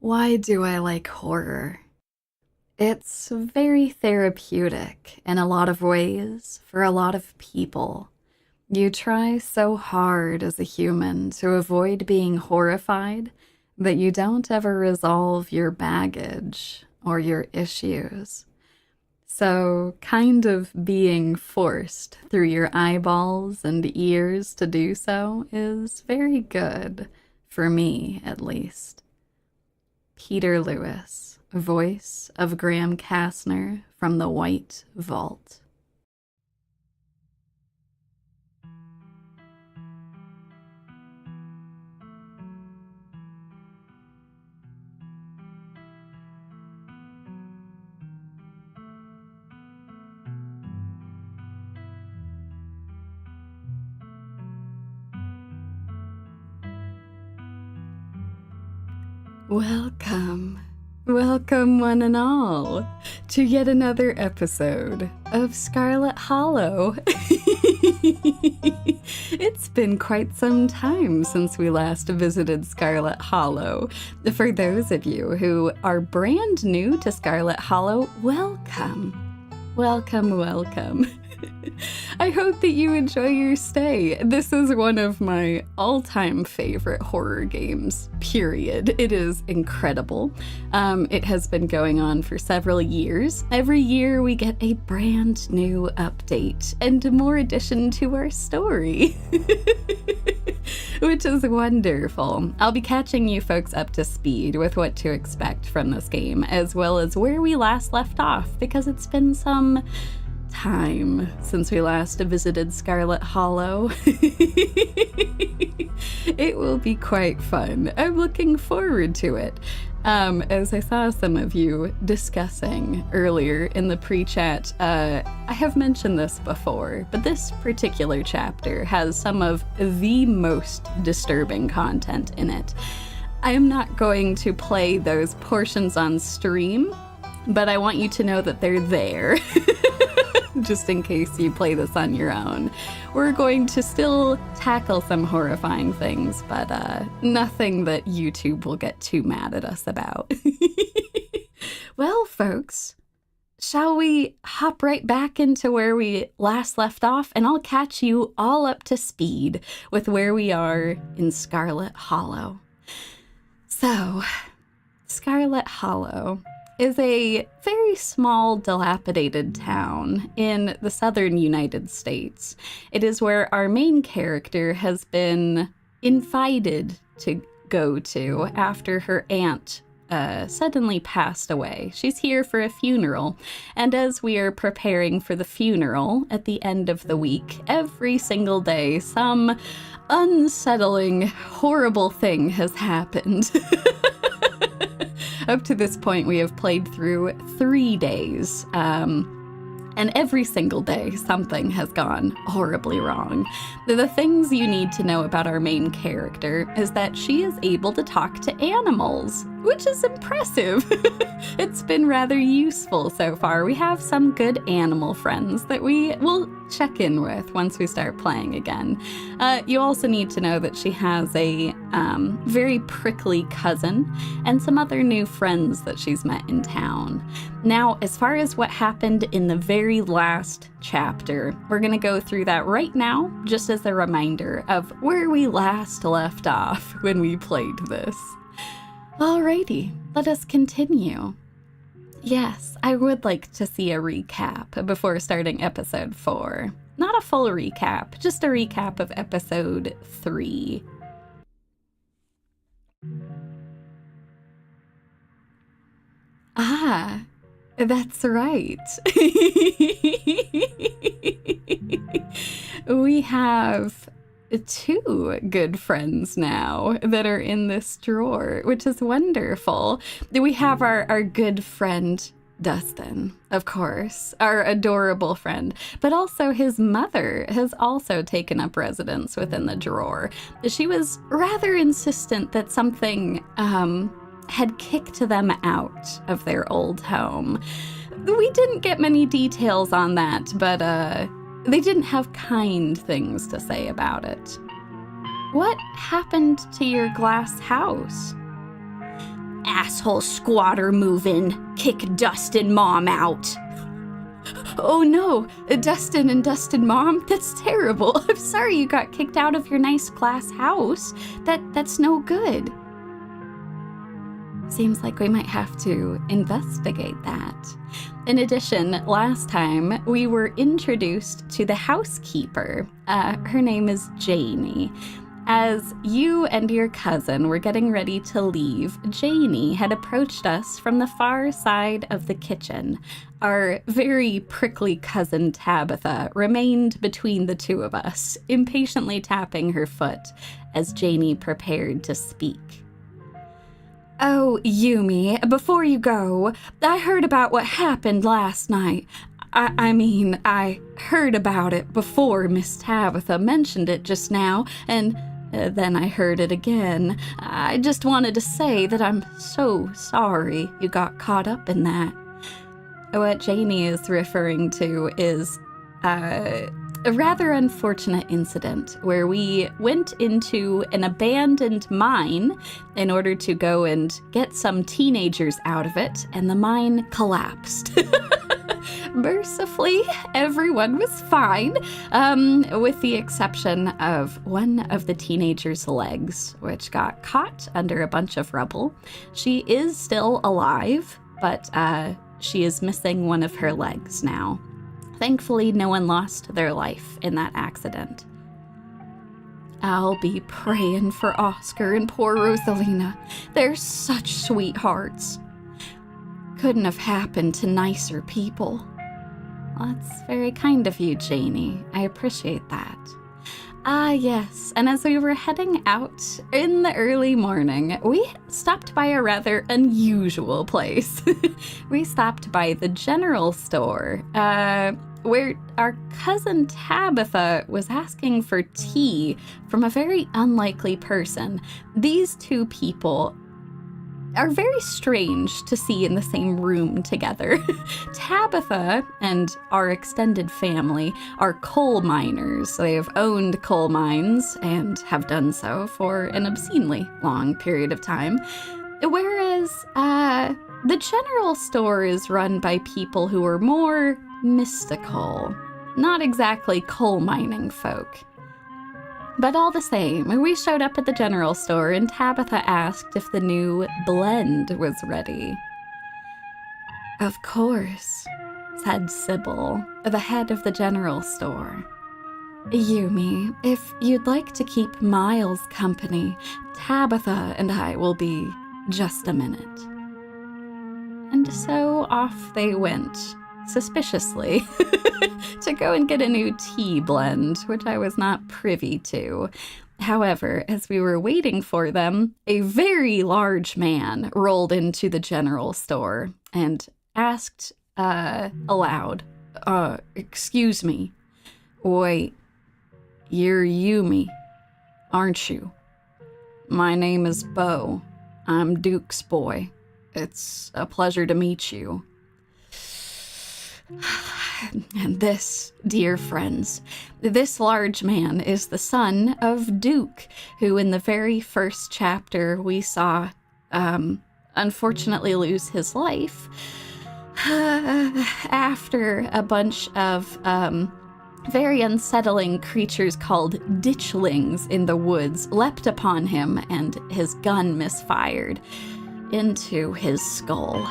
Why do I like horror? It's very therapeutic in a lot of ways for a lot of people. You try so hard as a human to avoid being horrified that you don't ever resolve your baggage or your issues. So, kind of being forced through your eyeballs and ears to do so is very good, for me at least. Peter Lewis, voice of Graham Kastner from the White Vault. Welcome one and all, to yet another episode of Scarlet Hollow. It's been quite some time since we last visited Scarlet Hollow. For those of you who are brand new to Scarlet Hollow, welcome. I hope that you enjoy your stay. This is one of my all-time favorite horror games, period. It is incredible. It has been going on for several years. Every year we get a brand new update and more addition to our story, which is wonderful. I'll be catching you folks up to speed with what to expect from this game, as well as where we last left off, because it's been some time since we last visited Scarlet Hollow. It will be quite fun. I'm looking forward to it. As I saw some of you discussing earlier in the pre-chat, I have mentioned this before, but this particular chapter has some of the most disturbing content in it. I am not going to play those portions on stream, but I want you to know that they're there. Just in case you play this on your own. We're going to still tackle some horrifying things, but nothing that YouTube will get too mad at us about. Well, folks, shall we hop right back into where we last left off, and I'll catch you all up to speed with where we are in Scarlet Hollow. So, Scarlet Hollow is a very small, dilapidated town in the southern United States. It is where our main character has been invited to go to after her aunt suddenly passed away. She's here for a funeral, and as we are preparing for the funeral at the end of the week, every single day, some unsettling, horrible thing has happened. Up to this point, we have played through 3 days, and every single day, something has gone horribly wrong. The things you need to know about our main character is that she is able to talk to animals, which is impressive. It's been rather useful so far. We have some good animal friends that we will check in with once we start playing again. You also need to know that she has a very prickly cousin and some other new friends that she's met in town. Now, as far as what happened in the very last chapter, we're going to go through that right now, just as a reminder of where we last left off when we played this. Alrighty, let us continue. Yes, I would like to see a recap before starting episode 4. Not a full recap, just a recap of episode 3. Ah, that's right. We have 2 good friends now that are in this drawer, which is wonderful. We have our good friend Dustin, of course, our adorable friend, but also his mother has also taken up residence within the drawer. She was rather insistent that something had kicked them out of their old home. We didn't get many details on that, but they didn't have kind things to say about it. What happened to your glass house? Asshole squatter move in. Kick Dustin mom out. Oh no, Dustin and Dustin mom, that's terrible. I'm sorry you got kicked out of your nice glass house. That's no good. Seems like we might have to investigate that. In addition, last time we were introduced to the housekeeper. Her name is Janie. As you and your cousin were getting ready to leave, Janie had approached us from the far side of the kitchen. Our very prickly cousin Tabitha remained between the two of us, impatiently tapping her foot as Janie prepared to speak. Oh, Yumi, before you go, I heard about what happened last night. I heard about it before Miss Tabitha mentioned it just now, and then I heard it again. I just wanted to say that I'm so sorry you got caught up in that. What Janie is referring to is a rather unfortunate incident where we went into an abandoned mine in order to go and get some teenagers out of it, and the mine collapsed. Mercifully, everyone was fine, with the exception of one of the teenagers' legs, which got caught under a bunch of rubble. She is still alive, but she is missing one of her legs now. Thankfully, no one lost their life in that accident. I'll be praying for Oscar and poor Rosalina. They're such sweethearts. Couldn't have happened to nicer people. That's very kind of you, Janie. I appreciate that. Yes, and as we were heading out in the early morning, we stopped by a rather unusual place. We stopped by the general store, where our cousin Tabitha was asking for tea from a very unlikely person. These two people are very strange to see in the same room together. Tabitha and our extended family are coal miners. They have owned coal mines and have done so for an obscenely long period of time. Whereas the general store is run by people who are more mystical, not exactly coal mining folk. But all the same, we showed up at the general store and Tabitha asked if the new blend was ready. Of course, said Sybil, the head of the general store. Yumi, if you'd like to keep Miles company, Tabitha and I will be just a minute. And so off they went, suspiciously, to go and get a new tea blend, which I was not privy to. However, as we were waiting for them, a very large man rolled into the general store and asked aloud, excuse me, wait, you're Yumi, aren't you? My name is Bo. I'm Duke's boy. It's a pleasure to meet you. And this, dear friends, this large man is the son of Duke, who in the very first chapter we saw, unfortunately lose his life after a bunch of, very unsettling creatures called ditchlings in the woods leapt upon him and his gun misfired into his skull.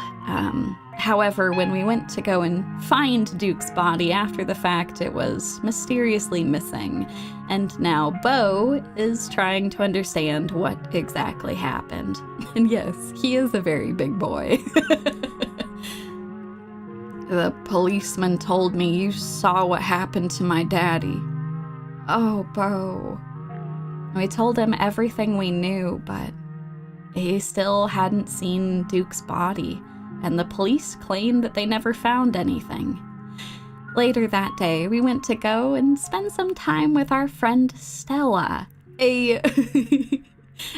However, when we went to go and find Duke's body after the fact, it was mysteriously missing. And now Bo is trying to understand what exactly happened. And yes, he is a very big boy. The policeman told me you saw what happened to my daddy. Oh, Bo. We told him everything we knew, but he still hadn't seen Duke's body, and the police claimed that they never found anything. Later that day, we went to go and spend some time with our friend Stella, a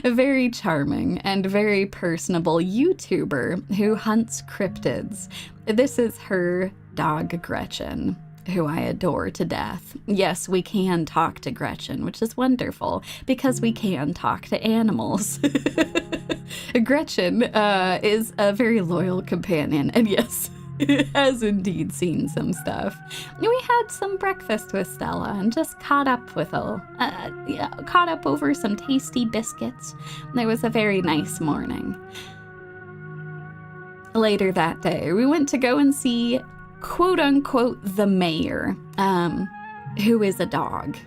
very charming and very personable YouTuber who hunts cryptids. This is her dog, Gretchen, who I adore to death. Yes, we can talk to Gretchen, which is wonderful, because we can talk to animals. Gretchen is a very loyal companion, and yes, has indeed seen some stuff. We had some breakfast with Stella and just caught up over some tasty biscuits. It was a very nice morning. Later that day, we went to go and see, quote-unquote, the mayor, who is a dog.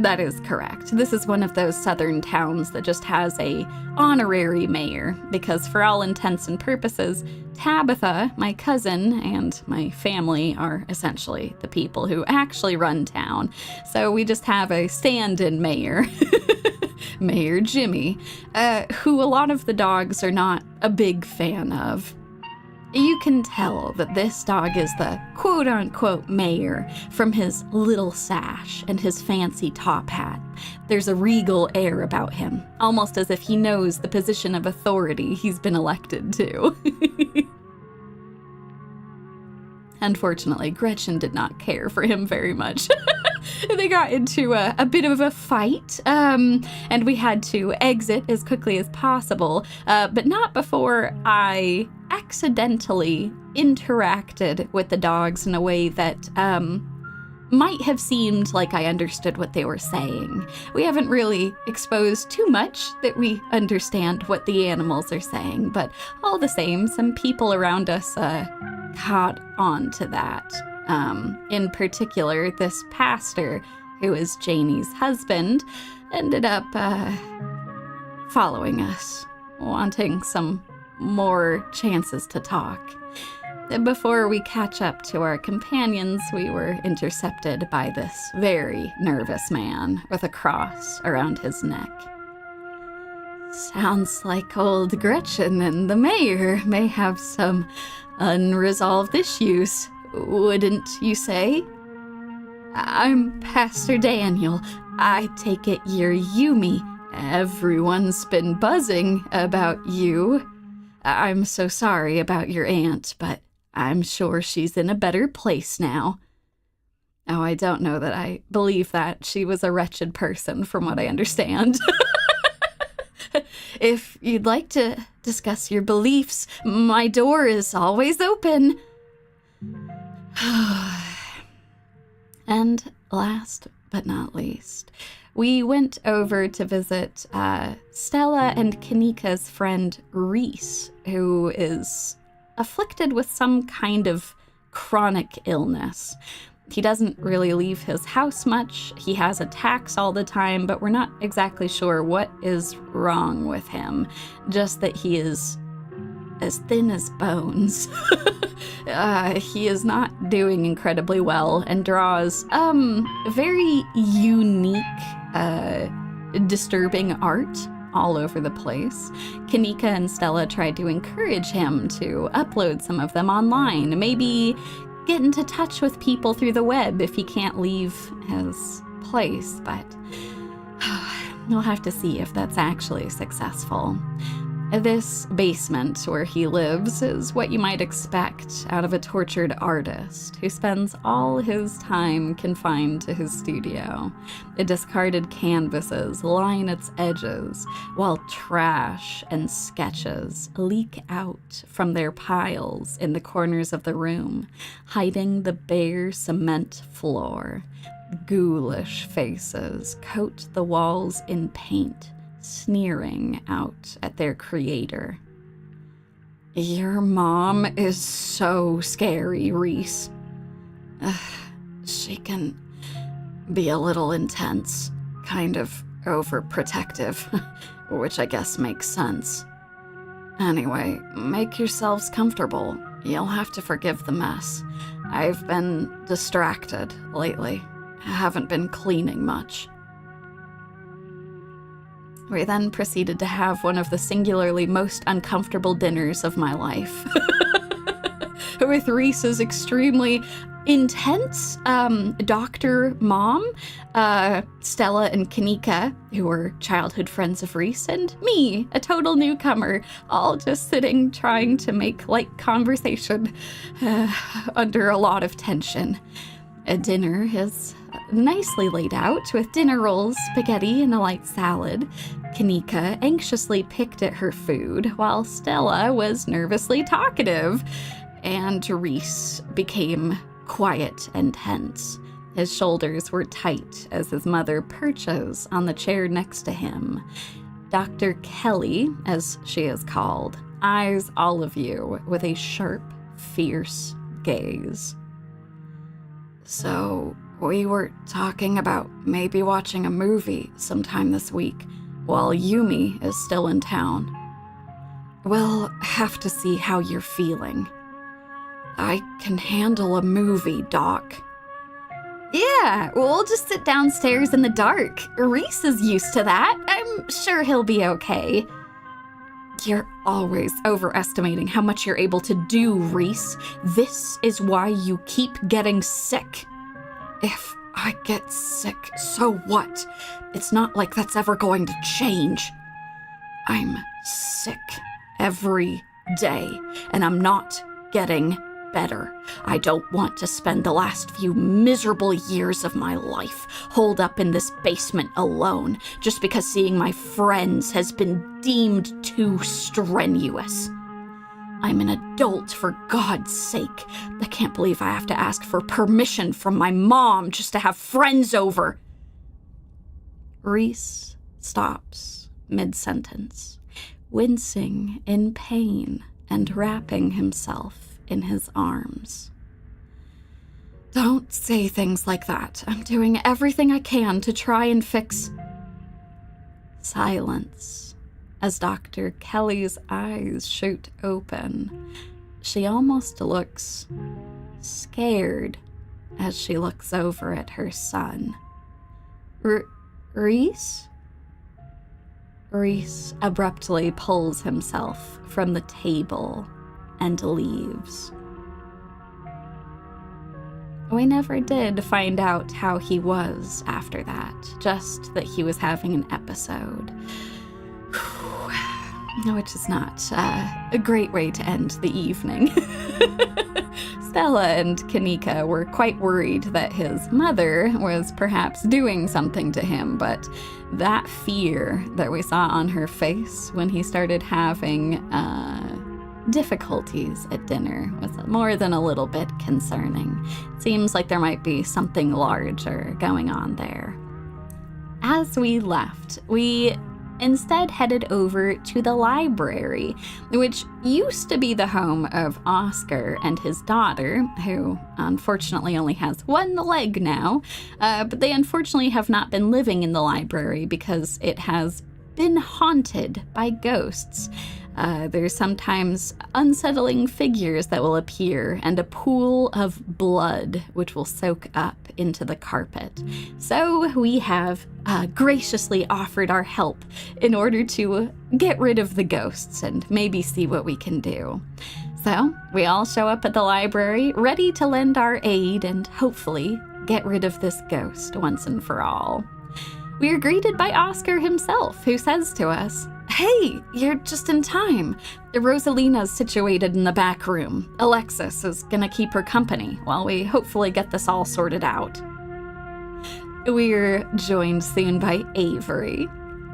That is correct. This is one of those southern towns that just has a honorary mayor, because for all intents and purposes, Tabitha, my cousin, and my family are essentially the people who actually run town. So we just have a stand-in mayor, Mayor Jimmy, who a lot of the dogs are not a big fan of. You can tell that this dog is the quote-unquote mayor from his little sash and his fancy top hat. There's a regal air about him, almost as if he knows the position of authority he's been elected to. Unfortunately, Gretchen did not care for him very much. They got into a bit of a fight, and we had to exit as quickly as possible, but not before I accidentally interacted with the dogs in a way that might have seemed like I understood what they were saying. We haven't really exposed too much that we understand what the animals are saying, but all the same, some people around us caught on to that. In particular, this pastor, who is Janie's husband, ended up following us, wanting some more chances to talk. Before we catch up to our companions, we were intercepted by this very nervous man with a cross around his neck. Sounds like old Gretchen and the mayor may have some unresolved issues, wouldn't you say? I'm Pastor Daniel. I take it you're Yumi. Everyone's been buzzing about you. I'm so sorry about your aunt, but I'm sure she's in a better place now. Oh, I don't know that I believe that. She was a wretched person, from what I understand. If you'd like to discuss your beliefs, my door is always open. And last but not least, we went over to visit Stella and Kaneeka's friend Reese, who is afflicted with some kind of chronic illness. He doesn't really leave his house much. He has attacks all the time, but we're not exactly sure what is wrong with him. Just that he is as thin as bones. He is not doing incredibly well and draws very unique, disturbing art all over the place. Kaneeka and Stella tried to encourage him to upload some of them online, maybe get into touch with people through the web if he can't leave his place, but we'll have to see if that's actually successful. This basement where he lives is what you might expect out of a tortured artist who spends all his time confined to his studio. The discarded canvases line its edges, while trash and sketches leak out from their piles in the corners of the room, hiding the bare cement floor. Ghoulish faces coat the walls in paint, sneering out at their creator. Your mom is so scary, Reese. She can be a little intense, kind of overprotective, which I guess makes sense. Anyway, make yourselves comfortable. You'll have to forgive the mess. I've been distracted lately. I haven't been cleaning much. We then proceeded to have one of the singularly most uncomfortable dinners of my life. With Reese's extremely intense doctor mom, Stella and Kaneeka, who were childhood friends of Reese, and me, a total newcomer, all just sitting trying to make light conversation under a lot of tension. A dinner is nicely laid out with dinner rolls, spaghetti, and a light salad. Kaneeka anxiously picked at her food while Stella was nervously talkative, and Reese became quiet and tense. His shoulders were tight as his mother perches on the chair next to him. Dr. Kelly, as she is called, eyes all of you with a sharp, fierce gaze. So, we were talking about maybe watching a movie sometime this week while Yumi is still in town. We'll have to see how you're feeling. I can handle a movie, Doc. Yeah, we'll just sit downstairs in the dark. Reese is used to that. I'm sure he'll be okay. You're always overestimating how much you're able to do, Reese. This is why you keep getting sick. If I get sick, so what? It's not like that's ever going to change. I'm sick every day, and I'm not getting better. I don't want to spend the last few miserable years of my life holed up in this basement alone just because seeing my friends has been deemed too strenuous. I'm an adult, for God's sake. I can't believe I have to ask for permission from my mom just to have friends over. Reese stops mid-sentence, wincing in pain and wrapping himself in his arms. Don't say things like that. I'm doing everything I can to try and fix... Silence as Dr. Kelly's eyes shoot open. She almost looks scared as she looks over at her son. Reese? Reese abruptly pulls himself from the table and leaves. We never did find out how he was after that, just that he was having an episode. Which is not a great way to end the evening. Stella and Kaneeka were quite worried that his mother was perhaps doing something to him, but that fear that we saw on her face when he started having difficulties at dinner was more than a little bit concerning. Seems like there might be something larger going on there. As we left, we instead headed over to the library, which used to be the home of Oscar and his daughter, who unfortunately only has one leg now, but they unfortunately have not been living in the library because it has been haunted by ghosts. There's sometimes unsettling figures that will appear and a pool of blood which will soak up into the carpet. So we have graciously offered our help in order to get rid of the ghosts and maybe see what we can do. So we all show up at the library, ready to lend our aid and hopefully get rid of this ghost once and for all. We are greeted by Oscar himself, who says to us, "Hey, you're just in time. Rosalina's situated in the back room. Alexis is gonna keep her company while we hopefully get this all sorted out." We're joined soon by Avery.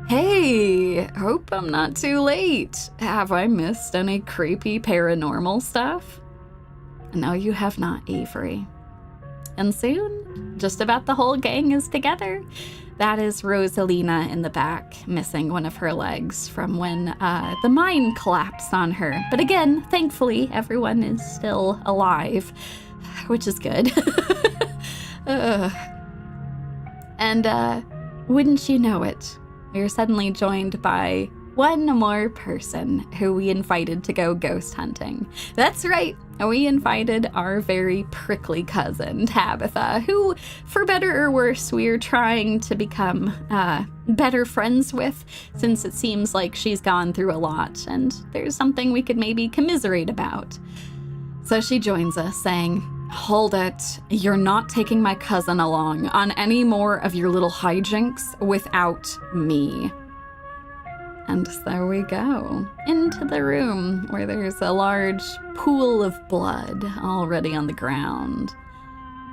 "Hey, hope I'm not too late. Have I missed any creepy paranormal stuff?" "No, you have not, Avery." And soon, just about the whole gang is together. That is Rosalina in the back, missing one of her legs from when the mine collapsed on her. But again, thankfully, everyone is still alive, which is good. And wouldn't you know it, we are suddenly joined by one more person who we invited to go ghost hunting. That's right, we invited our very prickly cousin, Tabitha, who, for better or worse, we're trying to become better friends with, since it seems like she's gone through a lot, and there's something we could maybe commiserate about. So she joins us, saying, "Hold it, you're not taking my cousin along on any more of your little hijinks without me." And so we go into the room where there's a large pool of blood already on the ground.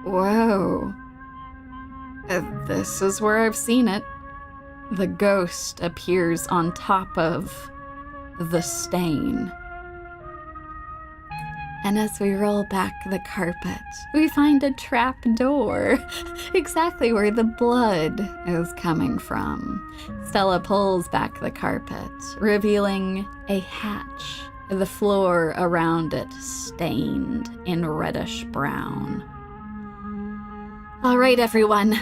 Whoa. This is where I've seen it. The ghost appears on top of the stain. And as we roll back the carpet, we find a trap door, exactly where the blood is coming from. Stella pulls back the carpet, revealing a hatch, the floor around it stained in reddish brown. All right, everyone.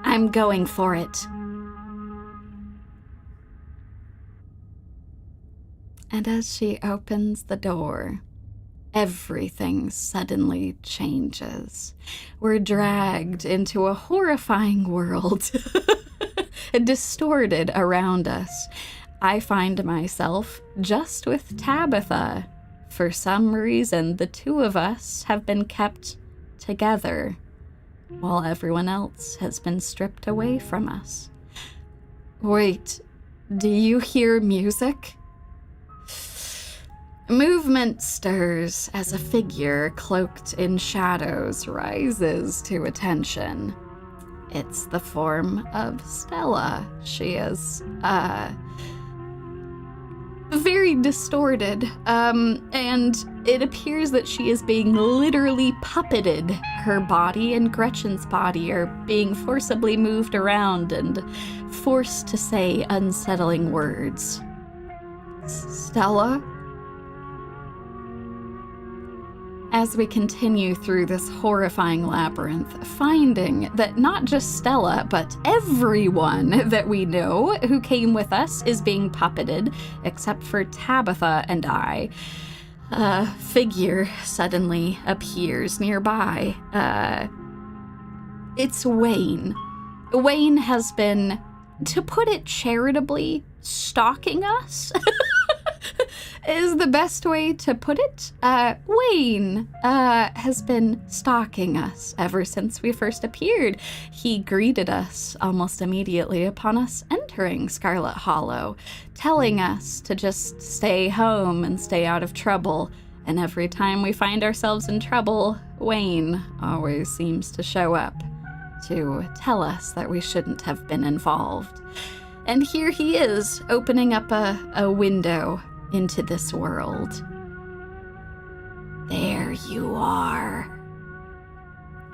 I'm going for it. And as she opens the door, everything suddenly changes. We're dragged into a horrifying world, distorted around us. I find myself just with Tabitha. For some reason, the two of us have been kept together, while everyone else has been stripped away from us. Wait, do you hear music? Movement stirs as a figure cloaked in shadows rises to attention. It's the form of Stella. She is, very distorted, and it appears that she is being literally puppeted. Her body and Gretchen's body are being forcibly moved around and forced to say unsettling words. Stella? As we continue through this horrifying labyrinth, finding that not just Stella, but everyone that we know who came with us is being puppeted, except for Tabitha and I. A figure suddenly appears nearby. It's Wayne. Wayne has been, to put it charitably, stalking us. Is the best way to put it. Wayne has been stalking us ever since we first appeared. He greeted us almost immediately upon us entering Scarlet Hollow, telling us to just stay home and stay out of trouble. And every time we find ourselves in trouble, Wayne always seems to show up to tell us that we shouldn't have been involved. And here he is, opening up a window into this world. There you are.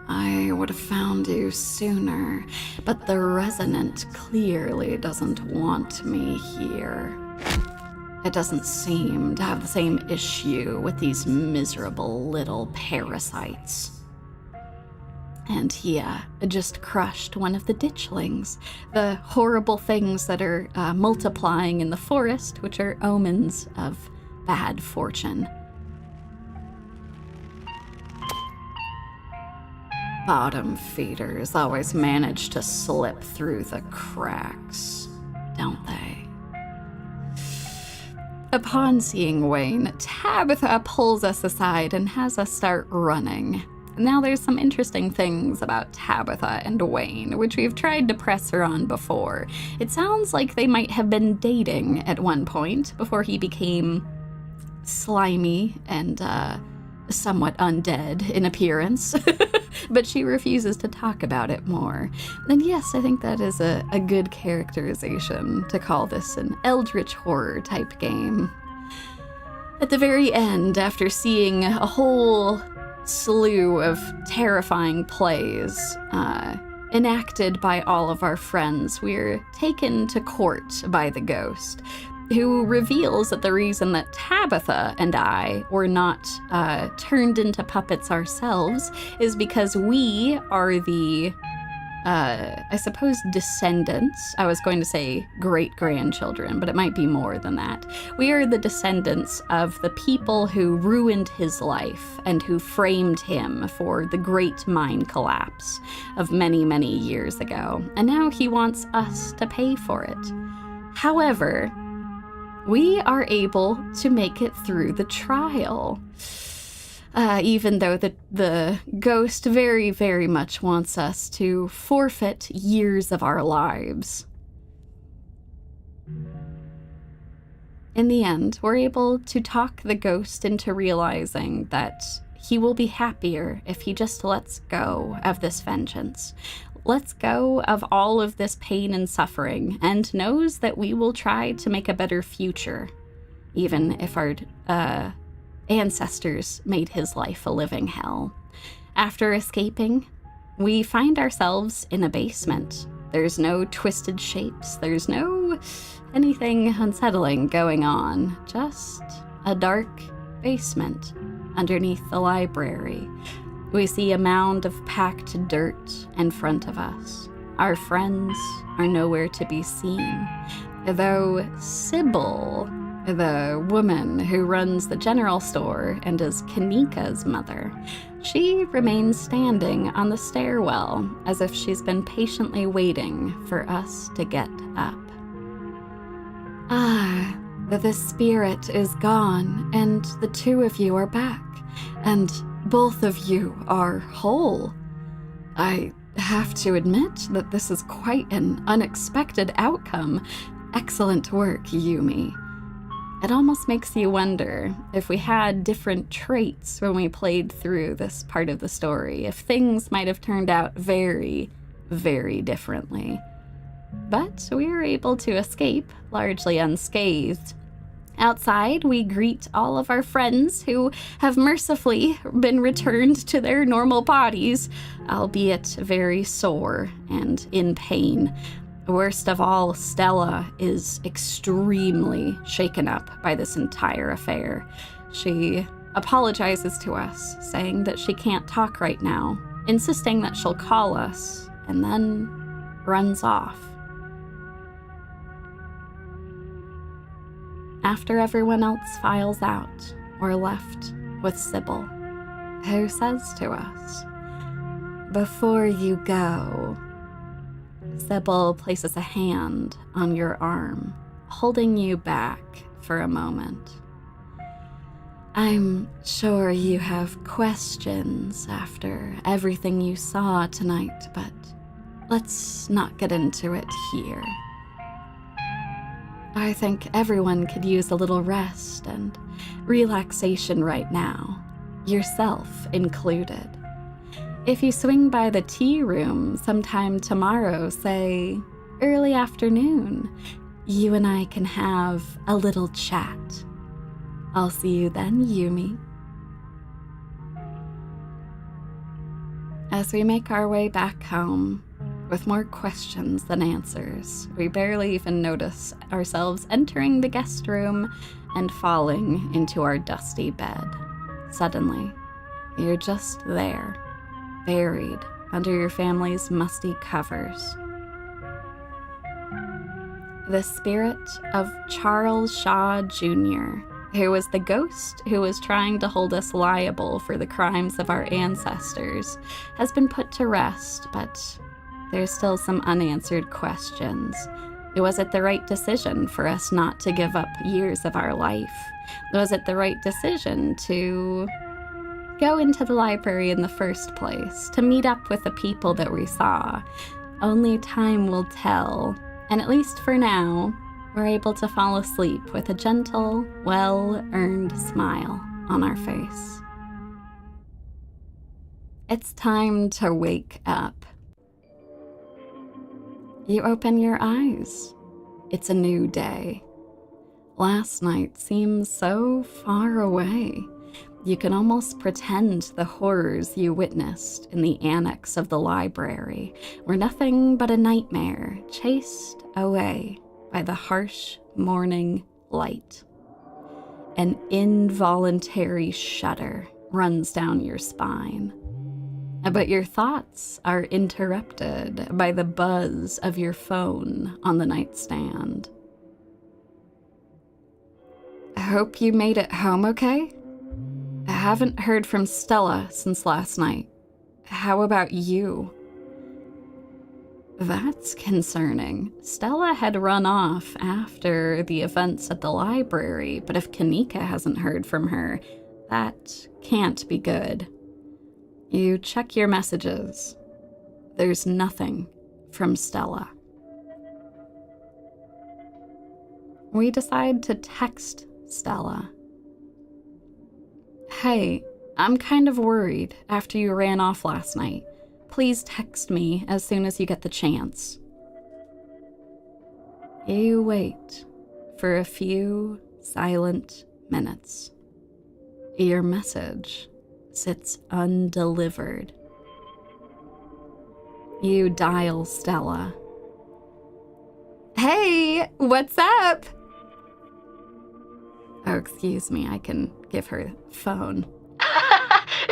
I would have found you sooner, but the Resonant clearly doesn't want me here. It doesn't seem to have the same issue with these miserable little parasites. And he just crushed one of the ditchlings, the horrible things that are multiplying in the forest, which are omens of bad fortune. Bottom feeders always manage to slip through the cracks, don't they? Upon seeing Wayne, Tabitha pulls us aside and has us start running. Now there's some interesting things about Tabitha and Wayne, which we've tried to press her on before. It sounds like they might have been dating at one point before he became slimy and somewhat undead in appearance, but she refuses to talk about it more. And yes, I think that is a good characterization to call this an eldritch horror type game. At the very end, after seeing a whole slew of terrifying plays enacted by all of our friends, we're taken to court by the ghost, who reveals that the reason that Tabitha and I were not turned into puppets ourselves is because we are the, I suppose, descendants. I was going to say great-grandchildren, but it might be more than that. We are the descendants of the people who ruined his life and who framed him for the great mine collapse of many, many years ago. And now he wants us to pay for it. However, we are able to make it through the trial. Even though the ghost very, very much wants us to forfeit years of our lives. In the end, we're able to talk the ghost into realizing that he will be happier if he just lets go of this vengeance, lets go of all of this pain and suffering, and knows that we will try to make a better future, even if our ancestors made his life a living hell. After escaping, we find ourselves in a basement. There's no twisted shapes, there's no anything unsettling going on, just a dark basement underneath the library. We see a mound of packed dirt in front of us. Our friends are nowhere to be seen, though Sybil, the woman who runs the general store and is Kaneeka's mother, she remains standing on the stairwell as if she's been patiently waiting for us to get up. Ah, the spirit is gone, and the two of you are back, and both of you are whole. I have to admit that this is quite an unexpected outcome. Excellent work, Yumi. It almost makes you wonder if we had different traits when we played through this part of the story, if things might have turned out very, very differently. But we were able to escape, largely unscathed. Outside, we greet all of our friends who have mercifully been returned to their normal bodies, albeit very sore and in pain. Worst of all, Stella is extremely shaken up by this entire affair. She apologizes to us, saying that she can't talk right now, insisting that she'll call us, and then runs off. After everyone else files out, we're left with Sybil, who says to us, "Before you go..." Sybil places a hand on your arm, holding you back for a moment. "I'm sure you have questions after everything you saw tonight, but let's not get into it here. I think everyone could use a little rest and relaxation right now, yourself included. If you swing by the tea room sometime tomorrow, say early afternoon, you and I can have a little chat. I'll see you then, Yumi." As we make our way back home, with more questions than answers, we barely even notice ourselves entering the guest room and falling into our dusty bed. Suddenly, you're just there, buried under your family's musty covers. The spirit of Charles Shaw Jr., who was the ghost who was trying to hold us liable for the crimes of our ancestors, has been put to rest, but there's still some unanswered questions. Was it the right decision for us not to give up years of our life? Was it the right decision to go into the library in the first place, to meet up with the people that we saw? Only time will tell, and at least for now, we're able to fall asleep with a gentle, well-earned smile on our face. It's time to wake up. You open your eyes. It's a new day. Last night seems so far away. You can almost pretend the horrors you witnessed in the annex of the library were nothing but a nightmare chased away by the harsh morning light. An involuntary shudder runs down your spine. But your thoughts are interrupted by the buzz of your phone on the nightstand. "I hope you made it home okay? I haven't heard from Stella since last night. How about you?" That's concerning. Stella had run off after the events at the library, but if Kaneeka hasn't heard from her, that can't be good. You check your messages. There's nothing from Stella. We decide to text Stella. "Hey, I'm kind of worried after you ran off last night. Please text me as soon as you get the chance. You wait for a few silent minutes. Your message sits undelivered. You dial Stella. Hey, what's up? Oh, excuse me, I can give her the phone.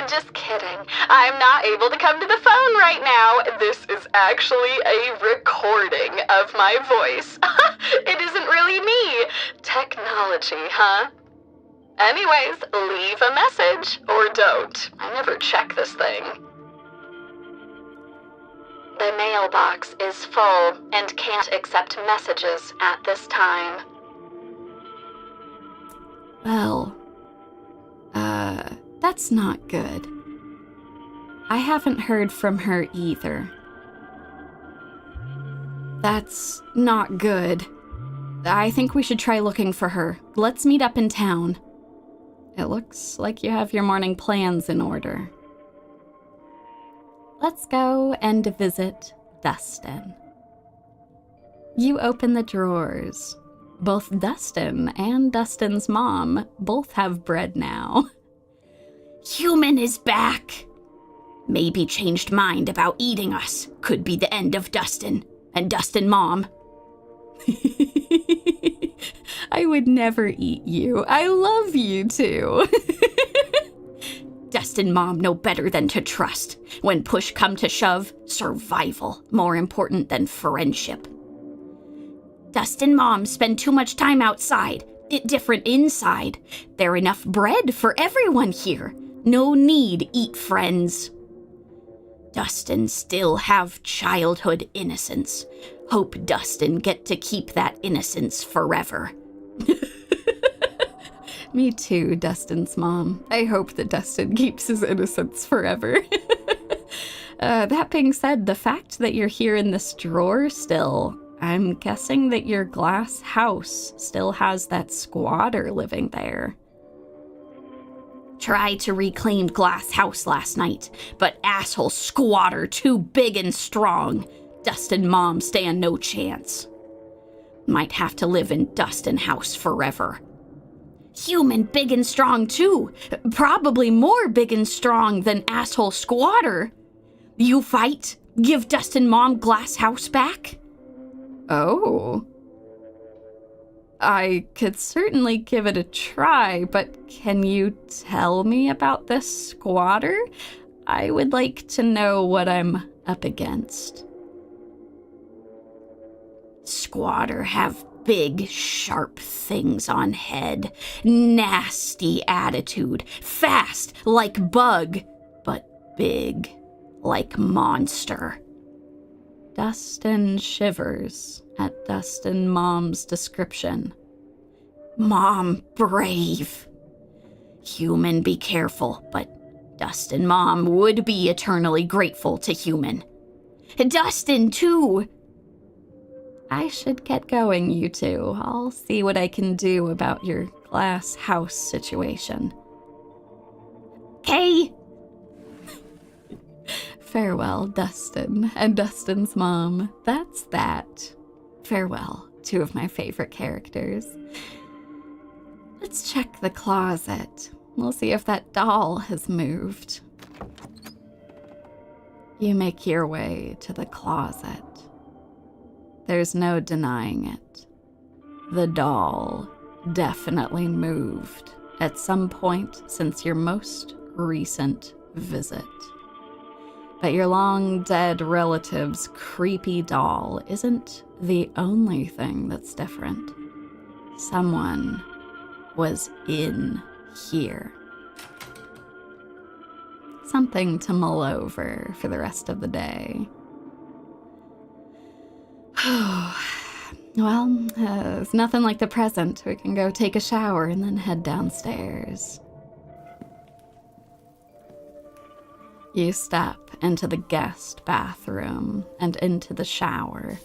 Just kidding. I'm not able to come to the phone right now. This is actually a recording of my voice. It isn't really me. Technology, huh? Anyways, leave a message, or don't. I never check this thing. The mailbox is full and can't accept messages at this time. Well, that's not good. I haven't heard from her either. That's not good. I think we should try looking for her. Let's meet up in town. It looks like you have your morning plans in order. Let's go and visit Dustin. You open the drawers. Both Dustin and Dustin's mom both have bread now. Human is back. Maybe changed mind about eating us. Could be the end of Dustin and Dustin mom. I would never eat you. I love you too. Dustin mom know better than to trust. When push come to shove, survival more important than friendship. Dustin mom spend too much time outside. Different inside. There enough bread for everyone here. No need eat friends. Dustin still have childhood innocence. Hope Dustin get to keep that innocence forever. Me too, Dustin's mom. I hope that Dustin keeps his innocence forever. That being said, the fact that you're here in this drawer still, I'm guessing that your glass house still has that squatter living there. Tried to reclaim glass house last night, but asshole squatter too big and strong. Dustin mom stand no chance. Might have to live in Dustin house forever. Human big and strong too. Probably more big and strong than asshole squatter. You fight? Give Dustin mom glass house back? Oh. I could certainly give it a try, but can you tell me about this squatter? I would like to know what I'm up against. Squatter have big, sharp things on head. Nasty attitude. Fast like bug, but big like monster. Dustin shivers at Dustin mom's description. Mom brave. Human be careful, but Dustin mom would be eternally grateful to human. Dustin too. I should get going, you two. I'll see what I can do about your glass house situation. Okay. Farewell, Dustin and Dustin's mom. That's that. Farewell, two of my favorite characters. Let's check the closet. We'll see if that doll has moved. You make your way to the closet. There's no denying it. The doll definitely moved at some point since your most recent visit. But your long-dead relative's creepy doll isn't the only thing that's different. Someone was in here. Something to mull over for the rest of the day. Well, it's nothing like the present. We can go take a shower and then head downstairs. You step into the guest bathroom and into the shower.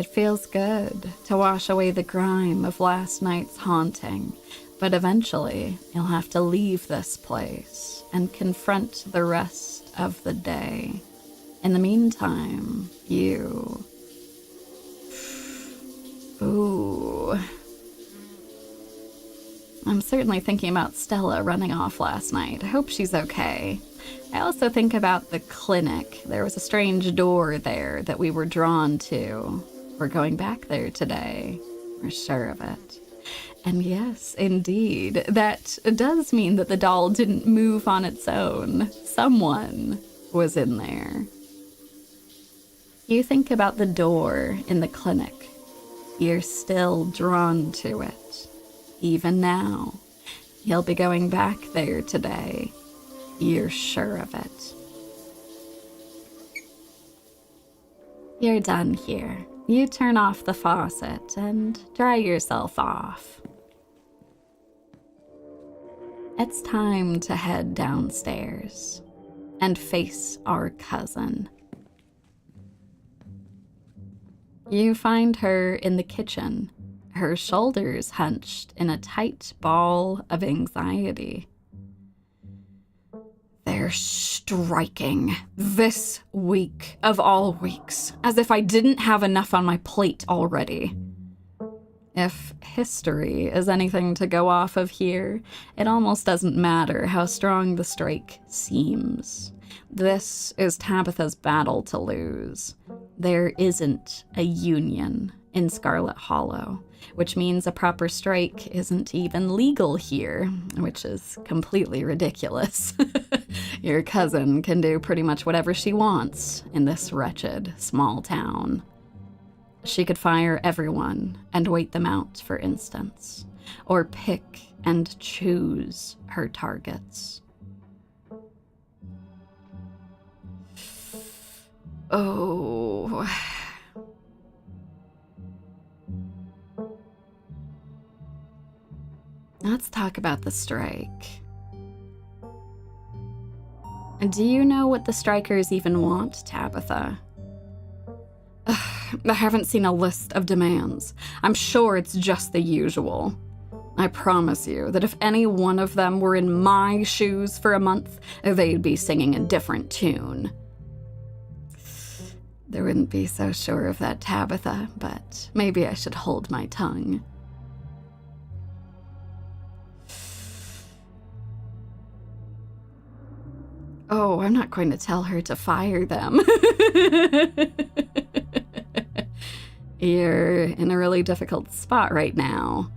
It feels good to wash away the grime of last night's haunting, but eventually you'll have to leave this place and confront the rest of the day. In the meantime, you... Ooh. I'm certainly thinking about Stella running off last night. I hope she's okay. I also think about the clinic. There was a strange door there that we were drawn to. We're going back there today. We're sure of it. And yes, indeed, that does mean that the doll didn't move on its own. Someone was in there. You think about the door in the clinic. You're still drawn to it. Even now. You'll be going back there today. You're sure of it. You're done here. You turn off the faucet and dry yourself off. It's time to head downstairs and face our cousin. You find her in the kitchen, her shoulders hunched in a tight ball of anxiety. They're striking this week of all weeks, as if I didn't have enough on my plate already. If history is anything to go off of here, it almost doesn't matter how strong the strike seems. This is Tabitha's battle to lose. There isn't a union in Scarlet Hollow, which means a proper strike isn't even legal here, which is completely ridiculous. Your cousin can do pretty much whatever she wants in this wretched small town. She could fire everyone and wait them out, for instance, or pick and choose her targets. Oh. Let's talk about the strike. Do you know what the strikers even want, Tabitha? I haven't seen a list of demands. I'm sure it's just the usual. I promise you that if any one of them were in my shoes for a month, they'd be singing a different tune. They wouldn't be so sure of that, Tabitha, but maybe I should hold my tongue. Oh, I'm not going to tell her to fire them. You're in a really difficult spot right now.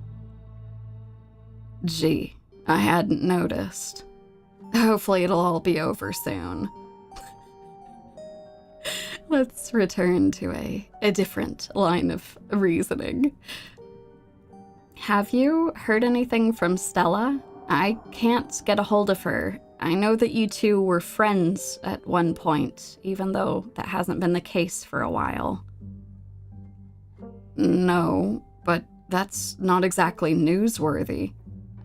Gee, I hadn't noticed. Hopefully it'll all be over soon. Let's return to a different line of reasoning. Have you heard anything from Stella? I can't get a hold of her. I know that you two were friends at one point, even though that hasn't been the case for a while. No, but that's not exactly newsworthy.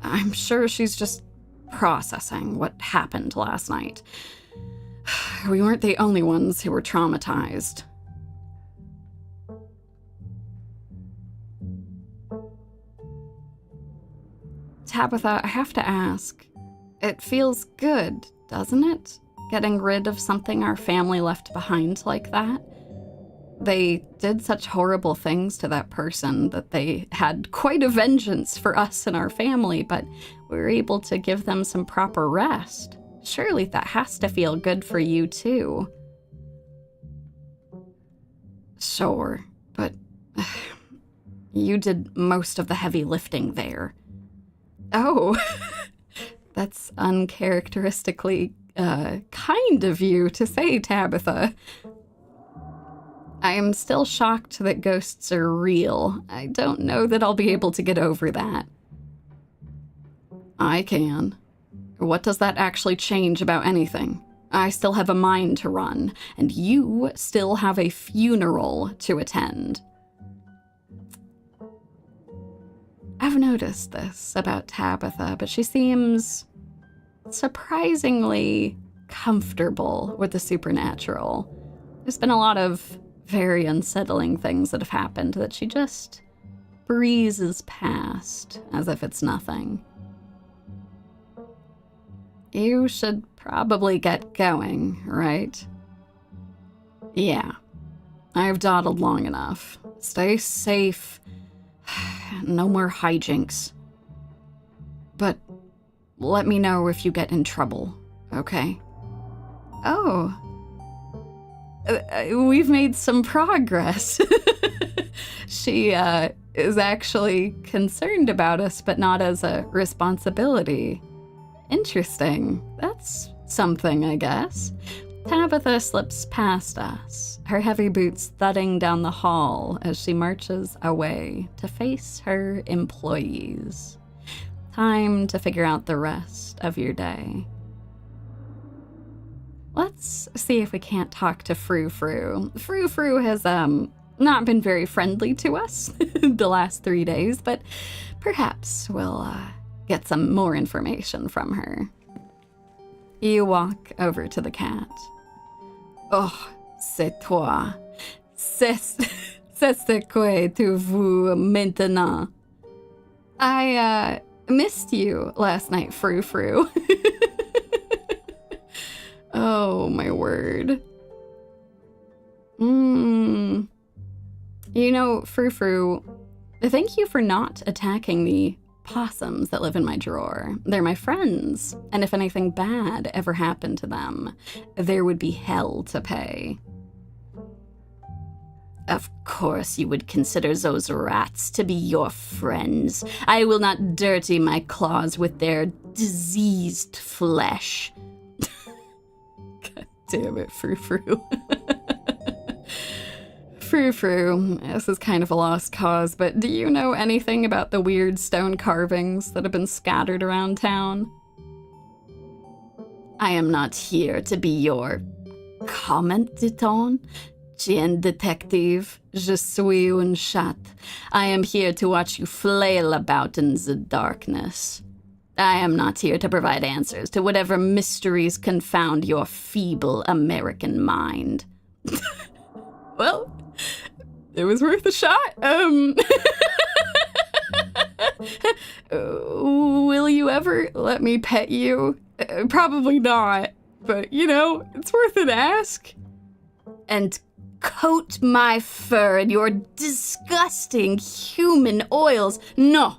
I'm sure she's just processing what happened last night. We weren't the only ones who were traumatized. Tabitha, I have to ask. It feels good, doesn't it? Getting rid of something our family left behind like that. They did such horrible things to that person that they had quite a vengeance for us and our family, but we were able to give them some proper rest. Surely that has to feel good for you too. Sure, but you did most of the heavy lifting there. Oh, that's uncharacteristically kind of you to say, Tabitha. I am still shocked that ghosts are real. I don't know that I'll be able to get over that. I can. What does that actually change about anything? I still have a mind to run, and you still have a funeral to attend. I've noticed this about Tabitha, but she seems surprisingly comfortable with the supernatural. There's been a lot of very unsettling things that have happened that she just breezes past as if it's nothing. You should probably get going, right? Yeah. I've dawdled long enough. Stay safe. No more hijinks. But let me know if you get in trouble, okay? Oh. We've made some progress. She is actually concerned about us, but not as a responsibility. Interesting. That's something, I guess. Tabitha slips past us, her heavy boots thudding down the hall as she marches away to face her employees. Time to figure out the rest of your day. Let's see if we can't talk to Frou Frou. Frou Frou has, not been very friendly to us the last 3 days, but perhaps we'll, get some more information from her. You walk over to the cat. Oh, c'est toi. C'est quoi tu veux maintenant? I, missed you last night, Frou Frou. Oh, my word. You know, Frou Frou, thank you for not attacking the possums that live in my drawer. They're my friends, and if anything bad ever happened to them, there would be hell to pay. Of course you would consider those rats to be your friends. I will not dirty my claws with their diseased flesh. God damn it, Frou Frou. Frou Frou, this is kind of a lost cause, but do you know anything about the weird stone carvings that have been scattered around town? I am not here to be your comment-dit-on. Jean Detective, je suis un chat. I am here to watch you flail about in the darkness. I am not here to provide answers to whatever mysteries confound your feeble American mind. Well, it was worth a shot. Will you ever let me pet you? Probably not, but you know, it's worth an ask. And coat my fur in your disgusting human oils. No.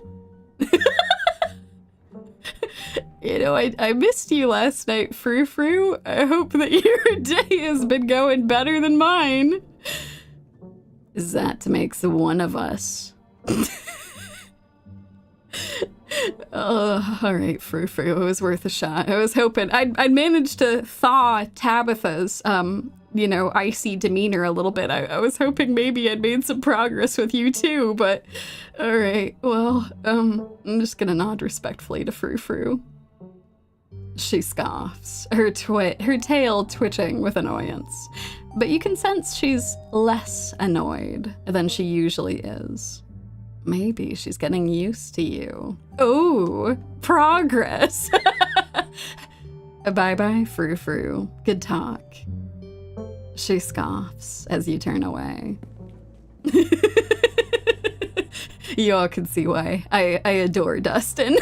You know, I missed you last night, Frou Frou. I hope that your day has been going better than mine. That makes one of us. Oh, all right, Frou Frou. It was worth a shot. I was hoping I'd managed to thaw Tabitha's, icy demeanor a little bit. I was hoping maybe I'd made some progress with you too, but all right. Well, I'm just gonna nod respectfully to Frou Frou. She scoffs, her tail twitching with annoyance. But you can sense she's less annoyed than she usually is. Maybe she's getting used to you. Oh, progress. Bye-bye, Frou Frou. Good talk. She scoffs as you turn away. You all can see why I adore Dustin.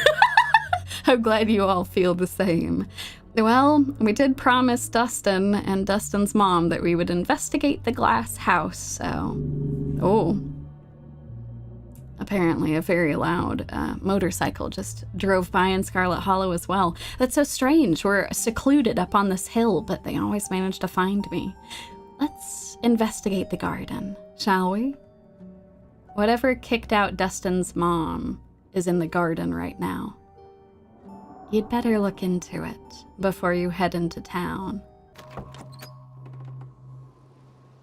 I'm glad you all feel the same. Well, we did promise Dustin and Dustin's mom that we would investigate the glass house, so... Oh. Apparently a very loud motorcycle just drove by in Scarlet Hollow as well. That's so strange. We're secluded up on this hill, but they always manage to find me. Let's investigate the garden, shall we? Whatever kicked out Dustin's mom is in the garden right now. You'd better look into it before you head into town.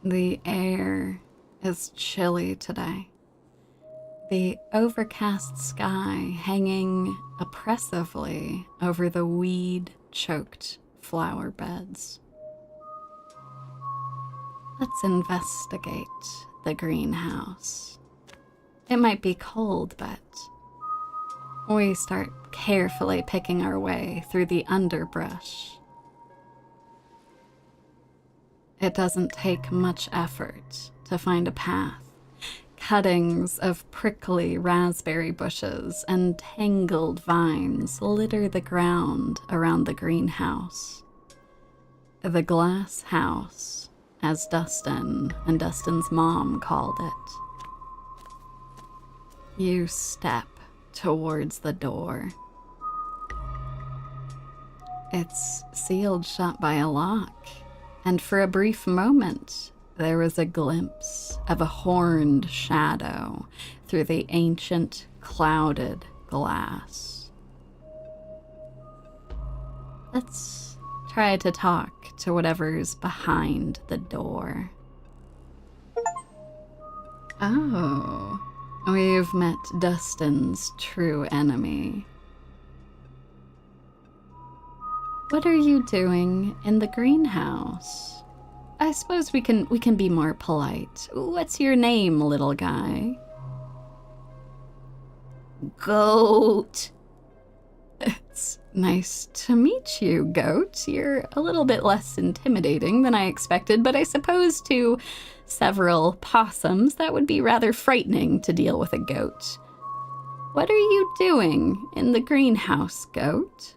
The air is chilly today. The overcast sky hanging oppressively over the weed-choked flower beds. Let's investigate the greenhouse. It might be cold, but we start carefully picking our way through the underbrush. It doesn't take much effort to find a path. Cuttings of prickly raspberry bushes and tangled vines litter the ground around the greenhouse. The glass house, as Dustin and Dustin's mom called it. You step towards the door. It's sealed shut by a lock, and for a brief moment, there was a glimpse of a horned shadow through the ancient, clouded glass. Let's try to talk to whatever's behind the door. Oh, we've met Dustin's true enemy. What are you doing in the greenhouse? I suppose we can be more polite. What's your name, little guy? Goat. It's nice to meet you, Goat. You're a little bit less intimidating than I expected, but I suppose to several possums that would be rather frightening to deal with a goat. What are you doing in the greenhouse, Goat?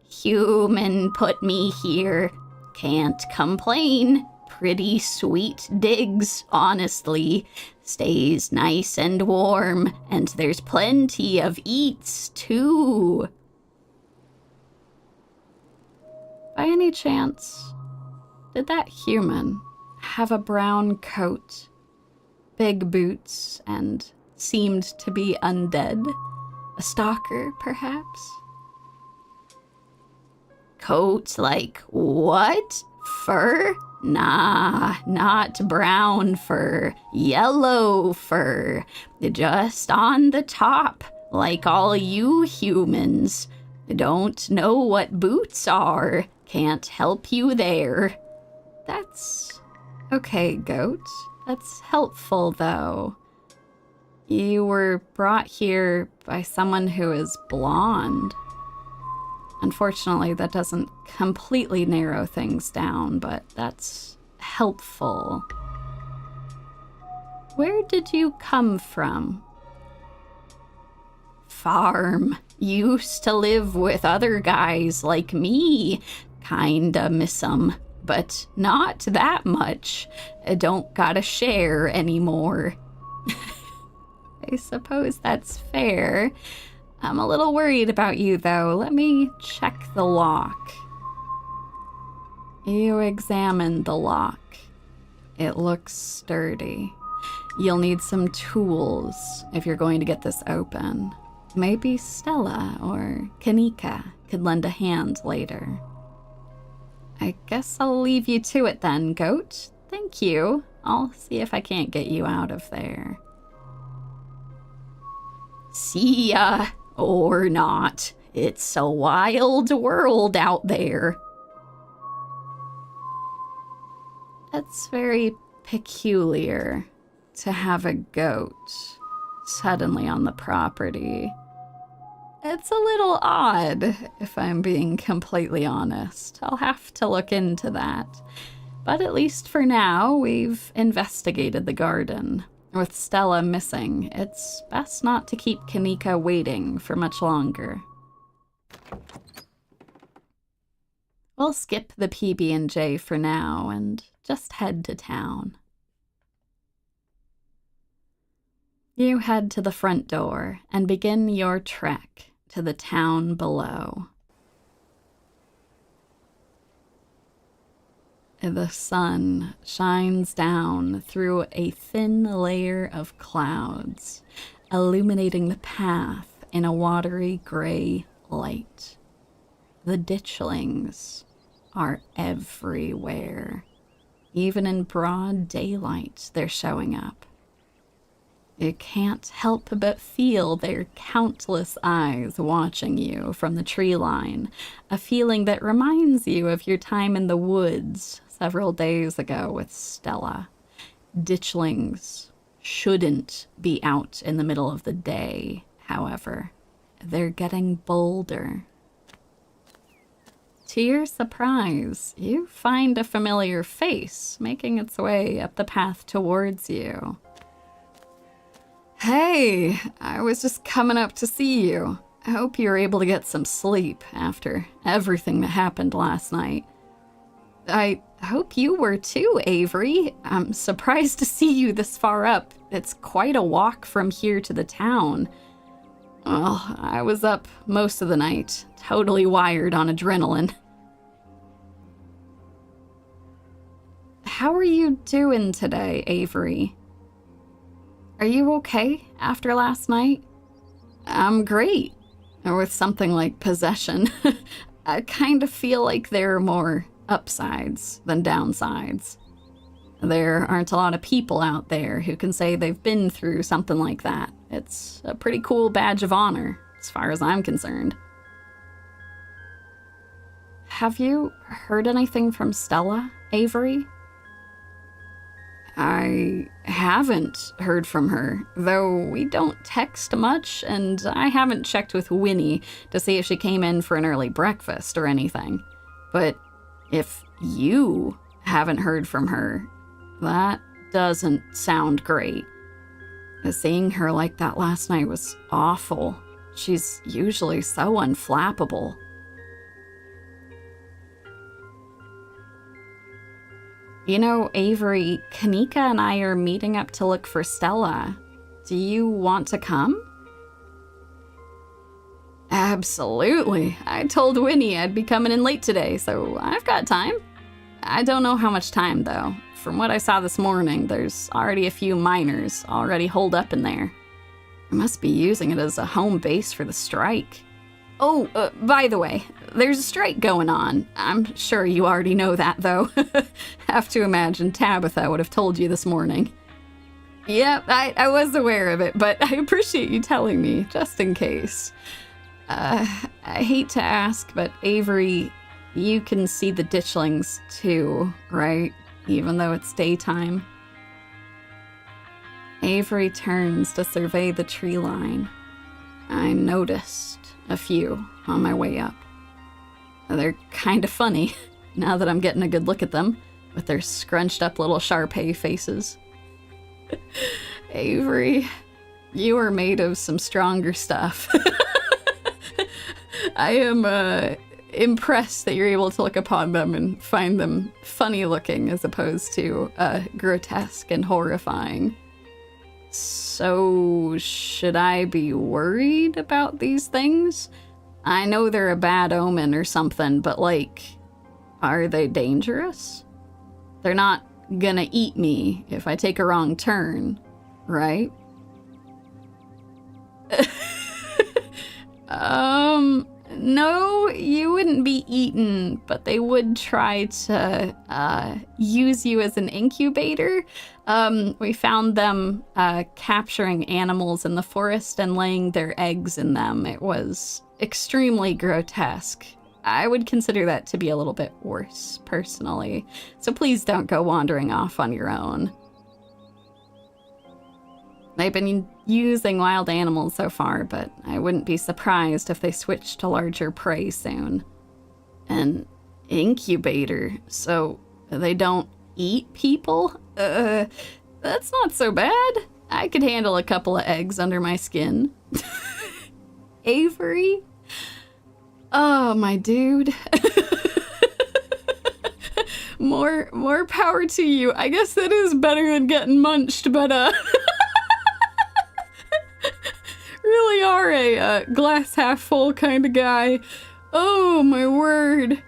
Human put me here. Can't complain. Pretty sweet digs, honestly. Stays nice and warm, and there's plenty of eats, too. By any chance, did that human have a brown coat, big boots, and seemed to be undead? A stalker, perhaps? Coat like what? Fur? Nah, not brown fur. Yellow fur. Just on the top, like all you humans. Don't know what boots are. Can't help you there. That's okay, Goat. That's helpful, though. You were brought here by someone who is blonde. Unfortunately, that doesn't completely narrow things down, but that's helpful. Where did you come from? Farm. Used to live with other guys like me. Kinda miss 'em, but not that much. Don't gotta share anymore. I suppose that's fair. I'm a little worried about you, though. Let me check the lock. You examine the lock. It looks sturdy. You'll need some tools if you're going to get this open. Maybe Stella or Kaneeka could lend a hand later. I guess I'll leave you to it then, Goat. Thank you. I'll see if I can't get you out of there. See ya. Or not. It's a wild world out there. It's very peculiar to have a goat suddenly on the property. It's a little odd, if I'm being completely honest. I'll have to look into that. But at least for now, we've investigated the garden. With Stella missing, it's best not to keep Kaneeka waiting for much longer. We'll skip the PB&J for now and just head to town. You head to the front door and begin your trek to the town below. The sun shines down through a thin layer of clouds, illuminating the path in a watery gray light. The ditchlings are everywhere. Even in broad daylight, they're showing up. You can't help but feel their countless eyes watching you from the tree line, a feeling that reminds you of your time in the woods several days ago with Stella. Ditchlings shouldn't be out in the middle of the day, however. They're getting bolder. To your surprise, you find a familiar face making its way up the path towards you. Hey, I was just coming up to see you. I hope you were able to get some sleep after everything that happened last night. I hope you were too, Avery. I'm surprised to see you this far up. It's quite a walk from here to the town. Well, I was up most of the night, totally wired on adrenaline. How are you doing today, Avery? Are you okay after last night? I'm great. With something like possession, I kind of feel like there are more upsides than downsides. There aren't a lot of people out there who can say they've been through something like that. It's a pretty cool badge of honor, as far as I'm concerned. Have you heard anything from Stella, Avery? I haven't heard from her, though we don't text much, and I haven't checked with Winnie to see if she came in for an early breakfast or anything. But if you haven't heard from her, that doesn't sound great. Seeing her like that last night was awful. She's usually so unflappable. You know, Avery, Kaneeka and I are meeting up to look for Stella. Do you want to come? Absolutely. I told Winnie I'd be coming in late today, so I've got time. I don't know how much time, though. From what I saw this morning, there's already a few miners already holed up in there. I must be using it as a home base for the strike. Oh, by the way, there's a strike going on. I'm sure you already know that, though. Have to imagine Tabitha would have told you this morning. Yep, I was aware of it, but I appreciate you telling me, just in case. I hate to ask, but Avery, you can see the ditchlings too, right? Even though it's daytime. Avery turns to survey the tree line. I noticed a few on my way up. They're kind of funny, now that I'm getting a good look at them, with their scrunched up little Shar-Pei faces. Avery, you are made of some stronger stuff. I am impressed that you're able to look upon them and find them funny looking as opposed to grotesque and horrifying. So, should I be worried about these things? I know they're a bad omen or something, but like, are they dangerous? They're not gonna eat me if I take a wrong turn, right? No, you wouldn't be eaten, but they would try to use you as an incubator. We found them capturing animals in the forest and laying their eggs in them. It was extremely grotesque. I would consider that to be a little bit worse, personally. So please don't go wandering off on your own. They've been using wild animals so far, but I wouldn't be surprised if they switch to larger prey soon. An incubator, so they don't eat people? That's not so bad. I could handle a couple of eggs under my skin. Avery? Oh, my dude. More power to you. I guess that is better than getting munched, but really are a glass half full kind of guy. Oh, my word.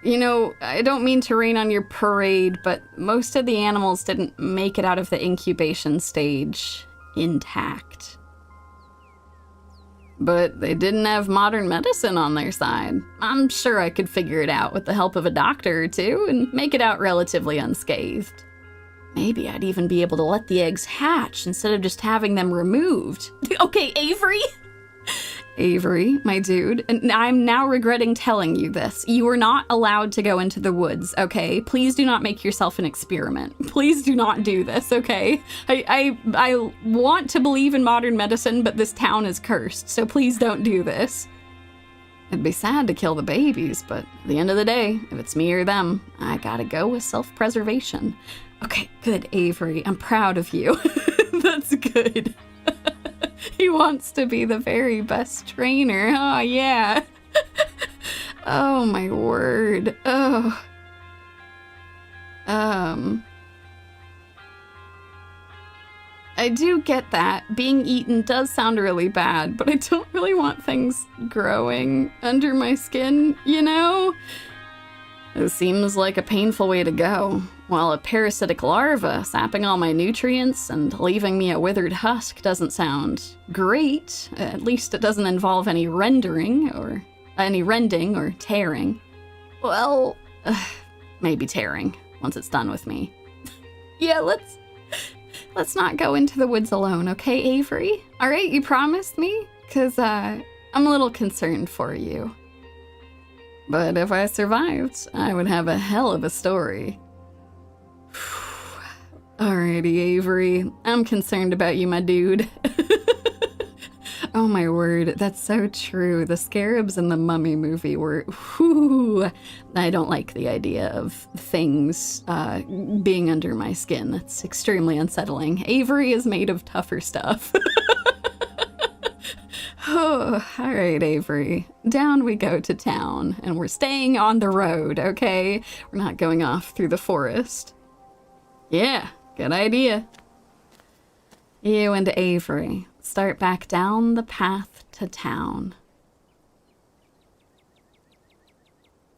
You know, I don't mean to rain on your parade, but most of the animals didn't make it out of the incubation stage intact. But they didn't have modern medicine on their side. I'm sure I could figure it out with the help of a doctor or two and make it out relatively unscathed. Maybe I'd even be able to let the eggs hatch instead of just having them removed. Okay, Avery? Avery, my dude, and I'm now regretting telling you this. You are not allowed to go into the woods, okay? Please do not make yourself an experiment. Please do not do this, okay? I want to believe in modern medicine, but this town is cursed, so please don't do this. It'd be sad to kill the babies, but at the end of the day, if it's me or them, I gotta go with self-preservation. Okay, good, Avery. I'm proud of you. That's good. He wants to be the very best trainer. Oh, yeah. Oh, my word. Oh. I do get that. Being eaten does sound really bad, but I don't really want things growing under my skin, you know? It seems like a painful way to go. While a parasitic larva sapping all my nutrients and leaving me a withered husk doesn't sound great, at least it doesn't involve any rending or tearing. Well, maybe tearing once it's done with me. Yeah, let's not go into the woods alone, okay, Avery? All right, you promised me? 'Cause I'm a little concerned for you. But if I survived, I would have a hell of a story. Alrighty, Avery. I'm concerned about you, my dude. Oh my word, that's so true. The scarabs in the Mummy movie were, whew. I don't like the idea of things being under my skin. That's extremely unsettling. Avery is made of tougher stuff. Oh, all right, Avery. Down we go to town, and we're staying on the road, okay? We're not going off through the forest. Yeah, good idea. You and Avery start back down the path to town.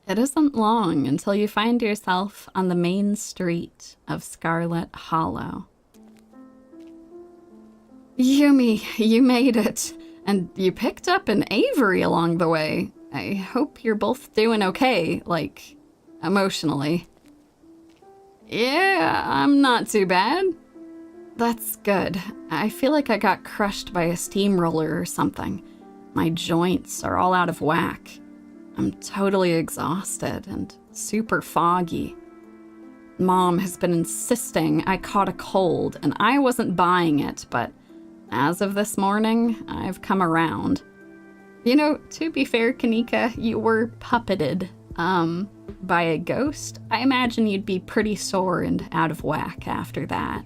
It isn't long until you find yourself on the main street of Scarlet Hollow. Yumi, you made it. And you picked up an Avery along the way. I hope you're both doing okay, like, emotionally. Yeah, I'm not too bad. That's good. I feel like I got crushed by a steamroller or something. My joints are all out of whack. I'm totally exhausted and super foggy. Mom has been insisting I caught a cold, and I wasn't buying it, but as of this morning, I've come around. You know, to be fair, Kaneeka, you were puppeted, by a ghost. I imagine you'd be pretty sore and out of whack after that.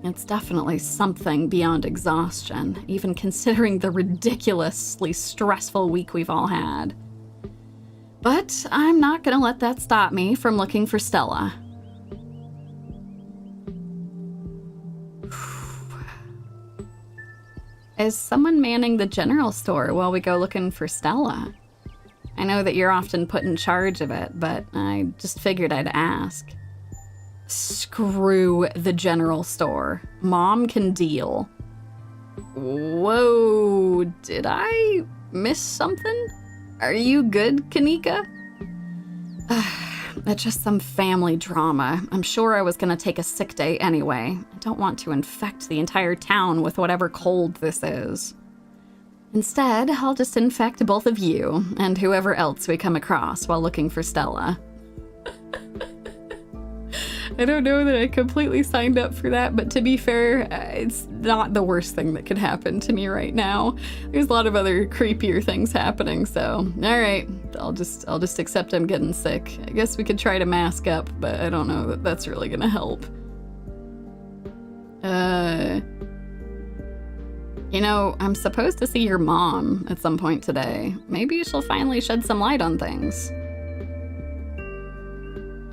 It's definitely something beyond exhaustion, even considering the ridiculously stressful week we've all had. But I'm not gonna let that stop me from looking for Stella. Is someone manning the general store while we go looking for Stella? I know that you're often put in charge of it, but I just figured I'd ask. Screw the general store. Mom can deal. Whoa, did I miss something? Are you good, Kaneeka? It's just some family drama. I'm sure I was gonna take a sick day anyway. I don't want to infect the entire town with whatever cold this is. Instead, I'll just infect both of you and whoever else we come across while looking for Stella. I don't know that I completely signed up for that, but to be fair, it's not the worst thing that could happen to me right now. There's a lot of other creepier things happening, so all right, I'll just accept I'm getting sick. I guess we could try to mask up, but I don't know that that's really gonna help. You know, I'm supposed to see your mom at some point today. Maybe she'll finally shed some light on things.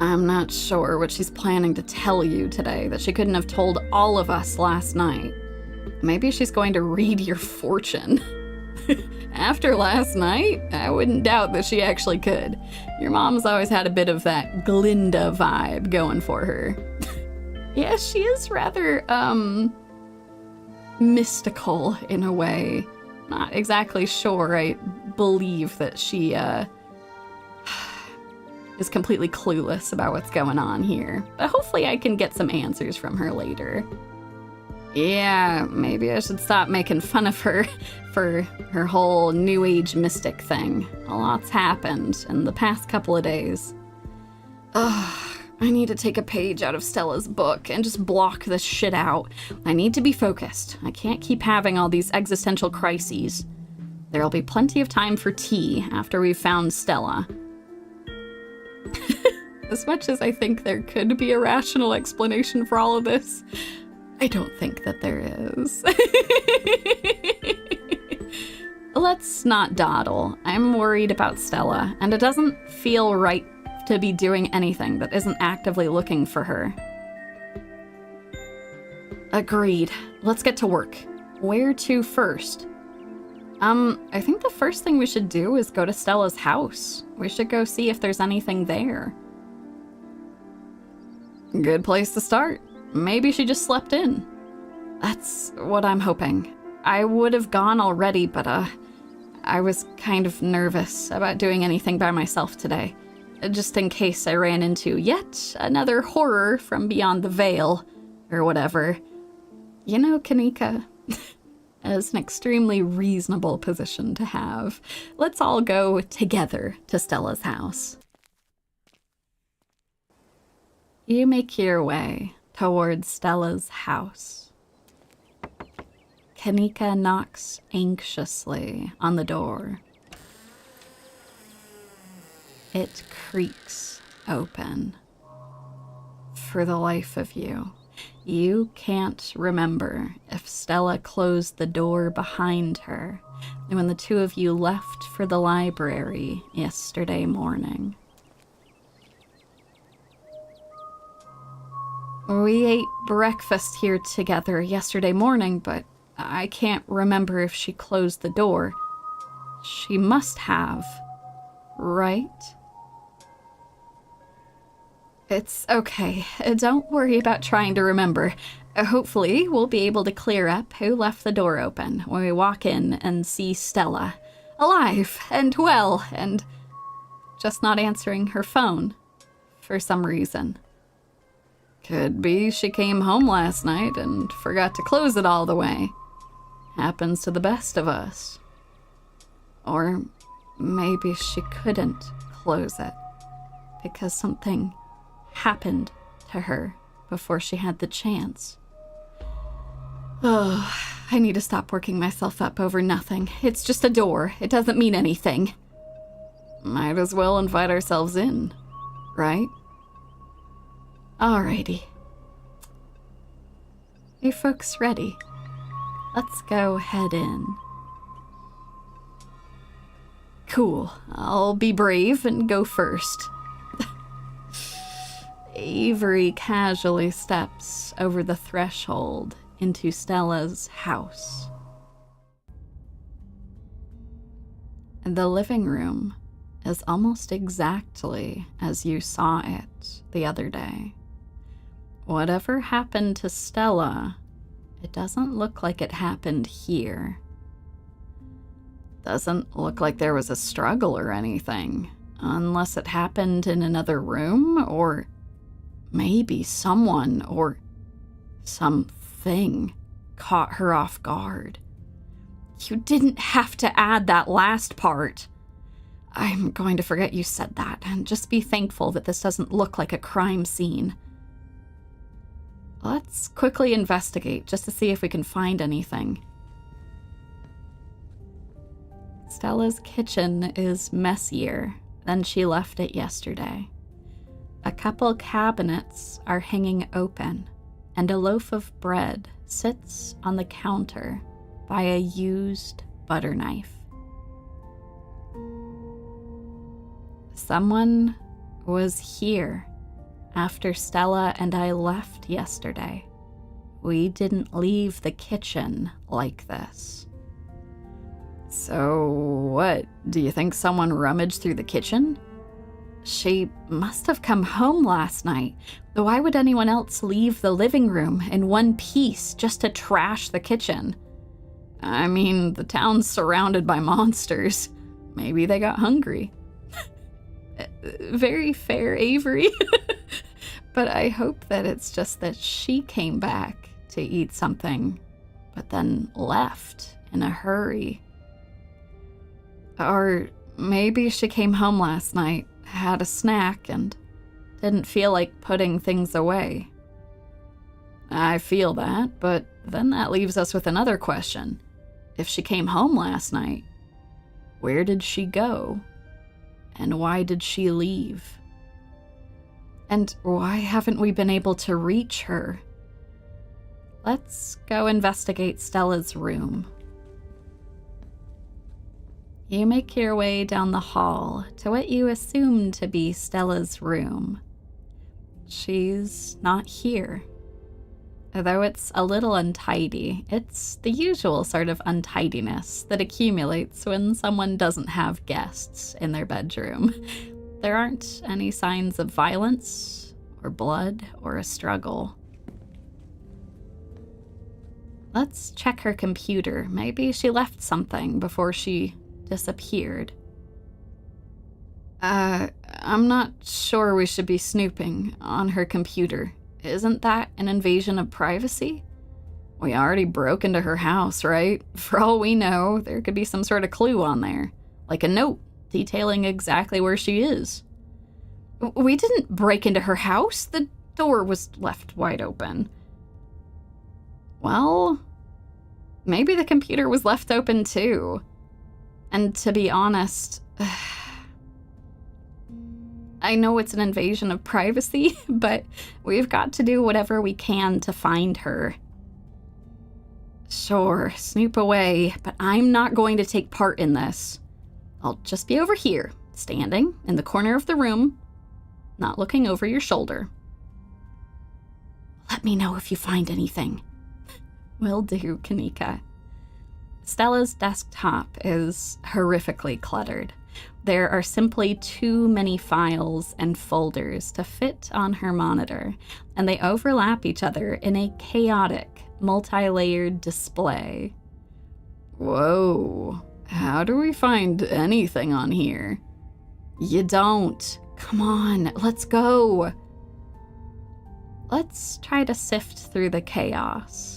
I'm not sure what she's planning to tell you today that she couldn't have told all of us last night. Maybe she's going to read your fortune. After last night, I wouldn't doubt that she actually could. Your mom's always had a bit of that Glinda vibe going for her. Yeah, she is rather, mystical in a way. Not exactly sure I believe that she, is completely clueless about what's going on here. But hopefully I can get some answers from her later. Yeah, maybe I should stop making fun of her for her whole New Age mystic thing. A lot's happened in the past couple of days. Ugh, I need to take a page out of Stella's book and just block this shit out. I need to be focused. I can't keep having all these existential crises. There'll be plenty of time for tea after we've found Stella. As much as I think there could be a rational explanation for all of this, I don't think that there is. Let's not dawdle. I'm worried about Stella, and it doesn't feel right to be doing anything that isn't actively looking for her. Agreed. Let's get to work. Where to first? I think the first thing we should do is go to Stella's house. We should go see if there's anything there. Good place to start. Maybe she just slept in. That's what I'm hoping. I would have gone already, but I was kind of nervous about doing anything by myself today. Just in case I ran into yet another horror from beyond the veil, or whatever. You know, Kaneeka, is an extremely reasonable position to have. Let's all go together to Stella's house. You make your way towards Stella's house. Kaneeka knocks anxiously on the door. It creaks open. For the life of you, you can't remember if Stella closed the door behind her when the two of you left for the library yesterday morning. We ate breakfast here together yesterday morning, but I can't remember if she closed the door. She must have, right? It's okay. Don't worry about trying to remember. Hopefully, we'll be able to clear up who left the door open when we walk in and see Stella, alive and well and just not answering her phone for some reason. Could be she came home last night and forgot to close it all the way. Happens to the best of us. Or maybe she couldn't close it because something happened to her before she had the chance. Oh, I need to stop working myself up over nothing. It's just a door. It doesn't mean anything. Might as well invite ourselves in, right? Alrighty. You folks ready? Let's go head in. Cool. I'll be brave and go first. Avery casually steps over the threshold into Stella's house. The living room is almost exactly as you saw it the other day. Whatever happened to Stella, it doesn't look like it happened here. Doesn't look like there was a struggle or anything, unless it happened in another room, or maybe someone or something caught her off guard. You didn't have to add that last part. I'm going to forget you said that and just be thankful that this doesn't look like a crime scene. Let's quickly investigate just to see if we can find anything. Stella's kitchen is messier than she left it yesterday. A couple cabinets are hanging open, and a loaf of bread sits on the counter by a used butter knife. Someone was here after Stella and I left yesterday. We didn't leave the kitchen like this. So what? Do you think someone rummaged through the kitchen? She must have come home last night. Why would anyone else leave the living room in one piece just to trash the kitchen? I mean, the town's surrounded by monsters. Maybe they got hungry. Very fair, Avery. But I hope that it's just that she came back to eat something, but then left in a hurry. Or maybe she came home last night, had a snack, and didn't feel like putting things away. I feel that, but then that leaves us with another question. If she came home last night, where did she go? And why did she leave? And why haven't we been able to reach her? Let's go investigate Stella's room. You make your way down the hall to what you assume to be Stella's room. She's not here. Though it's a little untidy, it's the usual sort of untidiness that accumulates when someone doesn't have guests in their bedroom. There aren't any signs of violence, or blood, or a struggle. Let's check her computer. Maybe she left something before she disappeared. I'm not sure we should be snooping on her computer. Isn't that an invasion of privacy? We already broke into her house, right? For all we know, there could be some sort of clue on there, like a note detailing exactly where she is. We didn't break into her house. The door was left wide open. Well, maybe the computer was left open too. And to be honest, I know it's an invasion of privacy, but we've got to do whatever we can to find her. Sure, snoop away, but I'm not going to take part in this. I'll just be over here, standing in the corner of the room, not looking over your shoulder. Let me know if you find anything. Will do, Kaneeka. Stella's desktop is horrifically cluttered. There are simply too many files and folders to fit on her monitor, and they overlap each other in a chaotic, multi-layered display. Whoa, how do we find anything on here? You don't. Come on, let's go. Let's try to sift through the chaos.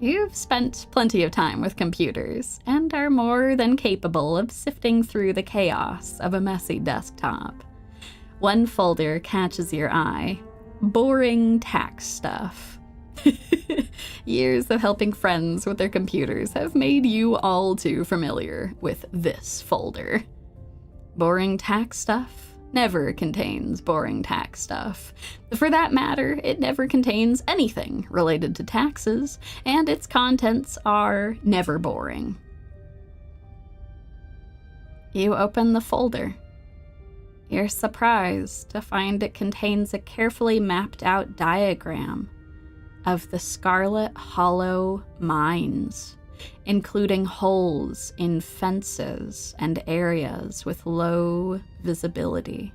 You've spent plenty of time with computers and are more than capable of sifting through the chaos of a messy desktop. One folder catches your eye. Boring tax stuff. Years of helping friends with their computers have made you all too familiar with this folder. Boring tax stuff never contains boring tax stuff. For that matter, it never contains anything related to taxes, and its contents are never boring. You open the folder. You're surprised to find it contains a carefully mapped out diagram of the Scarlet Hollow mines, including holes in fences and areas with low visibility.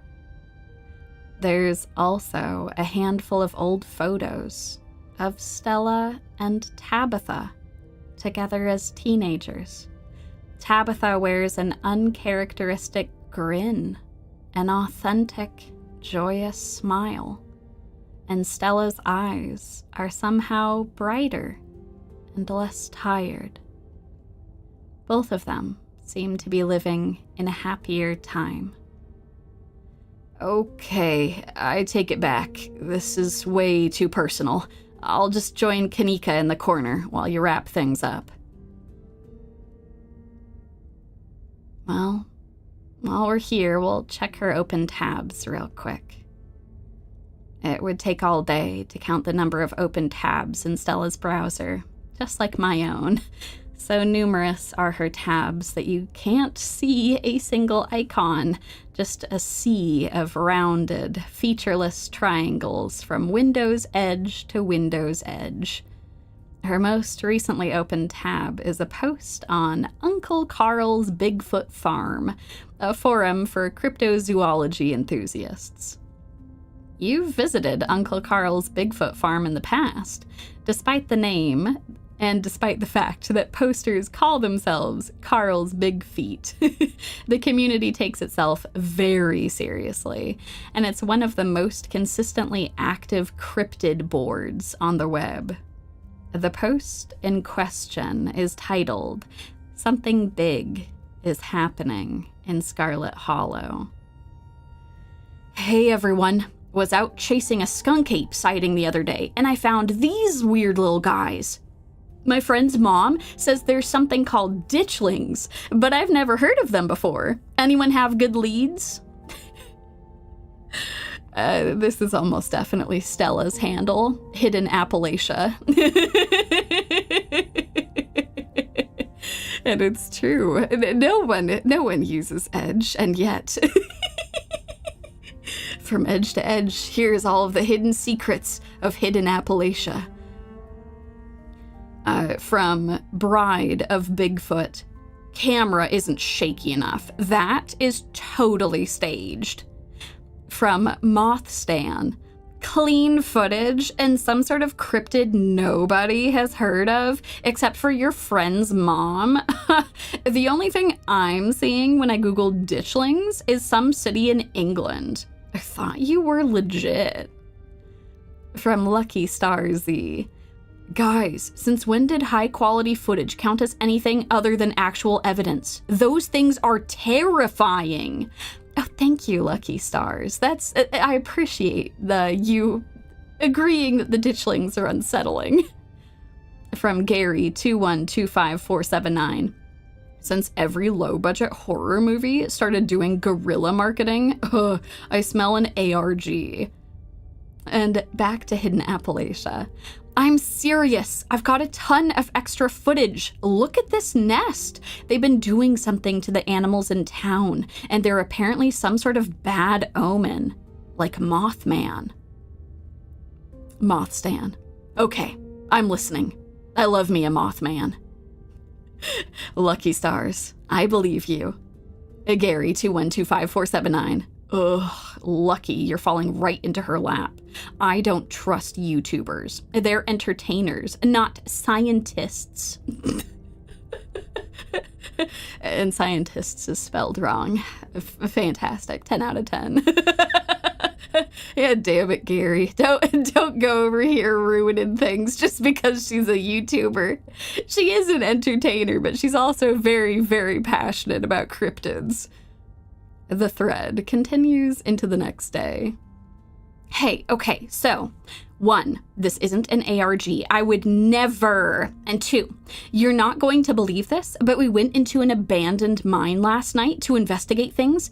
There's also a handful of old photos of Stella and Tabitha together as teenagers. Tabitha wears an uncharacteristic grin, an authentic, joyous smile, and Stella's eyes are somehow brighter and less tired. Both of them seem to be living in a happier time. Okay, I take it back. This is way too personal. I'll just join Kaneeka in the corner while you wrap things up. Well, while we're here, we'll check her open tabs real quick. It would take all day to count the number of open tabs in Stella's browser, just like my own. So numerous are her tabs that you can't see a single icon, just a sea of rounded, featureless triangles from Windows Edge to Windows Edge. Her most recently opened tab is a post on Uncle Carl's Bigfoot Farm, a forum for cryptozoology enthusiasts. You've visited Uncle Carl's Bigfoot Farm in the past, despite the name, and despite the fact that posters call themselves Carl's Big Feet. The community takes itself very seriously, and it's one of the most consistently active cryptid boards on the web. The post in question is titled, "Something Big is Happening in Scarlet Hollow." Hey everyone, was out chasing a skunk ape sighting the other day, and I found these weird little guys. My friend's mom says there's something called ditchlings, but I've never heard of them before. Anyone have good leads? This is almost definitely Stella's handle, Hidden Appalachia. And it's true. No one uses Edge, and yet... From edge to edge, here's all of the hidden secrets of Hidden Appalachia. From Bride of Bigfoot, camera isn't shaky enough. That is totally staged. From Mothstan, clean footage and some sort of cryptid nobody has heard of except for your friend's mom. The only thing I'm seeing when I Google ditchlings is some city in England. I thought you were legit. From Lucky Star Z. Guys, since when did high quality footage count as anything other than actual evidence? Those things are terrifying. Oh, thank you, Lucky Stars. I appreciate you agreeing that the ditchlings are unsettling. From Gary 2125479. Since every low-budget horror movie started doing guerrilla marketing, I smell an ARG. And back to Hidden Appalachia. I'm serious. I've got a ton of extra footage. Look at this nest. They've been doing something to the animals in town, and they're apparently some sort of bad omen, like Mothman. Mothstan. Okay, I'm listening. I love me a Mothman. Lucky Stars, I believe you. Gary 2125479. Ugh, lucky you're falling right into her lap. I don't trust YouTubers. They're entertainers, not scientists. And scientists is spelled wrong. Fantastic. 10 out of 10. Yeah, damn it, Gary. Don't go over here ruining things just because she's a YouTuber. She is an entertainer, but she's also very, very passionate about cryptids. The thread continues into the next day. Hey, okay, so 1, this isn't an ARG. I would never. And 2, you're not going to believe this, but we went into an abandoned mine last night to investigate things,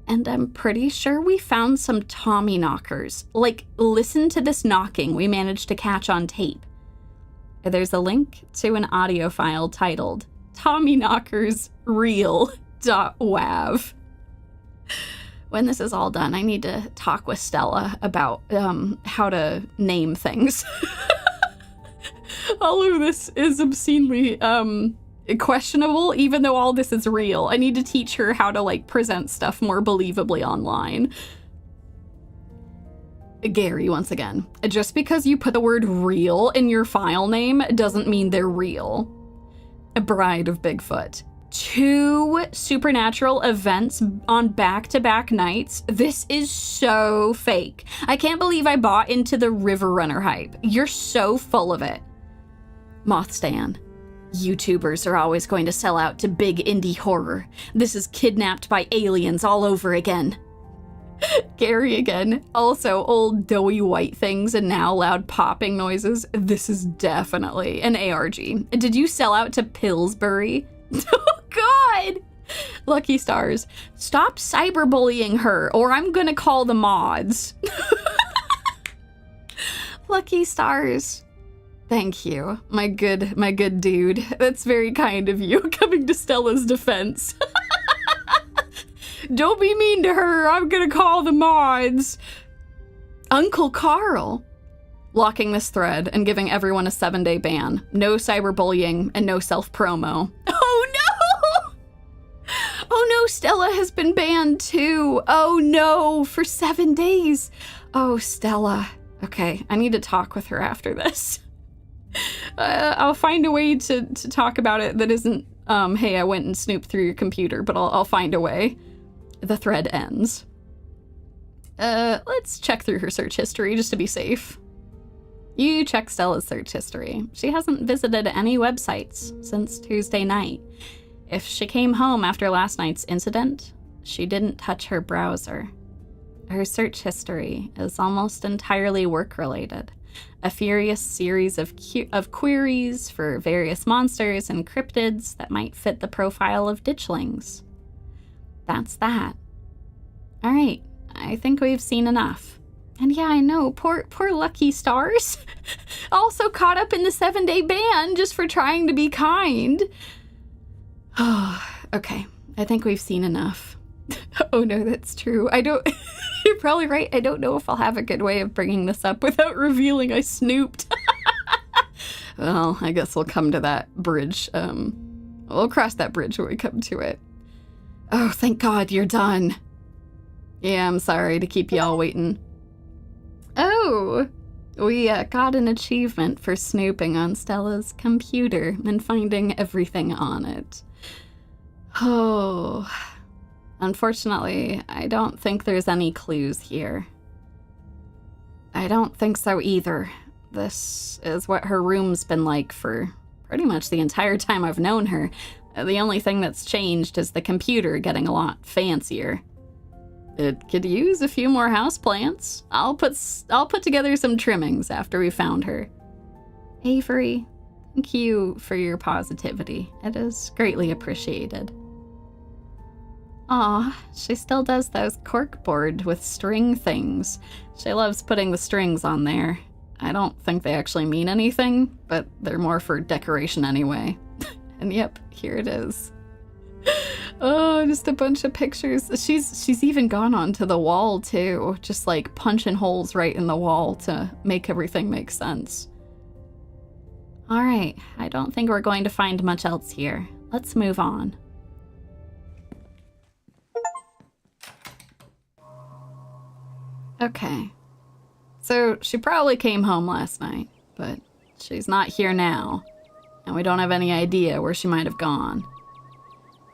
and I'm pretty sure we found some Tommy knockers. Like, listen to this knocking we managed to catch on tape. There's a link to an audio file titled Tommy Knockers Real.wav. When this is all done, I need to talk with Stella about how to name things. All of this is obscenely questionable, even though all this is real. I need to teach her how to, like, present stuff more believably online. Gary, once again, just because you put the word real in your file name doesn't mean they're real. A Bride of Bigfoot. 2 supernatural events on back-to-back nights. This is so fake. I can't believe I bought into the River Runner hype. You're so full of it. Mothstan. YouTubers are always going to sell out to big indie horror. This is kidnapped by aliens all over again. Gary again. Also, old doughy white things and now loud popping noises. This is definitely an ARG. Did you sell out to Pillsbury? Oh, God! Lucky Stars. Stop cyberbullying her, or I'm gonna call the mods. Lucky Stars. Thank you, my good dude. That's very kind of you, coming to Stella's defense. Don't be mean to her, I'm gonna call the mods. Uncle Carl. Locking this thread and giving everyone a 7-day ban. No cyberbullying and no self-promo. Oh no! Oh no, Stella has been banned too. Oh no, for 7 days. Oh, Stella. Okay, I need to talk with her after this. I'll find a way to talk about it that isn't, hey, I went and snooped through your computer, but I'll find a way. The thread ends. Let's check through her search history just to be safe. You check Stella's search history. She hasn't visited any websites since Tuesday night. If she came home after last night's incident, she didn't touch her browser. Her search history is almost entirely work-related. A furious series of queries for various monsters and cryptids that might fit the profile of ditchlings. That's that. All right, I think we've seen enough. And yeah, I know, poor Lucky Stars. Also caught up in the 7-day ban just for trying to be kind. Oh, okay, I think we've seen enough. Oh no, that's true. You're probably right. I don't know if I'll have a good way of bringing this up without revealing I snooped. Well, I guess we'll come to that bridge. We'll cross that bridge when we come to it. Oh, thank God you're done. Yeah, I'm sorry to keep y'all waiting. Oh, we got an achievement for snooping on Stella's computer and finding everything on it. Oh, unfortunately, I don't think there's any clues here. I don't think so either. This is what her room's been like for pretty much the entire time I've known her. The only thing that's changed is the computer getting a lot fancier. It could use a few more houseplants. I'll put together some trimmings after we found her. Avery, thank you for your positivity. It is greatly appreciated. Aw, she still does those corkboard with string things. She loves putting the strings on there. I don't think they actually mean anything, but they're more for decoration anyway. And yep, here it is. Oh, just a bunch of pictures. She's even gone onto the wall too, just like punching holes right in the wall to make everything make sense. All right, I don't think we're going to find much else here. Let's move on. Okay, so she probably came home last night, but she's not here now, and we don't have any idea where she might have gone.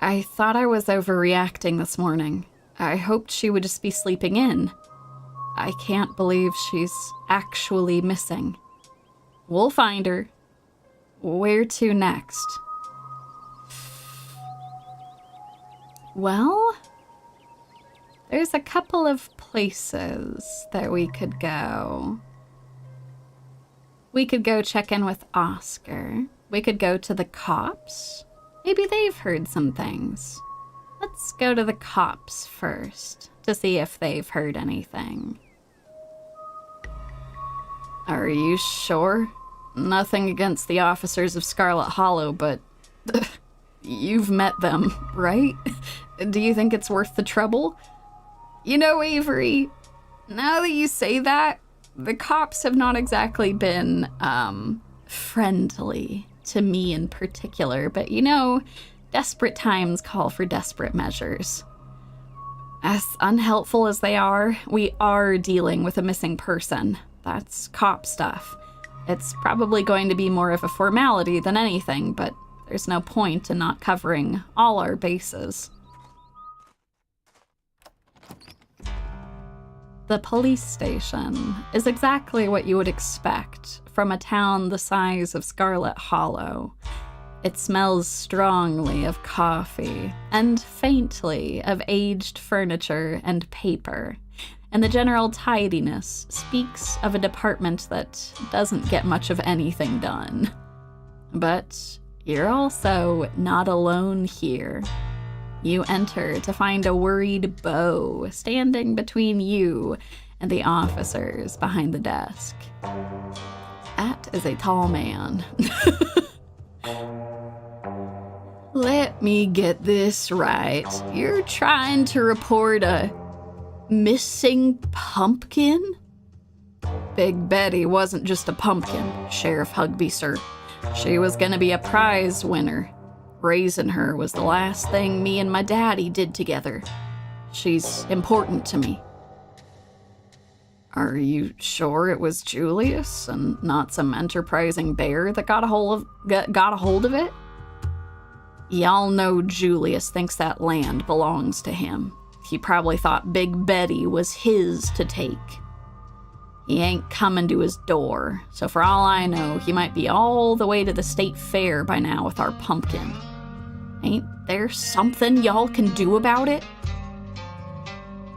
I thought I was overreacting this morning. I hoped she would just be sleeping in. I can't believe she's actually missing. We'll find her. Where to next? Well, there's a couple of places that we could go. We could go check in with Oscar. We could go to the cops. Maybe they've heard some things. Let's go to the cops first to see if they've heard anything. Are you sure? Nothing against the officers of Scarlet Hollow, but you've met them, right? Do you think it's worth the trouble? You know, Avery, now that you say that, the cops have not exactly been, friendly to me in particular, but you know, desperate times call for desperate measures. As unhelpful as they are, we are dealing with a missing person. That's cop stuff. It's probably going to be more of a formality than anything, but there's no point in not covering all our bases. The police station is exactly what you would expect from a town the size of Scarlet Hollow. It smells strongly of coffee and faintly of aged furniture and paper, and the general tidiness speaks of a department that doesn't get much of anything done. But you're also not alone here. You enter to find a worried Beau standing between you and the officers behind the desk. That is a tall man. Let me get this right. You're trying to report a missing pumpkin? Big Betty wasn't just a pumpkin, Sheriff Hugby, sir. She was gonna be a prize winner. Raising her was the last thing me and my daddy did together. She's important to me. Are you sure it was Julius and not some enterprising bear that got a hold of it? Y'all know Julius thinks that land belongs to him. He probably thought Big Betty was his to take. He ain't coming to his door, so for all I know, he might be all the way to the state fair by now with our pumpkin. Ain't there something y'all can do about it?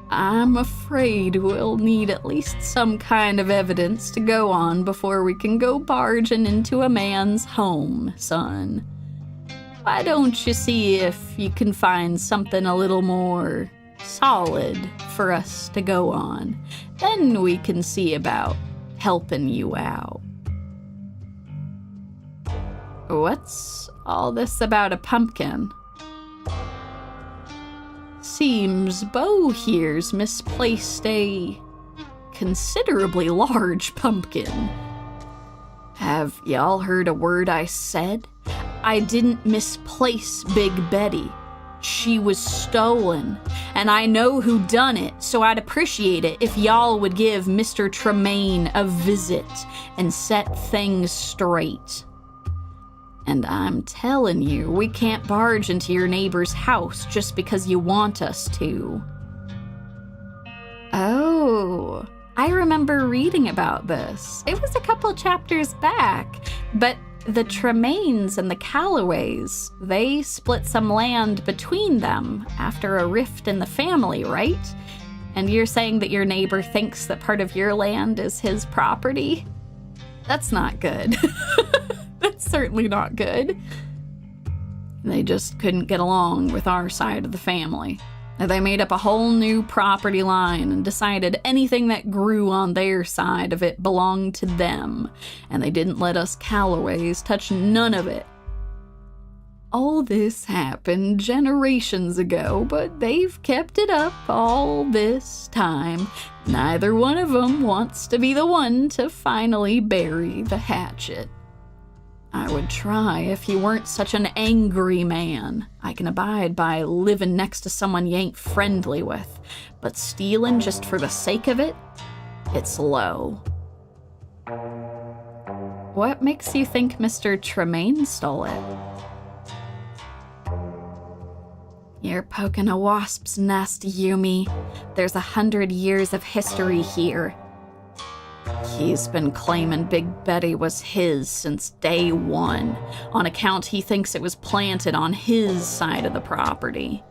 I'm afraid we'll need at least some kind of evidence to go on before we can go barging into a man's home, son. Why don't you see if you can find something a little more solid for us to go on? Then we can see about helping you out. What's all this about a pumpkin? Seems Bo here's misplaced a considerably large pumpkin. Have y'all heard a word I said? I didn't misplace Big Betty. She was stolen, and I know who done it, so I'd appreciate it if y'all would give Mr. Tremaine a visit and set things straight. And I'm telling you, we can't barge into your neighbor's house just because you want us to. Oh, I remember reading about this. It was a couple chapters back, but the Tremaines and the Callaways, they split some land between them after a rift in the family, right? And you're saying that your neighbor thinks that part of your land is his property? That's not good. That's certainly not good. They just couldn't get along with our side of the family. They made up a whole new property line and decided anything that grew on their side of it belonged to them, and they didn't let us Callaways touch none of it. All this happened generations ago, but they've kept it up all this time. Neither one of them wants to be the one to finally bury the hatchet. I would try if you weren't such an angry man. I can abide by living next to someone you ain't friendly with, but stealing just for the sake of it, it's low. What makes you think Mr. Tremaine stole it? You're poking a wasp's nest, Yumi. There's 100 years of history here. He's been claiming Big Betty was his since day one, on account he thinks it was planted on his side of the property.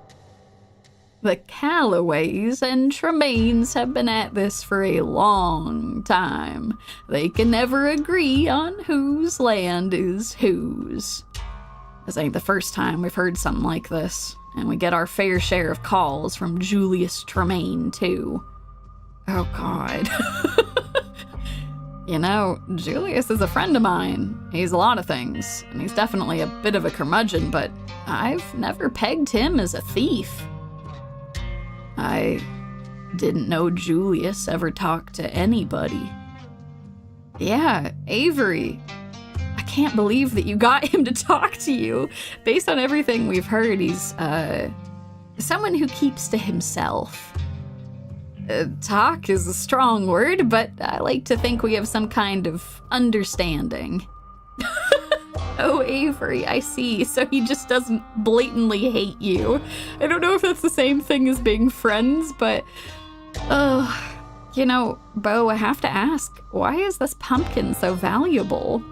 The Callaways and Tremaines have been at this for a long time. They can never agree on whose land is whose. This ain't the first time we've heard something like this, and we get our fair share of calls from Julius Tremaine, too. Oh, God. You know, Julius is a friend of mine. He's a lot of things, and he's definitely a bit of a curmudgeon, but I've never pegged him as a thief. I didn't know Julius ever talked to anybody. Yeah, Avery. I can't believe that you got him to talk to you. Based on everything we've heard, he's, someone who keeps to himself. Talk is a strong word, but I like to think we have some kind of understanding. Oh, Avery, I see. So he just doesn't blatantly hate you. I don't know if that's the same thing as being friends, but... you know, Bo, I have to ask, why is this pumpkin so valuable?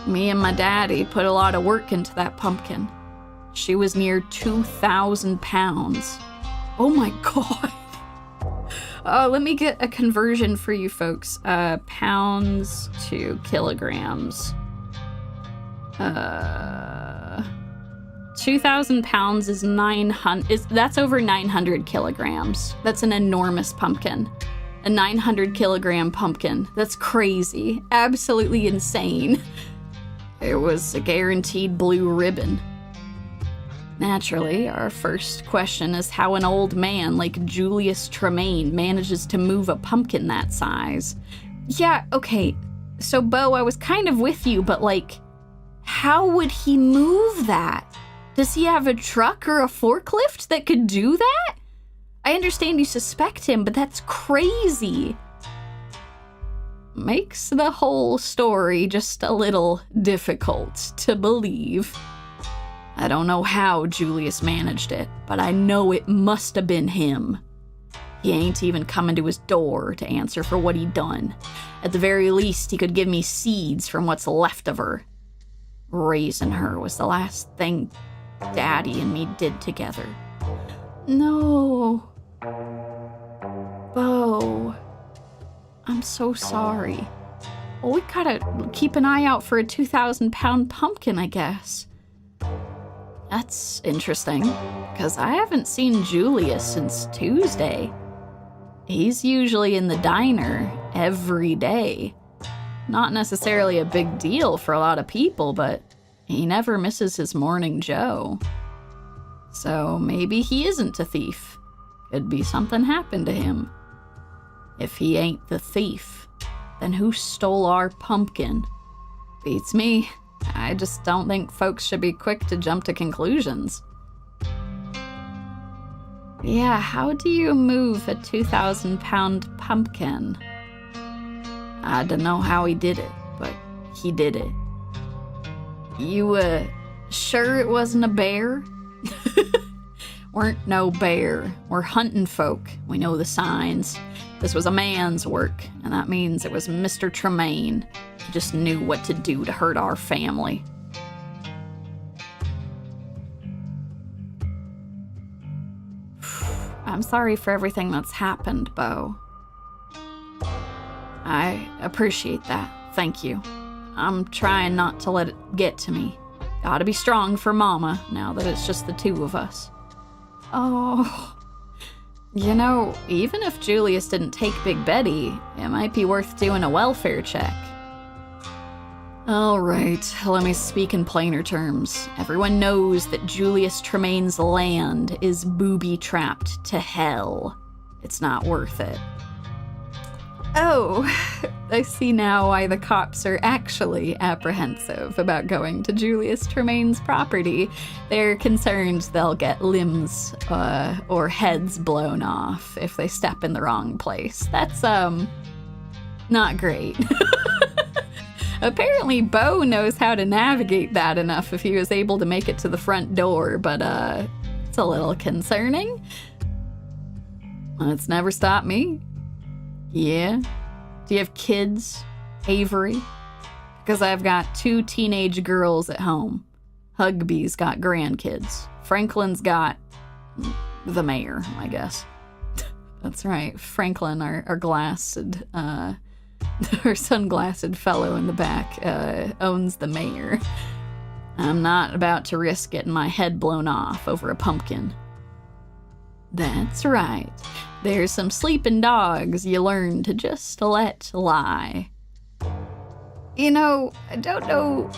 Me and my daddy put a lot of work into that pumpkin. She was near 2,000 pounds. Oh my God. Let me get a conversion for you folks. Pounds to kilograms. 2,000 pounds is 900. That's over 900 kilograms. That's an enormous pumpkin. A 900 kilogram pumpkin. That's crazy. Absolutely insane. It was a guaranteed blue ribbon. Naturally, our first question is how an old man like Julius Tremaine manages to move a pumpkin that size. Yeah, okay, so Bo, I was kind of with you, but like, how would he move that? Does he have a truck or a forklift that could do that? I understand you suspect him, but that's crazy. Makes the whole story just a little difficult to believe. I don't know how Julius managed it, but I know it must have been him. He ain't even coming to his door to answer for what he done. At the very least, he could give me seeds from what's left of her. Raising her was the last thing Daddy and me did together. No. Bo. I'm so sorry. Well, we gotta keep an eye out for a 2,000-pound pumpkin, I guess. That's interesting, because I haven't seen Julius since Tuesday. He's usually in the diner every day. Not necessarily a big deal for a lot of people, but he never misses his morning joe. So maybe he isn't a thief. Could be something happened to him. If he ain't the thief, then who stole our pumpkin? Beats me. I just don't think folks should be quick to jump to conclusions. Yeah, how do you move a 2,000-pound pumpkin? I don't know how he did it, but he did it. You, sure it wasn't a bear? Weren't no bear. We're hunting folk. We know the signs. This was a man's work, and that means it was Mr. Tremaine. He just knew what to do to hurt our family. I'm sorry for everything that's happened, Bo. I appreciate that. Thank you. I'm trying not to let it get to me. Gotta be strong for Mama, now that it's just the two of us. Oh, you know, even if Julius didn't take Big Betty, it might be worth doing a welfare check. All right, let me speak in plainer terms. Everyone knows that Julius Tremaine's land is booby-trapped to hell. It's not worth it. Oh, I see now why the cops are actually apprehensive about going to Julius Tremaine's property. They're concerned they'll get limbs or heads blown off if they step in the wrong place. That's, not great. Apparently, Bo knows how to navigate that enough if he was able to make it to the front door, but, it's a little concerning. It's never stopped me. Yeah? Do you have kids, Avery? Because I've got 2 teenage girls at home. Hugby's got grandkids. Franklin's got the mayor, I guess. That's right. Franklin, our glassed, our sunglassed fellow in the back, owns the mayor. I'm not about to risk getting my head blown off over a pumpkin. That's right. There's some sleeping dogs you learn to just let lie. You know, I don't know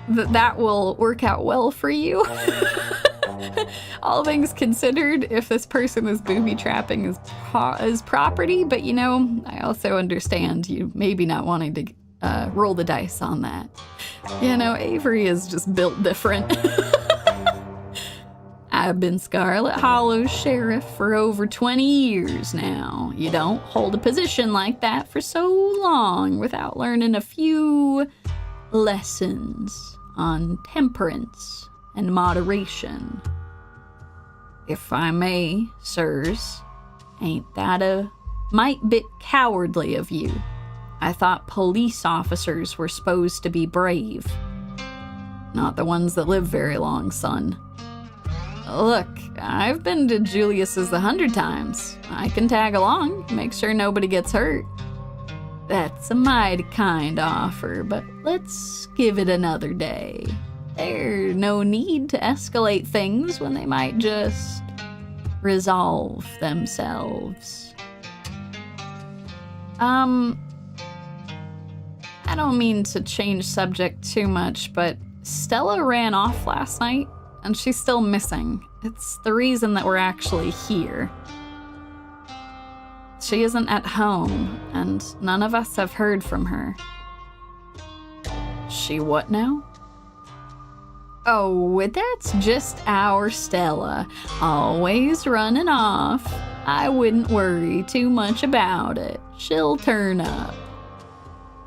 that will work out well for you. All things considered, if this person is booby-trapping his property, but you know, I also understand you maybe not wanting to roll the dice on that. You know, Avery is just built different. I've been Scarlet Hollow's sheriff for over 20 years now. You don't hold a position like that for so long without learning a few lessons on temperance and moderation. If I may, sirs, ain't that a mite bit cowardly of you? I thought police officers were supposed to be brave. Not the ones that live very long, son. Look, I've been to Julius's 100 times. I can tag along, make sure nobody gets hurt. That's a mighty kind offer, but let's give it another day. There's no need to escalate things when they might just resolve themselves. I don't mean to change subject too much, but Stella ran off last night, and she's still missing. It's the reason that we're actually here. She isn't at home, and none of us have heard from her. She what now? Oh, that's just our Stella, always running off. I wouldn't worry too much about it. She'll turn up.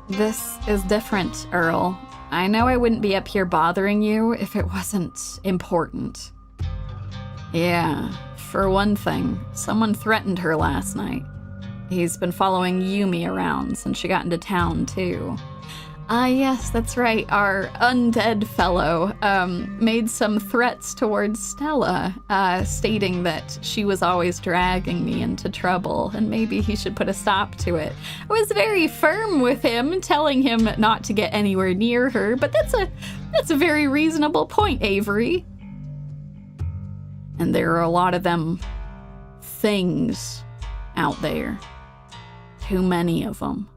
This is different, Earl. I know I wouldn't be up here bothering you if it wasn't important. Yeah, For one thing, someone threatened her last night. He's been following Yumi around since she got into town, too. Ah, yes, that's right. Our undead fellow made some threats towards Stella, stating that she was always dragging me into trouble, and maybe he should put a stop to it. I was very firm with him, telling him not to get anywhere near her, but that's a very reasonable point, Avery. And there are a lot of them things out there. Too many of them.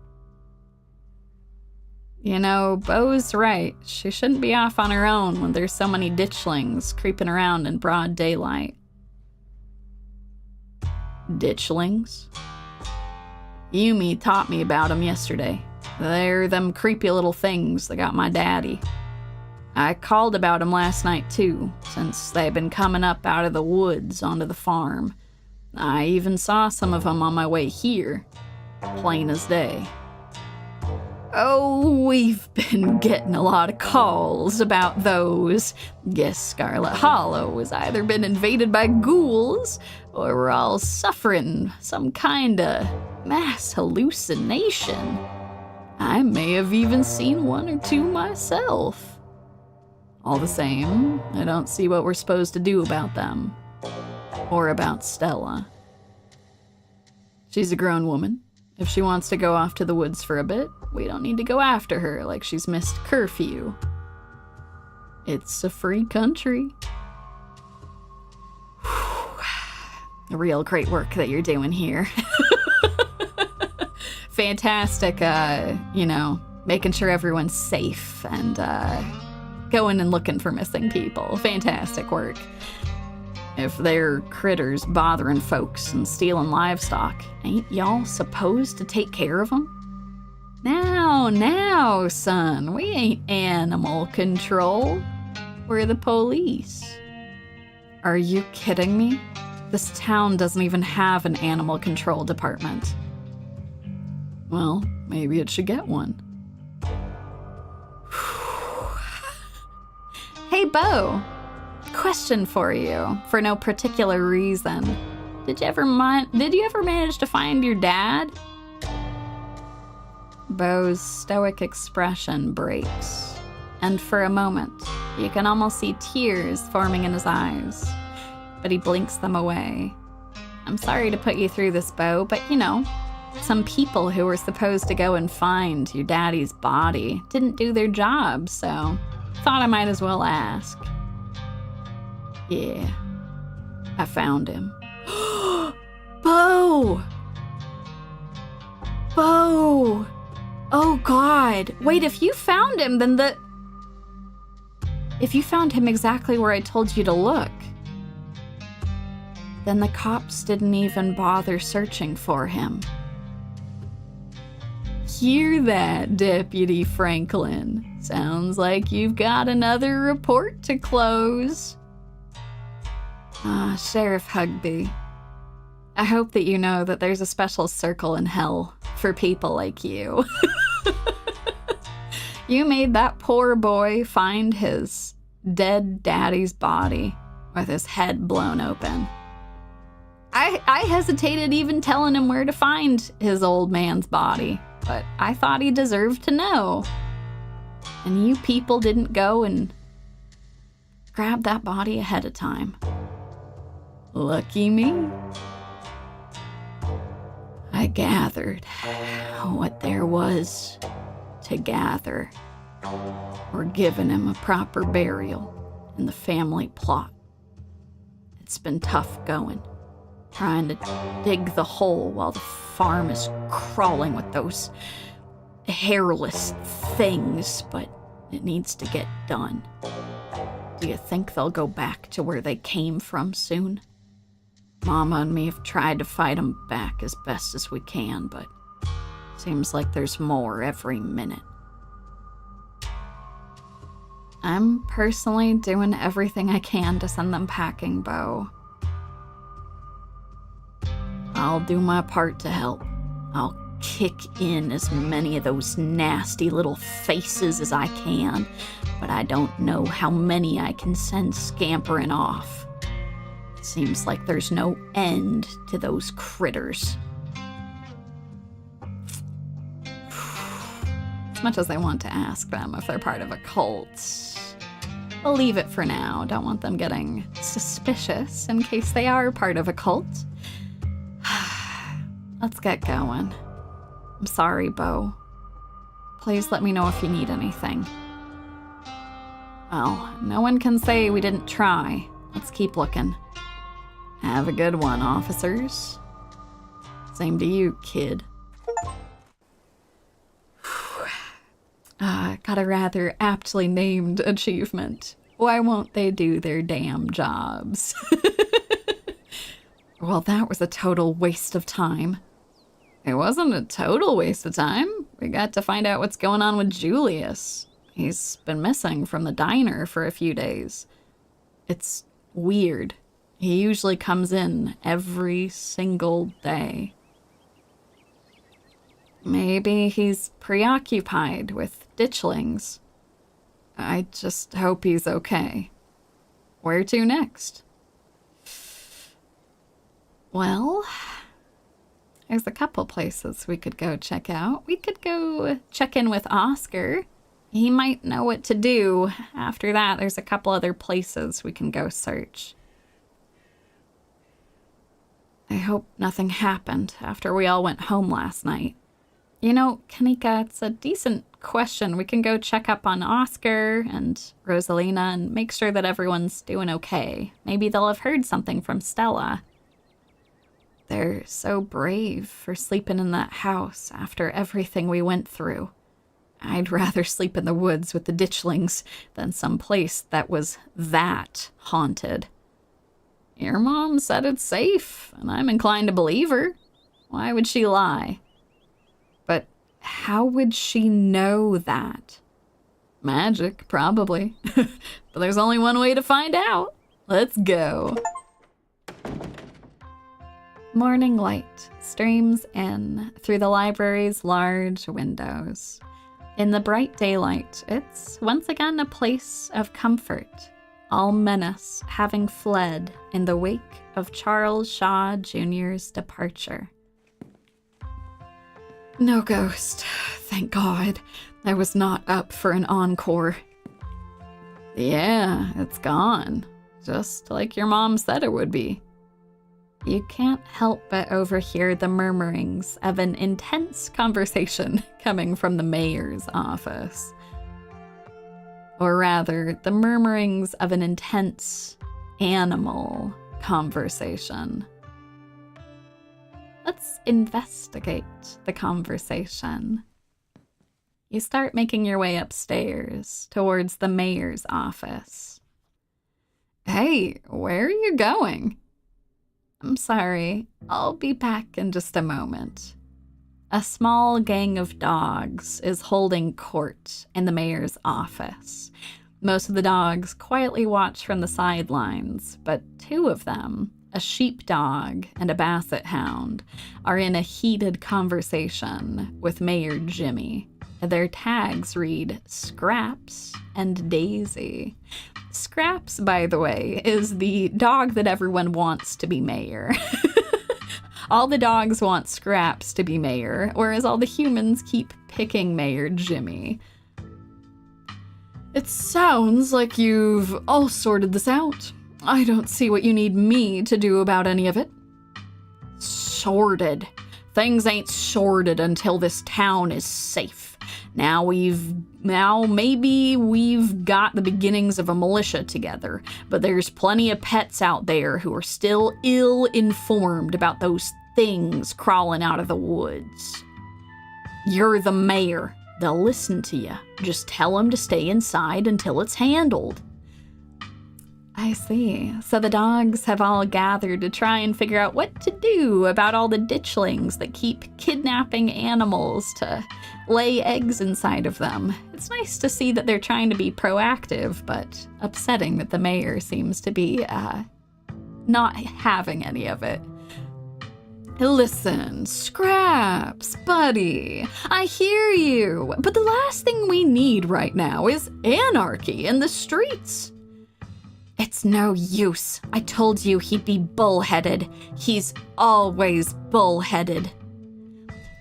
You know, Beau's right. She shouldn't be off on her own when there's so many ditchlings creeping around in broad daylight. Ditchlings? Yumi taught me about them yesterday. They're them creepy little things that got my daddy. I called about them last night too, since they've been coming up out of the woods onto the farm. I even saw some of them on my way here. Plain as day. Oh, we've been getting a lot of calls about those. Guess Scarlet Hollow has either been invaded by ghouls, or we're all suffering some kinda mass hallucination. I may have even seen one or two myself. All the same, I don't see what we're supposed to do about them. Or about Stella. She's a grown woman. If she wants to go off to the woods for a bit, we don't need to go after her like she's missed curfew. It's a free country. Real great work that you're doing here. Fantastic, making sure everyone's safe and going and looking for missing people. Fantastic work. If they're critters bothering folks and stealing livestock, ain't y'all supposed to take care of them? Now, son, we ain't animal control. We're the police. Are you kidding me? This town doesn't even have an animal control department. Well, maybe it should get one. Hey, Beau. Question for you, for no particular reason. Did you ever manage to find your dad? Beau's stoic expression breaks, and for a moment, you can almost see tears forming in his eyes, but he blinks them away. I'm sorry to put you through this, Beau, but some people who were supposed to go and find your daddy's body didn't do their job, so thought I might as well ask. Yeah, I found him. Beau! Beau! Oh, God. Wait, if you found him, then If you found him exactly where I told you to look, then the cops didn't even bother searching for him. Hear that, Deputy Franklin? Sounds like you've got another report to close. Sheriff Hugby, I hope that you know that there's a special circle in hell for people like you. You made that poor boy find his dead daddy's body with his head blown open. I hesitated even telling him where to find his old man's body, but I thought he deserved to know. And you people didn't go and grab that body ahead of time. Lucky me. I gathered what there was to gather. We're giving him a proper burial in the family plot. It's been tough going, trying to dig the hole while the farm is crawling with those hairless things, but it needs to get done. Do you think they'll go back to where they came from soon? Mama and me have tried to fight them back as best as we can, but seems like there's more every minute. I'm personally doing everything I can to send them packing, Beau. I'll do my part to help. I'll kick in as many of those nasty little faces as I can, but I don't know how many I can send scampering off. It's Seems like there's no end to those critters. As much as I want to ask them if they're part of a cult, I'll leave it for now. Don't want them getting suspicious in case they are part of a cult. Let's get going. I'm sorry, Beau. Please let me know if you need anything. Well, no one can say we didn't try. Let's keep looking. Have a good one, officers. Same to you, kid. Got a rather aptly named achievement. Why won't they do their damn jobs? Well, that was a total waste of time. It wasn't a total waste of time. We got to find out what's going on with Julius. He's been missing from the diner for a few days. It's weird. He usually comes in every single day. Maybe he's preoccupied with ditchlings. I just hope he's okay. Where to next? Well, there's a couple places we could go check out. We could go check in with Oscar. He might know what to do. After that, there's a couple other places we can go search. I hope nothing happened after we all went home last night. You know, Kaneeka, it's a decent question. We can go check up on Oscar and Rosalina and make sure that everyone's doing okay. Maybe they'll have heard something from Stella. They're so brave for sleeping in that house after everything we went through. I'd rather sleep in the woods with the ditchlings than some place that was that haunted. Your mom said it's safe, and I'm inclined to believe her. Why would she lie? But how would she know that? Magic, probably. But there's only one way to find out. Let's go. Morning light streams in through the library's large windows. In the bright daylight, it's once again a place of comfort, all menace having fled in the wake of Charles Shaw Jr.'s departure. No ghost, thank God. I was not up for an encore. Yeah, it's gone, just like your mom said it would be. You can't help but overhear the murmurings of an intense conversation coming from the mayor's office. Or rather, the murmurings of an intense animal conversation. Let's investigate the conversation. You start making your way upstairs towards the mayor's office. Hey, where are you going? I'm sorry, I'll be back in just a moment. A small gang of dogs is holding court in the mayor's office. Most of the dogs quietly watch from the sidelines, but two of them, a sheepdog and a basset hound, are in a heated conversation with Mayor Jimmy. Their tags read Scraps and Daisy. Scraps, by the way, is the dog that everyone wants to be mayor. All the dogs want Scraps to be mayor, whereas all the humans keep picking Mayor Jimmy. It sounds like you've all sorted this out. I don't see what you need me to do about any of it. Sorted. Things ain't sorted until this town is safe. Now maybe we've got the beginnings of a militia together, but there's plenty of pets out there who are still ill-informed about those things crawling out of the woods. You're the mayor. They'll listen to you. Just tell them to stay inside until it's handled. I see. So the dogs have all gathered to try and figure out what to do about all the ditchlings that keep kidnapping animals to lay eggs inside of them. It's nice to see that they're trying to be proactive, but upsetting that the mayor seems to be not having any of it. Listen, Scraps, buddy, I hear you, but the last thing we need right now is anarchy in the streets. It's no use. I told you he'd be bullheaded. He's always bullheaded.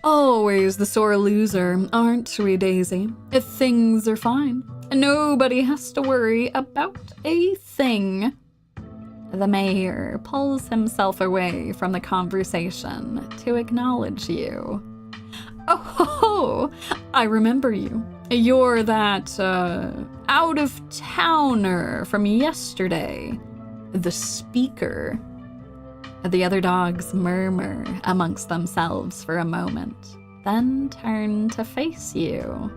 Always the sore loser, aren't we, Daisy? If things are fine, nobody has to worry about a thing. The mayor pulls himself away from the conversation to acknowledge you. Oh, I remember you. You're that, out-of-towner from yesterday. The speaker. The other dogs murmur amongst themselves for a moment, then turn to face you.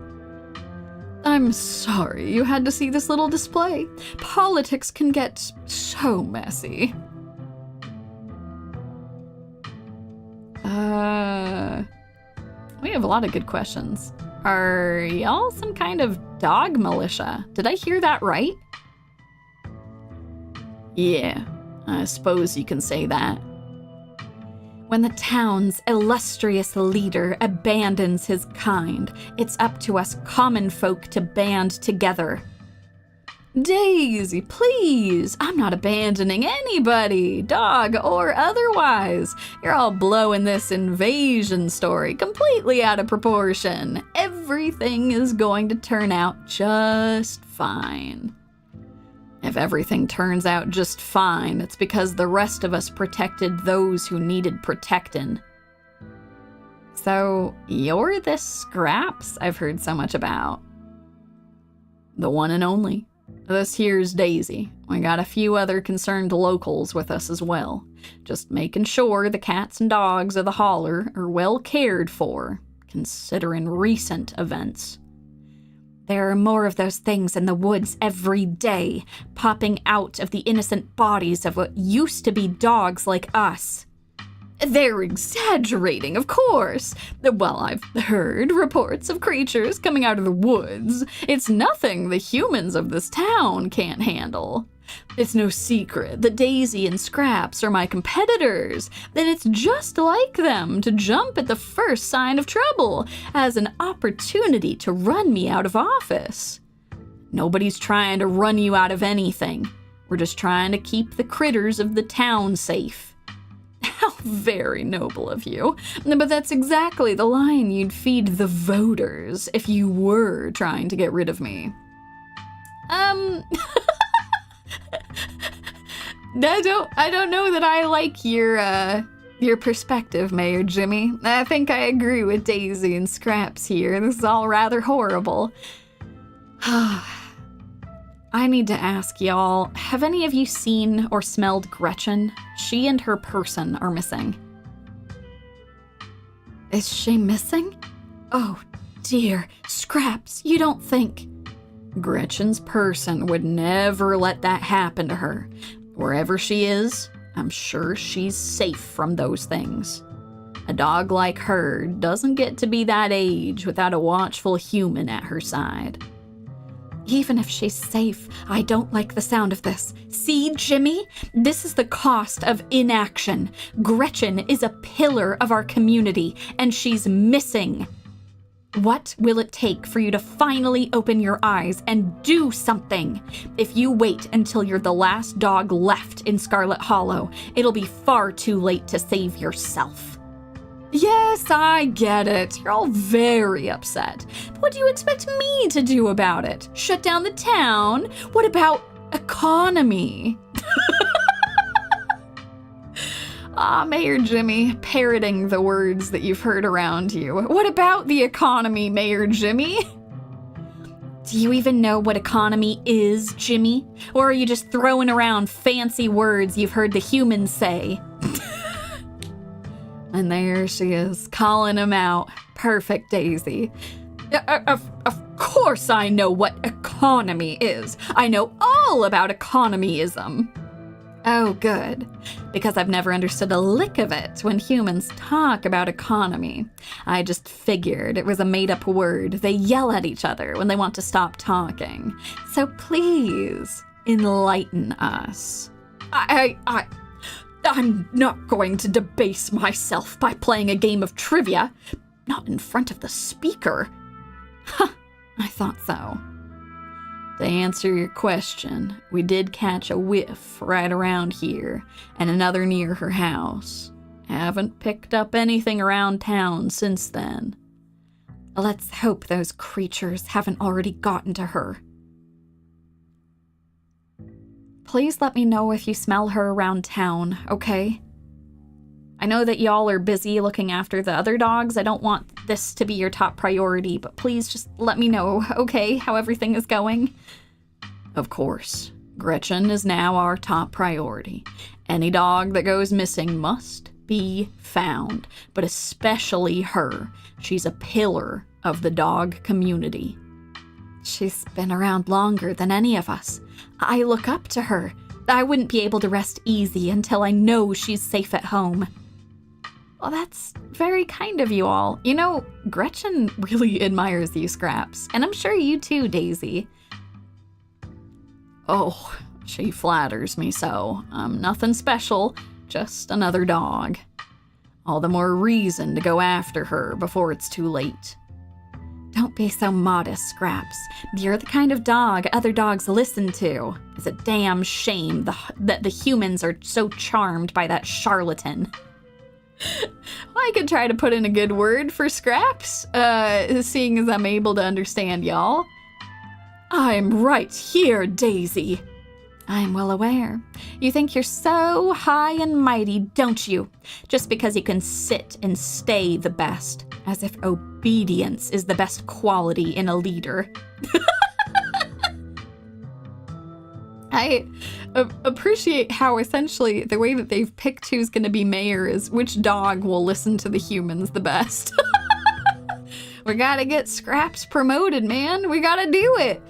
I'm sorry you had to see this little display. Politics can get so messy. We have a lot of good questions. Are y'all some kind of dog militia? Did I hear that right? Yeah, I suppose you can say that. When the town's illustrious leader abandons his kind, it's up to us common folk to band together. Daisy, please! I'm not abandoning anybody, dog or otherwise. You're all blowing this invasion story completely out of proportion. Everything is going to turn out just fine. If everything turns out just fine, it's because the rest of us protected those who needed protectin'. So, you're this Scraps I've heard so much about. The one and only. This here's Daisy. We got a few other concerned locals with us as well. Just making sure the cats and dogs of the holler are well cared for, considering recent events. There are more of those things in the woods every day, popping out of the innocent bodies of what used to be dogs like us. They're exaggerating, of course. Well, I've heard reports of creatures coming out of the woods. It's nothing the humans of this town can't handle. It's no secret that Daisy and Scraps are my competitors, that it's just like them to jump at the first sign of trouble as an opportunity to run me out of office. Nobody's trying to run you out of anything. We're just trying to keep the critters of the town safe. How very noble of you. But that's exactly the line you'd feed the voters if you were trying to get rid of me. I don't know that I like your perspective, Mayor Jimmy. I think I agree with Daisy and Scraps here. This is all rather horrible. I need to ask y'all, have any of you seen or smelled Gretchen? She and her person are missing. Is she missing? Oh, dear. Scraps, you don't think... Gretchen's person would never let that happen to her. Wherever she is, I'm sure she's safe from those things. A dog like her doesn't get to be that age without a watchful human at her side. Even if she's safe, I don't like the sound of this. See, Jimmy? This is the cost of inaction. Gretchen is a pillar of our community, and she's missing. What will it take for you to finally open your eyes and do something? If you wait until you're the last dog left in Scarlet Hollow, it'll be far too late to save yourself. Yes, I get it. You're all very upset. What do you expect me to do about it? Shut down the town? What about economy? Mayor Jimmy, parroting the words that you've heard around you. What about the economy, Mayor Jimmy? Do you even know what economy is, Jimmy? Or are you just throwing around fancy words you've heard the humans say? And there she is, calling him out. Perfect, Daisy. Of course I know what economy is. I know all about economyism. Oh, good. Because I've never understood a lick of it when humans talk about economy. I just figured it was a made-up word. They yell at each other when they want to stop talking. So please, enlighten us. I'm not going to debase myself by playing a game of trivia. Not in front of the speaker. Huh, I thought so. To answer your question, we did catch a whiff right around here, and another near her house. Haven't picked up anything around town since then. Let's hope those creatures haven't already gotten to her. Please let me know if you smell her around town, okay? I know that y'all are busy looking after the other dogs. I don't want this to be your top priority, but please just let me know, okay, how everything is going? Of course. Gretchen is now our top priority. Any dog that goes missing must be found, but especially her. She's a pillar of the dog community. She's been around longer than any of us. I look up to her. I wouldn't be able to rest easy until I know she's safe at home. Well, that's very kind of you all. You know, Gretchen really admires you, Scraps, and I'm sure you too, Daisy. Oh, she flatters me so. I'm nothing special, just another dog. All the more reason to go after her before it's too late. Don't be so modest, Scraps. You're the kind of dog other dogs listen to. It's a damn shame that the humans are so charmed by that charlatan. I could try to put in a good word for Scraps, seeing as I'm able to understand y'all. I'm right here, Daisy. I'm well aware. You think you're so high and mighty, don't you? Just because you can sit and stay the best, as if obedience is the best quality in a leader. I appreciate how essentially the way that they've picked who's going to be mayor is which dog will listen to the humans the best. We gotta get Scraps promoted, man. We gotta do it.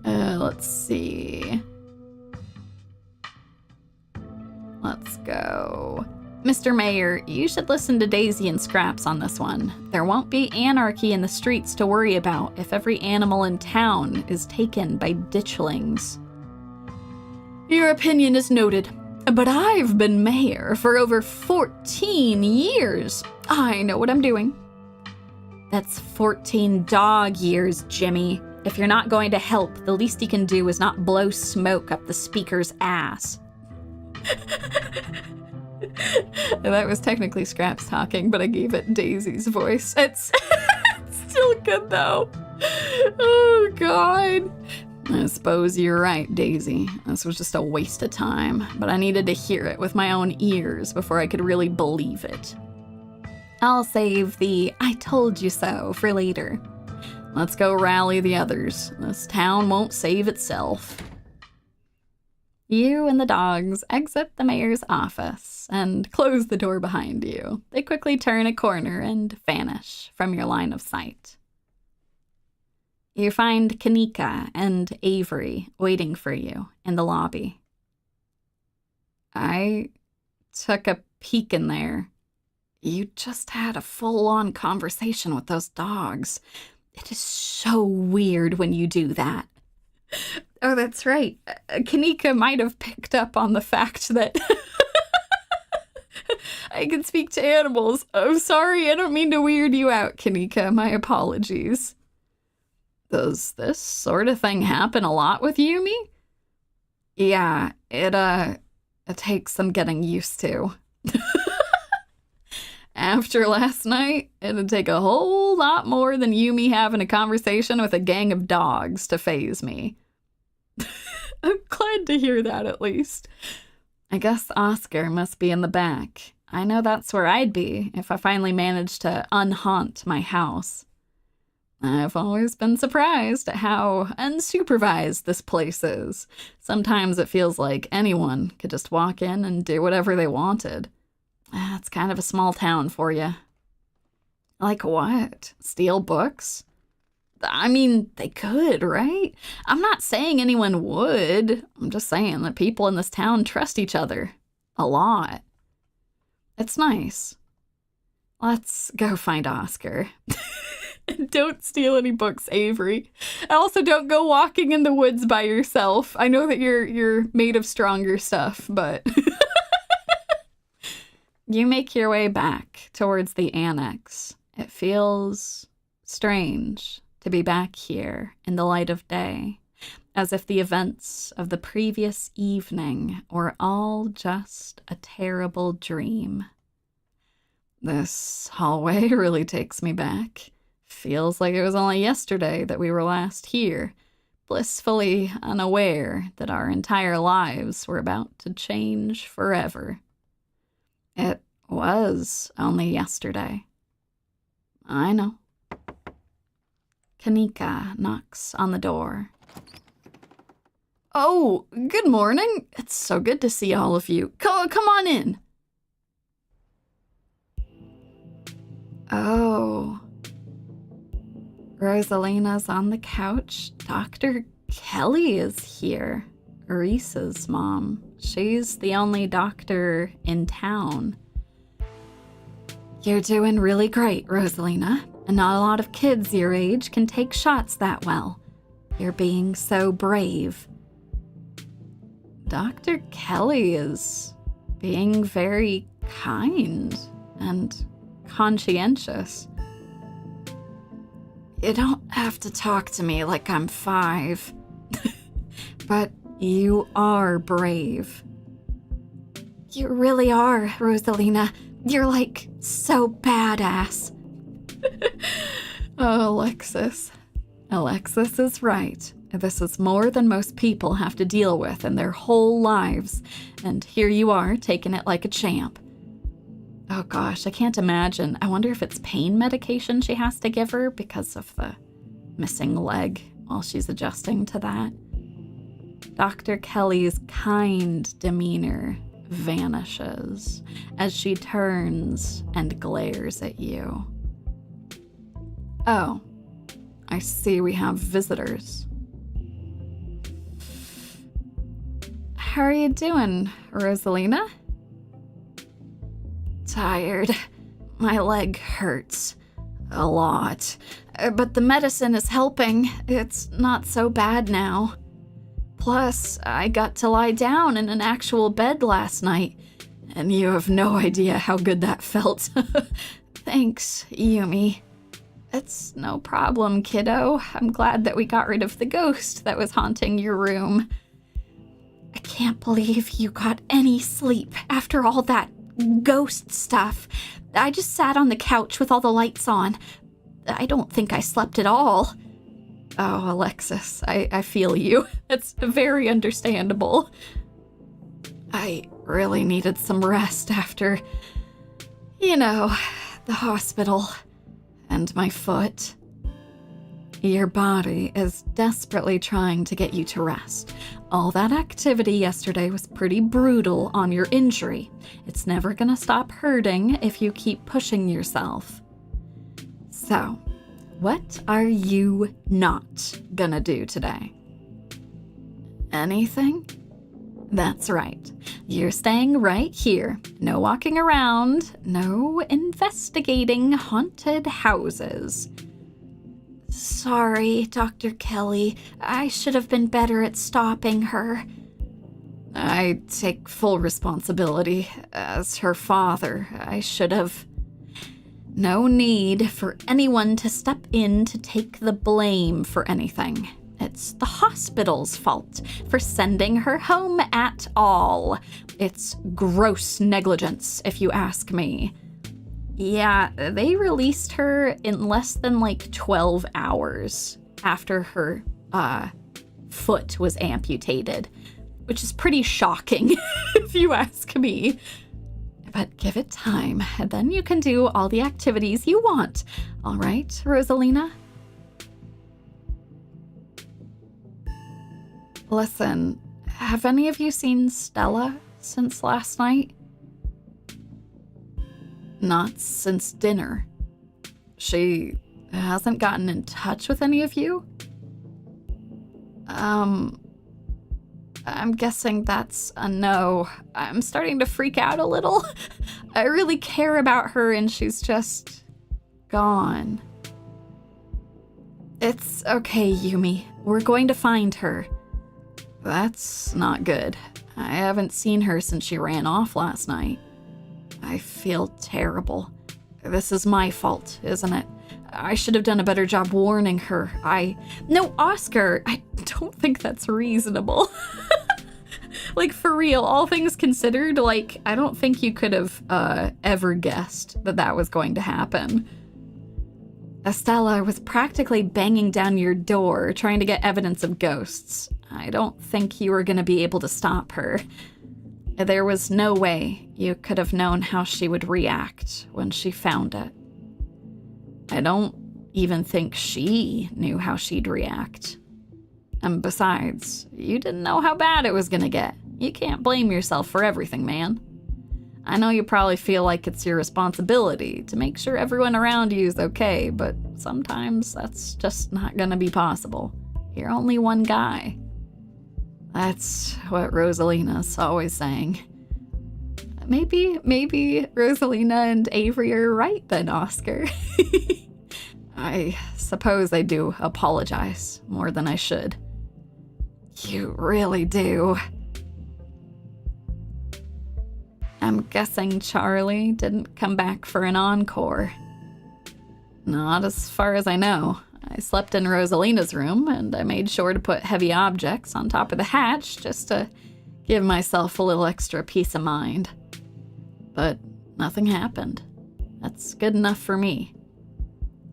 Let's see. Let's go. Mr. Mayor, you should listen to Daisy and Scraps on this one. There won't be anarchy in the streets to worry about if every animal in town is taken by ditchlings. Your opinion is noted, but I've been mayor for over 14 years. I know what I'm doing. That's 14 dog years, Jimmy. If you're not going to help, the least you can do is not blow smoke up the speaker's ass. That was technically Scraps talking, but I gave it Daisy's voice. It's still good, though. Oh, God. I suppose you're right, Daisy. This was just a waste of time, but I needed to hear it with my own ears before I could really believe it. I'll save the I told you so for later. Let's go rally the others. This town won't save itself. You and the dogs exit the mayor's office and close the door behind you. They quickly turn a corner and vanish from your line of sight. You find Kaneeka and Avery waiting for you in the lobby. I took a peek in there. You just had a full-on conversation with those dogs. It is so weird when you do that. Oh, that's right. Kaneeka might have picked up on the fact that I can speak to animals. Oh, sorry, I don't mean to weird you out, Kaneeka. My apologies. Does this sort of thing happen a lot with Yumi? Yeah, it takes some getting used to. After last night, it'd take a whole lot more than Yumi having a conversation with a gang of dogs to faze me. I'm glad to hear that, at least. I guess Oscar must be in the back. I know that's where I'd be if I finally managed to unhaunt my house. I've always been surprised at how unsupervised this place is. Sometimes it feels like anyone could just walk in and do whatever they wanted. It's kind of a small town for you. Like what? Steal books? I mean, they could, right? I'm not saying anyone would. I'm just saying that people in this town trust each other. A lot. It's nice. Let's go find Oscar. Don't steal any books, Avery. Also, don't go walking in the woods by yourself. I know that you're made of stronger stuff, but... You make your way back towards the annex. It feels strange to be back here in the light of day, as if the events of the previous evening were all just a terrible dream. This hallway really takes me back. Feels like it was only yesterday that we were last here, blissfully unaware that our entire lives were about to change forever. It was only yesterday. I know. Kaneeka knocks on the door. Oh, good morning. It's so good to see all of you. Come on in. Oh. Rosalina's on the couch. Dr. Kelly is here. Reese's mom. She's the only doctor in town. You're doing really great, Rosalina. And not a lot of kids your age can take shots that well. You're being so brave. Dr. Kelly is being very kind and conscientious. You don't have to talk to me like I'm 5. But you are brave. You really are, Rosalina. You're like so badass. Oh, Alexis. Alexis is right. This is more than most people have to deal with in their whole lives. And here you are, taking it like a champ. Oh gosh, I can't imagine. I wonder if it's pain medication she has to give her because of the missing leg while she's adjusting to that. Dr. Kelly's kind demeanor vanishes as she turns and glares at you. Oh, I see we have visitors. How are you doing, Rosalina? Tired. My leg hurts. A lot. But the medicine is helping. It's not so bad now. Plus, I got to lie down in an actual bed last night, and you have no idea how good that felt. Thanks, Yumi. It's no problem, kiddo. I'm glad that we got rid of the ghost that was haunting your room. I can't believe you got any sleep after all that ghost stuff. I just sat on the couch with all the lights on. I don't think I slept at all. Oh, Alexis, I feel you. It's very understandable. I really needed some rest after, the hospital and my foot. Your body is desperately trying to get you to rest. All that activity yesterday was pretty brutal on your injury. It's never gonna stop hurting if you keep pushing yourself. So, what are you not gonna do today? Anything? That's right. You're staying right here. No walking around. No investigating haunted houses. Sorry, Dr. Kelly. I should have been better at stopping her. I take full responsibility. As her father, I should have. No need for anyone to step in to take the blame for anything. It's the hospital's fault for sending her home at all. It's gross negligence, if you ask me. Yeah, they released her in less than 12 hours after her foot was amputated, which is pretty shocking, if you ask me. But give it time, and then you can do all the activities you want. All right, Rosalina? Listen, have any of you seen Stella since last night? Not since dinner. She hasn't gotten in touch with any of you? I'm guessing that's a no. I'm starting to freak out a little. I really care about her and she's just gone. It's okay, Yumi. We're going to find her. That's not good. I haven't seen her since she ran off last night. I feel terrible. This is my fault, isn't it? I should have done a better job warning her. No, Oscar, I don't think that's reasonable. Like, for real, all things considered, like, I don't think you could have ever guessed that that was going to happen. Stella was practically banging down your door, trying to get evidence of ghosts. I don't think you were going to be able to stop her. There was no way you could have known how she would react when she found it. I don't even think she knew how she'd react. And besides, you didn't know how bad it was gonna get. You can't blame yourself for everything, man. I know you probably feel like it's your responsibility to make sure everyone around you is okay, but sometimes that's just not gonna be possible. You're only one guy. That's what Rosalina's always saying. Maybe Rosalina and Avery are right then, Oscar. I suppose I do apologize more than I should. You really do. I'm guessing Charlie didn't come back for an encore. Not as far as I know. I slept in Rosalina's room, and I made sure to put heavy objects on top of the hatch just to give myself a little extra peace of mind. But nothing happened. That's good enough for me.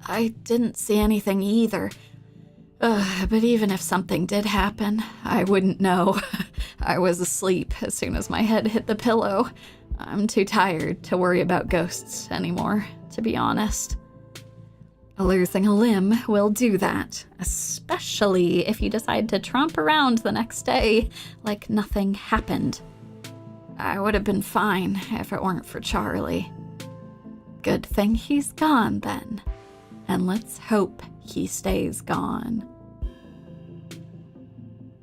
I didn't see anything either. But even if something did happen, I wouldn't know. I was asleep as soon as my head hit the pillow. I'm too tired to worry about ghosts anymore, to be honest. Losing a limb will do that, especially if you decide to tromp around the next day like nothing happened. I would have been fine if it weren't for Charlie. Good thing he's gone then. And let's hope he stays gone.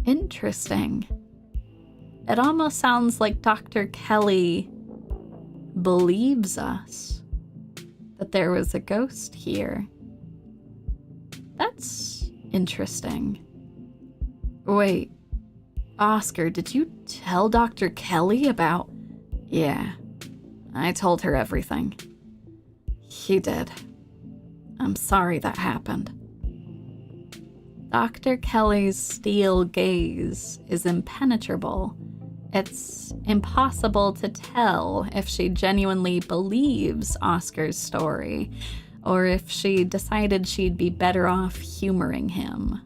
Interesting. It almost sounds like Dr. Kelly believes us that there was a ghost here. That's interesting. Wait, Oscar, did you tell Dr. Kelly about... Yeah, I told her everything. You did. I'm sorry that happened. Dr. Kelly's steel gaze is impenetrable. It's impossible to tell if she genuinely believes Oscar's story, or if she decided she'd be better off humoring him.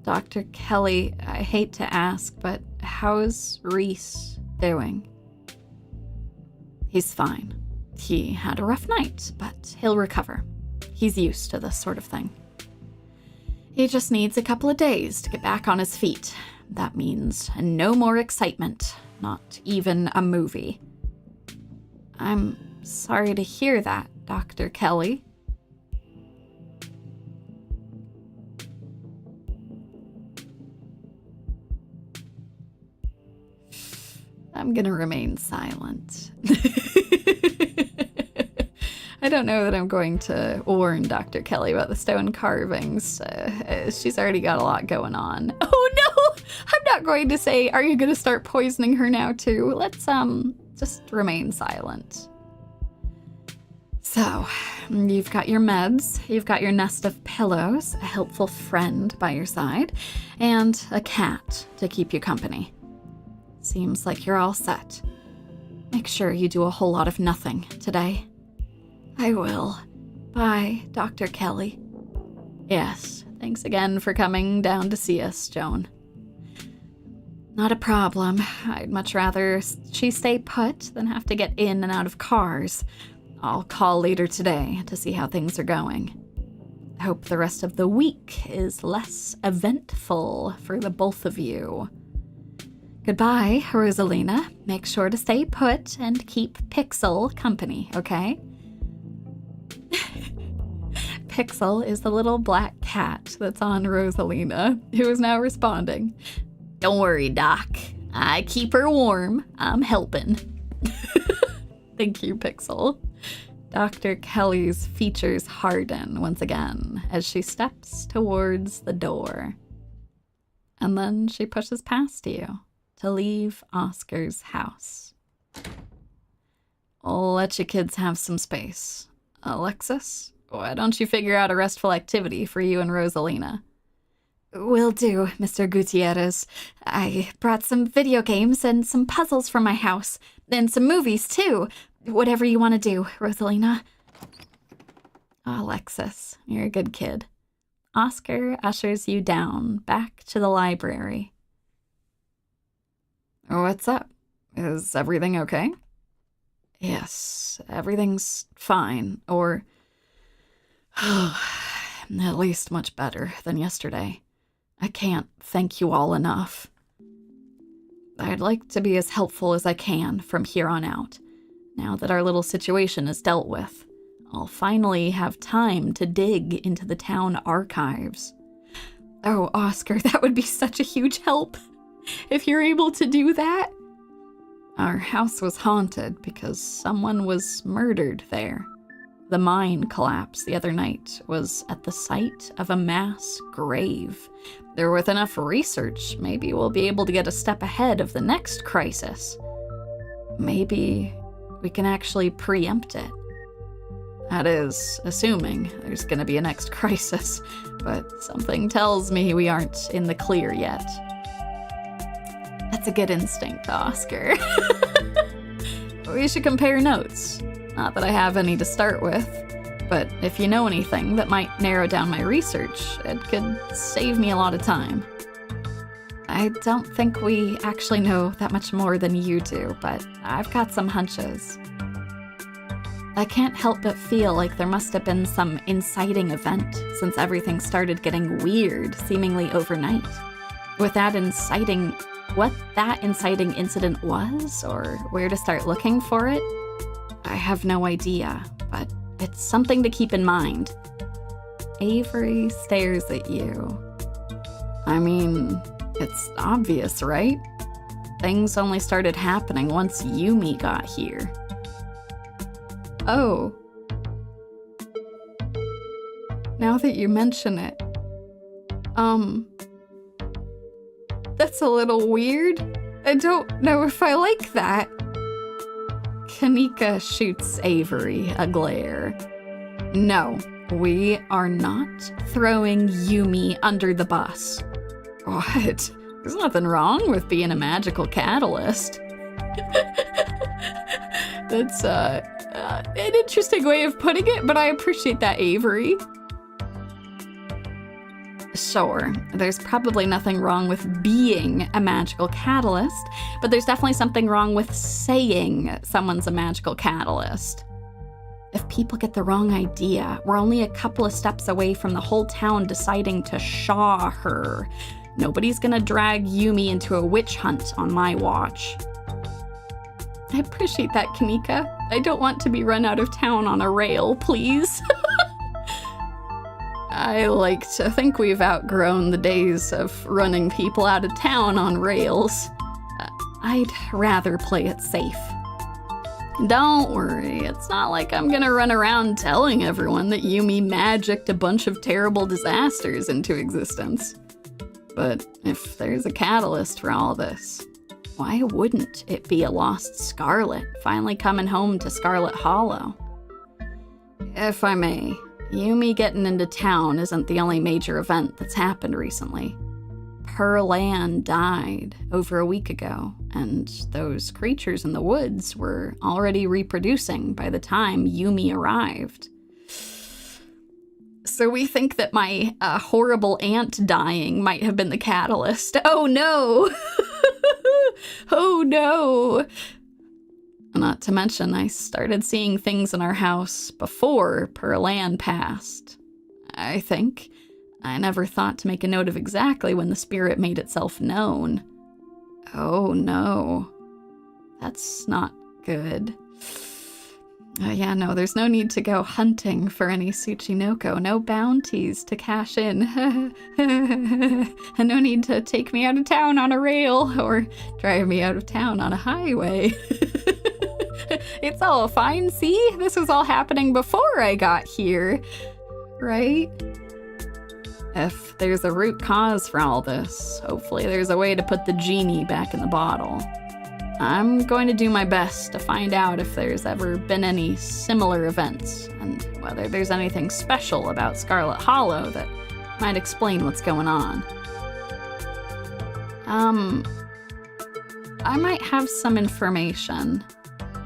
Dr. Kelly, I hate to ask, but how's Reese doing? He's fine. He had a rough night, but he'll recover. He's used to this sort of thing. He just needs a couple of days to get back on his feet. That means no more excitement, not even a movie. I'm sorry to hear that, Dr. Kelly. I'm gonna remain silent. I don't know that I'm going to warn Dr. Kelly about the stone carvings. She's already got a lot going on. Oh no! I'm not going to say, are you gonna start poisoning her now too? Let's, just remain silent. So, you've got your meds, you've got your nest of pillows, a helpful friend by your side, and a cat to keep you company. Seems like you're all set. Make sure you do a whole lot of nothing today. I will. Bye, Dr. Kelly. Yes, thanks again for coming down to see us, Joan. Not a problem. I'd much rather she stay put than have to get in and out of cars. I'll call later today to see how things are going. I hope the rest of the week is less eventful for the both of you. Goodbye, Rosalina. Make sure to stay put and keep Pixel company, okay? Pixel is the little black cat that's on Rosalina, who is now responding. Don't worry, Doc. I keep her warm. I'm helping. Thank you, Pixel. Dr. Kelly's features harden once again as she steps towards the door. And then she pushes past you to leave Oscar's house. I'll let you kids have some space. Alexis, why don't you figure out a restful activity for you and Rosalina? Will do, Mr. Gutierrez. I brought some video games and some puzzles from my house. And some movies, too. Whatever you want to do, Rosalina. Alexis, you're a good kid. Oscar ushers you down, back to the library. What's up? Is everything okay? Yes, everything's fine, or at least much better than yesterday. I can't thank you all enough. I'd like to be as helpful as I can from here on out. Now that our little situation is dealt with, I'll finally have time to dig into the town archives. Oh, Oscar, that would be such a huge help. If you're able to do that. Our house was haunted because someone was murdered there. The mine collapse the other night was at the site of a mass grave. There, with enough research, maybe we'll be able to get a step ahead of the next crisis. Maybe we can actually preempt it. That is, assuming there's gonna be a next crisis, but something tells me we aren't in the clear yet. That's a good instinct, Oscar. We should compare notes. Not that I have any to start with, but if you know anything that might narrow down my research, it could save me a lot of time. I don't think we actually know that much more than you do, but I've got some hunches. I can't help but feel like there must have been some inciting event since everything started getting weird seemingly overnight. What that inciting incident was, or where to start looking for it, I have no idea, but it's something to keep in mind. Avery stares at you. I mean, it's obvious, right? Things only started happening once Yumi got here. Oh. Now that you mention it, that's a little weird. I don't know if I like that. Kaneeka shoots Avery a glare. No, we are not throwing Yumi under the bus. What? There's nothing wrong with being a magical catalyst. That's, an interesting way of putting it, but I appreciate that, Avery. Sure, there's probably nothing wrong with being a magical catalyst, but there's definitely something wrong with saying someone's a magical catalyst. If people get the wrong idea, we're only a couple of steps away from the whole town deciding to shaw her. Nobody's gonna drag Yumi into a witch hunt on my watch. I appreciate that, Kaneeka. I don't want to be run out of town on a rail, please. I like to think we've outgrown the days of running people out of town on rails. I'd rather play it safe. Don't worry, it's not like I'm gonna run around telling everyone that Yumi magicked a bunch of terrible disasters into existence. But if there's a catalyst for all this, why wouldn't it be a lost Scarlet finally coming home to Scarlet Hollow? If I may, Yumi getting into town isn't the only major event that's happened recently. Pearl Ann died over a week ago, and those creatures in the woods were already reproducing by the time Yumi arrived. So we think that my horrible aunt dying might have been the catalyst. Oh no! Oh no! Not to mention, I started seeing things in our house before Pearl Ann passed. I think. I never thought to make a note of exactly when the spirit made itself known. Oh no. That's not good. Yeah, no, there's no need to go hunting for any Tsuchinoko. No bounties to cash in. And no need to take me out of town on a rail or drive me out of town on a highway. It's all fine, see? This was all happening before I got here. Right? If there's a root cause for all this, hopefully there's a way to put the genie back in the bottle. I'm going to do my best to find out if there's ever been any similar events, and whether there's anything special about Scarlet Hollow that might explain what's going on. I might have some information.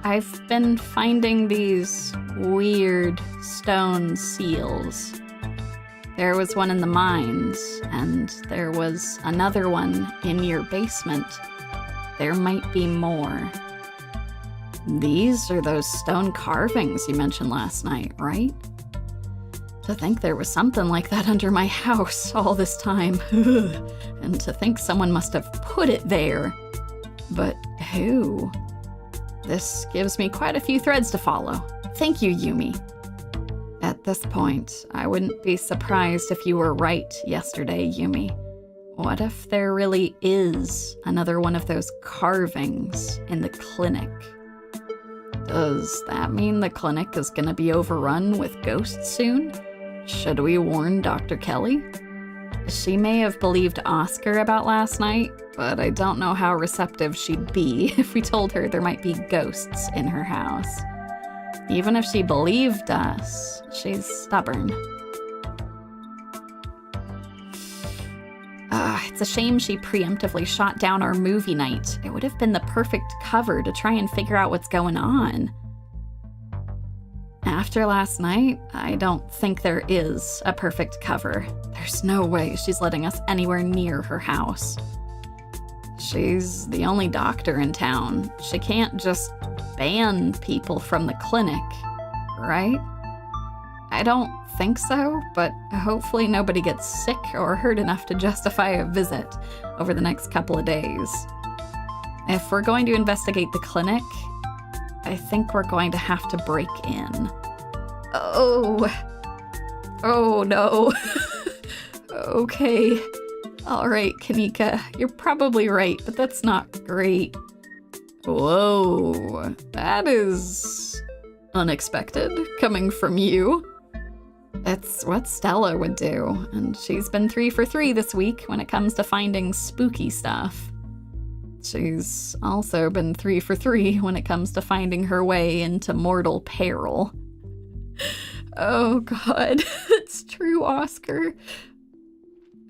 I've been finding these weird stone seals. There was one in the mines, and there was another one in your basement. There might be more. These are those stone carvings you mentioned last night, right? To think there was something like that under my house all this time. And to think someone must have put it there. But who? This gives me quite a few threads to follow. Thank you, Yumi. At this point, I wouldn't be surprised if you were right yesterday, Yumi. What if there really is another one of those carvings in the clinic? Does that mean the clinic is going to be overrun with ghosts soon? Should we warn Dr. Kelly? She may have believed Oscar about last night, but I don't know how receptive she'd be if we told her there might be ghosts in her house. Even if she believed us, she's stubborn. It's a shame she preemptively shot down our movie night. It would have been the perfect cover to try and figure out what's going on. After last night, I don't think there is a perfect cover. There's no way she's letting us anywhere near her house. She's the only doctor in town. She can't just ban people from the clinic, right? I don't think so, but hopefully nobody gets sick or hurt enough to justify a visit over the next couple of days. If we're going to investigate the clinic, I think we're going to have to break in. Oh no. Okay. All right, Kaneeka, you're probably right, but that's not great. Whoa, that is unexpected coming from you. It's what Stella would do, and she's been 3 for 3 this week when it comes to finding spooky stuff. She's also been 3 for 3 when it comes to finding her way into mortal peril. Oh God, it's true, Oscar.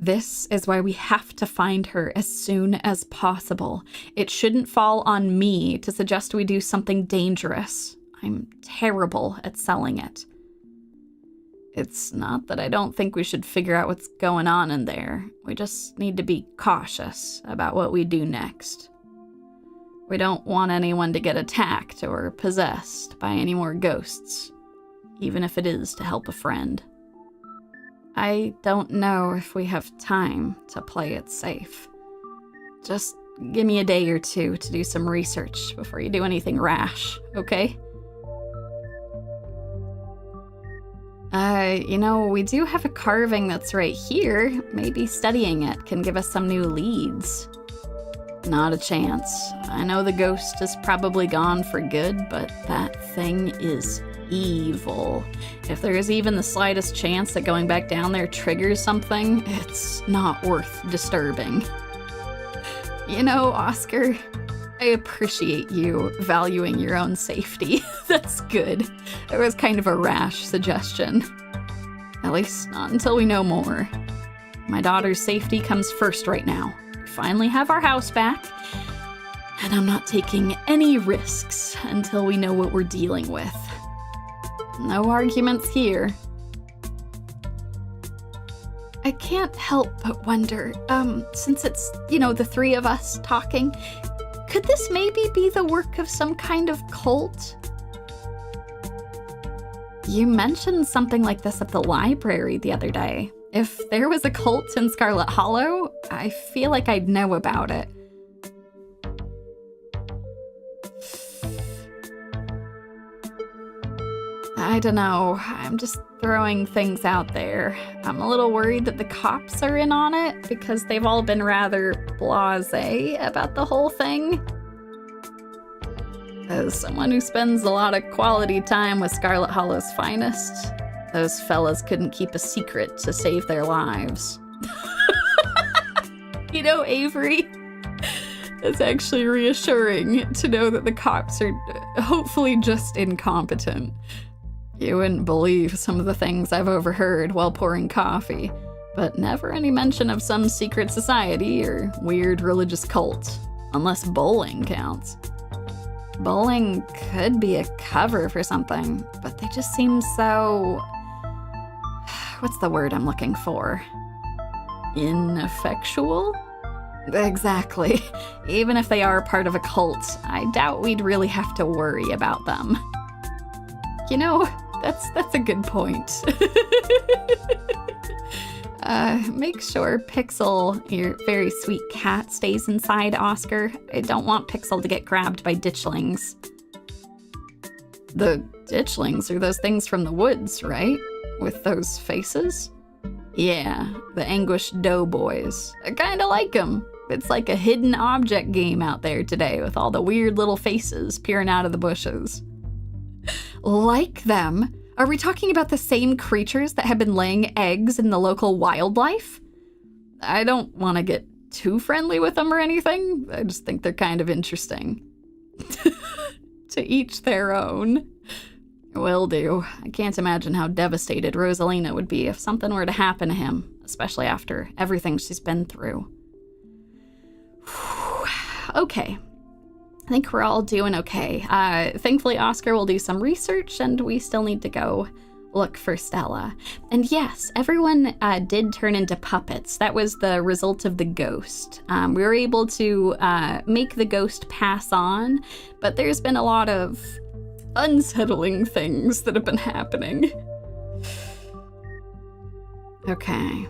This is why we have to find her as soon as possible. It shouldn't fall on me to suggest we do something dangerous. I'm terrible at selling it. It's not that I don't think we should figure out what's going on in there. We just need to be cautious about what we do next. We don't want anyone to get attacked or possessed by any more ghosts, even if it is to help a friend. I don't know if we have time to play it safe. Just give me a day or two to do some research before you do anything rash, okay? We do have a carving that's right here. Maybe studying it can give us some new leads. Not a chance. I know the ghost is probably gone for good, but that thing is evil. If there is even the slightest chance that going back down there triggers something, it's not worth disturbing. Oscar, I appreciate you valuing your own safety. That's good. It was kind of a rash suggestion. At least not until we know more. My daughter's safety comes first right now. We finally have our house back, and I'm not taking any risks until we know what we're dealing with. No arguments here. I can't help but wonder, since it's, the 3 of us talking, could this maybe be the work of some kind of cult? You mentioned something like this at the library the other day. If there was a cult in Scarlet Hollow, I feel like I'd know about it. I don't know. I'm just throwing things out there. I'm a little worried that the cops are in on it because they've all been rather blasé about the whole thing. As someone who spends a lot of quality time with Scarlet Hollow's finest, those fellas couldn't keep a secret to save their lives. Avery, It's actually reassuring to know that the cops are hopefully just incompetent. You wouldn't believe some of the things I've overheard while pouring coffee, but never any mention of some secret society or weird religious cult, unless bowling counts. Bowling could be a cover for something, but they just seem so... What's the word I'm looking for? Ineffectual? Exactly. Even if they are part of a cult, I doubt we'd really have to worry about them. You know, that's a good point. Make sure Pixel, your very sweet cat, stays inside, Oscar. I don't want Pixel to get grabbed by ditchlings. The ditchlings are those things from the woods, right? With those faces? Yeah, the anguished doughboys. I kinda like them. It's like a hidden object game out there today with all the weird little faces peering out of the bushes. Like them? Are we talking about the same creatures that have been laying eggs in the local wildlife? I don't want to get too friendly with them or anything. I just think they're kind of interesting. To each their own. Will do. I can't imagine how devastated Rosalina would be if something were to happen to him, especially after everything she's been through. Okay. I think we're all doing okay. Thankfully, Oscar will do some research, and we still need to go look for Stella. And yes, everyone did turn into puppets. That was the result of the ghost. We were able to make the ghost pass on, but there's been a lot of unsettling things that have been happening. Okay.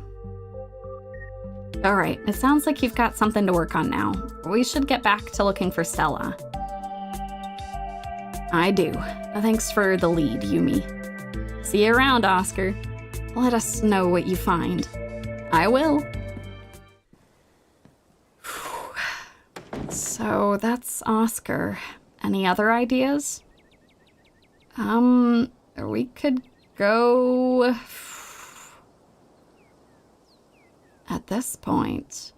All right, it sounds like you've got something to work on now. We should get back to looking for Stella. I do. Thanks for the lead, Yumi. See you around, Oscar. Let us know what you find. I will. So that's Oscar. Any other ideas? We could go... At this point,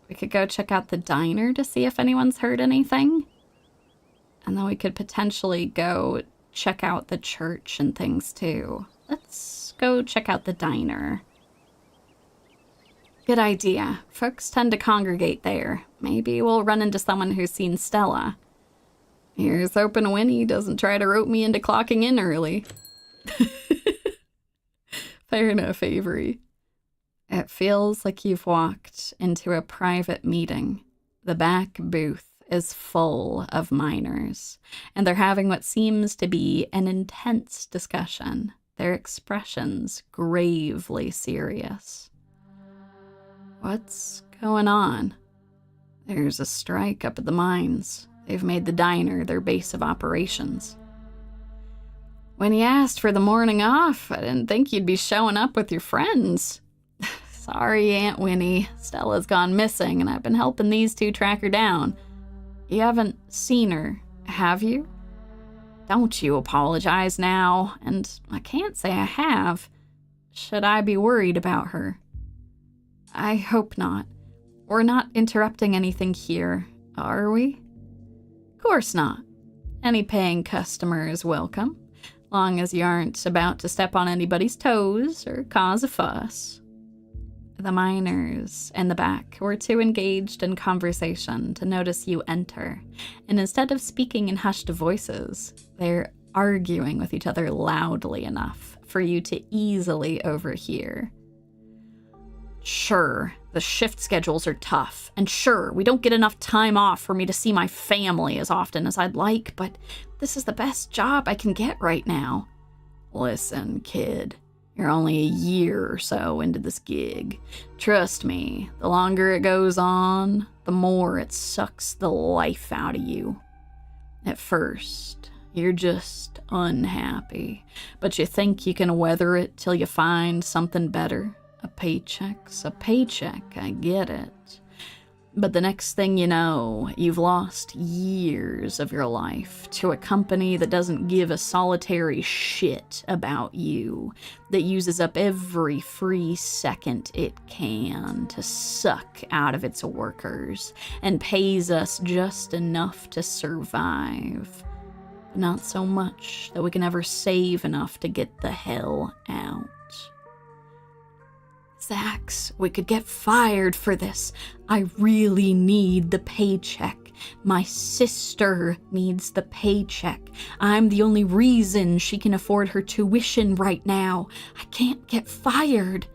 we could go check out the diner to see if anyone's heard anything. And then we could potentially go check out the church and things too. Let's go check out the diner. Good idea. Folks tend to congregate there. Maybe we'll run into someone who's seen Stella. Here's hoping Winnie doesn't try to rope me into clocking in early. Fair enough, Avery. It feels like you've walked into a private meeting. The back booth is full of minors, and they're having what seems to be an intense discussion, their expressions gravely serious. What's going on? There's a strike up at the mines. They've made the diner their base of operations. When you asked for the morning off, I didn't think you'd be showing up with your friends. Sorry, Aunt Winnie. Stella's gone missing, and I've been helping these two track her down. You haven't seen her, have you? Don't you apologize now, and I can't say I have. Should I be worried about her? I hope not. We're not interrupting anything here, are we? Of course not. Any paying customer is welcome, long as you aren't about to step on anybody's toes or cause a fuss. The miners in the back were too engaged in conversation to notice you enter, and instead of speaking in hushed voices, they're arguing with each other loudly enough for you to easily overhear. Sure, the shift schedules are tough, and sure, we don't get enough time off for me to see my family as often as I'd like, but this is the best job I can get right now. Listen, kid. You're only a year or so into this gig. Trust me, the longer it goes on, the more it sucks the life out of you. At first, you're just unhappy, but you think you can weather it till you find something better. A paycheck's a paycheck, I get it. But the next thing you know, you've lost years of your life to a company that doesn't give a solitary shit about you, that uses up every free second it can to suck out of its workers, and pays us just enough to survive. But not so much that we can ever save enough to get the hell out. Zax, we could get fired for this. I really need the paycheck. My sister needs the paycheck. I'm the only reason she can afford her tuition right now. I can't get fired.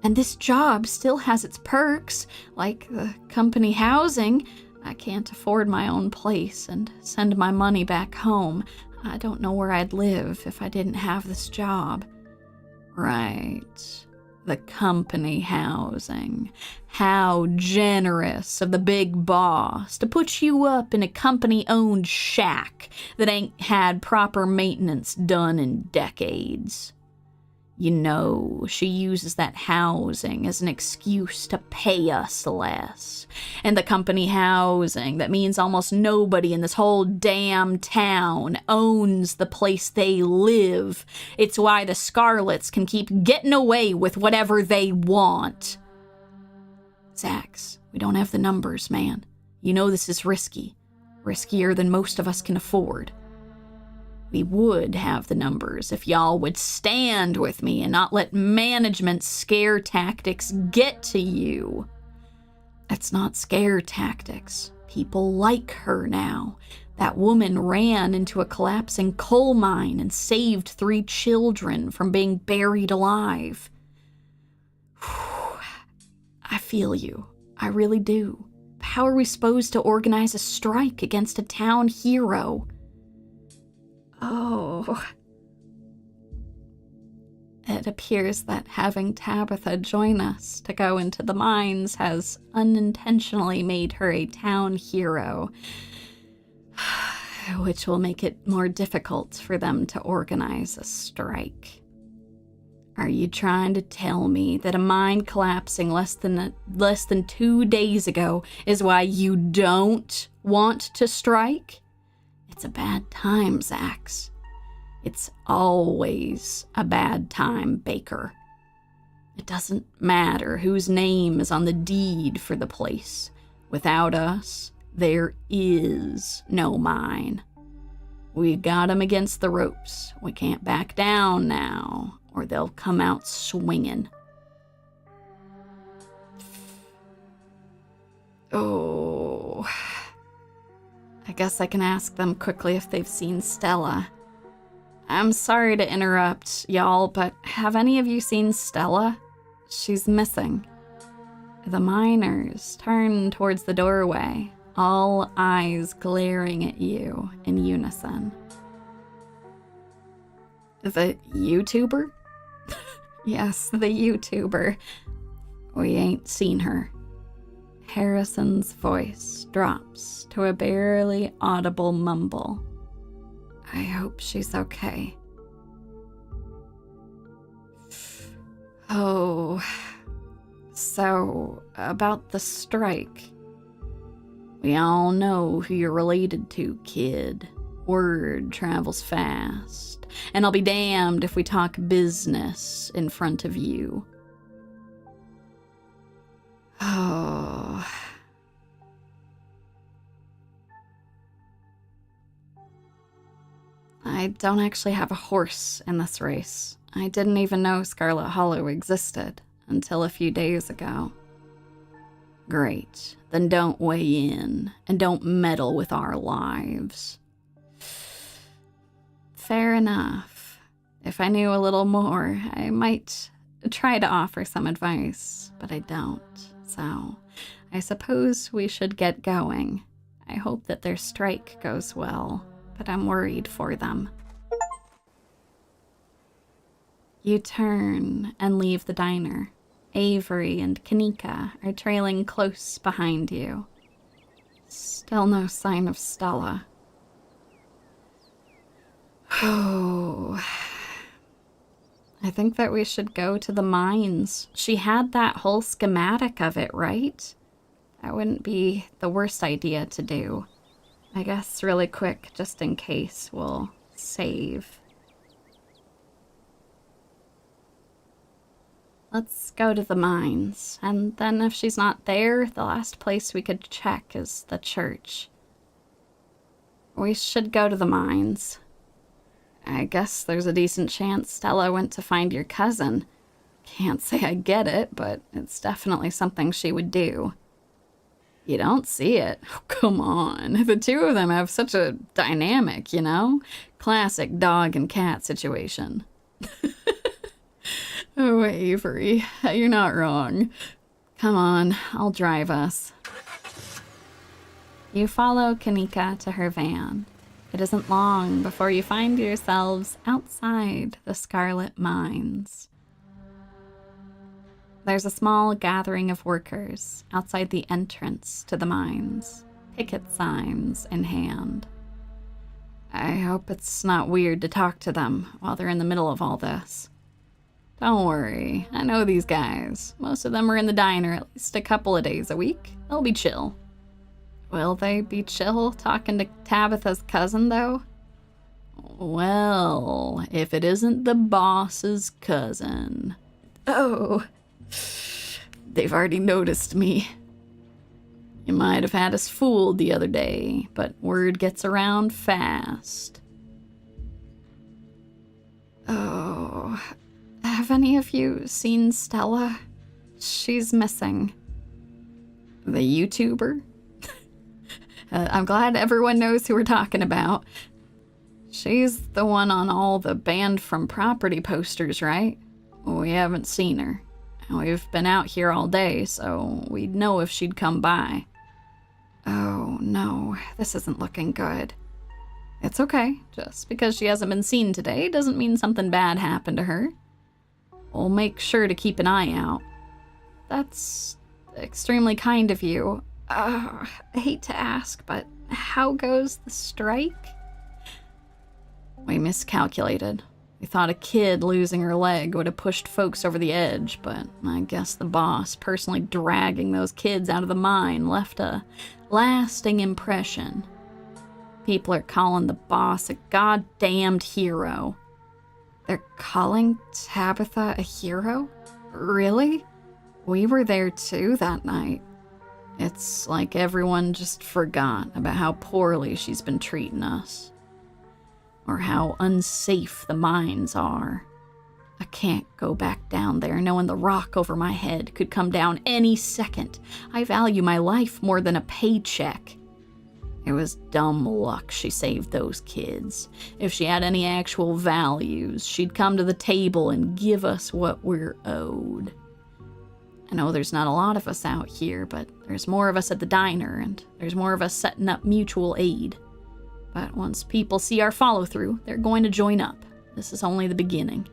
And this job still has its perks, like the company housing. I can't afford my own place and send my money back home. I don't know where I'd live if I didn't have this job. Right. The company housing. How generous of the big boss to put you up in a company-owned shack that ain't had proper maintenance done in decades. You know, she uses that housing as an excuse to pay us less. And the company housing, that means almost nobody in this whole damn town owns the place they live. It's why the Scarlets can keep getting away with whatever they want. Zax, we don't have the numbers, man. You know this is risky. Riskier than most of us can afford. We would have the numbers if y'all would stand with me and not let management's scare tactics get to you. It's not scare tactics. People like her now. That woman ran into a collapsing coal mine and saved 3 children from being buried alive. I feel you. I really do. How are we supposed to organize a strike against a town hero? Oh. It appears that having Tabitha join us to go into the mines has unintentionally made her a town hero, which will make it more difficult for them to organize a strike. Are you trying to tell me that a mine collapsing less than 2 days ago is why you don't want to strike? It's a bad time, Zax. It's always a bad time, Baker. It doesn't matter whose name is on the deed for the place. Without us, there is no mine. We got 'em against the ropes. We can't back down now, or they'll come out swinging. Oh... I guess I can ask them quickly if they've seen Stella. I'm sorry to interrupt, y'all, but have any of you seen Stella? She's missing. The miners turn towards the doorway, all eyes glaring at you in unison. The YouTuber? Yes, the YouTuber. We ain't seen her. Harrison's voice drops to a barely audible mumble. I hope she's okay. Oh, so about the strike. We all know who you're related to, kid. Word travels fast, and I'll be damned if we talk business in front of you. Oh. I don't actually have a horse in this race. I didn't even know Scarlet Hollow existed until a few days ago. Great. Then don't weigh in and don't meddle with our lives. Fair enough. If I knew a little more, I might try to offer some advice, but I don't. So, I suppose we should get going. I hope that their strike goes well, but I'm worried for them. You turn and leave the diner. Avery and Kaneeka are trailing close behind you. Still no sign of Stella. Oh... I think that we should go to the mines. She had that whole schematic of it, right? that wouldn't be the worst idea to do. I guess really quick, just in case, we'll save. Let's go to the mines, and then if she's not there, the last place we could check is the church. We should go to the mines. I guess there's a decent chance Stella went to find your cousin. Can't say I get it, but it's definitely something she would do. You don't see it? Oh, come on. The two of them have such a dynamic, you know? Classic dog and cat situation. Oh, Avery, you're not wrong. Come on, I'll drive us. You follow Kaneeka to her van. It isn't long before you find yourselves outside the Scarlet Mines. There's a small gathering of workers outside the entrance to the mines, picket signs in hand. I hope it's not weird to talk to them while they're in the middle of all this. Don't worry, I know these guys. Most of them are in the diner at least a couple of days a week. They'll be chill. Will they be chill talking to Tabitha's cousin, though? Well, if it isn't the boss's cousin. Oh, they've already noticed me. You might have had us fooled the other day, but word gets around fast. Oh, have any of you seen Stella? She's missing. The YouTuber? I'm glad everyone knows who we're talking about. She's the one on all the banned from property posters, right? We haven't seen her. We've been out here all day, so we'd know if she'd come by. Oh, no, this isn't looking good. It's okay. Just because she hasn't been seen today doesn't mean something bad happened to her. We'll make sure to keep an eye out. That's extremely kind of you. I hate to ask, but how goes the strike? We miscalculated. We thought a kid losing her leg would have pushed folks over the edge, but I guess the boss personally dragging those kids out of the mine left a lasting impression. People are calling the boss a goddamned hero. They're calling Tabitha a hero? Really? We were there too that night. It's like everyone just forgot about how poorly she's been treating us. Or how unsafe the mines are. I can't go back down there knowing the rock over my head could come down any second. I value my life more than a paycheck. It was dumb luck she saved those kids. If she had any actual values, she'd come to the table and give us what we're owed. I know there's not a lot of us out here, but there's more of us at the diner, and there's more of us setting up mutual aid. But once people see our follow-through, they're going to join up. This is only the beginning.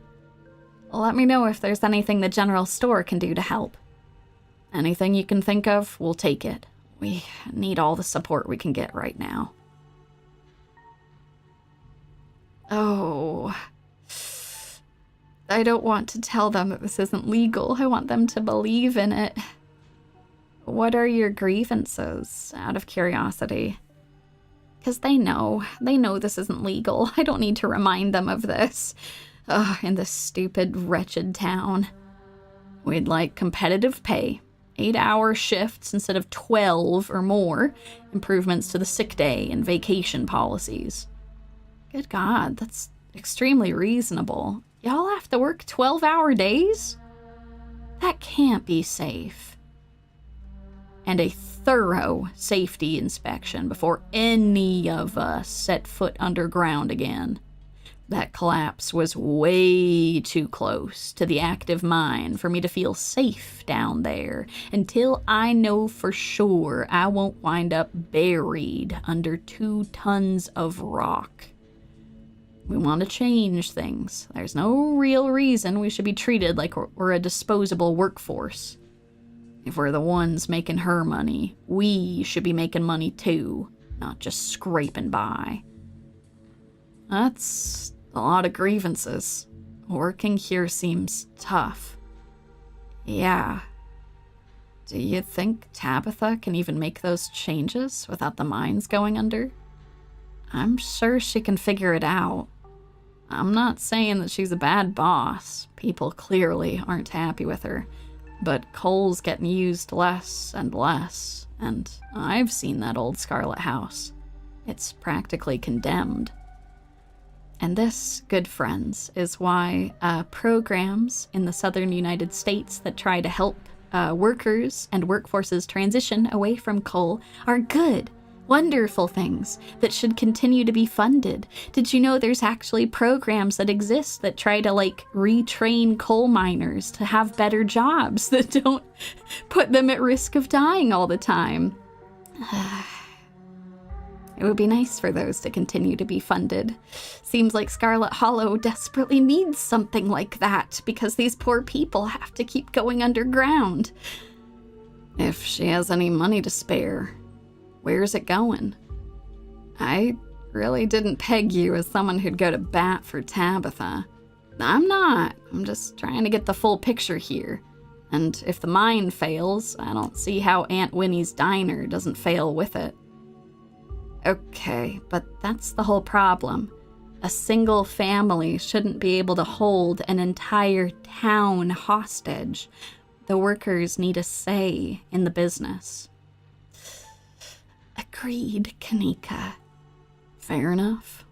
Let me know if there's anything the general store can do to help. Anything you can think of, we'll take it. We need all the support we can get right now. Oh, I don't want to tell them that this isn't legal. I want them to believe in it. What are your grievances, out of curiosity? Because they know this isn't legal. I don't need to remind them of this. In this stupid, wretched town. We'd like competitive pay. 8-hour shifts instead of 12 or more. Improvements to the sick day and vacation policies. Good God, that's extremely reasonable. Y'all have to work 12-hour days? That can't be safe. And a thorough safety inspection before any of us set foot underground again. That collapse was way too close to the active mine for me to feel safe down there until I know for sure I won't wind up buried under 2 tons of rock. We want to change things. There's no real reason we should be treated like we're a disposable workforce. If we're the ones making her money, we should be making money too, not just scraping by. That's a lot of grievances. Working here seems tough. Yeah. Do you think Tabitha can even make those changes without the mines going under? I'm sure she can figure it out. I'm not saying that she's a bad boss. People clearly aren't happy with her. But coal's getting used less and less, and I've seen that old Scarlet house. It's practically condemned. And this, good friends, is why programs in the southern United States that try to help workers and workforces transition away from coal are good, wonderful things that should continue to be funded. Did you know there's actually programs that exist that try to, like, retrain coal miners to have better jobs that don't put them at risk of dying all the time? It would be nice for those to continue to be funded. Seems like Scarlet Hollow desperately needs something like that because these poor people have to keep going underground. If she has any money to spare, where's it going? I really didn't peg you as someone who'd go to bat for Tabitha. I'm not. I'm just trying to get the full picture here. And if the mine fails, I don't see how Aunt Winnie's diner doesn't fail with it. Okay, but that's the whole problem. A single family shouldn't be able to hold an entire town hostage. The workers need a say in the business. Agreed, Kaneeka. Fair enough.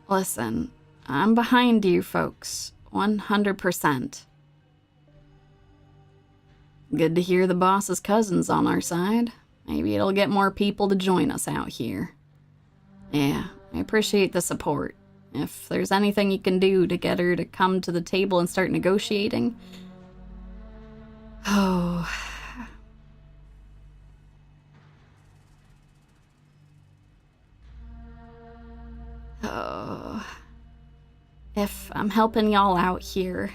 Listen, I'm behind you folks, 100%. Good to hear the boss's cousin's on our side. Maybe it'll get more people to join us out here. Yeah, I appreciate the support. If there's anything you can do to get her to come to the table and start negotiating. Oh. If I'm helping y'all out here,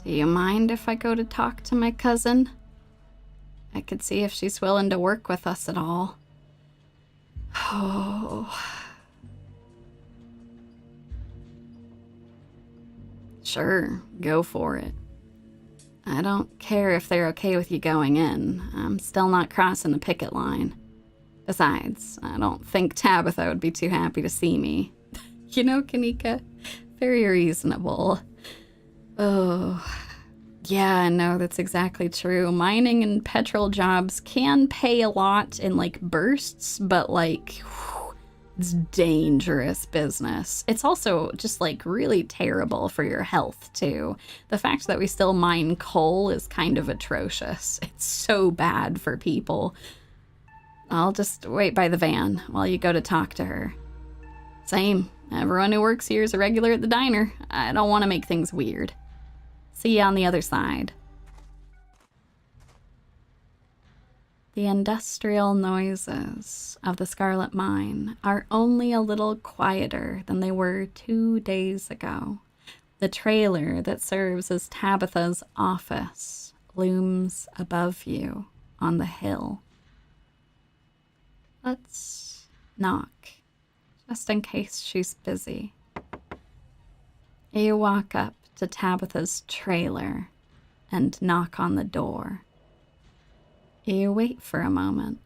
do you mind if I go to talk to my cousin? I could see if she's willing to work with us at all. Oh. Sure, go for it. I don't care if they're okay with you going in. I'm still not crossing the picket line. Besides, I don't think Tabitha would be too happy to see me. You know, Kaneeka, very reasonable. Oh, yeah, I know, that's exactly true. Mining and petrol jobs can pay a lot in, like, bursts, but, like, whew, it's dangerous business. It's also just, like, really terrible for your health, too. The fact that we still mine coal is kind of atrocious. It's so bad for people. I'll just wait by the van while you go to talk to her. Same. Everyone who works here is a regular at the diner. I don't want to make things weird. See you on the other side. The industrial noises of the Scarlet Mine are only a little quieter than they were 2 days ago. The trailer that serves as Tabitha's office looms above you on the hill. Let's knock, just in case she's busy. You walk up to Tabitha's trailer and knock on the door. You wait for a moment.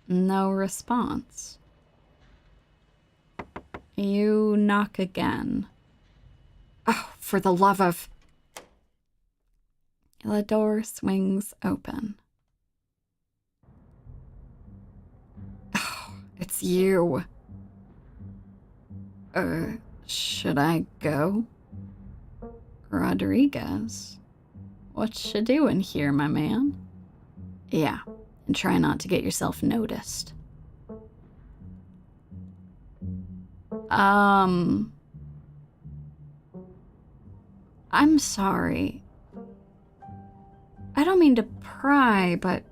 No response. You knock again. Oh, for the love of... The door swings open. Oh, it's you. Should I go? Rodriguez. What's you doing here, my man? Yeah, and try not to get yourself noticed. I'm sorry. I don't mean to pry, but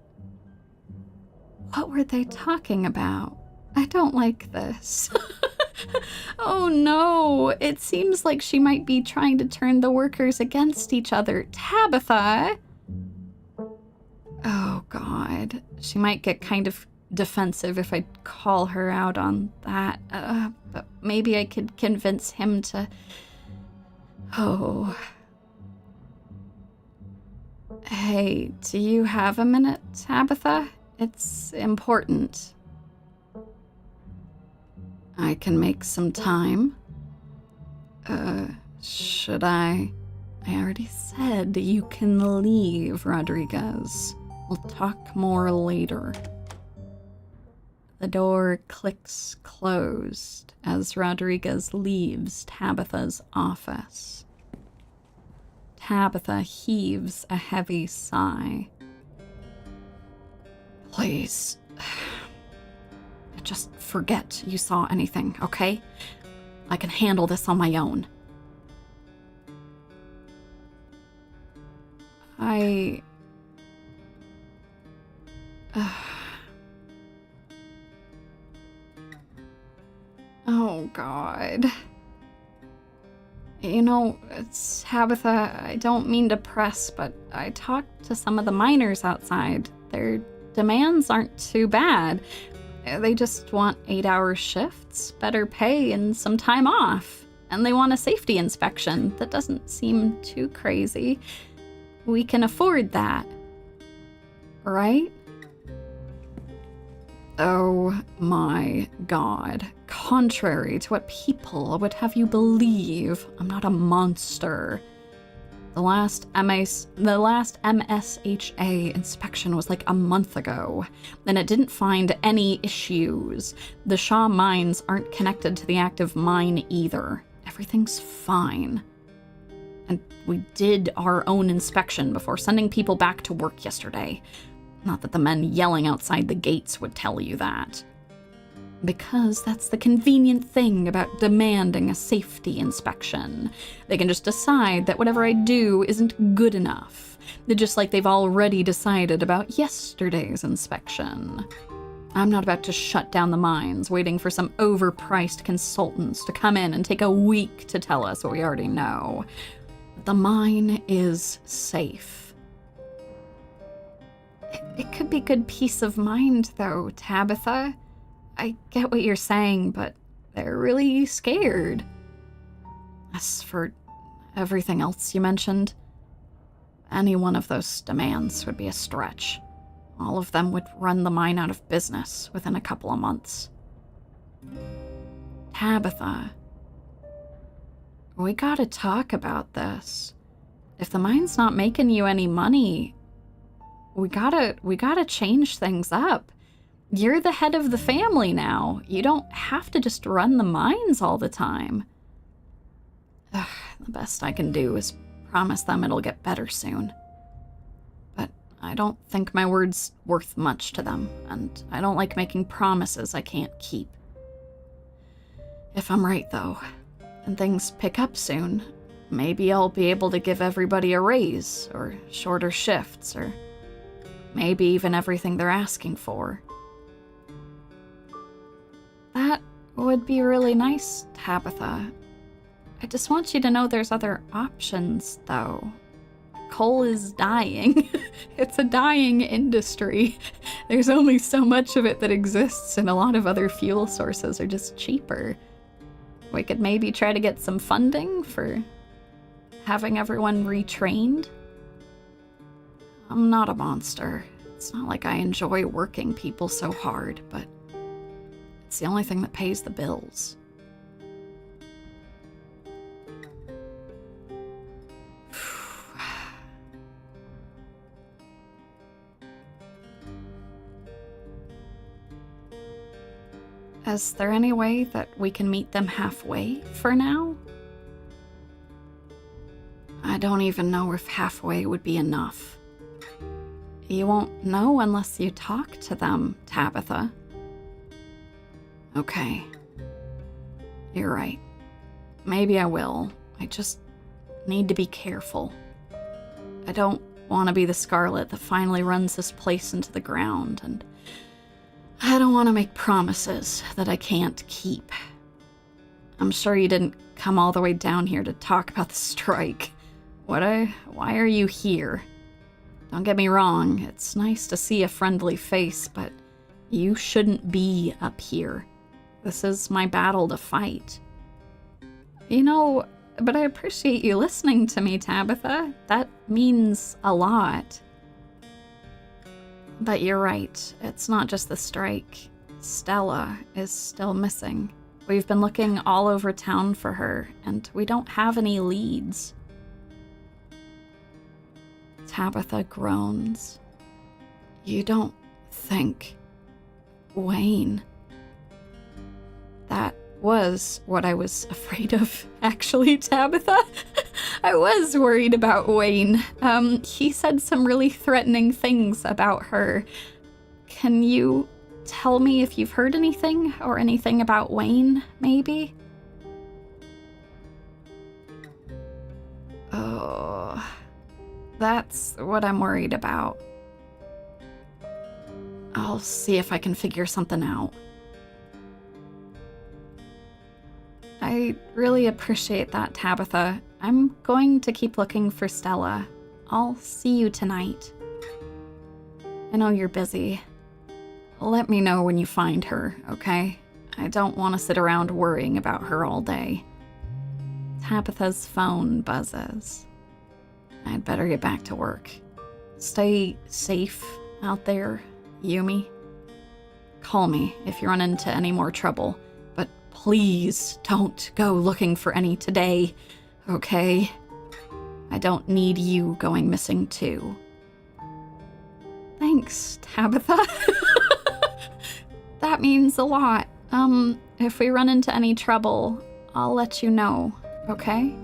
what were they talking about? I don't like this. Oh no, it seems like she might be trying to turn the workers against each other. Tabitha! Oh god, she might get kind of defensive if I call her out on that. But maybe I could convince him to... Oh. Hey, do you have a minute, Tabitha? It's important. I can make some time. Should I? I already said you can leave, Rodriguez. We'll talk more later. The door clicks closed as Rodriguez leaves Tabitha's office. Tabitha heaves a heavy sigh. Please, just forget you saw anything, okay? I can handle this on my own. Oh, God. You know, Tabitha, I don't mean to press, but I talked to some of the miners outside. Their demands aren't too bad. They just want 8-hour shifts, better pay, and some time off. And they want a safety inspection. That doesn't seem too crazy. We can afford that. Right? Oh my God. Contrary to what people would have you believe, I'm not a monster. The last MSHA inspection was like a month ago, and it didn't find any issues. The Shaw mines aren't connected to the active mine either. Everything's fine. And we did our own inspection before sending people back to work yesterday. Not that the men yelling outside the gates would tell you that. Because that's the convenient thing about demanding a safety inspection. They can just decide that whatever I do isn't good enough. Just like they've already decided about yesterday's inspection. I'm not about to shut down the mines, waiting for some overpriced consultants to come in and take a week to tell us what we already know. The mine is safe. It could be good peace of mind, though, Tabitha. I get what you're saying, but they're really scared. As for everything else you mentioned, any one of those demands would be a stretch. All of them would run the mine out of business within a couple of months. Tabitha, we gotta talk about this. If the mine's not making you any money, we gotta change things up. You're the head of the family now. You don't have to just run the mines all the time. Ugh, the best I can do is promise them it'll get better soon. But I don't think my word's worth much to them, and I don't like making promises I can't keep. If I'm right, though, and things pick up soon, maybe I'll be able to give everybody a raise, or shorter shifts, or maybe even everything they're asking for. That would be really nice, Tabitha. I just want you to know there's other options, though. Coal is dying. It's a dying industry. There's only so much of it that exists, and a lot of other fuel sources are just cheaper. We could maybe try to get some funding for having everyone retrained. I'm not a monster. It's not like I enjoy working people so hard, but it's the only thing that pays the bills. Is there any way that we can meet them halfway for now? I don't even know if halfway would be enough. You won't know unless you talk to them, Tabitha. Okay. You're right. Maybe I will. I just need to be careful. I don't want to be the Scarlet that finally runs this place into the ground, and I don't want to make promises that I can't keep. I'm sure you didn't come all the way down here to talk about the strike. Why are you here? Don't get me wrong, it's nice to see a friendly face, but you shouldn't be up here. This is my battle to fight. You know, but I appreciate you listening to me, Tabitha. That means a lot. But you're right. It's not just the strike. Stella is still missing. We've been looking all over town for her, and we don't have any leads. Tabitha groans. You don't think... Wayne... That was what I was afraid of, actually, Tabitha. I was worried about Wayne. He said some really threatening things about her. Can you tell me if you've heard anything, or anything about Wayne, maybe? Oh, that's what I'm worried about. I'll see if I can figure something out. I really appreciate that, Tabitha. I'm going to keep looking for Stella. I'll see you tonight. I know you're busy. Let me know when you find her, okay? I don't want to sit around worrying about her all day. Tabitha's phone buzzes. I'd better get back to work. Stay safe out there, Yumi. Call me if you run into any more trouble. Please don't go looking for any today, okay? I don't need you going missing too. Thanks, Tabitha. That means a lot. If we run into any trouble, I'll let you know, okay?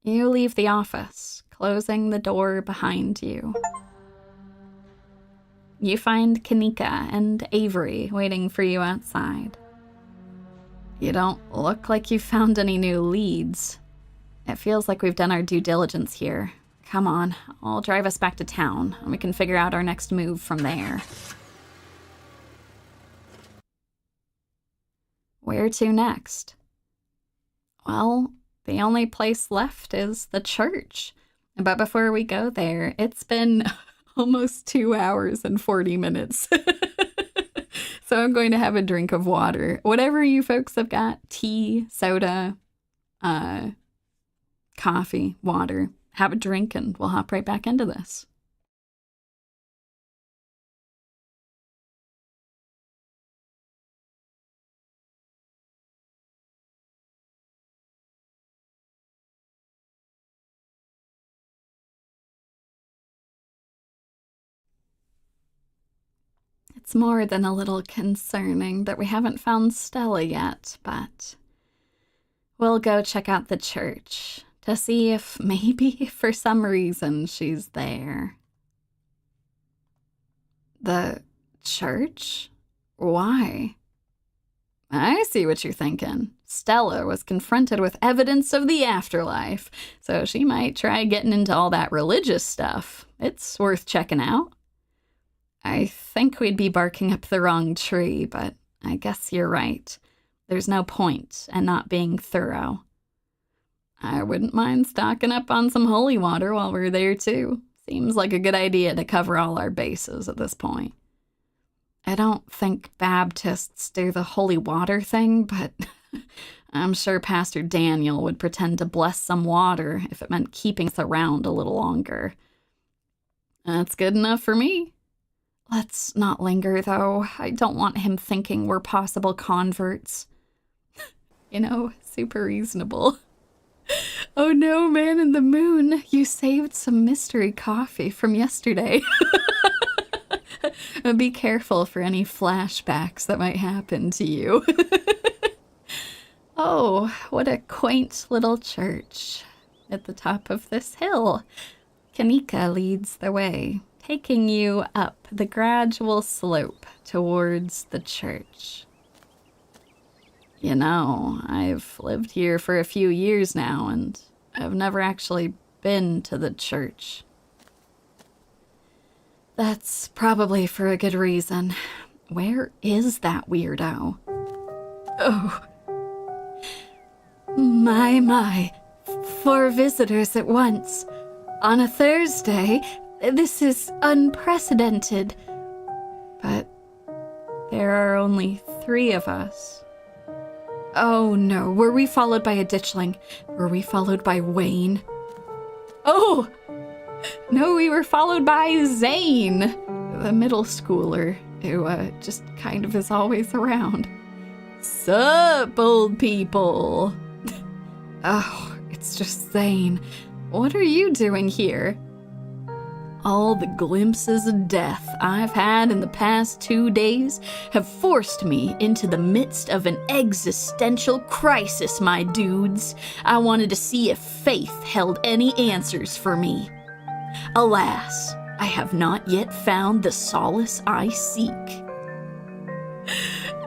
You leave the office, closing the door behind you. You find Kaneeka and Avery waiting for you outside. You don't look like you've found any new leads. It feels like we've done our due diligence here. Come on, I'll drive us back to town, and we can figure out our next move from there. Where to next? Well, the only place left is the church. But before we go there, it's been almost 2 hours and 40 minutes. So I'm going to have a drink of water. Whatever you folks have got, tea, soda, coffee, water, have a drink and we'll hop right back into this. It's more than a little concerning that we haven't found Stella yet, but we'll go check out the church to see if maybe for some reason she's there. The church? Why? I see what you're thinking. Stella was confronted with evidence of the afterlife, so she might try getting into all that religious stuff. It's worth checking out. I think we'd be barking up the wrong tree, but I guess you're right. There's no point in not being thorough. I wouldn't mind stocking up on some holy water while we're there, too. Seems like a good idea to cover all our bases at this point. I don't think Baptists do the holy water thing, but I'm sure Pastor Daniel would pretend to bless some water if it meant keeping us around a little longer. That's good enough for me. Let's not linger, though. I don't want him thinking we're possible converts. You know, super reasonable. Oh no, man in the moon, you saved some mystery coffee from yesterday. Be careful for any flashbacks that might happen to you. Oh, what a quaint little church at the top of this hill. Kaneeka leads the way, taking you up the gradual slope towards the church. You know, I've lived here for a few years now, and I've never actually been to the church. That's probably for a good reason. Where is that weirdo? Oh. My. 4 visitors at once. On a Thursday. This is unprecedented. But there there are only 3 of us. Oh no, were we followed by a ditchling? Were we followed by Wayne? Oh! No, we were followed by Zane, the middle schooler, who just kind of is always around. Sup, old people? Oh, it's just Zane. What are you doing here? All the glimpses of death I've had in the past 2 days have forced me into the midst of an existential crisis, my dudes. I wanted to see if faith held any answers for me. Alas, I have not yet found the solace I seek.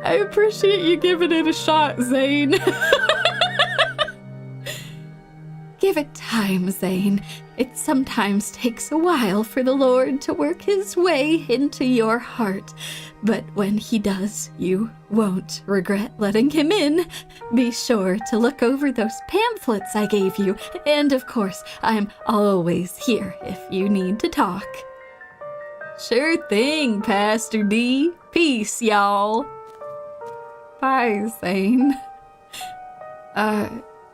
I appreciate you giving it a shot, Zane. Give it time, Zane. It sometimes takes a while for the Lord to work his way into your heart. But when he does, you won't regret letting him in. Be sure to look over those pamphlets I gave you. And of course, I'm always here if you need to talk. Sure thing, Pastor D. Peace, y'all. Bye, Zane.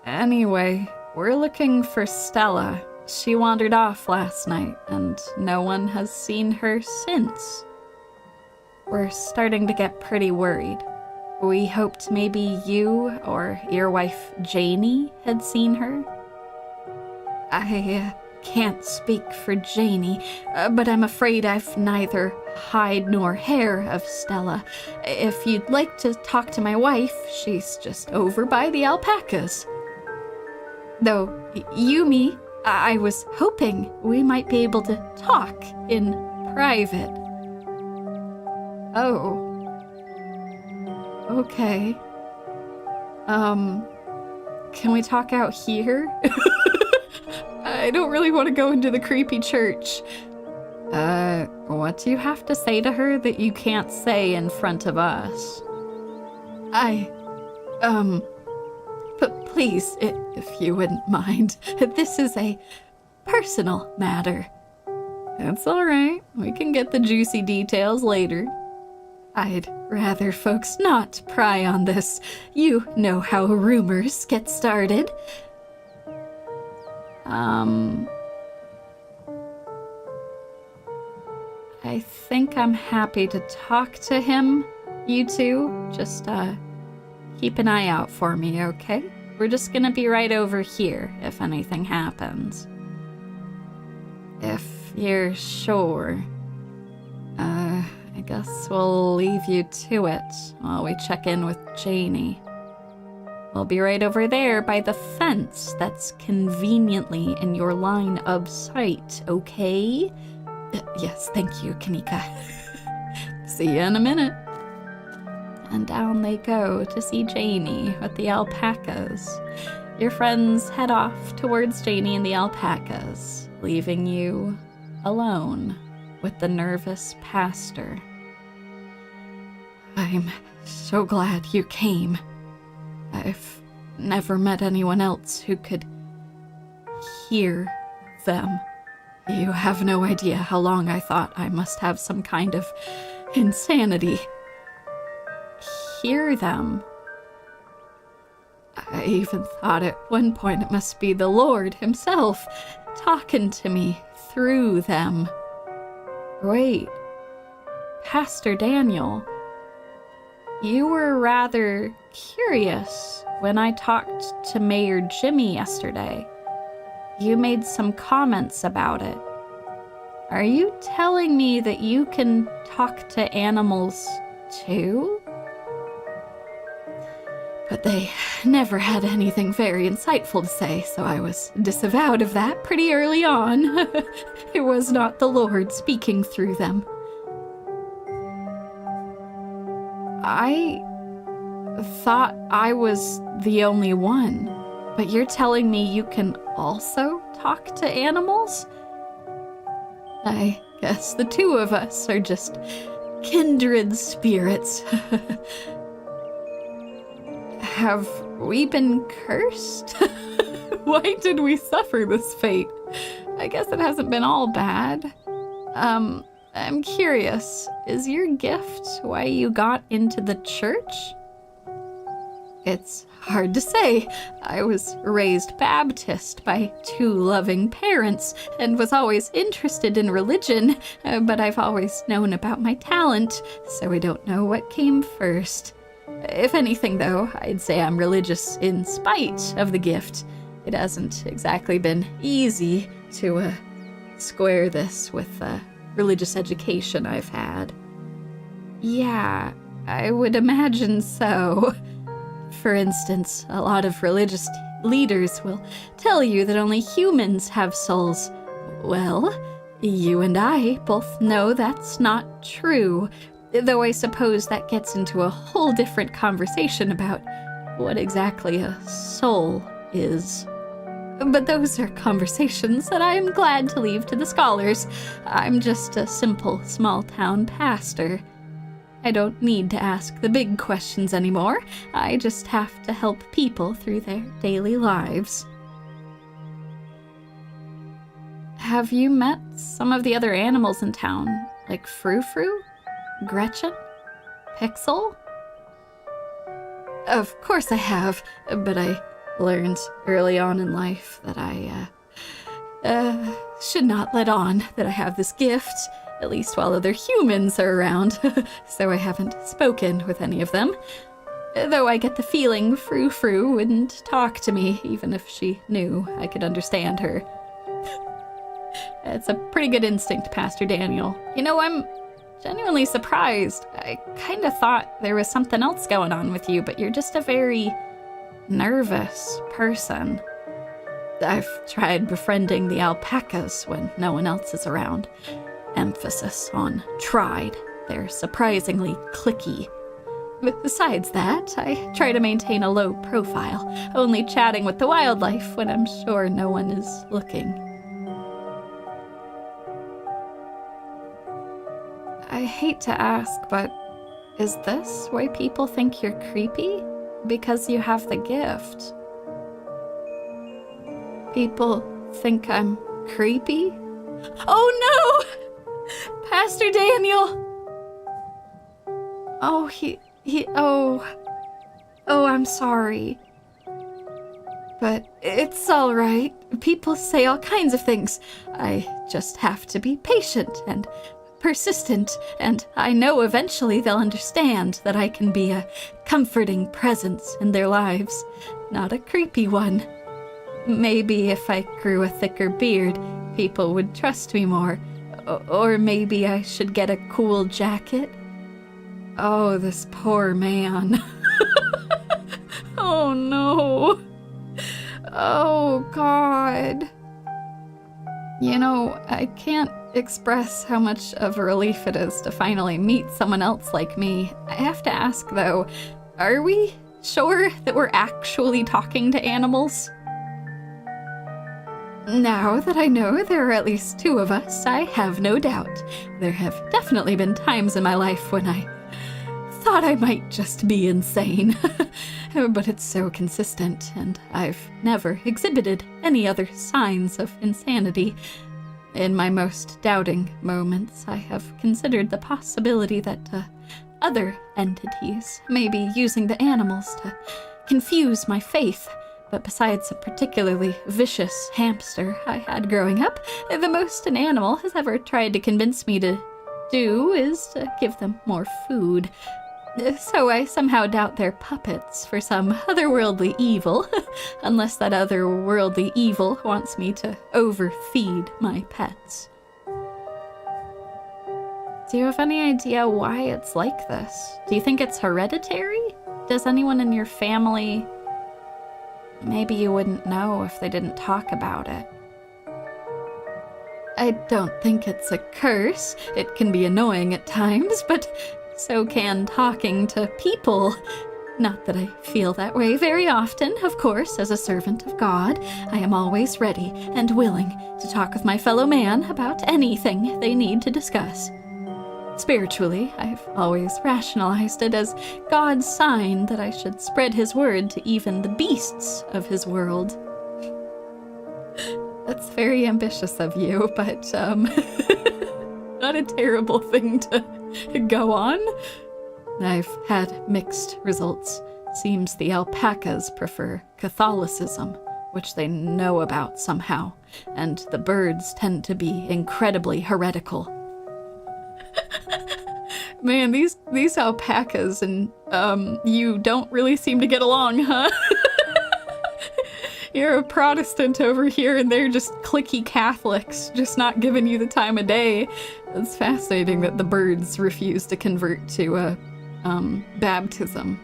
Anyway, we're looking for Stella. She wandered off last night, and no one has seen her since. We're starting to get pretty worried. We hoped maybe you or your wife Janie had seen her. I can't speak for Janie, but I'm afraid I've neither hide nor hair of Stella. If you'd like to talk to my wife, she's just over by the alpacas. Though, Yumi, I was hoping we might be able to talk in private. Oh. Okay. Can we talk out here? I don't really want to go into the creepy church. What do you have to say to her that you can't say in front of us? But please, if you wouldn't mind, this is a personal matter. That's all right. We can get the juicy details later. I'd rather folks not pry on this. You know how rumors get started. I think I'm happy to talk to him. You two, just, keep an eye out for me, okay? We're just gonna be right over here if anything happens. If you're sure. I guess we'll leave you to it while we check in with Janie. We'll be right over there by the fence that's conveniently in your line of sight, okay? Yes, thank you, Kaneeka. See you in a minute. And down they go to see Janie with the alpacas. Your friends head off towards Janie and the alpacas, leaving you alone with the nervous pastor. I'm so glad you came. I've never met anyone else who could hear them. You have no idea how long I thought I must have some kind of insanity. Hear them? I even thought at one point it must be the Lord himself talking to me through them. Wait, Pastor Daniel, you were rather curious when I talked to Mayor Jimmy yesterday. You made some comments about it. Are you telling me that you can talk to animals too? But they never had anything very insightful to say, so I was disavowed of that pretty early on. It was not the Lord speaking through them. I thought I was the only one, but you're telling me you can also talk to animals? I guess the two of us are just kindred spirits. Have we been cursed? Why did we suffer this fate? I guess it hasn't been all bad. I'm curious, is your gift why you got into the church? It's hard to say. I was raised Baptist by 2 loving parents and was always interested in religion, but I've always known about my talent, so I don't know what came first. If anything, though, I'd say I'm religious in spite of the gift. It hasn't exactly been easy to square this with the religious education I've had. Yeah, I would imagine so. For instance, a lot of religious leaders will tell you that only humans have souls. Well, you and I both know that's not true, though I suppose that gets into a whole different conversation about what exactly a soul is. But those are conversations that I am glad to leave to the scholars. I'm just a simple small-town pastor. I don't need to ask the big questions anymore. I just have to help people through their daily lives. Have you met some of the other animals in town, like Frou-Frou, Gretchen, Pixel? Of course I have, but I learned early on in life that I should not let on that I have this gift, at least while other humans are around, so I haven't spoken with any of them. Though I get the feeling Frou-Frou wouldn't talk to me, even if she knew I could understand her. It's a pretty good instinct, Pastor Daniel. You know, I'm genuinely surprised. I kind of thought there was something else going on with you, but you're just a very nervous person. I've tried befriending the alpacas when no one else is around. Emphasis on tried. They're surprisingly cliquey. Besides that, I try to maintain a low profile, only chatting with the wildlife when I'm sure no one is looking. I hate to ask, but is this why people think you're creepy? Because you have the gift? People think I'm creepy? Oh no! Pastor Daniel! Oh, I'm sorry. But it's all right. People say all kinds of things. I just have to be patient and persistent, and I know eventually they'll understand that I can be a comforting presence in their lives, not a creepy one. Maybe if I grew a thicker beard, people would trust me more. Or maybe I should get a cool jacket. Oh, this poor man. Oh no. Oh God. You know, I can't express how much of a relief it is to finally meet someone else like me. I have to ask though, are we sure that we're actually talking to animals? Now that I know there are at least 2 of us, I have no doubt. There have definitely been times in my life when I thought I might just be insane. But it's so consistent, and I've never exhibited any other signs of insanity. In my most doubting moments, I have considered the possibility that other entities may be using the animals to confuse my faith. But besides a particularly vicious hamster I had growing up, the most an animal has ever tried to convince me to do is to give them more food. So I somehow doubt they're puppets for some otherworldly evil, unless that otherworldly evil wants me to overfeed my pets. Do you have any idea why it's like this? Do you think it's hereditary? Does anyone in your family... Maybe you wouldn't know if they didn't talk about it. I don't think it's a curse. It can be annoying at times, but so can talking to people. Not that I feel that way very often, of course, as a servant of God. I am always ready and willing to talk with my fellow man about anything they need to discuss. Spiritually, I've always rationalized it as God's sign that I should spread his word to even the beasts of his world. That's very ambitious of you, but, not a terrible thing to go on. I've had mixed results. Seems the alpacas prefer Catholicism, which they know about somehow, and the birds tend to be incredibly heretical. Man, these alpacas and you don't really seem to get along, huh? You're a Protestant over here and they're just cliquey Catholics, just not giving you the time of day. It's fascinating that the birds refuse to convert to baptism.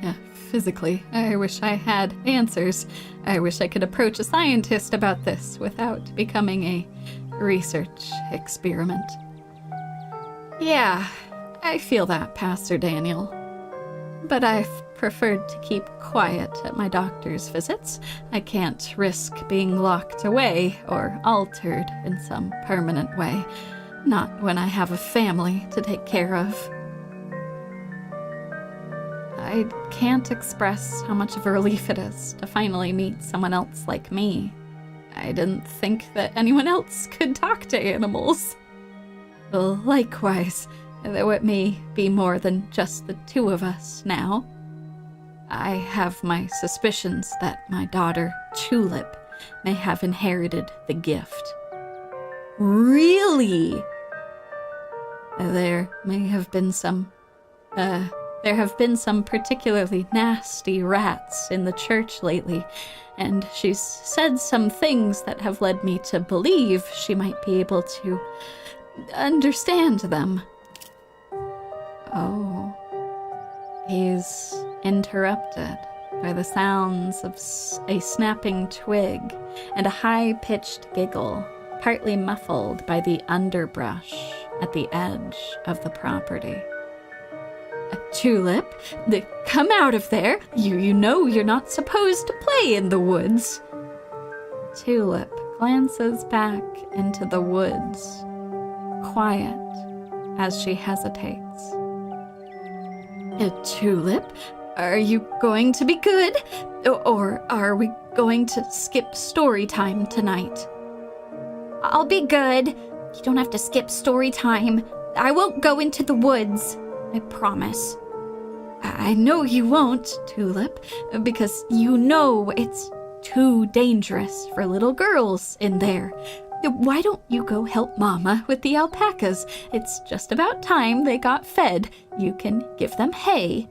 Yeah, physically, I wish I had answers. I wish I could approach a scientist about this without becoming a research experiment. Yeah, I feel that, Pastor Daniel. But I've preferred to keep quiet at my doctor's visits. I can't risk being locked away or altered in some permanent way. Not when I have a family to take care of. I can't express how much of a relief it is to finally meet someone else like me. I didn't think that anyone else could talk to animals. Well, likewise, though it may be more than just the two of us now. I have my suspicions that my daughter, Tulip, may have inherited the gift. Really? There have been some particularly nasty rats in the church lately, and she's said some things that have led me to believe she might be able to understand them. Oh. He's interrupted by the sounds of a snapping twig and a high-pitched giggle, partly muffled by the underbrush at the edge of the property. Tulip, come out of there! You know you're not supposed to play in the woods. Tulip glances back into the woods, quiet as she hesitates. Tulip, are you going to be good? Or are we going to skip story time tonight? I'll be good. You don't have to skip story time. I won't go into the woods. I promise. I know you won't, Tulip, because you know it's too dangerous for little girls in there. Why don't you go help Mama with the alpacas? It's just about time they got fed. You can give them hay.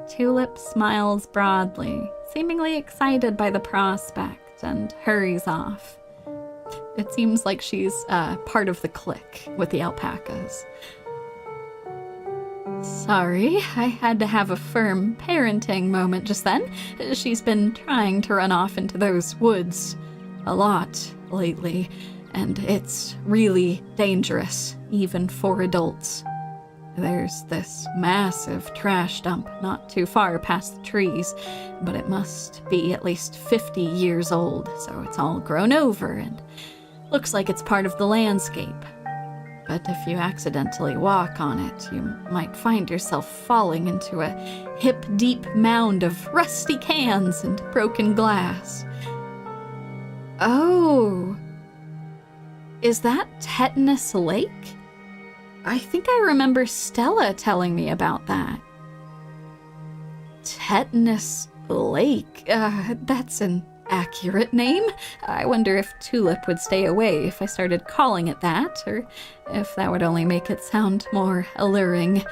Tulip smiles broadly, seemingly excited by the prospect, and hurries off. It seems like she's part of the clique with the alpacas. Sorry, I had to have a firm parenting moment just then. She's been trying to run off into those woods a lot lately, and it's really dangerous, even for adults. There's this massive trash dump not too far past the trees, but it must be at least 50 years old, so it's all grown over and looks like it's part of the landscape. But if you accidentally walk on it, you might find yourself falling into a hip-deep mound of rusty cans and broken glass. Oh, is that Tetanus Lake? I think I remember Stella telling me about that. Tetanus Lake? That's an accurate name. I wonder if Tulip would stay away if I started calling it that, or if that would only make it sound more alluring.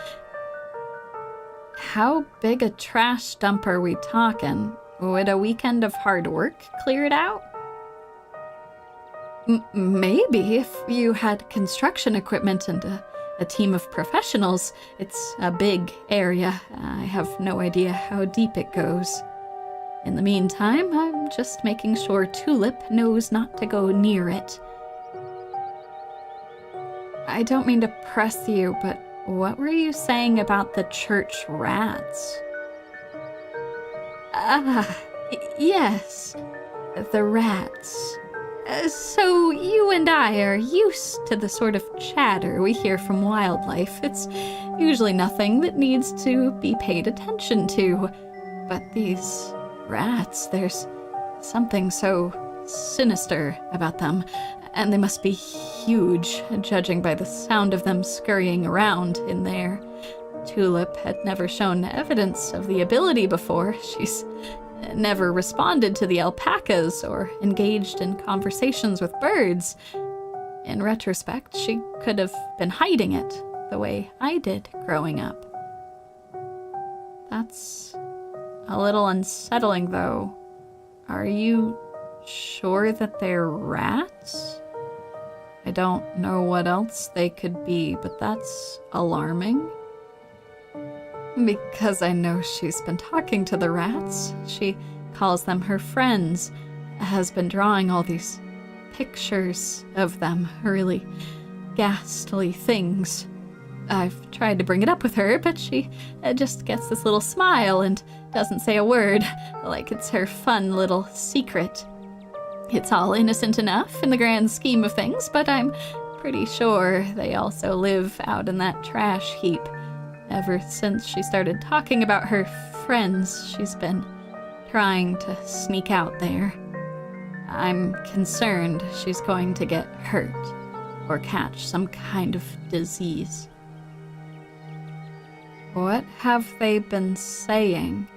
How big a trash dump are we talking? Would a weekend of hard work clear it out? Maybe if you had construction equipment and a team of professionals. It's a big area. I have no idea how deep it goes. In the meantime, I'm just making sure Tulip knows not to go near it. I don't mean to press you, but what were you saying about the church rats? Yes, the rats. So you and I are used to the sort of chatter we hear from wildlife. It's usually nothing that needs to be paid attention to. But these rats, there's something so sinister about them, and they must be huge, judging by the sound of them scurrying around in there. Tulip had never shown evidence of the ability before. She's never responded to the alpacas or engaged in conversations with birds. In retrospect, she could have been hiding it the way I did growing up. That's a little unsettling, though. Are you sure that they're rats? I don't know what else they could be, but that's alarming. Because I know she's been talking to the rats. She calls them her friends, has been drawing all these pictures of them, really ghastly things. I've tried to bring it up with her, but she just gets this little smile and doesn't say a word, like it's her fun little secret. It's all innocent enough in the grand scheme of things, but I'm pretty sure they also live out in that trash heap. Ever since she started talking about her friends, she's been trying to sneak out there. I'm concerned she's going to get hurt or catch some kind of disease. What have they been saying?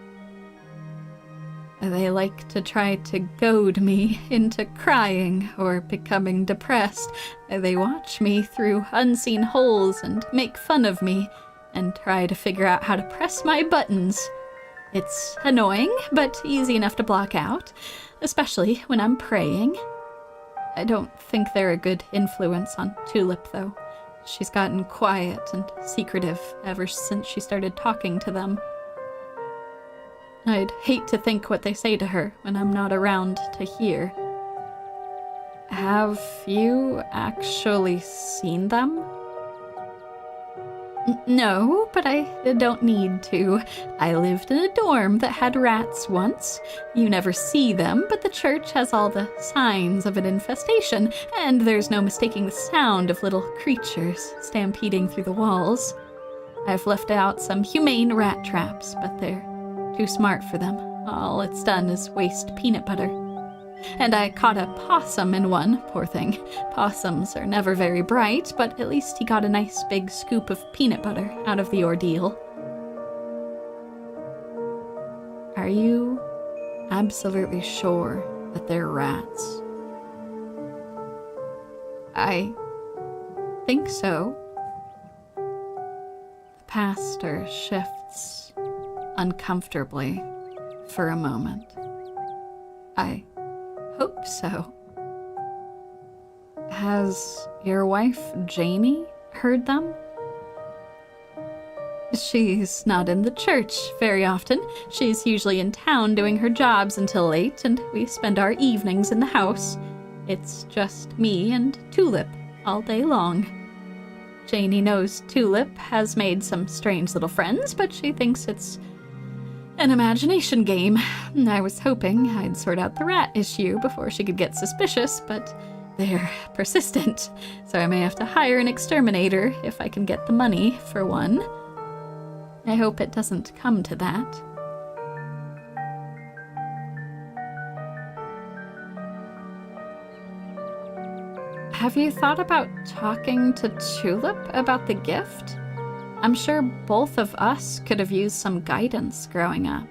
They like to try to goad me into crying or becoming depressed. They watch me through unseen holes and make fun of me and try to figure out how to press my buttons. It's annoying, but easy enough to block out, especially when I'm praying. I don't think they're a good influence on Tulip, though. She's gotten quiet and secretive ever since she started talking to them. I'd hate to think what they say to her when I'm not around to hear. Have you actually seen them? No, but I don't need to. I lived in a dorm that had rats once. You never see them, but the church has all the signs of an infestation, and there's no mistaking the sound of little creatures stampeding through the walls. I've left out some humane rat traps, but they're too smart for them. All it's done is waste peanut butter. And I caught a possum in one, poor thing. Possums are never very bright, but at least he got a nice big scoop of peanut butter out of the ordeal. Are you absolutely sure that they're rats? I think so. The pastor shifts uncomfortably for a moment. I hope so. Has your wife, Janie, heard them? She's not in the church very often. She's usually in town doing her jobs until late, and we spend our evenings in the house. It's just me and Tulip all day long. Janie knows Tulip has made some strange little friends, but she thinks it's an imagination game. I was hoping I'd sort out the rat issue before she could get suspicious, but they're persistent, so I may have to hire an exterminator if I can get the money for one. I hope it doesn't come to that. Have you thought about talking to Tulip about the gift? I'm sure both of us could have used some guidance growing up.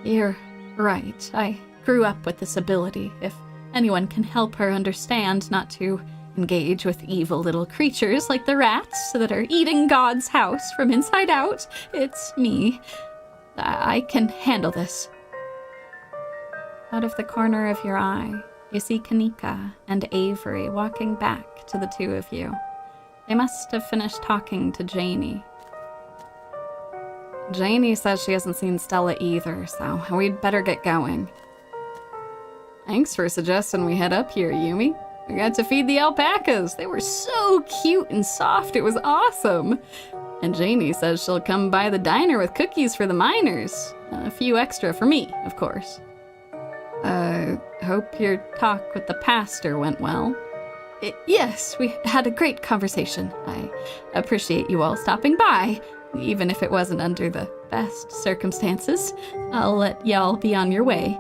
You're right. I grew up with this ability. If anyone can help her understand not to engage with evil little creatures like the rats that are eating God's house from inside out, it's me. I can handle this. Out of the corner of your eye, you see Kaneeka and Avery walking back to the two of you. They must have finished talking to Janie. Janie says she hasn't seen Stella either, so we'd better get going. Thanks for suggesting we head up here, Yumi. We got to feed the alpacas. They were so cute and soft, it was awesome. And Janie says she'll come by the diner with cookies for the miners. A few extra for me, of course. Hope your talk with the pastor went well. Yes, we had a great conversation. I appreciate you all stopping by, even if it wasn't under the best circumstances. I'll let y'all be on your way.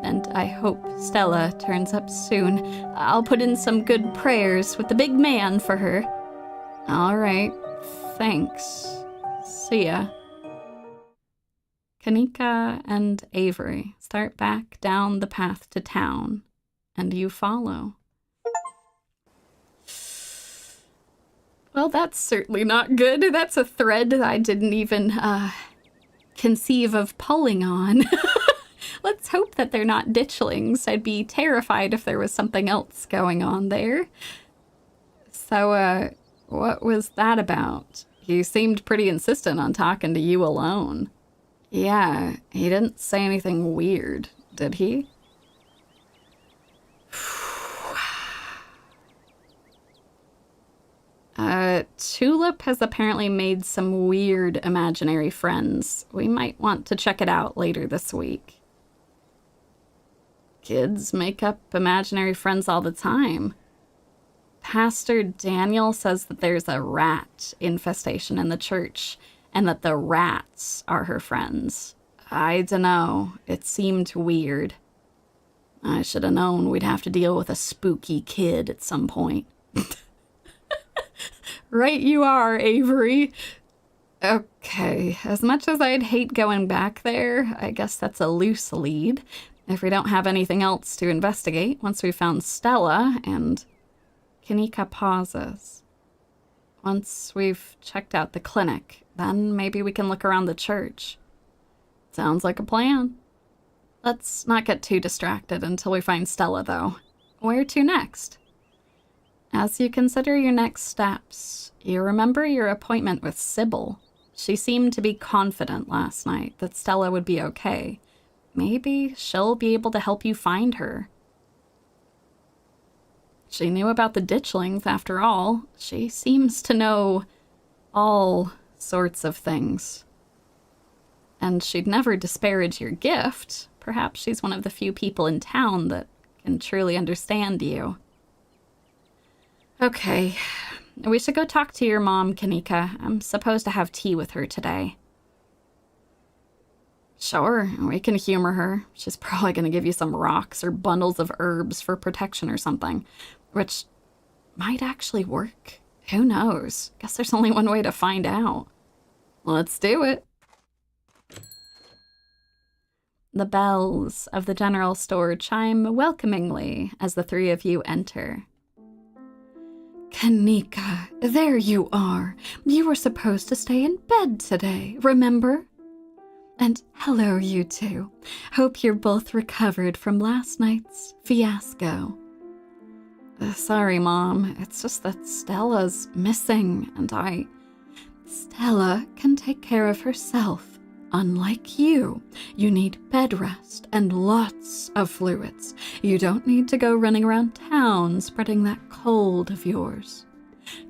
and I hope Stella turns up soon. I'll put in some good prayers with the big man for her. All right, thanks. See ya. Kaneeka and Avery start back down the path to town, and you follow. Well, that's certainly not good. That's a thread that I didn't even conceive of pulling on. Let's hope that they're not ditchlings. I'd be terrified if there was something else going on there. So, what was that about? He seemed pretty insistent on talking to you alone. Yeah, he didn't say anything weird, did he? Tulip has apparently made some weird imaginary friends. We might want to check it out later this week. Kids make up imaginary friends all the time. Pastor Daniel says that there's a rat infestation in the church, and that the rats are her friends. I dunno, it seemed weird. I should have known we'd have to deal with a spooky kid at some point. Right you are, Avery. Okay, as much as I'd hate going back there, I guess that's a loose lead. If we don't have anything else to investigate once we've found Stella and... Kaneeka pauses. Once we've checked out the clinic, then maybe we can look around the church. Sounds like a plan. Let's not get too distracted until we find Stella, though. Where to next? As you consider your next steps, you remember your appointment with Sybil. She seemed to be confident last night that Stella would be okay. Maybe she'll be able to help you find her. She knew about the ditchlings, after all. She seems to know all sorts of things. And she'd never disparage your gift. Perhaps she's one of the few people in town that can truly understand you. Okay, we should go talk to your mom, Kaneeka. I'm supposed to have tea with her today. Sure, we can humor her. She's probably going to give you some rocks or bundles of herbs for protection or something, which might actually work. Who knows? Guess there's only one way to find out. Let's do it. The bells of the general store chime welcomingly as the three of you enter. Kaneeka, there you are. You were supposed to stay in bed today, remember? And hello, you two. Hope you're both recovered from last night's fiasco. Sorry, Mom. It's just that Stella's missing, and Stella can take care of herself. Unlike you, you need bed rest and lots of fluids. You don't need to go running around town spreading that cold of yours.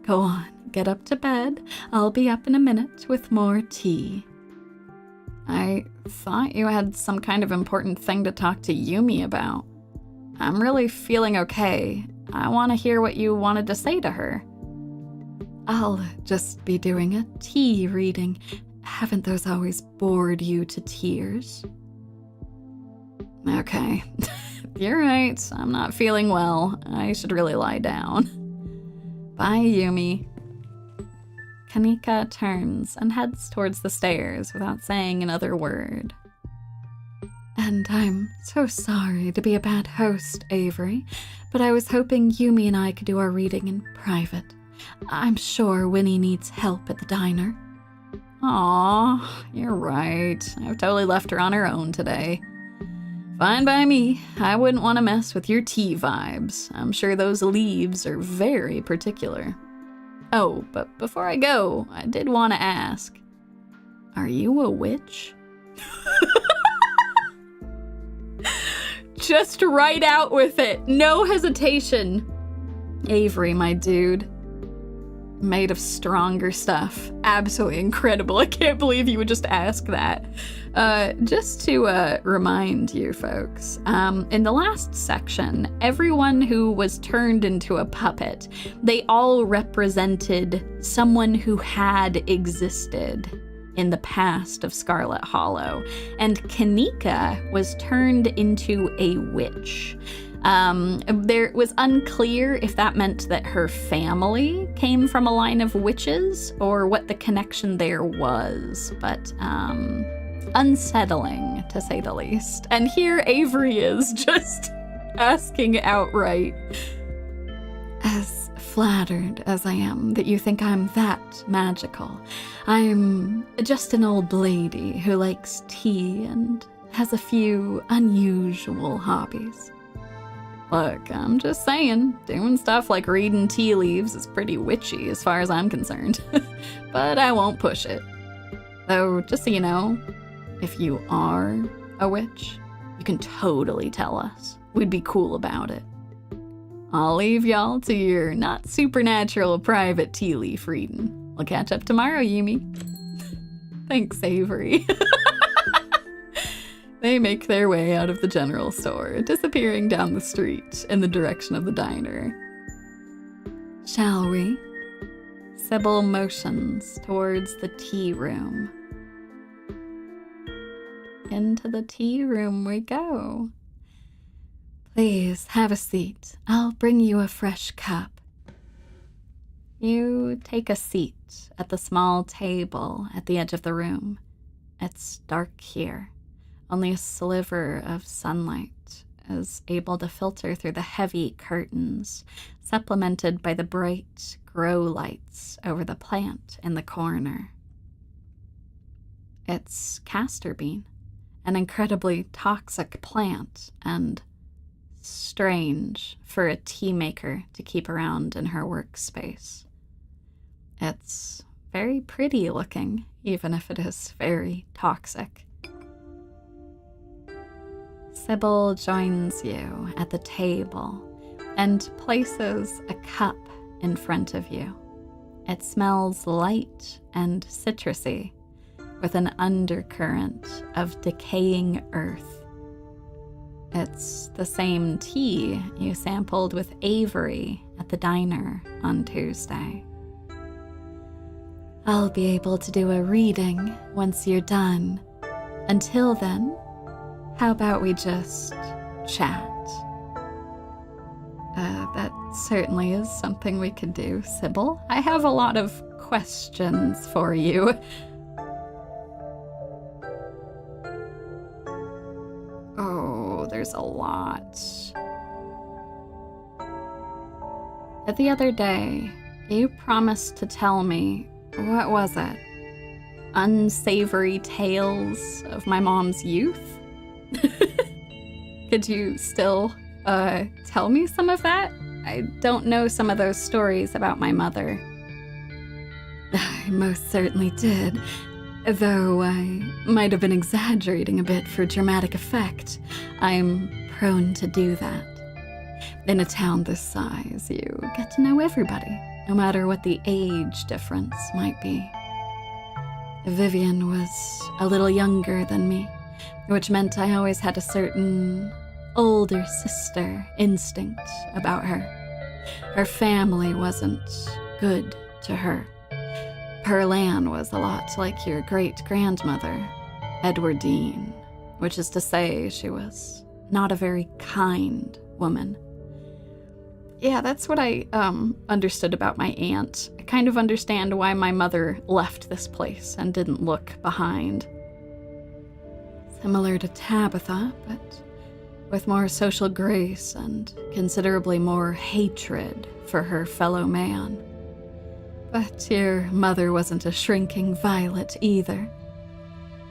Go on, get up to bed. I'll be up in a minute with more tea. I thought you had some kind of important thing to talk to Yumi about. I'm really feeling okay. I want to hear what you wanted to say to her. I'll just be doing a tea reading. Haven't those always bored you to tears? Okay, you're right. I'm not feeling well. I should really lie down. Bye, Yumi. Kaneeka turns and heads towards the stairs without saying another word. And I'm so sorry to be a bad host, Avery, but I was hoping Yumi and I could do our reading in private. I'm sure Winnie needs help at the diner. Aw, you're right. I've totally left her on her own today. Fine by me. I wouldn't want to mess with your tea vibes. I'm sure those leaves are very particular. Oh, but before I go, I did want to ask, are you a witch? Just right out with it. No hesitation. Avery, my dude. Made of stronger stuff. Absolutely incredible. I can't believe you would just ask that. Just to remind you folks, in the last section, everyone who was turned into a puppet, they all represented someone who had existed. in the past of Scarlet Hollow, and Kaneeka was turned into a witch. There was unclear if that meant that her family came from a line of witches or what the connection there was, but unsettling to say the least. And here Avery is just asking outright, as flattered as I am that you think I'm that magical, I'm just an old lady who likes tea and has a few unusual hobbies. Look, I'm just saying, doing stuff like reading tea leaves is pretty witchy as far as I'm concerned, but I won't push it. Though, just so you know, if you are a witch, you can totally tell us. We'd be cool about it. I'll leave y'all to your not supernatural private tea leaf reading. We'll catch up tomorrow, Yumi. Thanks, Avery. They make their way out of the general store, disappearing down the street in the direction of the diner. Shall we? Sybil motions towards the tea room. Into the tea room we go. Please have a seat. I'll bring you a fresh cup. You take a seat at the small table at the edge of the room. It's dark here. Only a sliver of sunlight is able to filter through the heavy curtains, supplemented by the bright grow lights over the plant in the corner. It's castor bean, an incredibly toxic plant, and strange for a tea maker to keep around in her workspace. It's very pretty looking, even if it is very toxic. Sybil joins you at the table and places a cup in front of you. It smells light and citrusy, with an undercurrent of decaying earth. It's the same tea you sampled with Avery at the diner on Tuesday. I'll be able to do a reading once you're done. Until then, how about we just chat? That certainly is something we could do, Sybil. I have a lot of questions for you. Oh, there's a lot. The other day, you promised to tell me, what was it? Unsavory tales of my mom's youth? Could you still tell me some of that? I don't know some of those stories about my mother. I most certainly did, though I might have been exaggerating a bit for dramatic effect. I'm prone to do that. In a town this size, you get to know everybody, no matter what the age difference might be. Vivian was a little younger than me, which meant I always had a certain older sister instinct about her. Her family wasn't good to her. Perlan was a lot like your great-grandmother, Edwardine, which is to say she was not a very kind woman. Yeah, that's what I understood about my aunt. I kind of understand why my mother left this place and didn't look behind. Similar to Tabitha, but with more social grace and considerably more hatred for her fellow man. But your mother wasn't a shrinking violet either.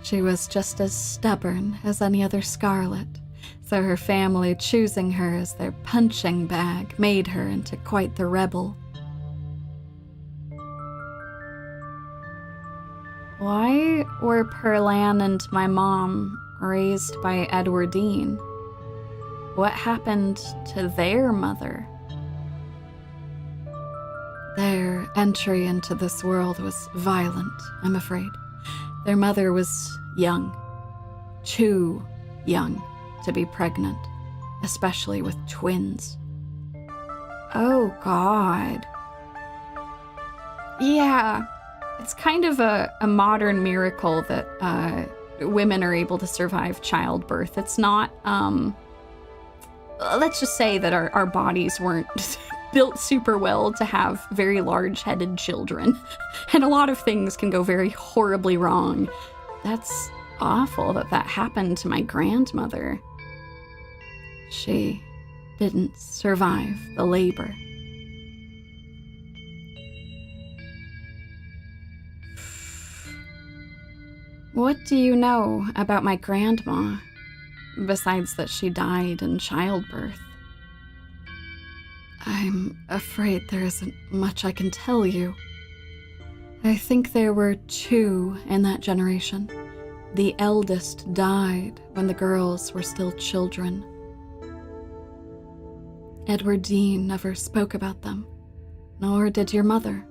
She was just as stubborn as any other Scarlet, so her family choosing her as their punching bag made her into quite the rebel. Why were Perlan and my mom raised by Edwardine? What happened to their mother? Their entry into this world was violent, I'm afraid. Their mother was young, too young to be pregnant, especially with twins. Oh, God. Yeah, It's kind of a modern miracle that women are able to survive childbirth. It's not, let's just say that our bodies weren't built super well to have very large-headed children. And a lot of things can go very horribly wrong. That's awful that happened to my grandmother. She didn't survive the labor. What do you know about my grandma, besides that she died in childbirth? I'm afraid there isn't much I can tell you. I think there were 2 in that generation. The eldest died when the girls were still children. Edward Dean never spoke about them, nor did your mother.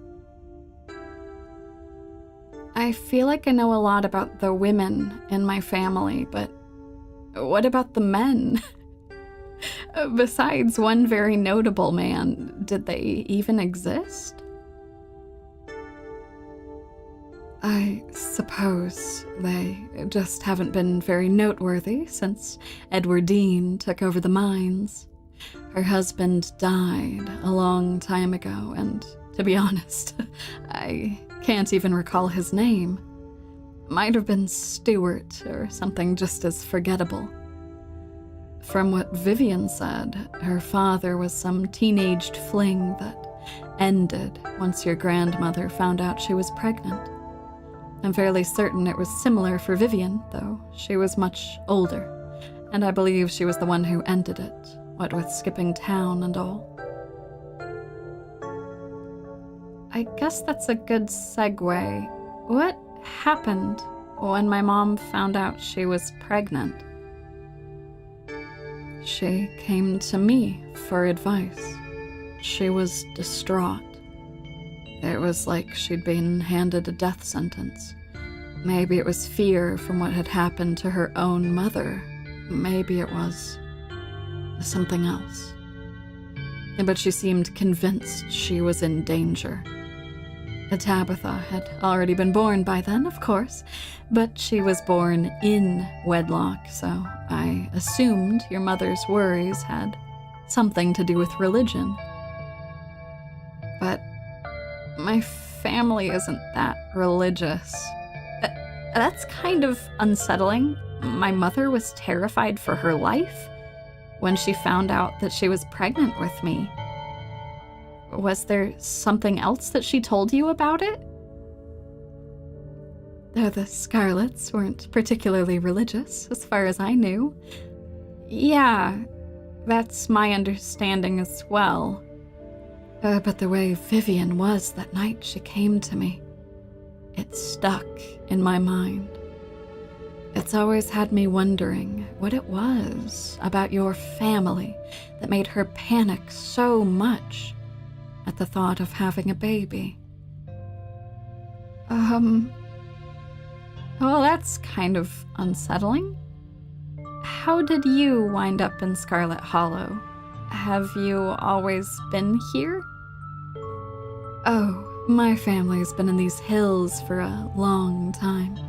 I feel like I know a lot about the women in my family, but what about the men? Besides one very notable man, did they even exist? I suppose they just haven't been very noteworthy since Edward Dean took over the mines. Her husband died a long time ago, and to be honest, I can't even recall his name. Might have been Stuart or something just as forgettable. From what Vivian said, her father was some teenaged fling that ended once your grandmother found out she was pregnant. I'm fairly certain it was similar for Vivian, though she was much older, and I believe she was the one who ended it, what with skipping town and all. I guess that's a good segue. What happened when my mom found out she was pregnant? She came to me for advice. She was distraught. It was like she'd been handed a death sentence. Maybe it was fear from what had happened to her own mother. Maybe it was something else. But she seemed convinced she was in danger. Tabitha had already been born by then, of course, but she was born in wedlock, so I assumed your mother's worries had something to do with religion. But my family isn't that religious. That's kind of unsettling. My mother was terrified for her life when she found out that she was pregnant with me. Was there something else that she told you about it? Though the Scarlets weren't particularly religious, as far as I knew. Yeah, that's my understanding as well. But the way Vivian was that night she came to me, it stuck in my mind. It's always had me wondering what it was about your family that made her panic so much at the thought of having a baby. Well, that's kind of unsettling. How did you wind up in Scarlet Hollow? Have you always been here? Oh, my family's been in these hills for a long time.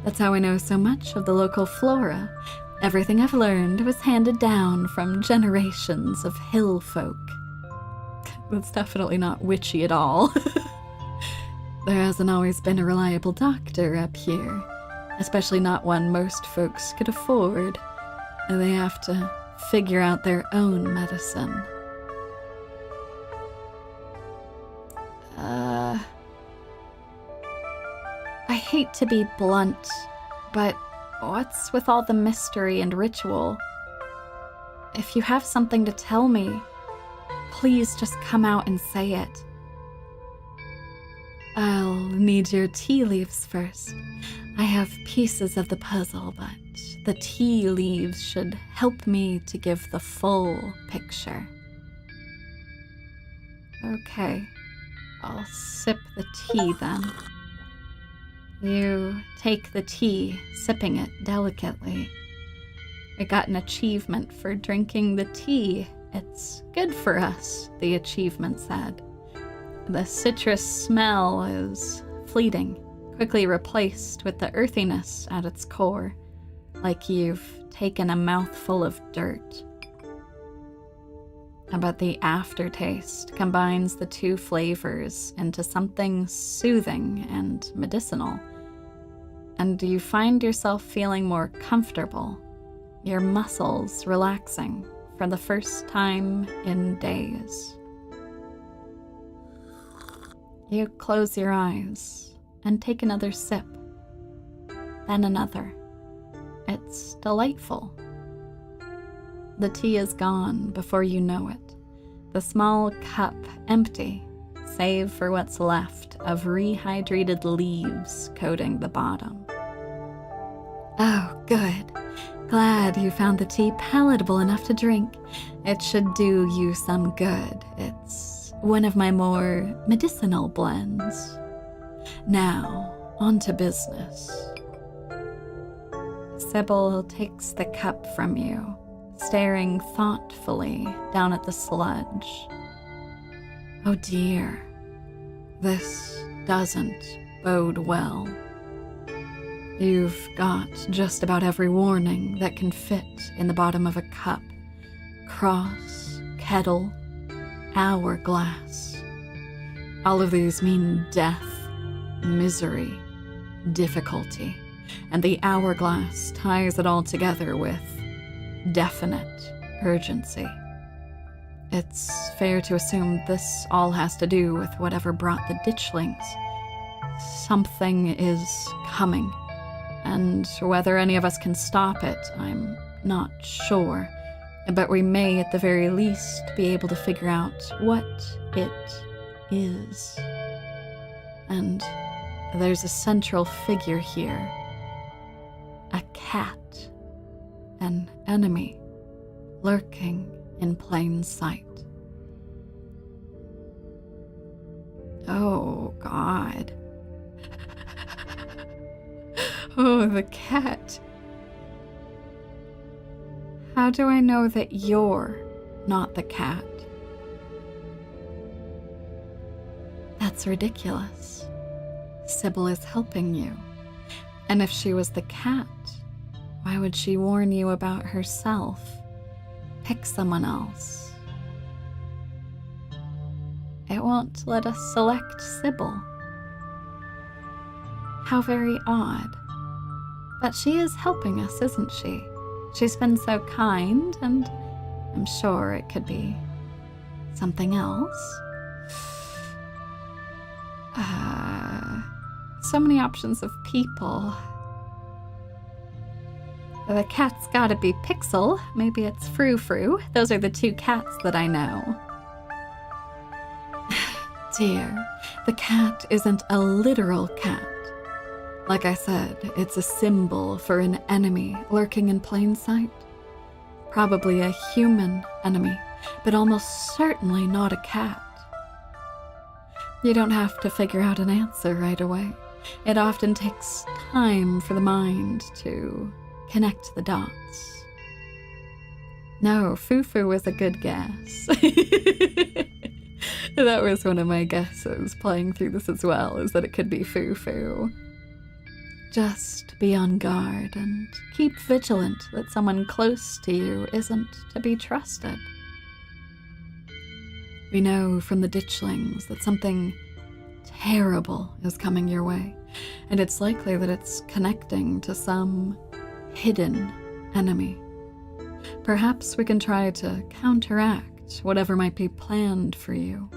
That's how I know so much of the local flora. Everything I've learned was handed down from generations of hill folk. That's definitely not witchy at all. There hasn't always been a reliable doctor up here, especially not one most folks could afford. They have to figure out their own medicine. I hate to be blunt, but what's with all the mystery and ritual? If you have something to tell me, please just come out and say it. I'll need your tea leaves first. I have pieces of the puzzle, but the tea leaves should help me to give the full picture. Okay, I'll sip the tea then. You take the tea, sipping it delicately. I got an achievement for drinking the tea. It's good for us, the achievement said. The citrus smell is fleeting, quickly replaced with the earthiness at its core, like you've taken a mouthful of dirt. But the aftertaste combines the two flavors into something soothing and medicinal, and you find yourself feeling more comfortable, your muscles relaxing for the first time in days. You close your eyes and take another sip, then another. It's delightful. The tea is gone before you know it, the small cup empty, save for what's left of rehydrated leaves coating the bottom. Oh, good. Glad you found the tea palatable enough to drink. It should do you some good. It's one of my more medicinal blends. Now, on to business. Sybil takes the cup from you, staring thoughtfully down at the sludge. Oh dear, this doesn't bode well. You've got just about every warning that can fit in the bottom of a cup. Cross, kettle, hourglass. All of these mean death, misery, difficulty, and the hourglass ties it all together with definite urgency. It's fair to assume this all has to do with whatever brought the ditchlings. Something is coming, and whether any of us can stop it, I'm not sure. But we may, at the very least, be able to figure out what it is. And there's a central figure here. A cat. An enemy. Lurking in plain sight. Oh, God. Oh, the cat. How do I know that you're not the cat? That's ridiculous. Sybil is helping you. And if she was the cat, why would she warn you about herself? Pick someone else. It won't let us select Sybil. How very odd. But she is helping us, isn't she? She's been so kind, and I'm sure it could be something else. So many options of people. The cat's gotta be Pixel. Maybe it's Frou Frou. Those are the two cats that I know. Dear, the cat isn't a literal cat. Like I said, it's a symbol for an enemy lurking in plain sight. Probably a human enemy, but almost certainly not a cat. You don't have to figure out an answer right away. It often takes time for the mind to connect the dots. No, Fufu was a good guess. That was one of my guesses playing through this as well, is that it could be Fufu. Just be on guard and keep vigilant that someone close to you isn't to be trusted. We know from the ditchlings that something terrible is coming your way, and it's likely that it's connecting to some hidden enemy. Perhaps we can try to counteract whatever might be planned for you.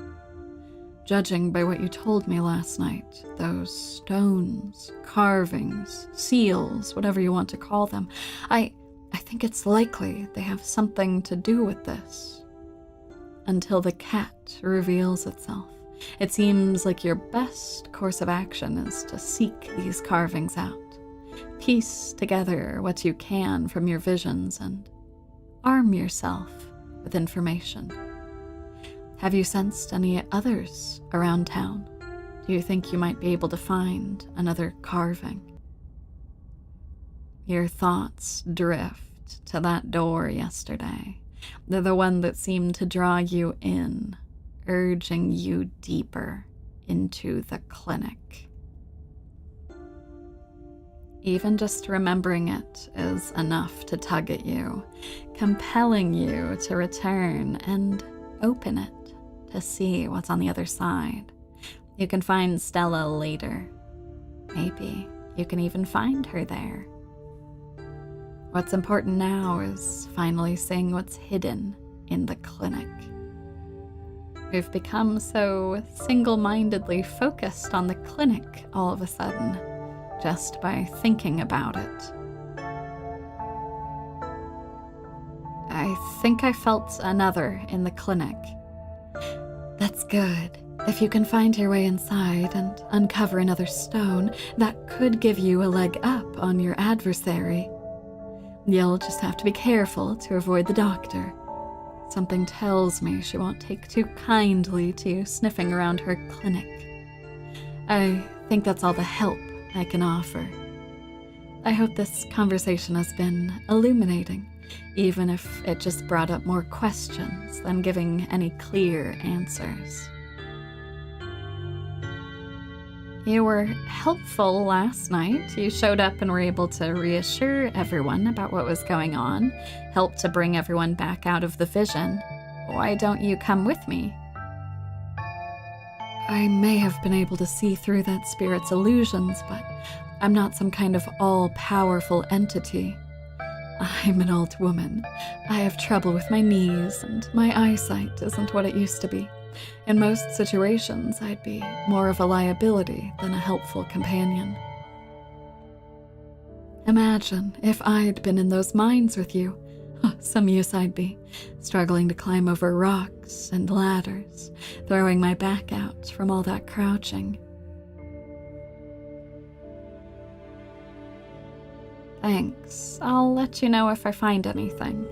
Judging by what you told me last night, those stones, carvings, seals, whatever you want to call them, I think it's likely they have something to do with this. Until the cat reveals itself, it seems like your best course of action is to seek these carvings out. Piece together what you can from your visions and arm yourself with information. Have you sensed any others around town? Do you think you might be able to find another carving? Your thoughts drift to that door yesterday. They're the one that seemed to draw you in, urging you deeper into the clinic. Even just remembering it is enough to tug at you, compelling you to return and open it to see what's on the other side. You can find Stella later. Maybe you can even find her there. What's important now is finally seeing what's hidden in the clinic. We've become so single-mindedly focused on the clinic all of a sudden, just by thinking about it. I think I felt another in the clinic. That's good. If you can find your way inside and uncover another stone, that could give you a leg up on your adversary. You'll just have to be careful to avoid the doctor. Something tells me she won't take too kindly to you sniffing around her clinic. I think that's all the help I can offer. I hope this conversation has been illuminating, even if it just brought up more questions than giving any clear answers. You were helpful last night. You showed up and were able to reassure everyone about what was going on, helped to bring everyone back out of the vision. Why don't you come with me? I may have been able to see through that spirit's illusions, but I'm not some kind of all-powerful entity. I'm an old woman. I have trouble with my knees, and my eyesight isn't what it used to be. In most situations, I'd be more of a liability than a helpful companion. Imagine if I'd been in those mines with you. Some use I'd be, struggling to climb over rocks and ladders, throwing my back out from all that crouching. Thanks. I'll let you know if I find anything.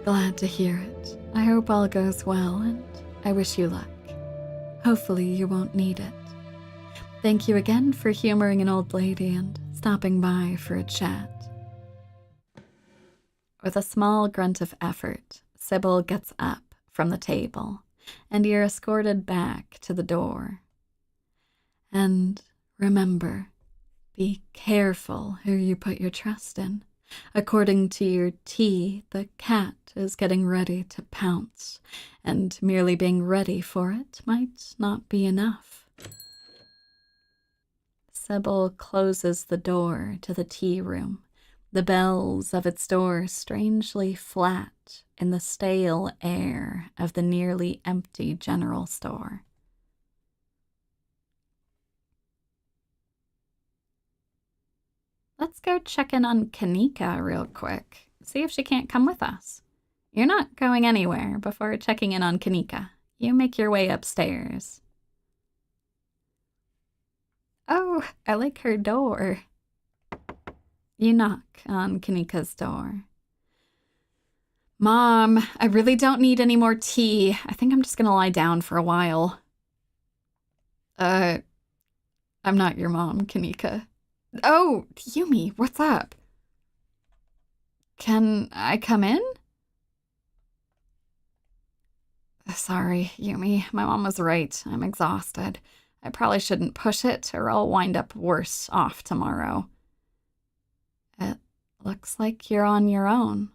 Glad to hear it. I hope all goes well, and I wish you luck. Hopefully you won't need it. Thank you again for humoring an old lady and stopping by for a chat. With a small grunt of effort, Sybil gets up from the table, and you're escorted back to the door. And remember, be careful who you put your trust in. According to your tea, the cat is getting ready to pounce, and merely being ready for it might not be enough. Sybil closes the door to the tea room, the bells of its door strangely flat in the stale air of the nearly empty general store. Let's go check in on Kaneeka real quick, see if she can't come with us. You're not going anywhere before checking in on Kaneeka. You make your way upstairs. Oh, I like her door. You knock on Kaneeka's door. Mom, I really don't need any more tea. I think I'm just gonna lie down for a while. I'm not your mom, Kaneeka. Oh, Yumi, what's up? Can I come in? Sorry, Yumi. My mom was right. I'm exhausted. I probably shouldn't push it, or I'll wind up worse off tomorrow. It looks like you're on your own.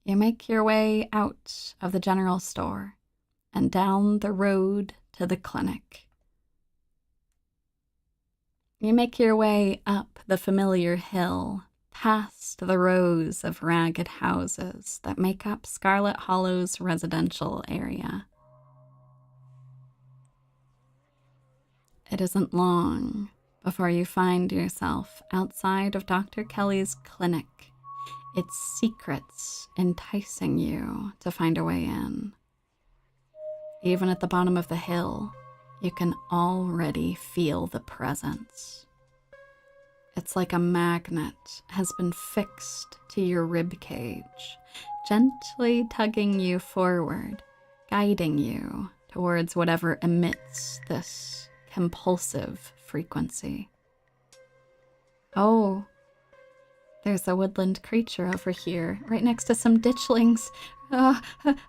You make your way out of the general store and down the road to the clinic. You make your way up the familiar hill, past the rows of ragged houses that make up Scarlet Hollow's residential area. It isn't long before you find yourself outside of Dr. Kelly's clinic, its secrets enticing you to find a way in. Even at the bottom of the hill, you can already feel the presence. It's like a magnet has been fixed to your ribcage, gently tugging you forward, guiding you towards whatever emits this compulsive frequency. Oh, there's a woodland creature over here, right next to some ditchlings.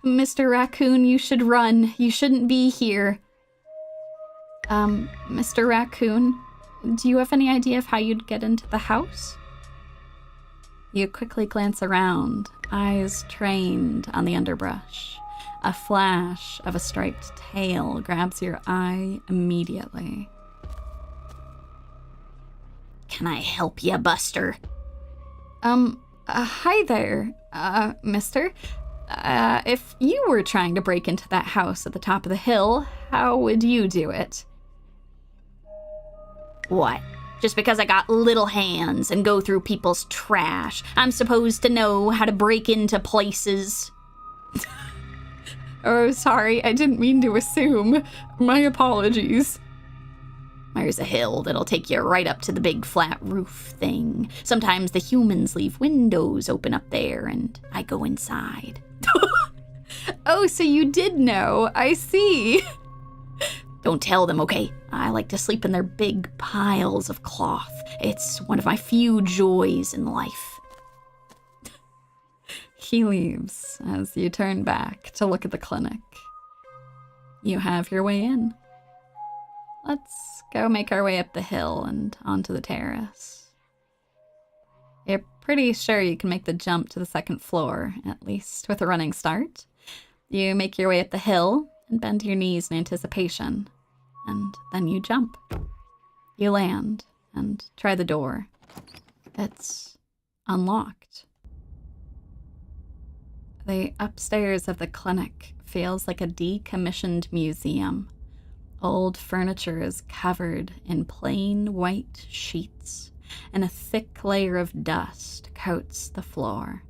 Mr. Raccoon, you should run. You shouldn't be here. Mr. Raccoon, do you have any idea of how you'd get into the house? You quickly glance around, eyes trained on the underbrush. A flash of a striped tail grabs your eye immediately. Can I help you, Buster? Hi there, mister. If you were trying to break into that house at the top of the hill, how would you do it? What? Just because I got little hands and go through people's trash, I'm supposed to know how to break into places? Oh, sorry, I didn't mean to assume. My apologies. There's a hill that'll take you right up to the big flat roof thing. Sometimes the humans leave windows open up there, and I go inside. Oh, so you did know. I see. Don't tell them, okay? I like to sleep in their big piles of cloth. It's one of my few joys in life. He leaves as you turn back to look at the clinic. You have your way in. Let's go make our way up the hill and onto the terrace. You're pretty sure you can make the jump to the second floor, at least with a running start. You make your way up the hill and bend your knees in anticipation, and then you jump. You land and try the door. It's unlocked. The upstairs of the clinic feels like a decommissioned museum. Old furniture is covered in plain white sheets, and a thick layer of dust coats the floor.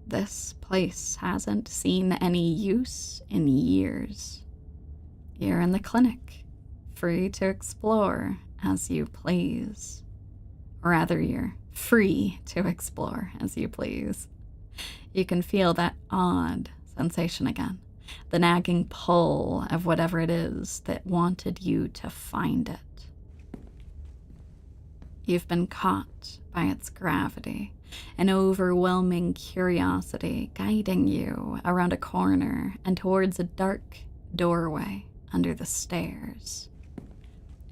This place hasn't seen any use in years. You're in the clinic, free to explore as you please. Or rather, you're free to explore as you please. You can feel that odd sensation again, the nagging pull of whatever it is that wanted you to find it. You've been caught by its gravity, an overwhelming curiosity guiding you around a corner and towards a dark doorway under the stairs.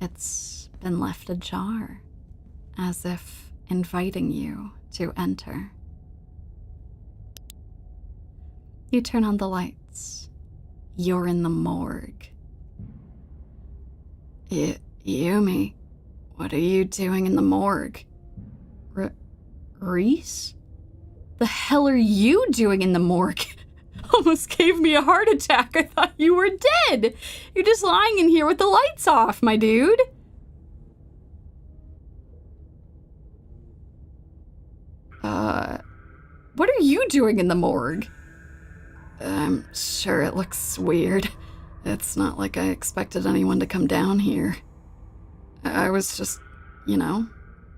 It's been left ajar, as if inviting you to enter. You turn on the lights. You're in the morgue. Yumi, what are you doing in the morgue? Reese? The hell are you doing in the morgue? Almost gave me a heart attack. I thought you were dead. You're just lying in here with the lights off, my dude. What are you doing in the morgue? I'm sure it looks weird. It's not like I expected anyone to come down here. I was just,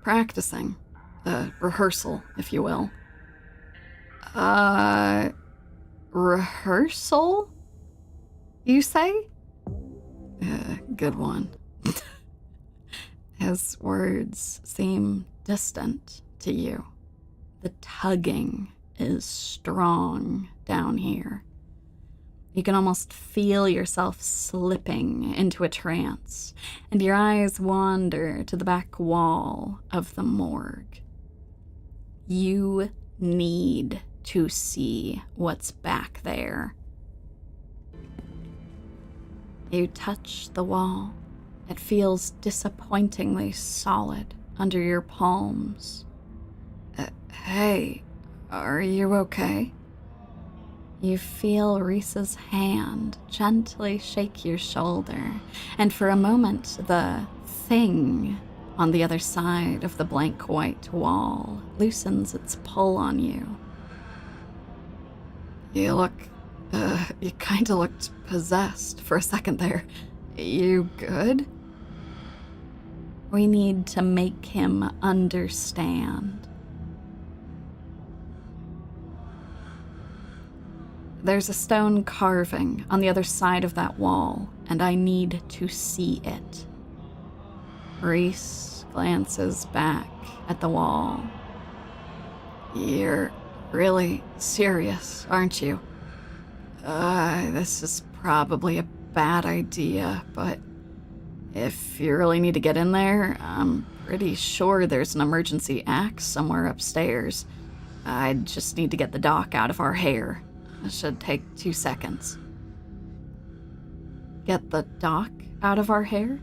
practicing. Rehearsal, if you will. Rehearsal? You say? Good one. His words seem distant to you. The tugging is strong down here. You can almost feel yourself slipping into a trance, and your eyes wander to the back wall of the morgue. You need to see what's back there. You touch the wall. It feels disappointingly solid under your palms. Hey, are you okay? You feel Reese's hand gently shake your shoulder, and for a moment, the thing on the other side of the blank white wall loosens its pull on you. You kinda looked possessed for a second there. You good? We need to make him understand. There's a stone carving on the other side of that wall, and I need to see it. Reese glances back at the wall. You're really serious, aren't you? This is probably a bad idea, but If you really need to get in there, I'm pretty sure there's an emergency axe somewhere upstairs. I just need to get the doc out of our hair. It should take 2 seconds. Get the doc out of our hair?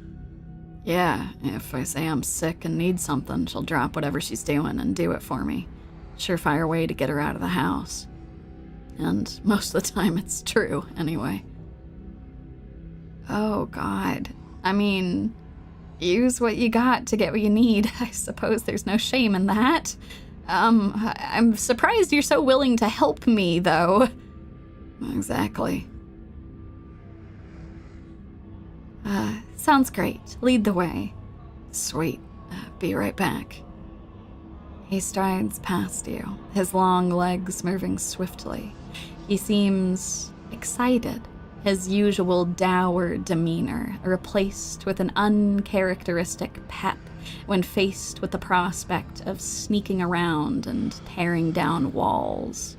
Yeah, if I say I'm sick and need something, she'll drop whatever she's doing and do it for me. Surefire way to get her out of the house. And most of the time it's true, anyway. Oh, God. I mean, use what you got to get what you need. I suppose there's no shame in that. I'm surprised you're so willing to help me, though. Exactly. Sounds great. Lead the way. Sweet. Be right back. He strides past you, his long legs moving swiftly. He seems excited, his usual dour demeanor replaced with an uncharacteristic pep when faced with the prospect of sneaking around and tearing down walls.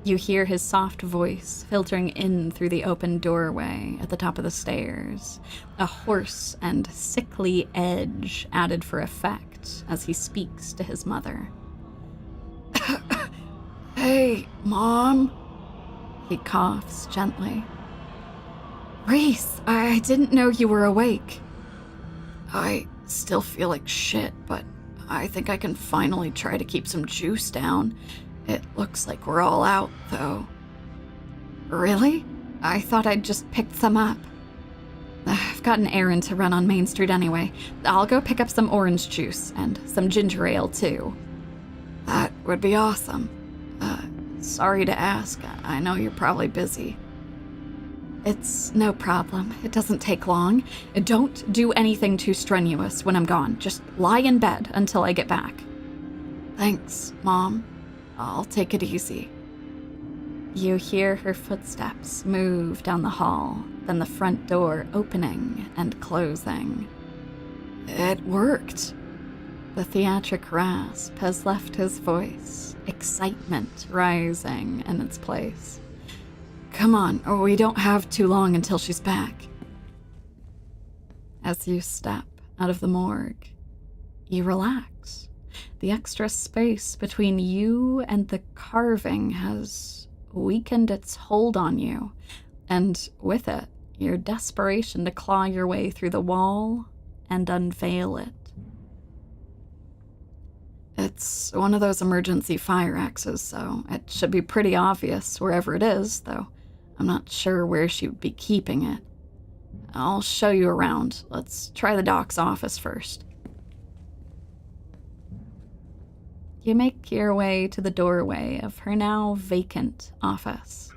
You hear his soft voice filtering in through the open doorway at the top of the stairs, a hoarse and sickly edge added for effect as he speaks to his mother. Hey, Mom. He coughs gently. Reese, I didn't know you were awake. I still feel like shit, but I think I can finally try to keep some juice down. It looks like we're all out, though. Really? I thought I'd just picked some up. I've got an errand to run on Main Street anyway. I'll go pick up some orange juice and some ginger ale, too. That would be awesome. Sorry to ask. I know you're probably busy. It's no problem. It doesn't take long. Don't do anything too strenuous when I'm gone. Just lie in bed until I get back. Thanks, Mom. I'll take it easy. You hear her footsteps move down the hall, then the front door opening and closing. It worked. The theatric rasp has left his voice, excitement rising in its place. Come on, or we don't have too long until she's back. As you step out of the morgue, you relax. The extra space between you and the carving has weakened its hold on you, and with it, your desperation to claw your way through the wall and unveil it. It's one of those emergency fire axes, so it should be pretty obvious wherever it is, though I'm not sure where she would be keeping it. I'll show you around. Let's try the doc's office first. You make your way to the doorway of her now vacant office.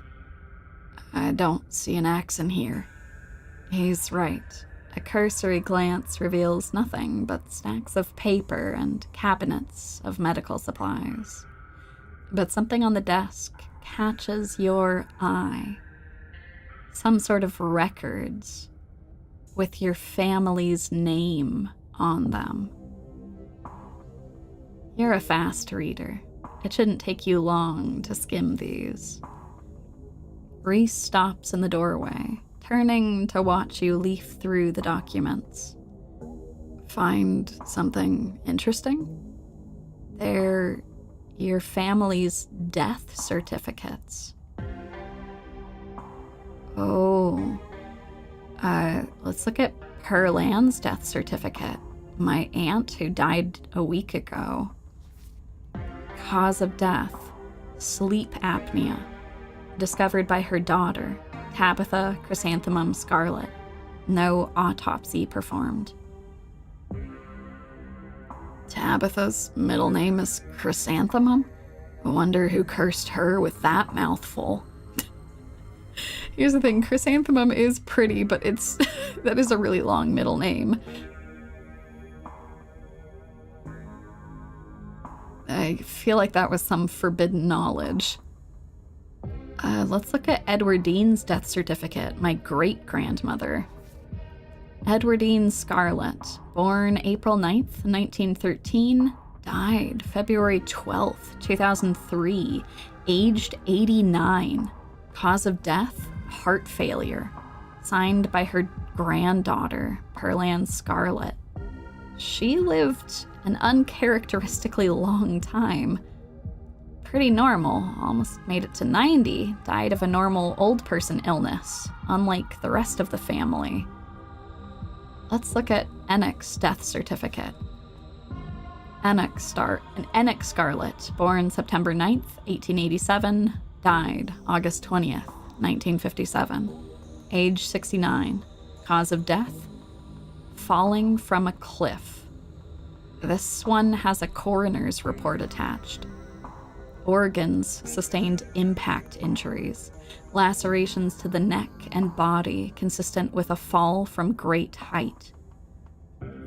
I don't see an axe in here. He's right. A cursory glance reveals nothing but stacks of paper and cabinets of medical supplies. But something on the desk catches your eye. Some sort of records with your family's name on them. You're a fast reader. It shouldn't take you long to skim these. Reese stops in the doorway, turning to watch you leaf through the documents. Find something interesting? They're your family's death certificates. Oh. Let's look at Pearl Ann's death certificate. My aunt who died a week ago. Cause of death, sleep apnea. Discovered by her daughter, Tabitha Chrysanthemum Scarlet. No autopsy performed. Tabitha's middle name is Chrysanthemum? I wonder who cursed her with that mouthful. Here's the thing, Chrysanthemum is pretty, but that is a really long middle name. I feel like that was some forbidden knowledge. Let's look at Edwardine's death certificate, my great-grandmother. Edwardine Scarlet, born April 9th, 1913, died February 12th, 2003, aged 89. Cause of death, heart failure. Signed by her granddaughter, Pearlan Scarlet. She lived an uncharacteristically long time. Pretty normal, almost made it to 90, died of a normal old person illness, unlike the rest of the family. Let's look at Enoch's death certificate. Enoch Scarlet, born September 9th, 1887, died August 20th, 1957. Age 69. Cause of death? Falling from a cliff. This one has a coroner's report attached. Organs sustained impact injuries, lacerations to the neck and body consistent with a fall from great height.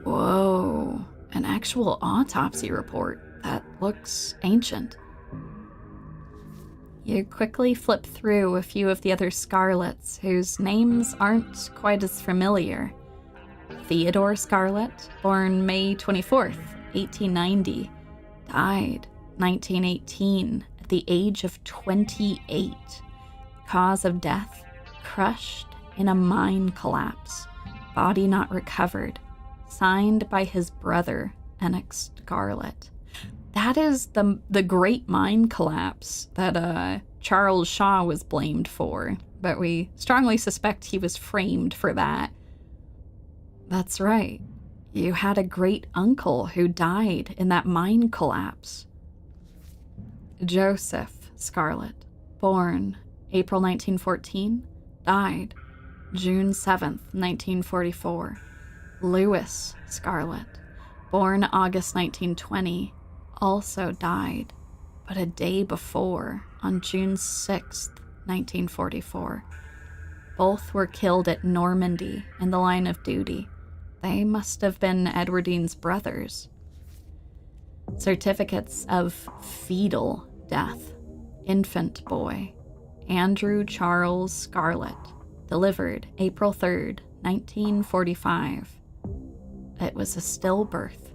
Whoa, an actual autopsy report. That looks ancient. You quickly flip through a few of the other Scarlets whose names aren't quite as familiar. Theodore Scarlet, born May 24th, 1890, died 1918 at the age of 28. Cause of death? Crushed in a mine collapse. Body not recovered. Signed by his brother, Enoch Scarlet. That is the great mine collapse that Charles Shaw was blamed for, but we strongly suspect he was framed for that. That's right. You had a great uncle who died in that mine collapse. Joseph Scarlet, born April 1914, died June 7th, 1944. Louis Scarlet, born August 1920, also died, but a day before, on June 6th, 1944. Both were killed at Normandy in the line of duty. They must have been Edwardine's brothers. Certificates of fetal death. Infant boy, Andrew Charles Scarlet, delivered April 3rd, 1945. It was a stillbirth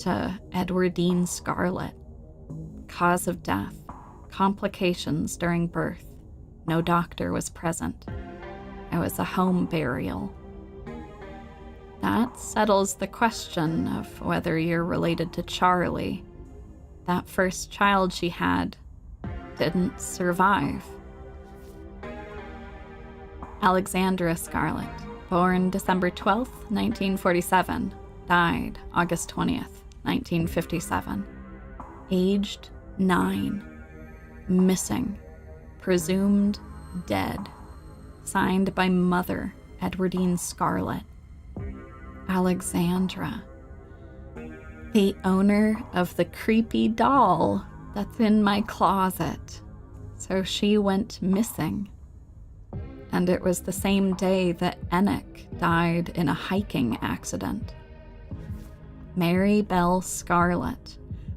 to Edwardine Scarlet. Cause of death, complications during birth. No doctor was present. It was a home burial. That settles the question of whether you're related to Charlie. That first child she had didn't survive. Alexandra Scarlet, born December 12th, 1947, died August 20th, 1957. Aged 9. Missing. Presumed dead. Signed by mother, Edwardine Scarlet. Alexandra. The owner of the creepy doll that's in my closet. So she went missing. And it was the same day that Enoch died in a hiking accident. Mary Bell Scarlet,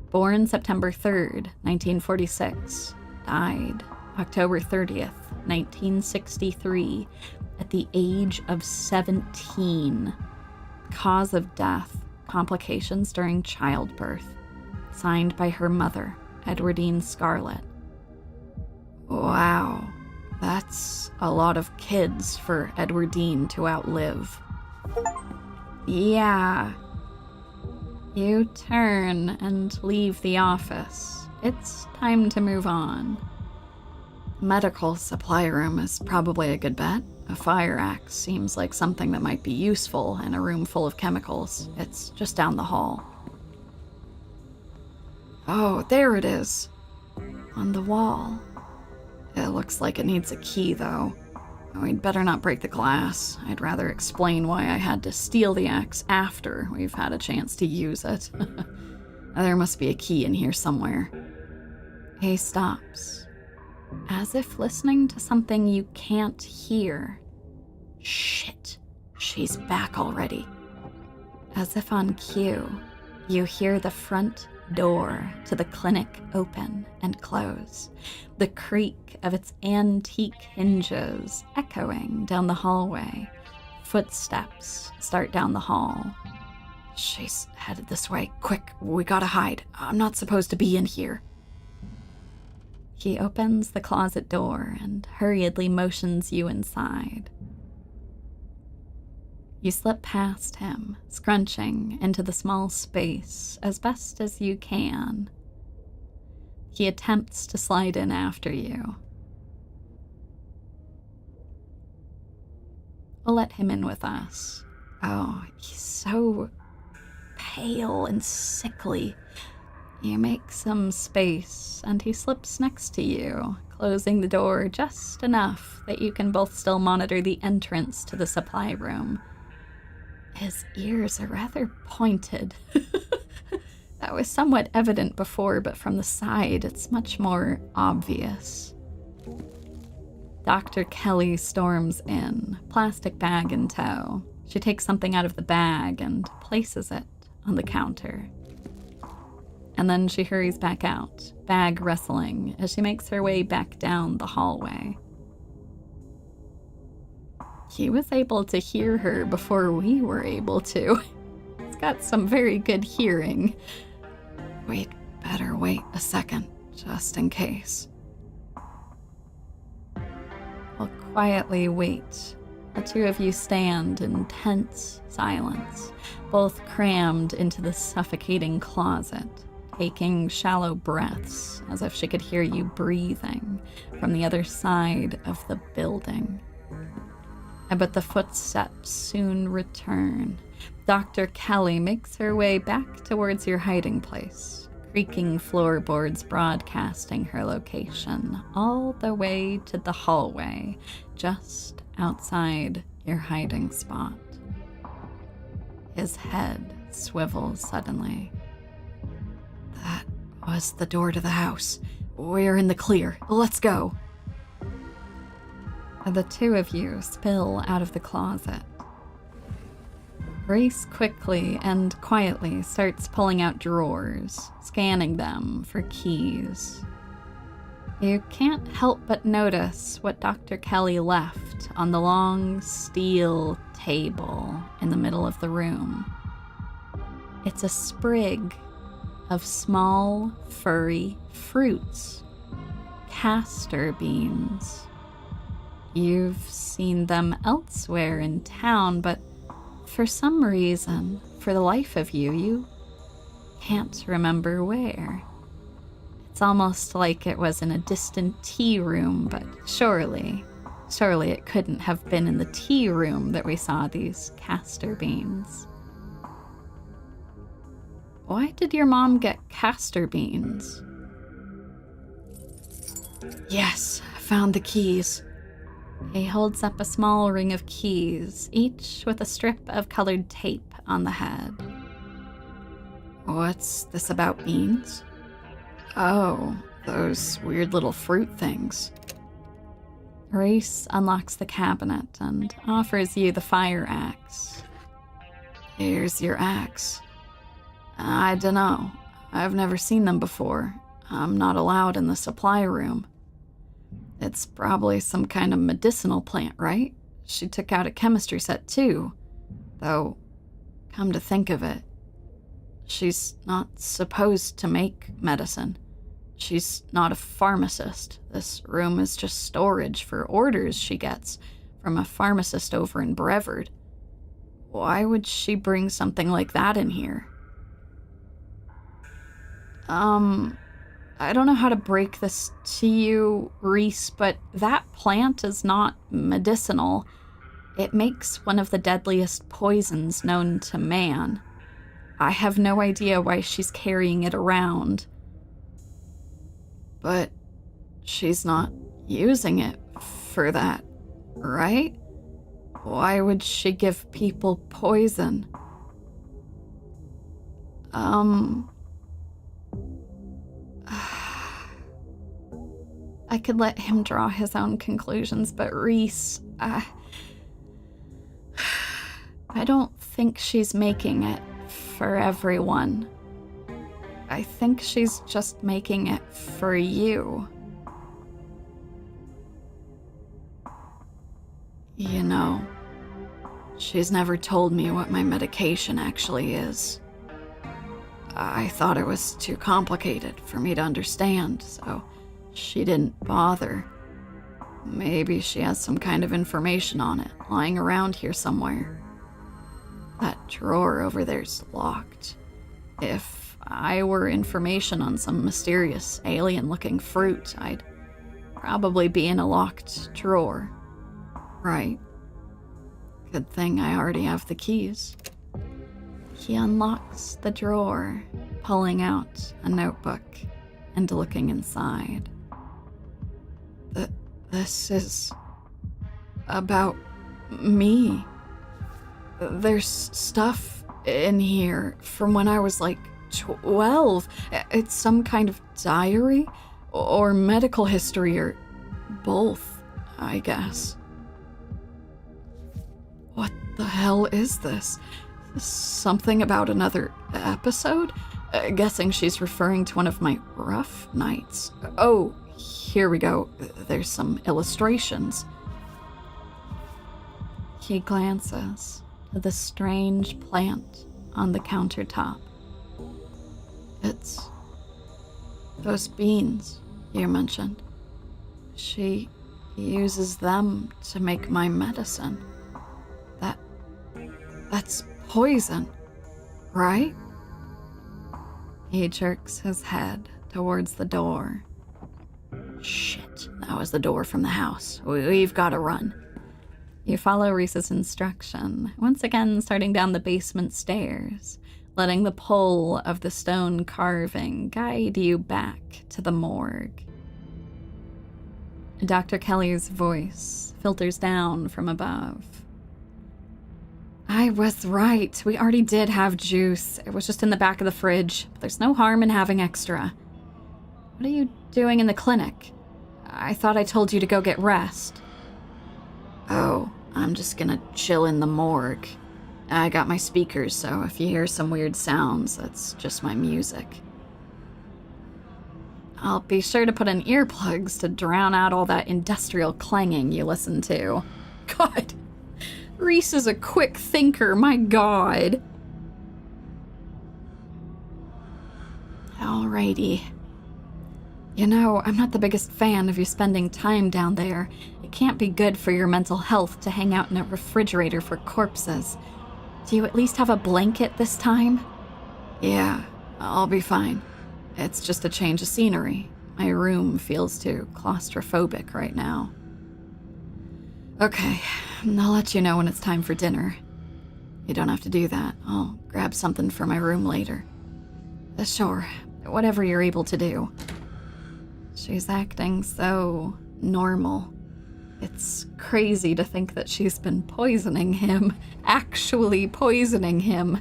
born September 3rd, 1946, died October 30th, 1963, at the age of 17. Cause of death, complications during childbirth. Signed by her mother, Edwardine Scarlet. Wow, that's a lot of kids for Edwardine to outlive. Yeah. You turn and leave the office. It's time to move on. Medical supply room is probably a good bet. A fire axe seems like something that might be useful in a room full of chemicals. It's just down the hall. Oh, there it is. On the wall. It looks like it needs a key, though. We'd better not break the glass. I'd rather explain why I had to steal the axe after we've had a chance to use it. There must be a key in here somewhere. He stops, as if listening to something you can't hear. Shit, she's back already. As if on cue, you hear the front door to the clinic open and close, the creak of its antique hinges echoing down the hallway. Footsteps start down the hall. She's headed this way. Quick, we gotta hide. I'm not supposed to be in here. He opens the closet door and hurriedly motions you inside. You slip past him, scrunching into the small space as best as you can. He attempts to slide in after you. We'll let him in with us. Oh, he's so pale and sickly. You make some space, and he slips next to you, closing the door just enough that you can both still monitor the entrance to the supply room. His ears are rather pointed. That was somewhat evident before, but from the side, it's much more obvious. Dr. Kelly storms in, plastic bag in tow. She takes something out of the bag and places it on the counter. And then she hurries back out, bag rustling, as she makes her way back down the hallway. He was able to hear her before we were able to. He's got some very good hearing. We'd better wait a second, just in case. We'll quietly wait. The two of you stand in tense silence, both crammed into the suffocating closet, taking shallow breaths as if she could hear you breathing from the other side of the building. But the footsteps soon return. Dr. Kelly makes her way back towards your hiding place, creaking floorboards broadcasting her location all the way to the hallway just outside your hiding spot. His head swivels suddenly. That was the door to the house. We're in the clear. Let's go. The two of you spill out of the closet. Reese quickly and quietly starts pulling out drawers, scanning them for keys. You can't help but notice what Dr. Kelly left on the long steel table in the middle of the room. It's a sprig of small, furry fruits, castor beans. You've seen them elsewhere in town, but for some reason, for the life of you, you can't remember where. It's almost like it was in a distant tea room, but surely it couldn't have been in the tea room that we saw these castor beans. Why did your mom get castor beans? Yes, I found the keys. He holds up a small ring of keys, each with a strip of colored tape on the head. What's this about beans? Oh, those weird little fruit things. Reese unlocks the cabinet and offers you the fire axe. Here's your axe. I dunno. I've never seen them before. I'm not allowed in the supply room. It's probably some kind of medicinal plant, right? She took out a chemistry set too. Though, come to think of it, she's not supposed to make medicine. She's not a pharmacist. This room is just storage for orders she gets from a pharmacist over in Brevard. Why would she bring something like that in here? I don't know how to break this to you, Reese, but that plant is not medicinal. It makes one of the deadliest poisons known to man. I have no idea why she's carrying it around. But she's not using it for that, right? Why would she give people poison? I could let him draw his own conclusions, but Reese, I don't think she's making it for everyone. I think she's just making it for you. You know, she's never told me what my medication actually is. I thought it was too complicated for me to understand, so she didn't bother. Maybe she has some kind of information on it lying around here somewhere. That drawer over there's locked. If I were information on some mysterious alien-looking fruit, I'd probably be in a locked drawer. Right. Good thing I already have the keys. He unlocks the drawer, pulling out a notebook and looking inside. This is about me. There's stuff in here from when I was like 12. It's some kind of diary or medical history or both, I guess. What the hell is this? Something about another episode? Guessing she's referring to one of my rough nights. Oh, here we go. There's some illustrations. He glances to the strange plant on the countertop. It's those beans you mentioned. She uses them to make my medicine. That's poison, right? He jerks his head towards the door. Shit, that was the door from the house. We've got to run. You follow Reese's instruction, once again starting down the basement stairs, letting the pull of the stone carving guide you back to the morgue. Dr. Kelly's voice filters down from above. I was right. We already did have juice. It was just in the back of the fridge. But there's no harm in having extra. What are you doing in the clinic? I thought I told you to go get rest. Oh, I'm just gonna chill in the morgue. I got my speakers, so if you hear some weird sounds, that's just my music. I'll be sure to put in earplugs to drown out all that industrial clanging you listen to. God, Reese is a quick thinker, my God. Alrighty. You know, I'm not the biggest fan of you spending time down there. It can't be good for your mental health to hang out in a refrigerator for corpses. Do you at least have a blanket this time? Yeah, I'll be fine. It's just a change of scenery. My room feels too claustrophobic right now. Okay, I'll let you know when it's time for dinner. You don't have to do that. I'll grab something for my room later. Sure, whatever you're able to do. She's acting so normal. It's crazy to think that she's been poisoning him, actually poisoning him.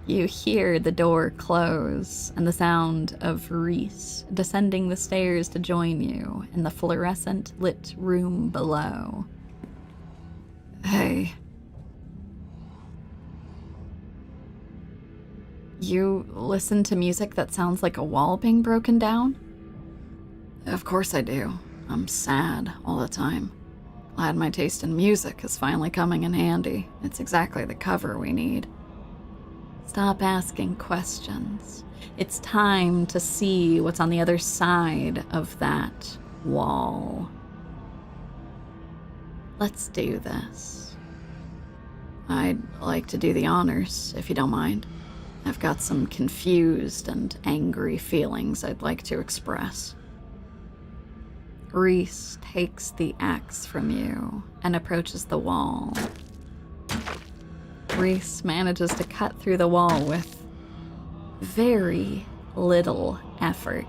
You hear the door close and the sound of Reese descending the stairs to join you in the fluorescent lit room below. Hey. You listen to music that sounds like a wall being broken down? Of course I do. I'm sad all the time. Glad my taste in music is finally coming in handy. It's exactly the cover we need. Stop asking questions. It's time to see what's on the other side of that wall. Let's do this. I'd like to do the honors, if you don't mind. I've got some confused and angry feelings I'd like to express. Reese takes the axe from you and approaches the wall. Reese manages to cut through the wall with very little effort.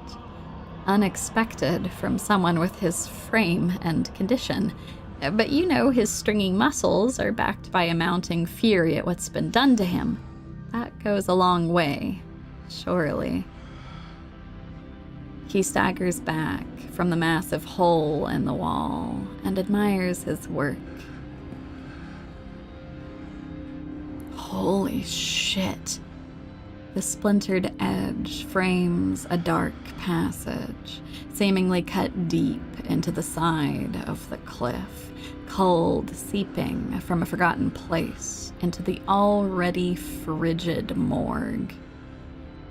Unexpected from someone with his frame and condition. But you know his stringy muscles are backed by a mounting fury at what's been done to him. That goes a long way, surely. He staggers back from the massive hole in the wall and admires his work. Holy shit. The splintered edge frames a dark passage, seemingly cut deep into the side of the cliff, cold seeping from a forgotten place into the already frigid morgue.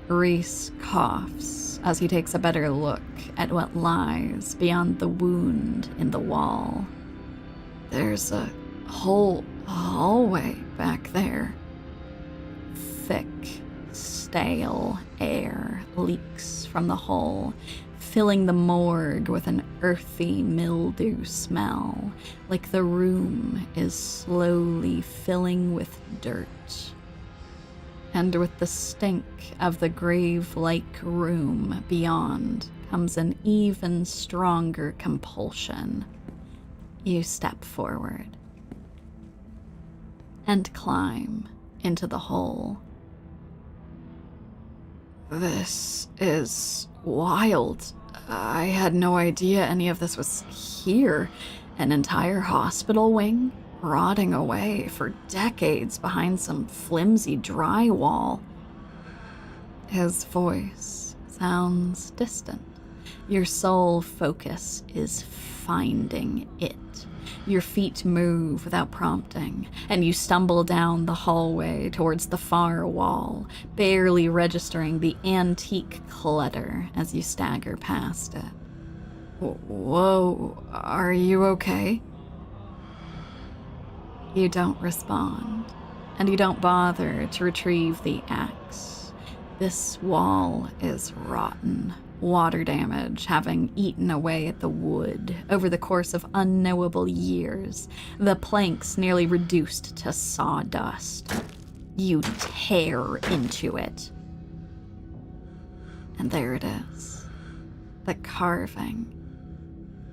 Reese coughs as he takes a better look at what lies beyond the wound in the wall. There's a whole hallway back there. thick, stale air leaks from the hole, filling the morgue with an earthy mildew smell, like the room is slowly filling with dirt. And with the stink of the grave-like room beyond comes an even stronger compulsion. You step forward and climb into the hole. This is wild. I had no idea any of this was here. An entire hospital wing, rotting away for decades behind some flimsy drywall. His voice sounds distant. Your sole focus is finding it. Your feet move without prompting, and you stumble down the hallway towards the far wall, barely registering the antique clutter as you stagger past it. Whoa, are you okay? You don't respond, and you don't bother to retrieve the axe. This wall is rotten, water damage having eaten away at the wood over the course of unknowable years, the planks nearly reduced to sawdust. You tear into it. And there it is, the carving,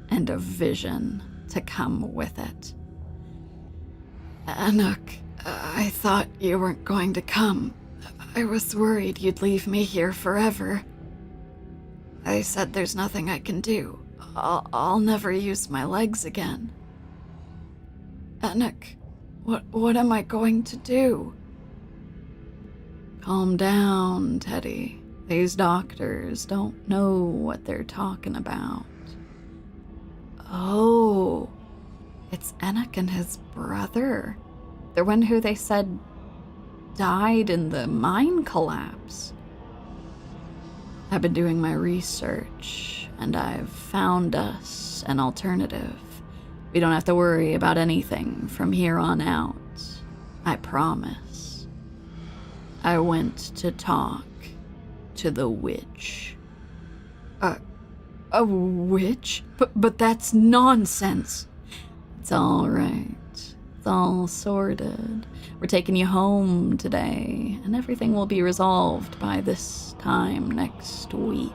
and a vision to come with it. Anuk, I thought you weren't going to come. I was worried you'd leave me here forever. I said there's nothing I can do. I'll never use my legs again. Anuk, what am I going to do? Calm down, Teddy. These doctors don't know what they're talking about. Oh, it's Anuk and his brother. The one who they said died in the mine collapse. I've been doing my research, and I've found us an alternative. We don't have to worry about anything from here on out. I promise. I went to talk to the witch. A witch? But that's nonsense. It's all right. It's all sorted. We're taking you home today, and everything will be resolved by this time next week.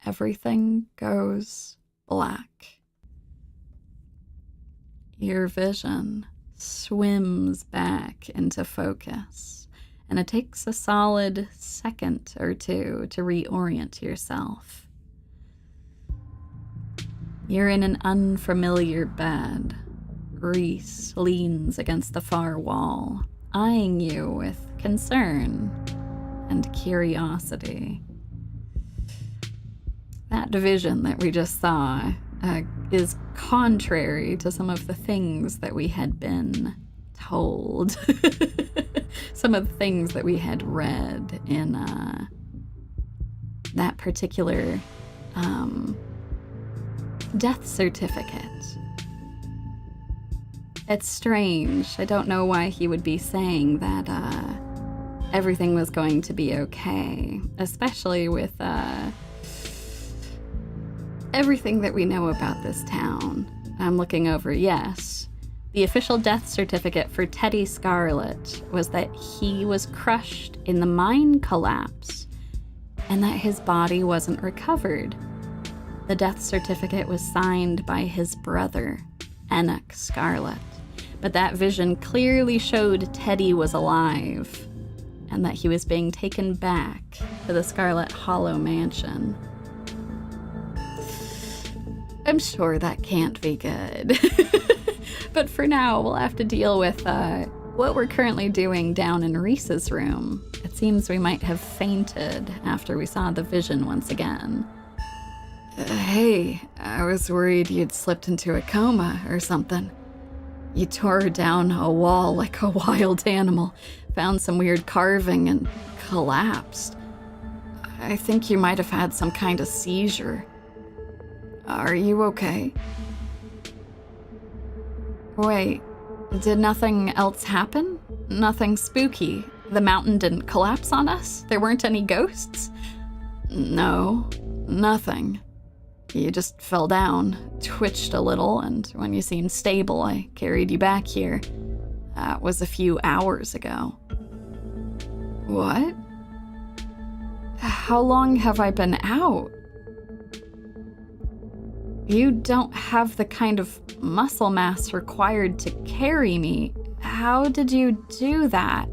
Everything goes black. Your vision swims back into focus, and it takes a solid second or two to reorient yourself. You're in an unfamiliar bed. Reese leans against the far wall, eyeing you with concern and curiosity. That vision that we just saw is contrary to some of the things that we had been told. Some of the things that we had read in that particular death certificate. It's strange. I don't know why he would be saying that everything was going to be okay, especially with everything that we know about this town. I'm looking over, yes. The official death certificate for Teddy Scarlet was that he was crushed in the mine collapse and that his body wasn't recovered. The death certificate was signed by his brother, Anuk Scarlet, but that vision clearly showed Teddy was alive and that he was being taken back to the Scarlet Hollow mansion. I'm sure that can't be good. But for now, we'll have to deal with what we're currently doing down in Reese's room. It seems we might have fainted after we saw the vision once again. Hey, I was worried you'd slipped into a coma or something. You tore down a wall like a wild animal, found some weird carving, and collapsed. I think you might have had some kind of seizure. Are you okay? Wait, Did nothing else happen? Nothing spooky? The mountain didn't collapse on us? There weren't any ghosts? No, nothing. You just fell down, twitched a little, and when you seemed stable, I carried you back here. That was a few hours ago. What? How long have I been out? You don't have the kind of muscle mass required to carry me. How did you do that?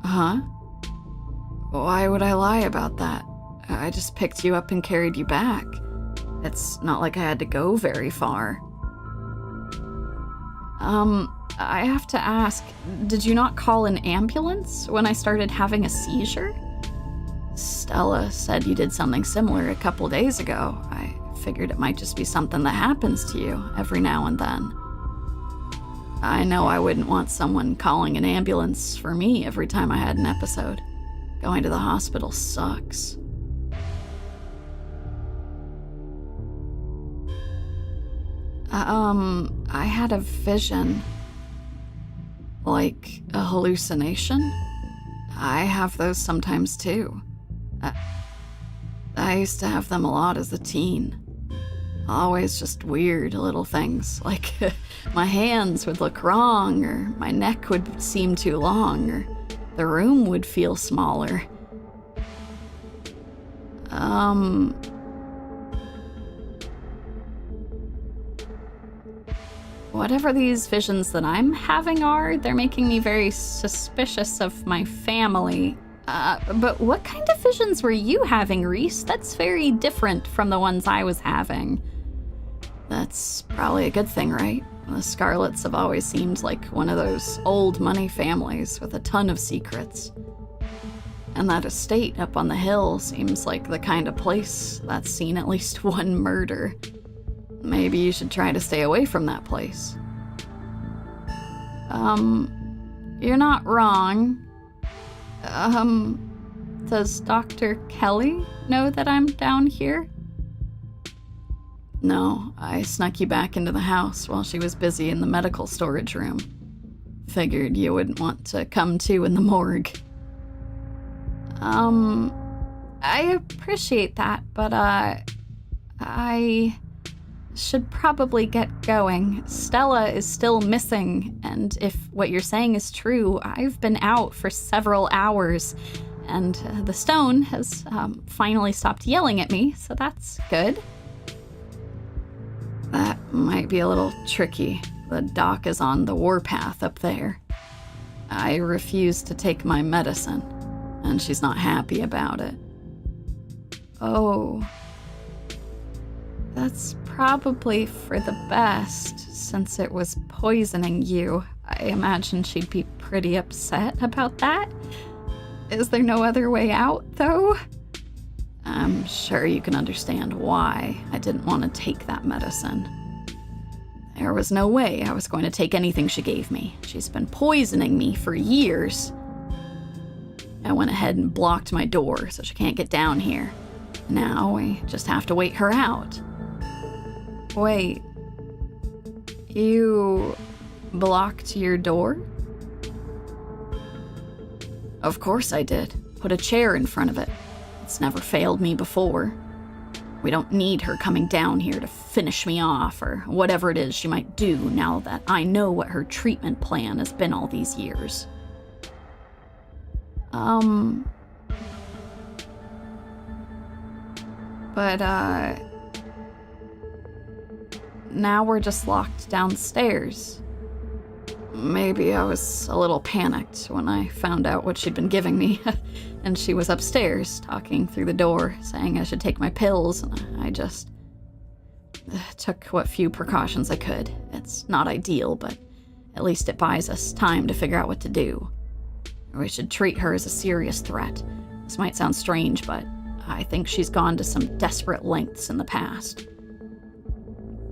Huh? Why would I lie about that? I just picked you up and carried you back. It's not like I had to go very far. I have to ask, did you not call an ambulance when I started having a seizure? Stella said you did something similar a couple days ago. I figured it might just be something that happens to you every now and then. I know I wouldn't want someone calling an ambulance for me every time I had an episode. Going to the hospital sucks. I had a vision. Like a hallucination. I have those sometimes too. I used to have them a lot as a teen. Always just weird little things, like my hands would look wrong, or my neck would seem too long, or the room would feel smaller. Whatever these visions that I'm having are, they're making me very suspicious of my family. But what kind of visions were you having, Reese? That's very different from the ones I was having. That's probably a good thing, right? The Scarlets have always seemed like one of those old money families with a ton of secrets. And that estate up on the hill seems like the kind of place that's seen at least one murder. Maybe you should try to stay away from that place. You're not wrong. Does Dr. Kelly know that I'm down here? No, I snuck you back into the house while she was busy in the medical storage room. Figured you wouldn't want to come too in the morgue. I appreciate that, but, I should probably get going. Stella is still missing, and if what you're saying is true, I've been out for several hours, and the stone has finally stopped yelling at me, so that's good. That might be a little tricky. The doc is on the warpath up there. I refuse to take my medicine, and she's not happy about it. Oh. That's probably for the best, since it was poisoning you. I imagine she'd be pretty upset about that. Is there no other way out, though? I'm sure you can understand why I didn't want to take that medicine. There was no way I was going to take anything she gave me. She's been poisoning me for years. I went ahead and blocked my door so she can't get down here. Now we just have to wait her out. Wait, you blocked your door? Of course I did. Put a chair in front of it. It's never failed me before. We don't need her coming down here to finish me off or whatever it is she might do now that I know what her treatment plan has been all these years. But, now we're just locked downstairs. Maybe I was a little panicked when I found out what she'd been giving me, and she was upstairs talking through the door, saying I should take my pills, and I just took what few precautions I could. It's not ideal, but at least it buys us time to figure out what to do. We should treat her as a serious threat. This might sound strange, but I think she's gone to some desperate lengths in the past.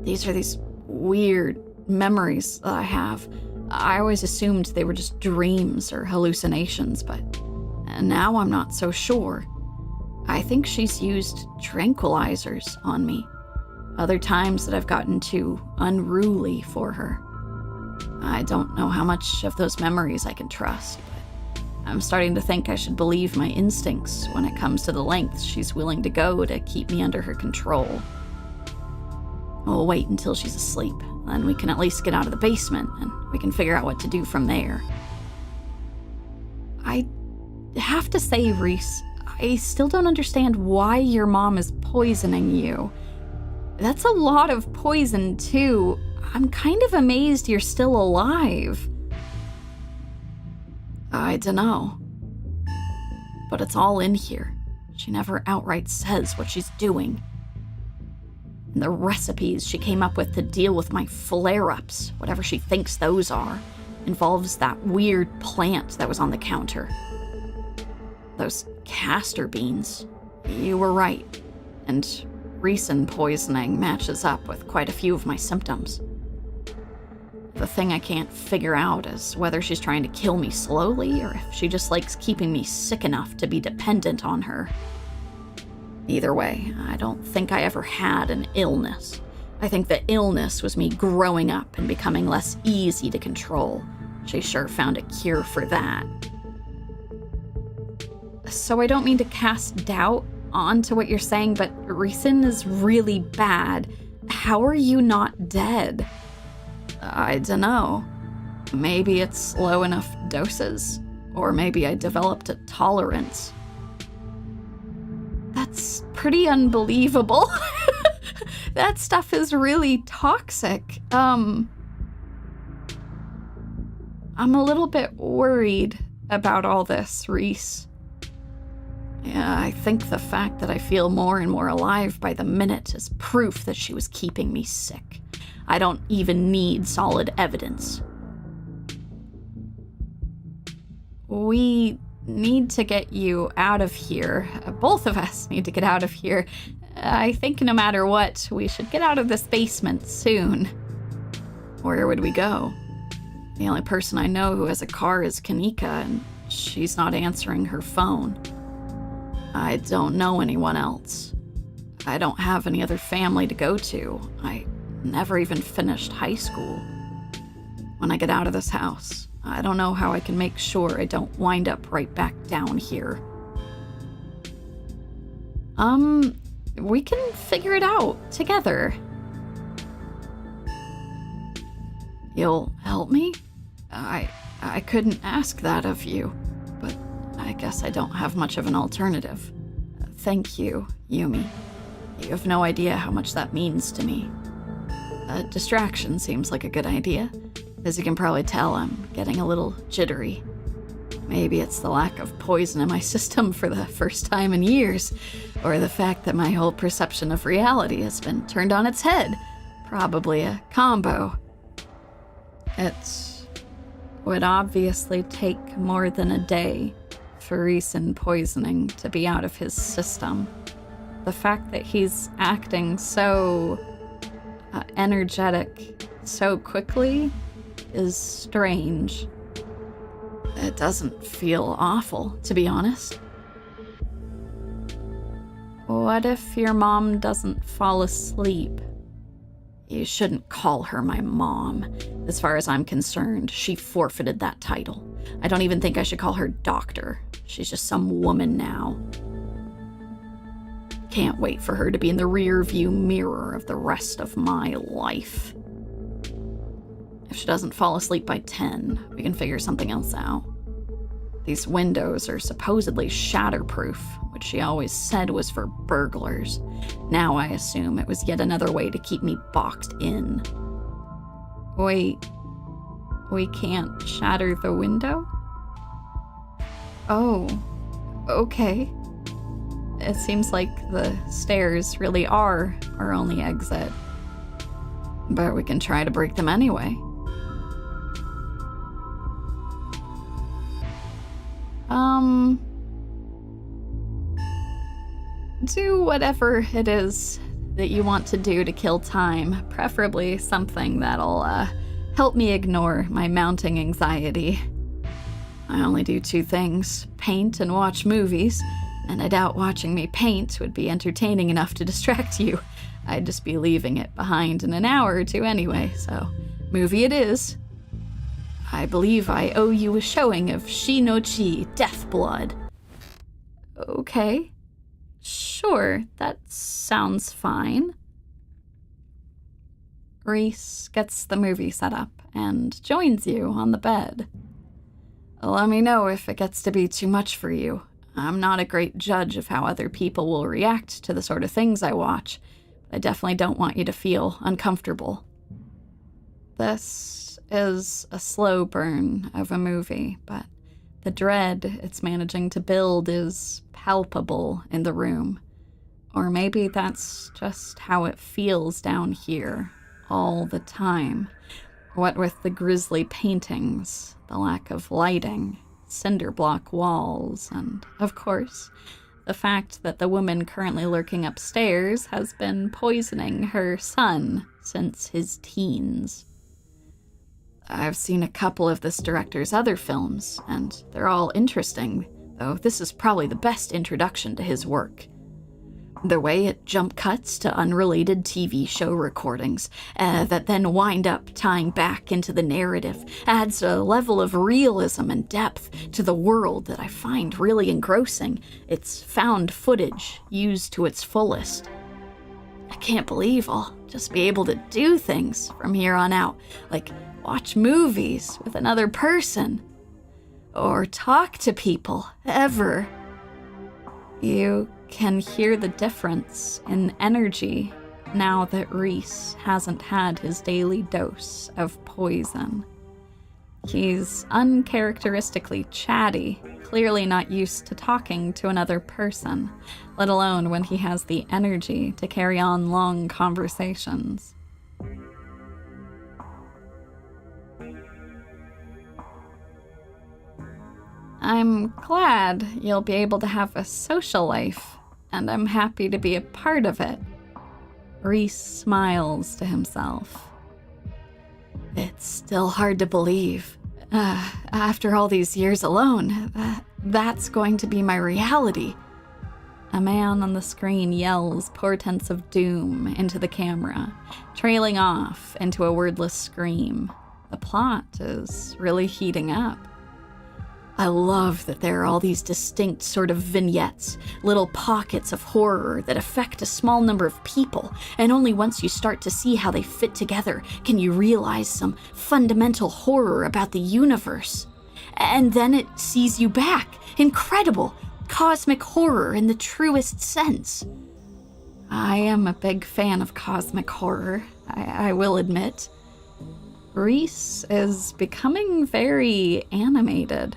These are these weird memories that I have. I always assumed they were just dreams or hallucinations, but now I'm not so sure. I think she's used tranquilizers on me. Other times that I've gotten too unruly for her. I don't know how much of those memories I can trust, but I'm starting to think I should believe my instincts when it comes to the lengths she's willing to go to keep me under her control. We'll wait until she's asleep, then we can at least get out of the basement, and we can figure out what to do from there. I have to say, Reese, I still don't understand why your mom is poisoning you. That's a lot of poison, too. I'm kind of amazed you're still alive. I dunno. But it's all in here. She never outright says what she's doing. And the recipes she came up with to deal with my flare-ups, whatever she thinks those are, involves that weird plant that was on the counter. Those castor beans. You were right. And ricin poisoning matches up with quite a few of my symptoms. The thing I can't figure out is whether she's trying to kill me slowly or if she just likes keeping me sick enough to be dependent on her. Either way, I don't think I ever had an illness. I think the illness was me growing up and becoming less easy to control. She sure found a cure for that. So I don't mean to cast doubt onto what you're saying, but ricin is really bad. How are you not dead? I dunno. Maybe it's low enough doses, or maybe I developed a tolerance. That's pretty unbelievable. That stuff is really toxic. I'm a little bit worried about all this, Reese. Yeah, I think the fact that I feel more and more alive by the minute is proof that she was keeping me sick. I don't even need solid evidence. We need to get you out of here. Both of us need to get out of here. I think no matter what, we should get out of this basement soon. Where would we go? The only person I know who has a car is Kaneeka, and she's not answering her phone. I don't know anyone else. I don't have any other family to go to. I never even finished high school. When I get out of this house, I don't know how I can make sure I don't wind up right back down here. We can figure it out together. You'll help me? I couldn't ask that of you, but I guess I don't have much of an alternative. Thank you, Yumi. You have no idea how much that means to me. A distraction seems like a good idea. As you can probably tell, I'm getting a little jittery. Maybe it's the lack of poison in my system for the first time in years, or the fact that my whole perception of reality has been turned on its head. Probably a combo. It would obviously take more than a day for ricin poisoning to be out of his system. The fact that he's acting so energetic so quickly is strange. It doesn't feel awful, to be honest. What if your mom doesn't fall asleep? You shouldn't call her my mom. As far as I'm concerned, she forfeited that title. I don't even think I should call her doctor. She's just some woman now. Can't wait for her to be in the rear-view mirror of the rest of my life. If she doesn't fall asleep by 10, we can figure something else out. These windows are supposedly shatterproof, which she always said was for burglars. Now I assume it was yet another way to keep me boxed in. Wait, we can't shatter the window? Oh, okay. It seems like the stairs really are our only exit. But we can try to break them anyway. Do whatever it is that you want to do to kill time, preferably something that'll help me ignore my mounting anxiety. I only do 2 things, paint and watch movies, and I doubt watching me paint would be entertaining enough to distract you. I'd just be leaving it behind in an hour or 2 anyway, so movie it is. I believe I owe you a showing of Shi-no-Chi, Death Blood. Okay. Sure, that sounds fine. Reese gets the movie set up and joins you on the bed. Let me know if it gets to be too much for you. I'm not a great judge of how other people will react to the sort of things I watch. I definitely don't want you to feel uncomfortable. This is a slow burn of a movie, but the dread it's managing to build is palpable in the room. Or maybe that's just how it feels down here all the time. What with the grisly paintings, the lack of lighting, cinder block walls, and, of course, the fact that the woman currently lurking upstairs has been poisoning her son since his teens. I've seen a couple of this director's other films, and they're all interesting, though this is probably the best introduction to his work. The way it jump cuts to unrelated TV show recordings that then wind up tying back into the narrative adds a level of realism and depth to the world that I find really engrossing. It's found footage used to its fullest. I can't believe I'll just be able to do things from here on out, like watch movies with another person, or talk to people, ever. You can hear the difference in energy now that Reese hasn't had his daily dose of poison. He's uncharacteristically chatty, clearly not used to talking to another person, let alone when he has the energy to carry on long conversations. I'm glad you'll be able to have a social life, and I'm happy to be a part of it. Reese smiles to himself. It's still hard to believe. After all these years alone, that's going to be my reality. A man on the screen yells portents of doom into the camera, trailing off into a wordless scream. The plot is really heating up. I love that there are all these distinct sort of vignettes, little pockets of horror that affect a small number of people, and only once you start to see how they fit together can you realize some fundamental horror about the universe. And then it sees you back. Incredible! Cosmic horror in the truest sense. I am a big fan of cosmic horror, I will admit. Reese is becoming very animated.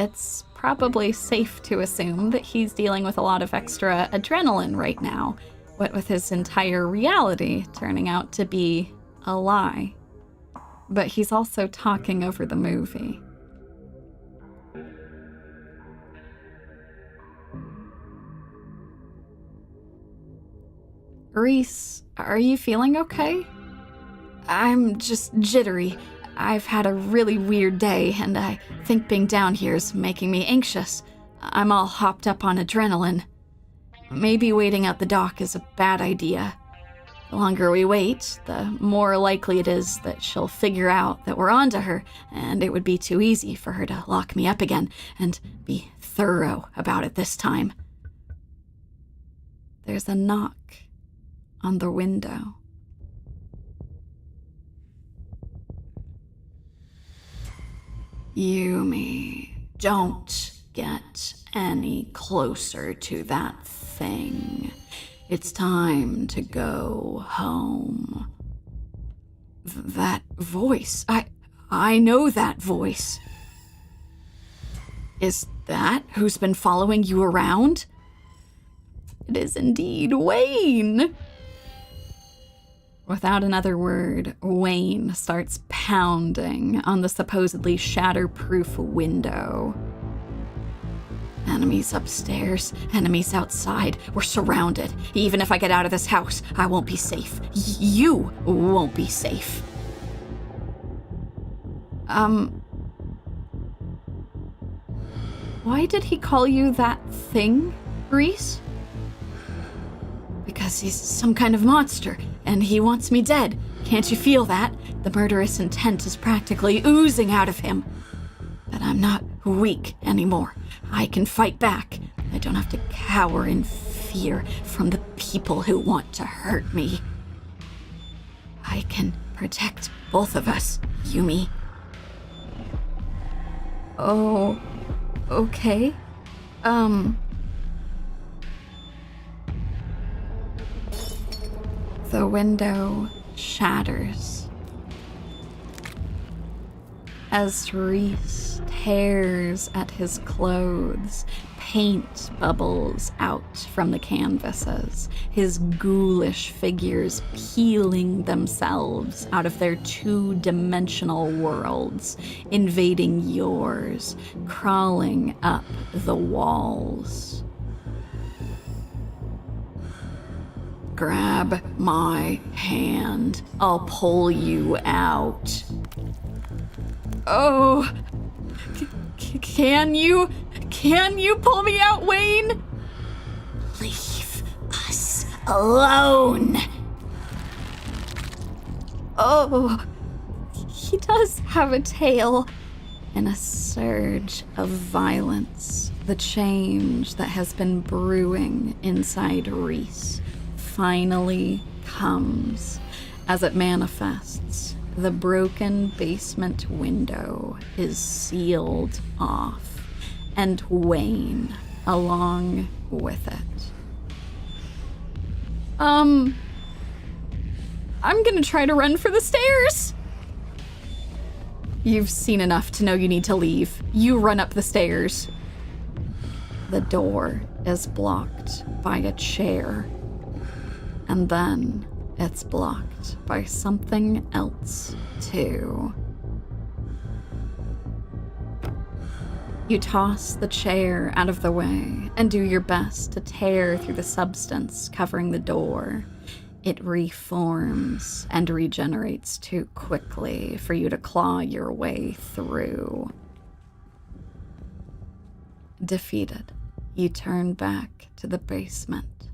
It's probably safe to assume that he's dealing with a lot of extra adrenaline right now, what with his entire reality turning out to be a lie. But he's also talking over the movie. Reese, are you feeling okay? I'm just jittery. I've had a really weird day, and I think being down here is making me anxious. I'm all hopped up on adrenaline. Maybe waiting out the dock is a bad idea. The longer we wait, the more likely it is that she'll figure out that we're onto her, and it would be too easy for her to lock me up again and be thorough about it this time. There's a knock on the window. Yumi, don't get any closer to that thing. It's time to go home. That voice, I know that voice. Is that who's been following you around? It is indeed Wayne. Without another word, Wayne starts pounding on the supposedly shatterproof window. Enemies upstairs, enemies outside. We're surrounded. Even if I get out of this house, I won't be safe. You won't be safe. Why did he call you that thing, Reese? Because he's some kind of monster, and he wants me dead. Can't you feel that? The murderous intent is practically oozing out of him. But I'm not weak anymore. I can fight back. I don't have to cower in fear from the people who want to hurt me. I can protect both of us, Yumi. Oh, okay. The window shatters as Reese tears at his clothes. Paint bubbles out from the canvases, his ghoulish figures peeling themselves out of their two-dimensional worlds, invading yours, crawling up the walls. Grab my hand. I'll pull you out. Oh, can you pull me out, Wayne? Leave us alone. Oh, he does have a tail. In a surge of violence, the change that has been brewing inside Reese finally comes. As it manifests, the broken basement window is sealed off, and Wayne along with it. I'm gonna try to run for the stairs. You've seen enough to know you need to leave. You run up the stairs. The door is blocked by a chair, and then it's blocked by something else, too. You toss the chair out of the way and do your best to tear through the substance covering the door. It reforms and regenerates too quickly for you to claw your way through. Defeated, you turn back to the basement.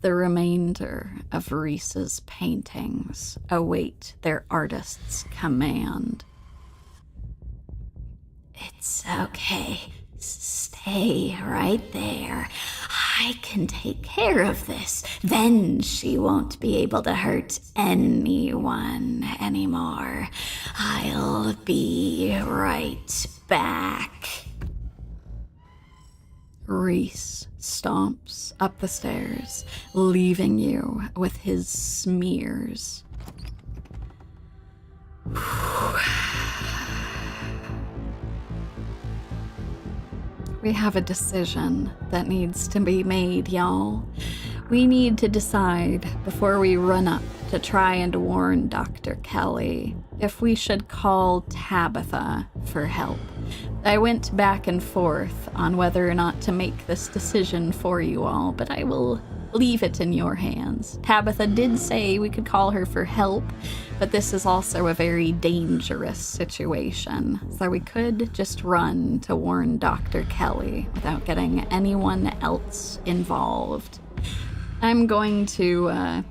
The remainder of Reese's paintings await their artist's command. It's okay. Stay right there. I can take care of this. Then she won't be able to hurt anyone anymore. I'll be right back. Reese stomps up the stairs, leaving you with his smears. We have a decision that needs to be made, y'all. We need to decide before we run up to try and warn Dr. Kelly if we should call Tabitha for help. I went back and forth on whether or not to make this decision for you all, but I will leave it in your hands. Tabitha did say we could call her for help, but this is also a very dangerous situation, so we could just run to warn Dr. Kelly without getting anyone else involved. I'm going to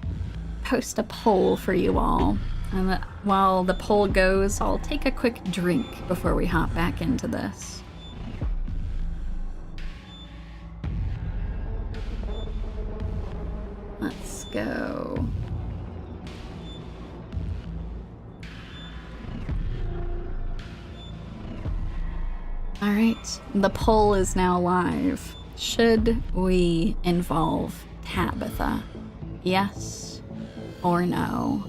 post a poll for you all, and while the poll goes, I'll take a quick drink before we hop back into this. Let's go. All right, the poll is now live. Should we involve Tabitha? Yes or no?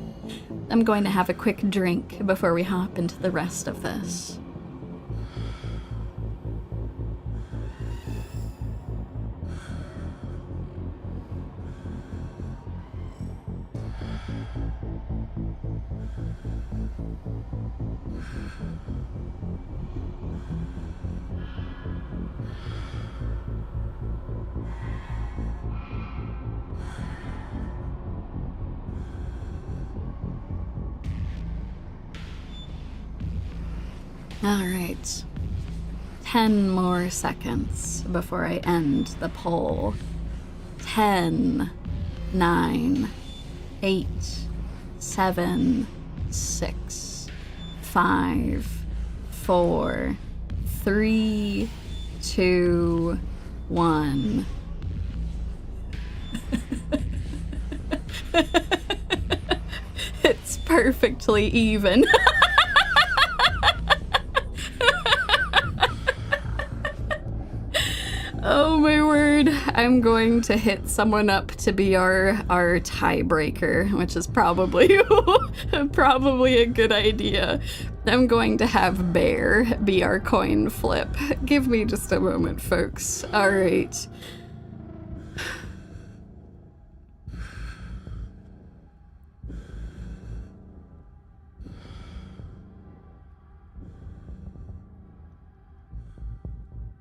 I'm going to have a quick drink before we hop into the rest of this. All right, 10 more seconds before I end the poll. 10, 9, 8, 7, 6, 5, 4, 3, 2, 1. It's perfectly even. Oh my word. I'm going to hit someone up to be our tiebreaker, which is probably probably a good idea. I'm going to have Bear be our coin flip. Give me just a moment, folks. All right.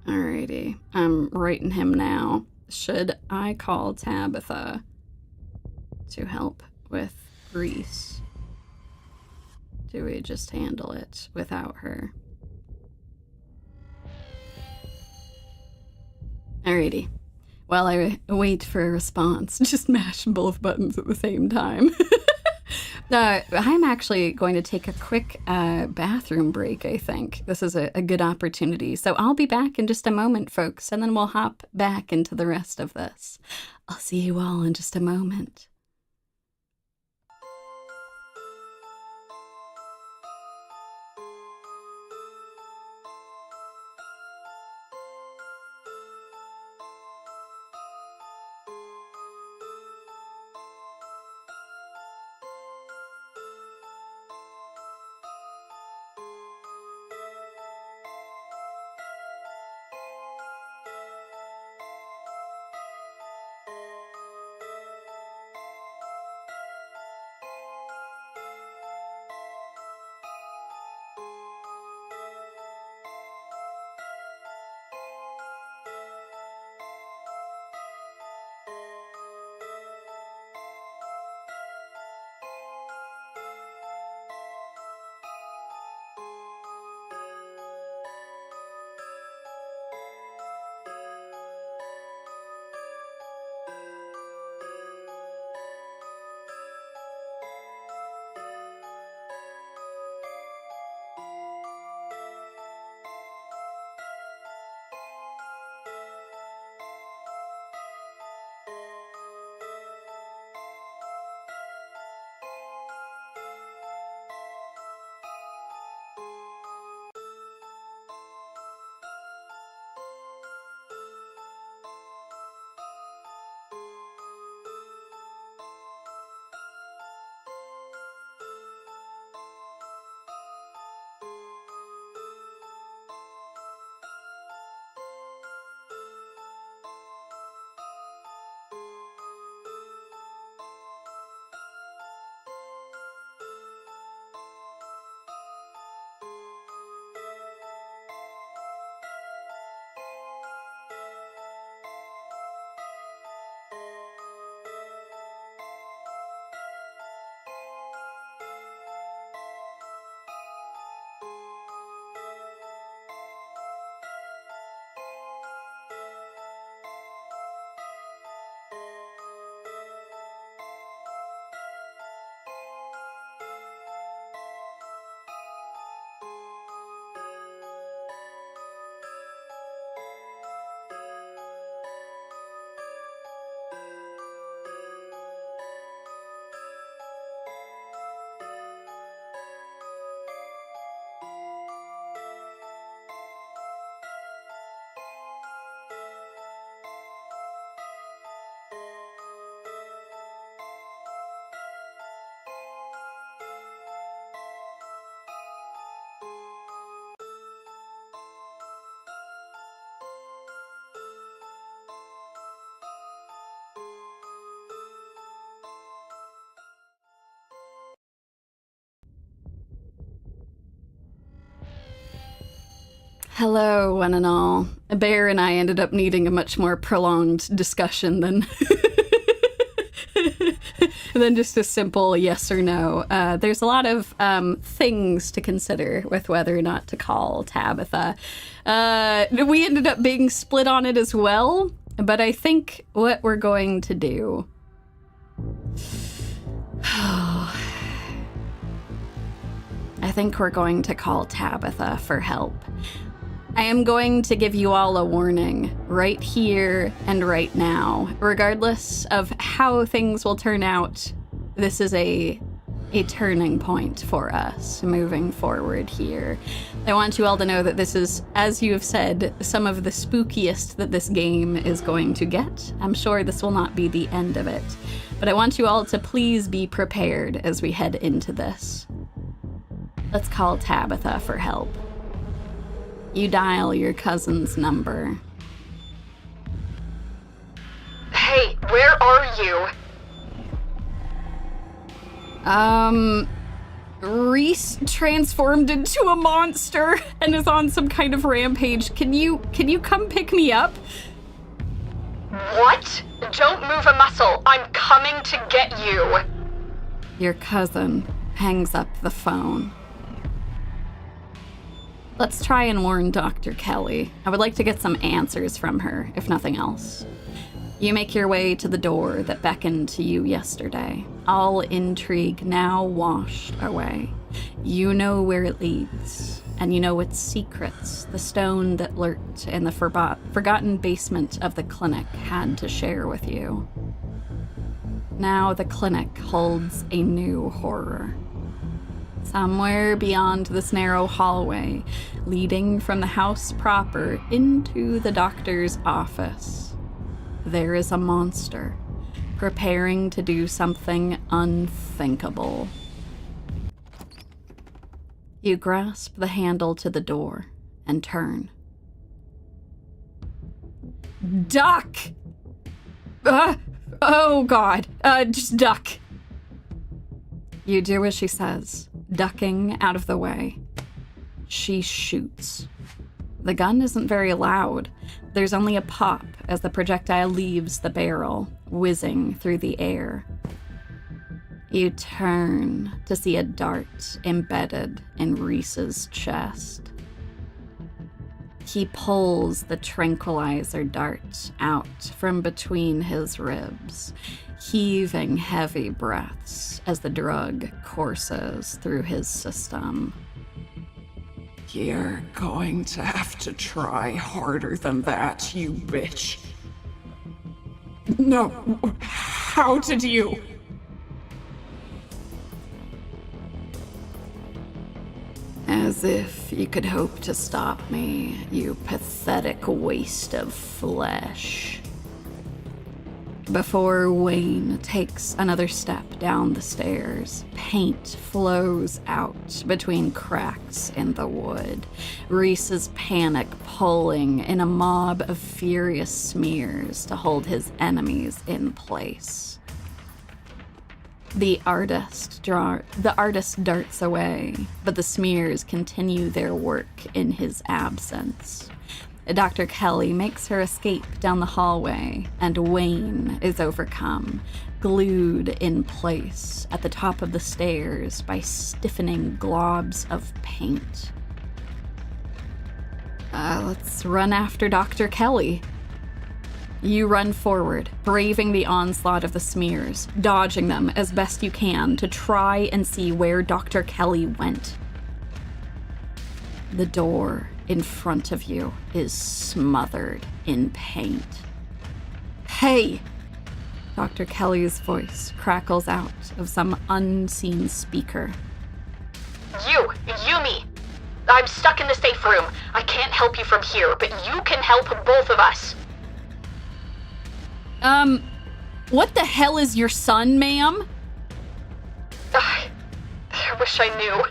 Alrighty, I'm writing him now. Should I call Tabitha to help with Reese? Do we just handle it without her? Alrighty. While I wait for a response, just mash both buttons at the same time. I'm actually going to take a quick bathroom break, I think. This is a good opportunity. So I'll be back in just a moment, folks, and then we'll hop back into the rest of this. I'll see you all in just a moment. Hello, one and all. Bear and I ended up needing a much more prolonged discussion than than just a simple yes or no. There's a lot of things to consider with whether or not to call Tabitha. We ended up being split on it as well, but I think what we're going to do... think we're going to call Tabitha for help. I am going to give you all a warning right here and right now. Regardless of how things will turn out, this is a turning point for us moving forward here. I want you all to know that this is, as you have said, some of the spookiest that this game is going to get. I'm sure this will not be the end of it, but I want you all to please be prepared as we head into this. Let's call Tabitha for help. You dial your cousin's number. Hey, where are you? Reese transformed into a monster and is on some kind of rampage. Can you come pick me up? What? Don't move a muscle. I'm coming to get you. Your cousin hangs up the phone. Let's try and warn Dr. Kelly. I would like to get some answers from her, if nothing else. You make your way to the door that beckoned to you yesterday. All intrigue now washed away. You know where it leads, and you know its secrets the stone that lurked in the forgotten basement of the clinic had to share with you. Now the clinic holds a new horror. Somewhere beyond this narrow hallway, leading from the house proper into the doctor's office, there is a monster preparing to do something unthinkable. You grasp the handle to the door and turn. Duck! Oh God, just duck. You do as she says, ducking out of the way. She shoots. The gun isn't very loud. There's only a pop as the projectile leaves the barrel, whizzing through the air. You turn to see a dart embedded in Reese's chest. He pulls the tranquilizer dart out from between his ribs, heaving heavy breaths as the drug courses through his system. You're going to have to try harder than that, you bitch. No, how did you? As if you could hope to stop me, you pathetic waste of flesh. Before Wayne takes another step down the stairs, paint flows out between cracks in the wood, Reese's panic pulling in a mob of furious smears to hold his enemies in place. The artist darts away, but the smears continue their work in his absence. Dr. Kelly makes her escape down the hallway, and Wayne is overcome, glued in place at the top of the stairs by stiffening globs of paint. Let's run after Dr. Kelly. You run forward, braving the onslaught of the smears, dodging them as best you can to try and see where Dr. Kelly went. The door in front of you is smothered in paint. Hey! Dr. Kelly's voice crackles out of some unseen speaker. Yumi! I'm stuck in the safe room. I can't help you from here, but you can help both of us. What the hell is your son, ma'am? I wish I knew.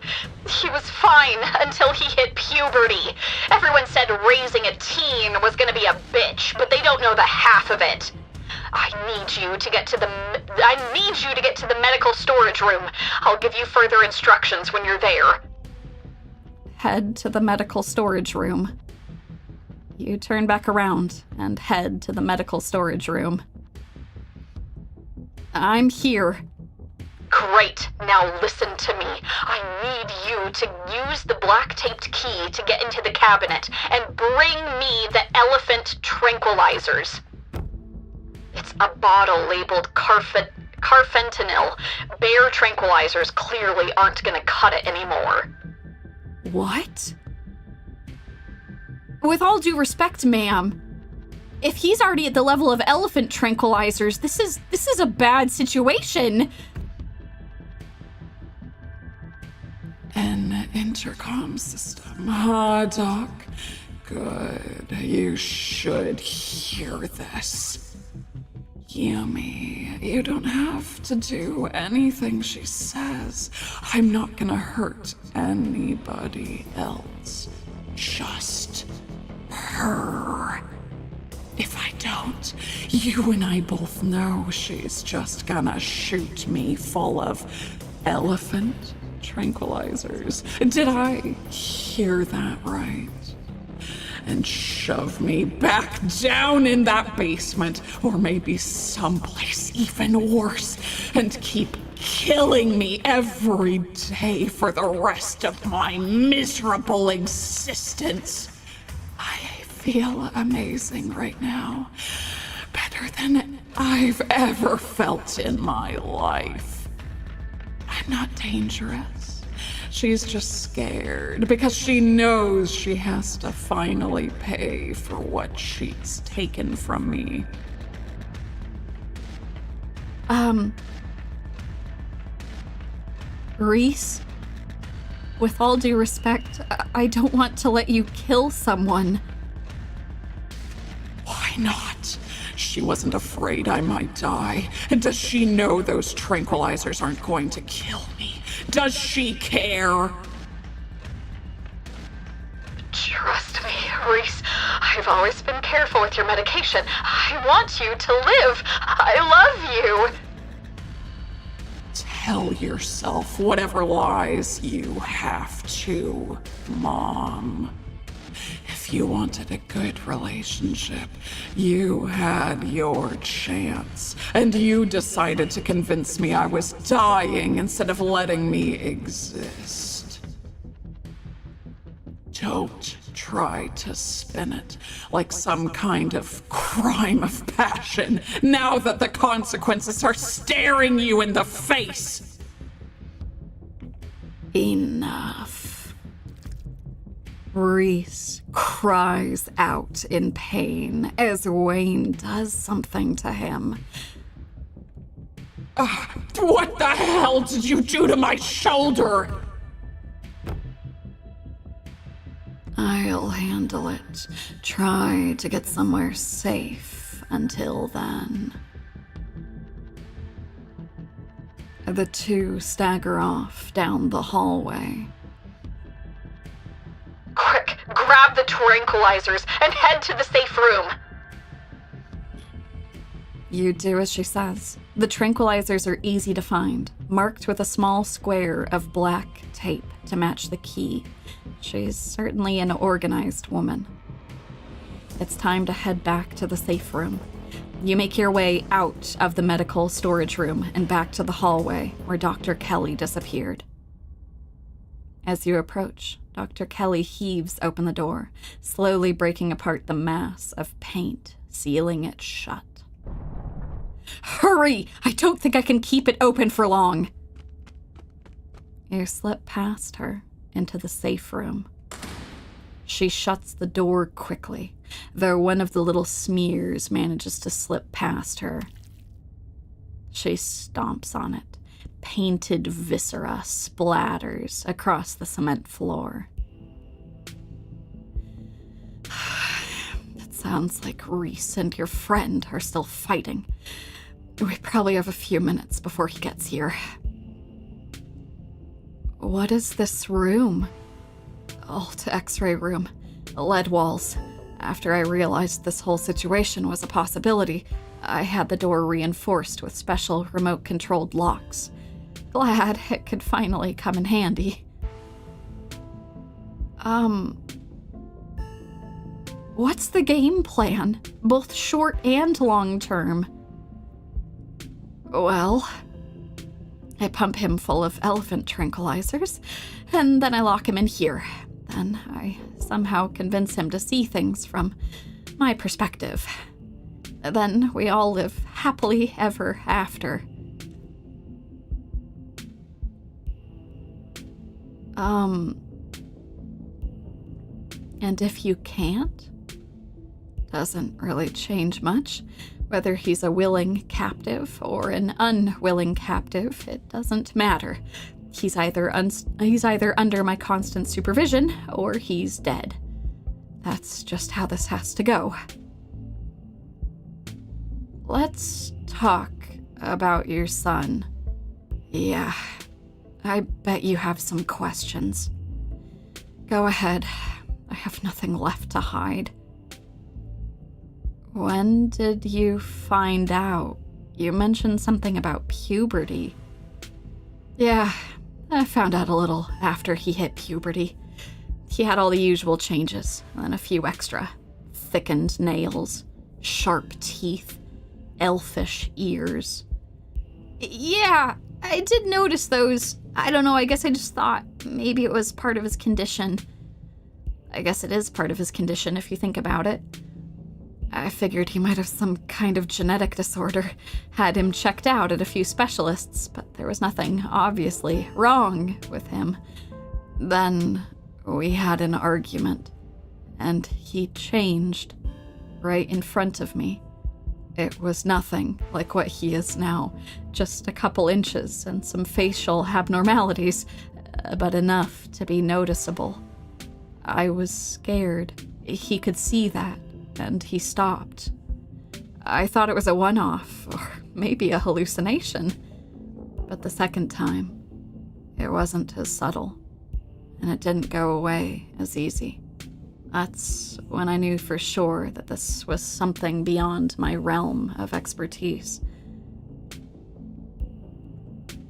He was fine until he hit puberty. Everyone said raising a teen was gonna be a bitch, but they don't know the half of it. I need you to get to the medical storage room. I'll give you further instructions when you're there. Head to the medical storage room. You turn back around and head to the medical storage room. I'm here. Great. Now listen to me. I need you to use the black-taped key to get into the cabinet and bring me the elephant tranquilizers. It's a bottle labeled carfentanil. Bear tranquilizers clearly aren't gonna cut it anymore. What? With all due respect, ma'am, if he's already at the level of elephant tranquilizers, this is a bad situation. An intercom system, huh, Doc? Good. You should hear this. Yummy. You don't have to do anything she says. I'm not gonna hurt anybody else. Just her. If I don't, you and I both know she's just gonna shoot me full of elephant tranquilizers. Did I hear that right? And shove me back down in that basement, or maybe someplace even worse, and keep killing me every day for the rest of my miserable existence. I feel amazing right now. Better than I've ever felt in my life. I'm not dangerous. She's just scared because she knows she has to finally pay for what she's taken from me. Reese, with all due respect, I don't want to let you kill someone. Why not? She wasn't afraid I might die. And does she know those tranquilizers aren't going to kill me? Does she care? Trust me, Reese. I've always been careful with your medication. I want you to live. I love you. Tell yourself whatever lies you have to, Mom. If you wanted a good relationship, you had your chance, and you decided to convince me I was dying instead of letting me exist. Don't try to spin it like some kind of crime of passion now that the consequences are staring you in the face. Enough. Reese cries out in pain as Wayne does something to him. What the hell did you do to my shoulder? I'll handle it. Try to get somewhere safe until then. The two stagger off down the hallway. Quick, grab the tranquilizers and head to the safe room. You do as she says. The tranquilizers are easy to find, marked with a small square of black tape to match the key. She's certainly an organized woman. It's time to head back to the safe room. You make your way out of the medical storage room and back to the hallway where Dr. Kelly disappeared. As you approach, Dr. Kelly heaves open the door, slowly breaking apart the mass of paint, sealing it shut. Hurry! I don't think I can keep it open for long. You slip past her into the safe room. She shuts the door quickly, though one of the little smears manages to slip past her. She stomps on it. Painted viscera splatters across the cement floor. That sounds like Reese and your friend are still fighting. We probably have a few minutes before he gets here. What is this room? Alt X-ray room. Lead walls. After I realized this whole situation was a possibility, I had the door reinforced with special remote-controlled locks. Glad it could finally come in handy. What's the game plan? Both short and long term? Well, I pump him full of elephant tranquilizers, and then I lock him in here. Then I somehow convince him to see things from my perspective. Then we all live happily ever after. And if you can't, doesn't really change much. Whether he's a willing captive or an unwilling captive, it doesn't matter. He's either under my constant supervision or he's dead. That's just how this has to go. Let's talk about your son. Yeah, I bet you have some questions. Go ahead. I have nothing left to hide. When did you find out? You mentioned something about puberty. Yeah, I found out a little after he hit puberty. He had all the usual changes, and a few extra. Thickened nails, sharp teeth, elfish ears. Yeah, I did notice those. I don't know, I guess I just thought maybe it was part of his condition. I guess it is part of his condition if you think about it. I figured he might have some kind of genetic disorder, had him checked out at a few specialists, but there was nothing obviously wrong with him. Then we had an argument, and he changed right in front of me. It was nothing like what he is now, just a couple inches and some facial abnormalities, but enough to be noticeable. I was scared. He could see that, and he stopped. I thought it was a one-off, or maybe a hallucination. But the second time, it wasn't as subtle, and it didn't go away as easy. That's when I knew for sure that this was something beyond my realm of expertise.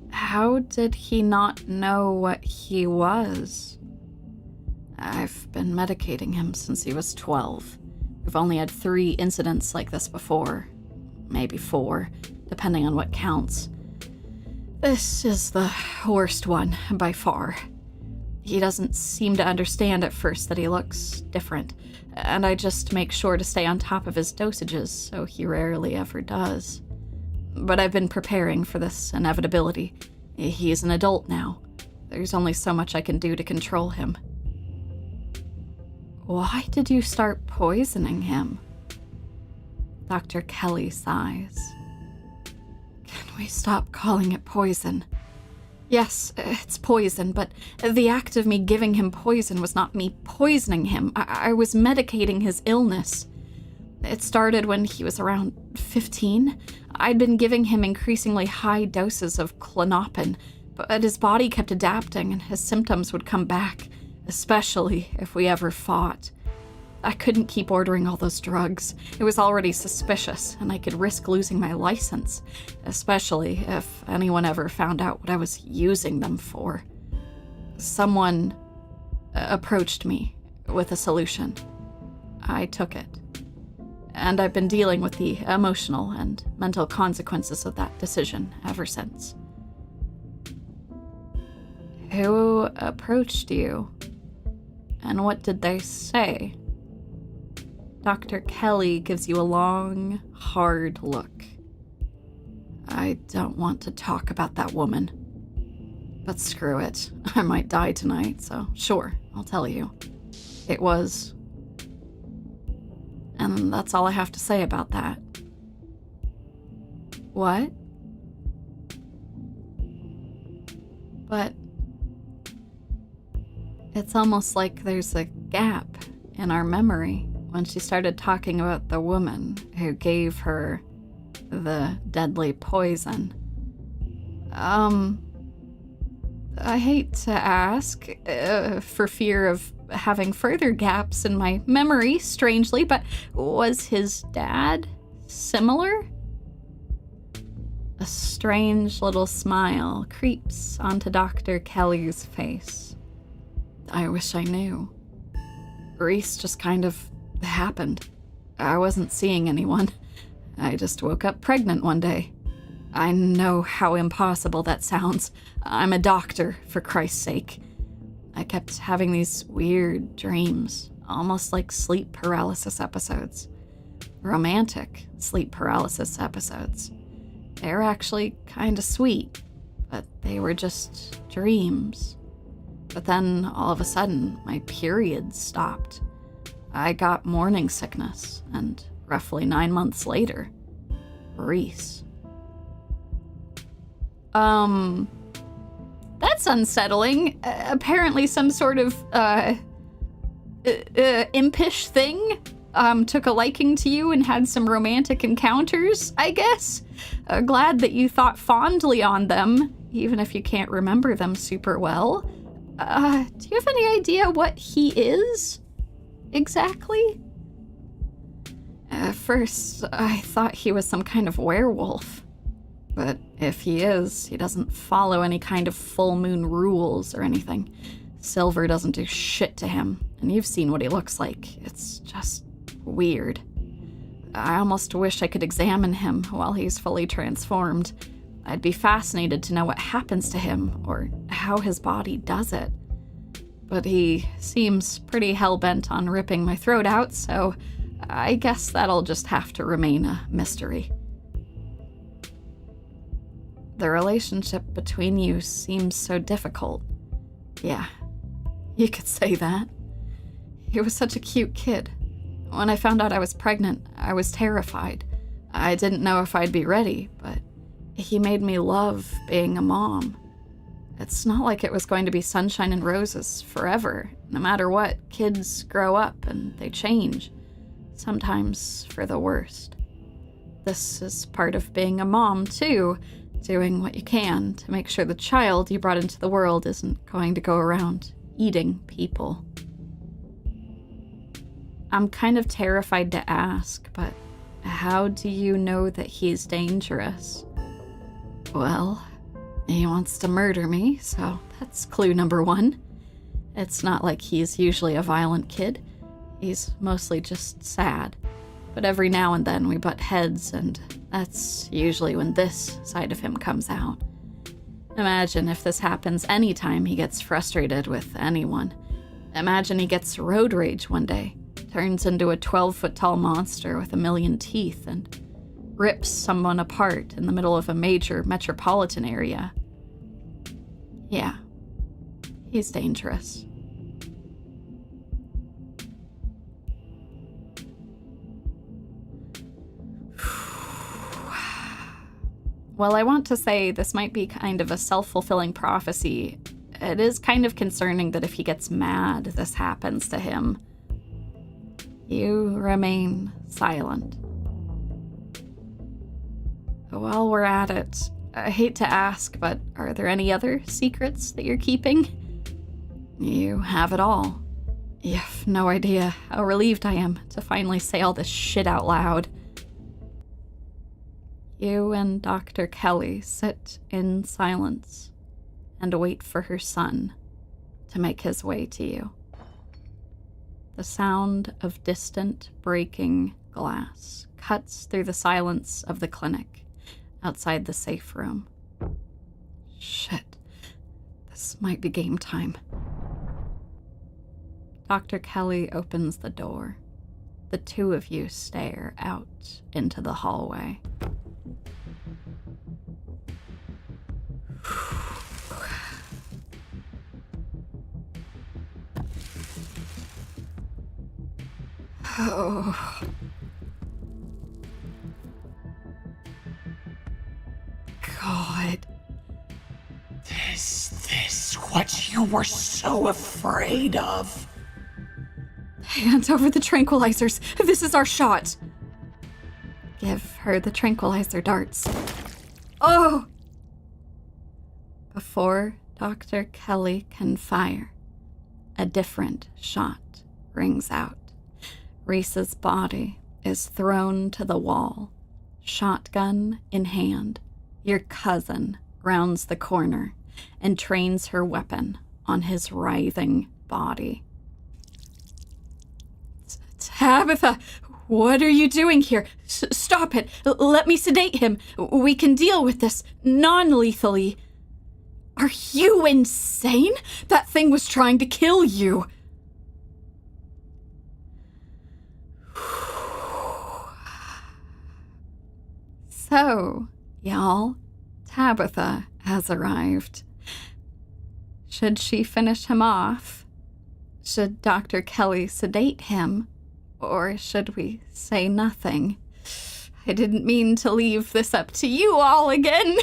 How did he not know what he was? I've been medicating him since he was 12. We've only had 3 incidents like this before. Maybe 4, depending on what counts. This is the worst one, by far. He doesn't seem to understand at first that he looks different, and I just make sure to stay on top of his dosages, so he rarely ever does. But I've been preparing for this inevitability. He's an adult now. There's only so much I can do to control him. Why did you start poisoning him? Dr. Kelly sighs. Can we stop calling it poison? Yes, it's poison, but the act of me giving him poison was not me poisoning him. I was medicating his illness. It started when he was around 15. I'd been giving him increasingly high doses of Klonopin, but his body kept adapting and his symptoms would come back, especially if we ever fought. I couldn't keep ordering all those drugs. It was already suspicious, and I could risk losing my license, especially if anyone ever found out what I was using them for. Someone approached me with a solution. I took it. And I've been dealing with the emotional and mental consequences of that decision ever since. Who approached you? And what did they say? Dr. Kelly gives you a long, hard look. I don't want to talk about that woman. But screw it. I might die tonight, so sure, I'll tell you. It was. And that's all I have to say about that. What? But it's almost like there's a gap in our memory when she started talking about the woman who gave her the deadly poison. I hate to ask, for fear of having further gaps in my memory, strangely, but was his dad similar? A strange little smile creeps onto Dr. Kelly's face. I wish I knew. Reese just kind of happened. I wasn't seeing anyone. I just woke up pregnant one day. I know how impossible that sounds. I'm a doctor, for Christ's sake. I kept having these weird dreams, almost like sleep paralysis episodes. Romantic sleep paralysis episodes. They were actually kinda sweet, but they were just dreams. But then, all of a sudden, my periods stopped. I got morning sickness, and roughly 9 months later, Reese. That's unsettling. Apparently some sort of, impish thing, took a liking to you and had some romantic encounters, I guess. Glad that you thought fondly on them, even if you can't remember them super well. Do you have any idea what he is? Exactly? At first, I thought he was some kind of werewolf. But if he is, he doesn't follow any kind of full moon rules or anything. Silver doesn't do shit to him, and you've seen what he looks like. It's just weird. I almost wish I could examine him while he's fully transformed. I'd be fascinated to know what happens to him, or how his body does it. But he seems pretty hell-bent on ripping my throat out, so I guess that'll just have to remain a mystery. The relationship between you seems so difficult. Yeah, you could say that. He was such a cute kid. When I found out I was pregnant, I was terrified. I didn't know if I'd be ready, but he made me love being a mom. It's not like it was going to be sunshine and roses forever. No matter what, kids grow up and they change. Sometimes for the worst. This is part of being a mom, too. Doing what you can to make sure the child you brought into the world isn't going to go around eating people. I'm kind of terrified to ask, but how do you know that he's dangerous? Well, he wants to murder me, so that's clue number 1. It's not like he's usually a violent kid. He's mostly just sad. But every now and then we butt heads, and that's usually when this side of him comes out. Imagine if this happens anytime he gets frustrated with anyone. Imagine he gets road rage one day, turns into a 12-foot-tall monster with a million teeth, and rips someone apart in the middle of a major metropolitan area. Yeah, he's dangerous. Well, I want to say this might be kind of a self-fulfilling prophecy. It is kind of concerning that if he gets mad, this happens to him. You remain silent. While we're at it, I hate to ask, but are there any other secrets that you're keeping? You have it all. You have no idea how relieved I am to finally say all this shit out loud. You and Dr. Kelly sit in silence and wait for her son to make his way to you. The sound of distant breaking glass cuts through the silence of the clinic outside the safe room. Shit, this might be game time. Dr. Kelly opens the door. The two of you stare out into the hallway. Oh. God. Is this what you were so afraid of? Hand over the tranquilizers. This is our shot. Give her the tranquilizer darts. Oh! Before Dr. Kelly can fire, a different shot rings out. Reese's body is thrown to the wall, shotgun in hand. Your cousin rounds the corner and trains her weapon on his writhing body. Tabitha, what are you doing here? Stop it. Let me sedate him. We can deal with this non-lethally. Are you insane? That thing was trying to kill you. So, y'all, Tabitha has arrived. Should she finish him off? Should Dr. Kelly sedate him? Or should we say nothing? I didn't mean to leave this up to you all again.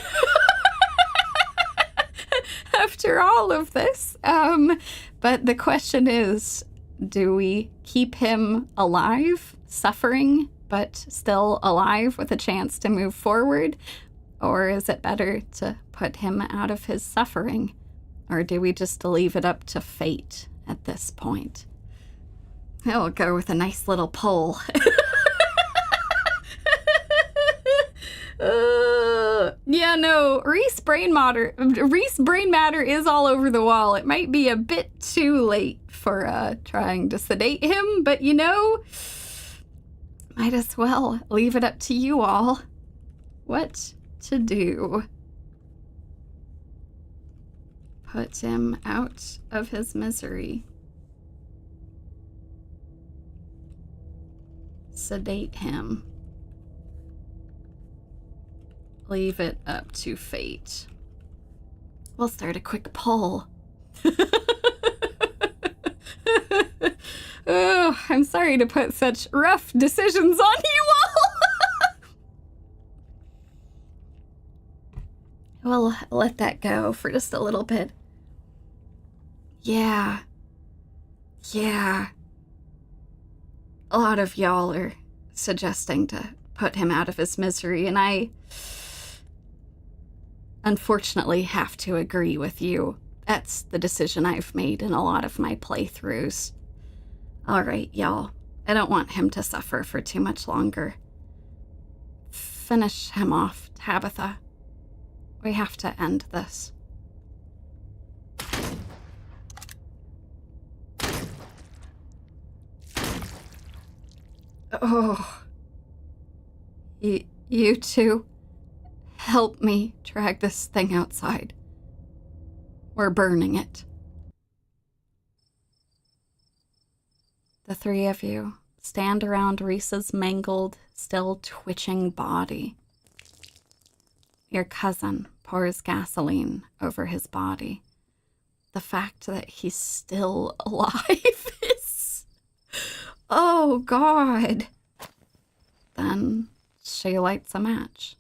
After all of this. But the question is, do we keep him alive, suffering, but still alive with a chance to move forward? Or is it better to put him out of his suffering? Or do we just leave it up to fate at this point? I'll go with a nice little poll. Yeah, no, Reese brain matter is all over the wall. It might be a bit too late for trying to sedate him, but you know, might as well leave it up to you all what to do. Put him out of his misery. Sedate him. Leave it up to fate. We'll start a quick poll. Oh, I'm sorry to put such rough decisions on you all. We'll let that go for just a little bit. Yeah. A lot of y'all are suggesting to put him out of his misery, and I unfortunately have to agree with you. That's the decision I've made in a lot of my playthroughs. Alright, y'all. I don't want him to suffer for too much longer. Finish him off, Tabitha. We have to end this. Oh. You two, help me drag this thing outside. We're burning it. The three of you stand around Reese's mangled, still twitching body. Your cousin pours gasoline over his body. The fact that he's still alive is... Oh, God. Then she lights a match.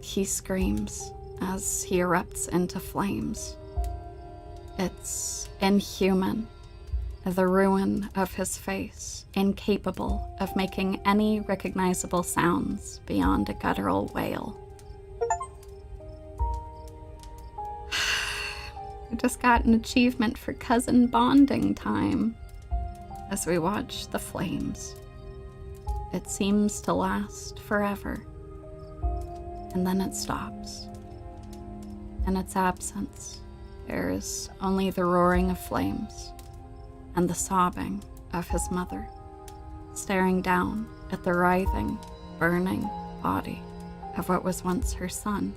He screams as he erupts into flames. It's inhuman, the ruin of his face, incapable of making any recognizable sounds beyond a guttural wail. We just got an achievement for cousin bonding time as we watch the flames. It seems to last forever, and then it stops. In its absence, there is only the roaring of flames and the sobbing of his mother, staring down at the writhing, burning body of what was once her son.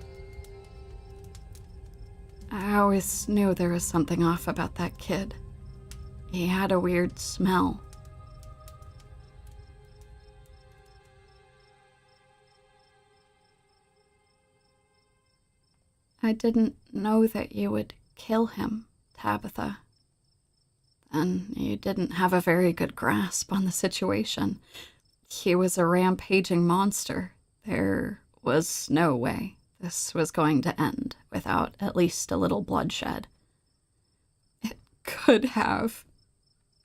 I always knew there was something off about that kid. He had a weird smell. I didn't know that you would kill him, Tabitha. And you didn't have a very good grasp on the situation. He was a rampaging monster. There was no way this was going to end without at least a little bloodshed. It could have.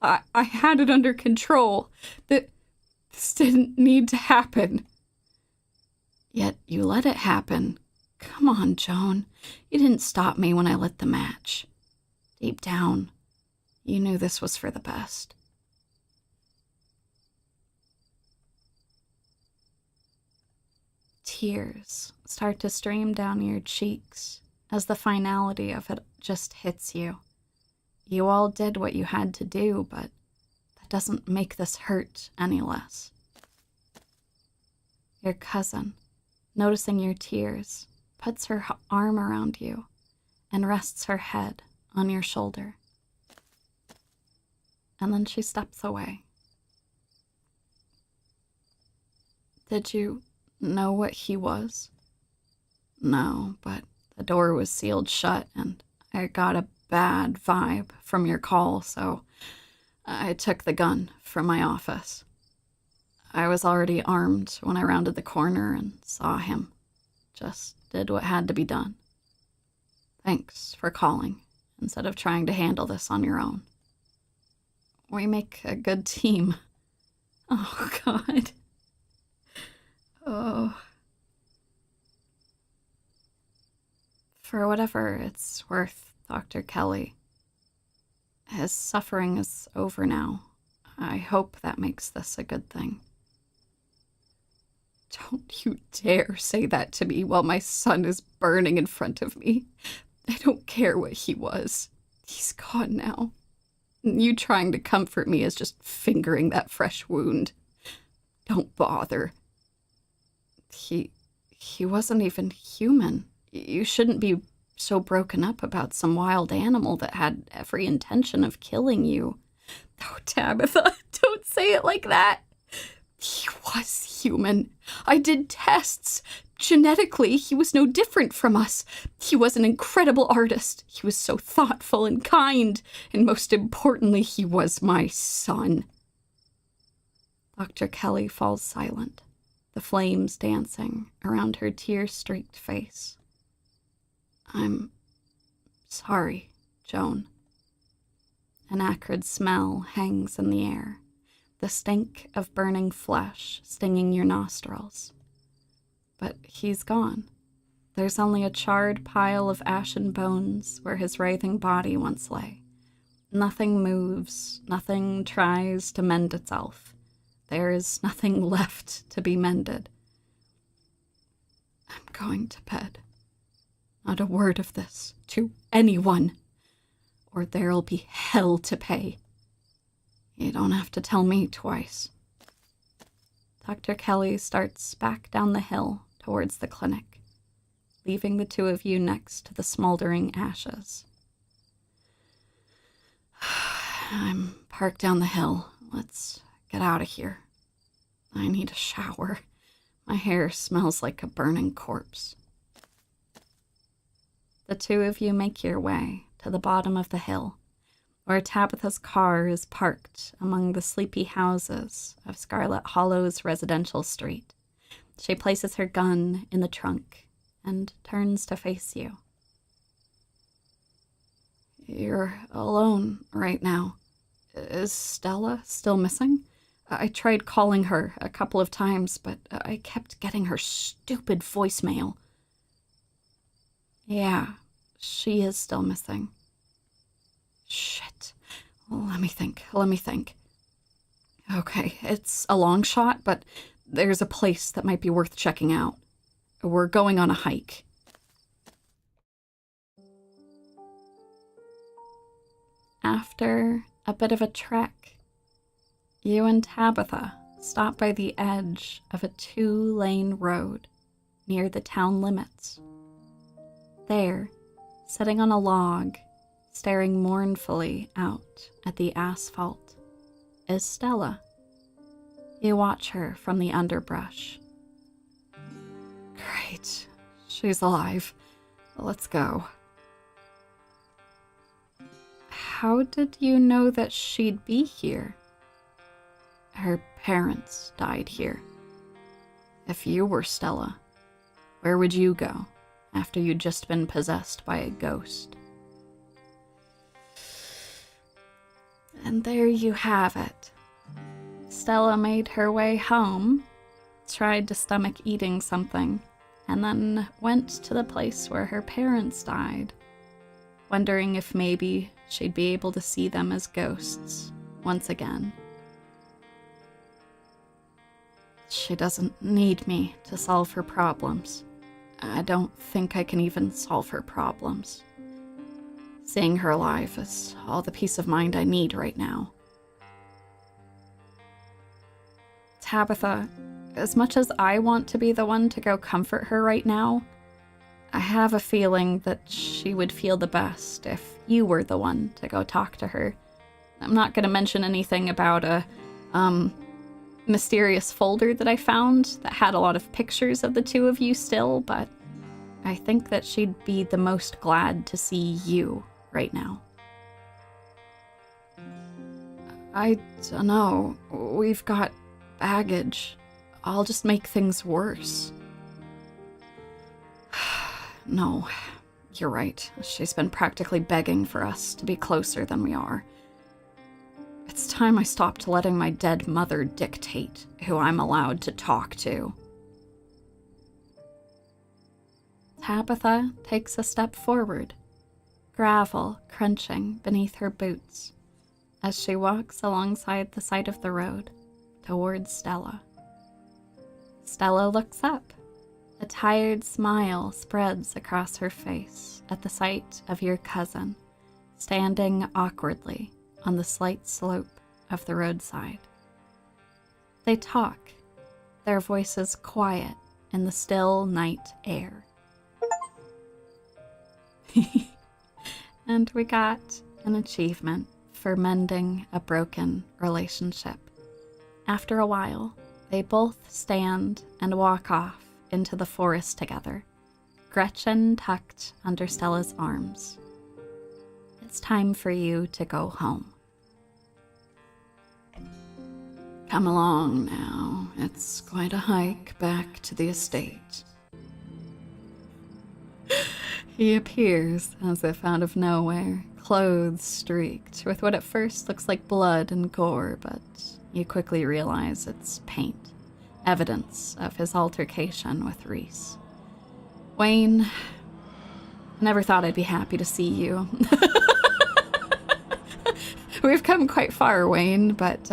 I had it under control. This didn't need to happen. Yet you let it happen. Come on, Joan. You didn't stop me when I lit the match. Deep down, you knew this was for the best. Tears start to stream down your cheeks as the finality of it just hits you. You all did what you had to do, but that doesn't make this hurt any less. Your cousin, noticing your tears, puts her arm around you and rests her head on your shoulder. And then she steps away. Did you know what he was? No, but the door was sealed shut and I got a bad vibe from your call, so I took the gun from my office. I was already armed when I rounded the corner and saw him. Just did what had to be done. Thanks for calling, instead of trying to handle this on your own. We make a good team. Oh, God. Oh. For whatever it's worth, Dr. Kelly, his suffering is over now. I hope that makes this a good thing. Don't you dare say that to me while my son is burning in front of me. I don't care what he was. He's gone now. You trying to comfort me is just fingering that fresh wound. Don't bother. He wasn't even human. You shouldn't be so broken up about some wild animal that had every intention of killing you. Oh, Tabitha, don't say it like that. He was human. I did tests. Genetically, he was no different from us. He was an incredible artist. He was so thoughtful and kind. And most importantly, he was my son. Dr. Kelly falls silent, the flames dancing around her tear-streaked face. I'm sorry, Joan. An acrid smell hangs in the air, the stink of burning flesh stinging your nostrils. But he's gone. There's only a charred pile of ashen bones where his writhing body once lay. Nothing moves, nothing tries to mend itself. There is nothing left to be mended. I'm going to bed. Not a word of this to anyone, or there'll be hell to pay. You don't have to tell me twice. Dr. Kelly starts back down the hill towards the clinic, leaving the two of you next to the smoldering ashes. I'm parked down the hill. Let's get out of here. I need a shower. My hair smells like a burning corpse. The two of you make your way to the bottom of the hill, where Tabitha's car is parked among the sleepy houses of Scarlet Hollow's residential street. She places her gun in the trunk and turns to face you. You're alone right now. Is Stella still missing? I tried calling her a couple of times, but I kept getting her stupid voicemail. Yeah, she is still missing. Shit. Let me think. Okay, it's a long shot, but there's a place that might be worth checking out. We're going on a hike. After a bit of a trek, you and Tabitha stop by the edge of a 2-lane road near the town limits. There, sitting on a log, staring mournfully out at the asphalt, is Stella. You watch her from the underbrush. Great. She's alive. Let's go. How did you know that she'd be here? Her parents died here. If you were Stella, where would you go after you'd just been possessed by a ghost? And there you have it. Stella made her way home, tried to stomach eating something, and then went to the place where her parents died, wondering if maybe she'd be able to see them as ghosts once again. She doesn't need me to solve her problems. I don't think I can even solve her problems. Seeing her alive is all the peace of mind I need right now. Tabitha, as much as I want to be the one to go comfort her right now, I have a feeling that she would feel the best if you were the one to go talk to her. I'm not going to mention anything about a mysterious folder that I found that had a lot of pictures of the two of you still, but I think that she'd be the most glad to see you right now. I dunno. We've got baggage. I'll just make things worse. No, you're right. She's been practically begging for us to be closer than we are. It's time I stopped letting my dead mother dictate who I'm allowed to talk to. Tabitha takes a step forward, gravel crunching beneath her boots as she walks alongside the side of the road towards Stella. Stella looks up. A tired smile spreads across her face at the sight of your cousin, standing awkwardly on the slight slope of the roadside. They talk, their voices quiet in the still night air. And we got an achievement for mending a broken relationship. After a while, they both stand and walk off into the forest together, Gretchen tucked under Stella's arms. It's time for you to go home. Come along now. It's quite a hike back to the estate. He appears as if out of nowhere, clothes streaked with what at first looks like blood and gore, but you quickly realize it's paint. Evidence of his altercation with Reese. Wayne, I never thought I'd be happy to see you. We've come quite far, Wayne, but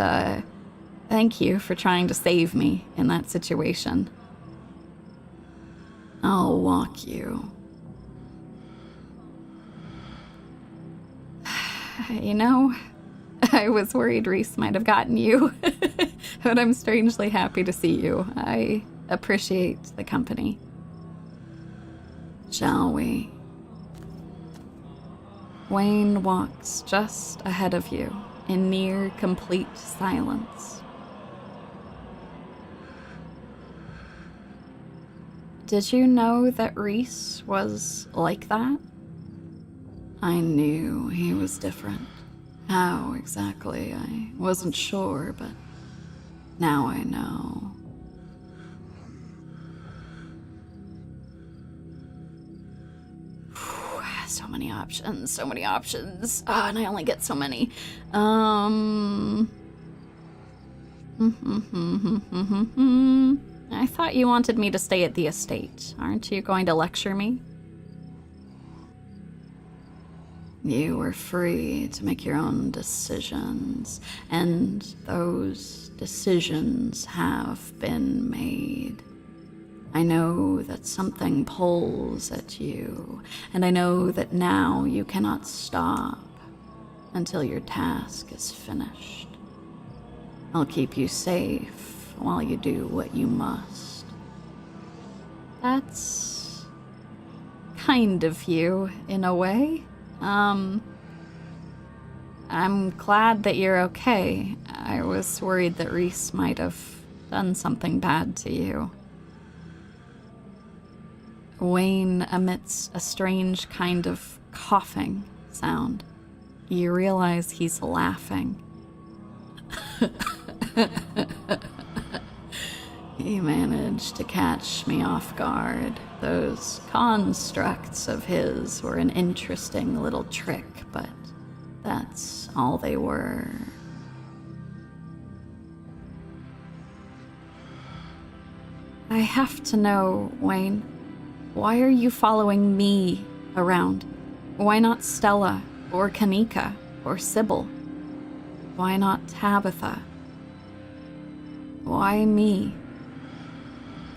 thank you for trying to save me in that situation. I'll walk you. You know, I was worried Reese might have gotten you, but I'm strangely happy to see you. I appreciate the company. Shall we? Wayne walks just ahead of you in near complete silence. Did you know that Reese was like that? I knew he was different. How exactly, I wasn't sure, but now I know. So many options. Oh, and I only get so many. I thought you wanted me to stay at the estate. Aren't you going to lecture me? You were free to make your own decisions, and those decisions have been made. I know that something pulls at you, and I know that now you cannot stop until your task is finished. I'll keep you safe while you do what you must. That's kind of you, in a way. I'm glad that you're okay. I was worried that Reese might have done something bad to you. Wayne emits a strange kind of coughing sound. You realize he's laughing. He managed to catch me off guard. Those constructs of his were an interesting little trick, but that's all they were. I have to know, Wayne. Why are you following me around? Why not Stella, or Kaneeka, or Sybil? Why not Tabitha? Why me?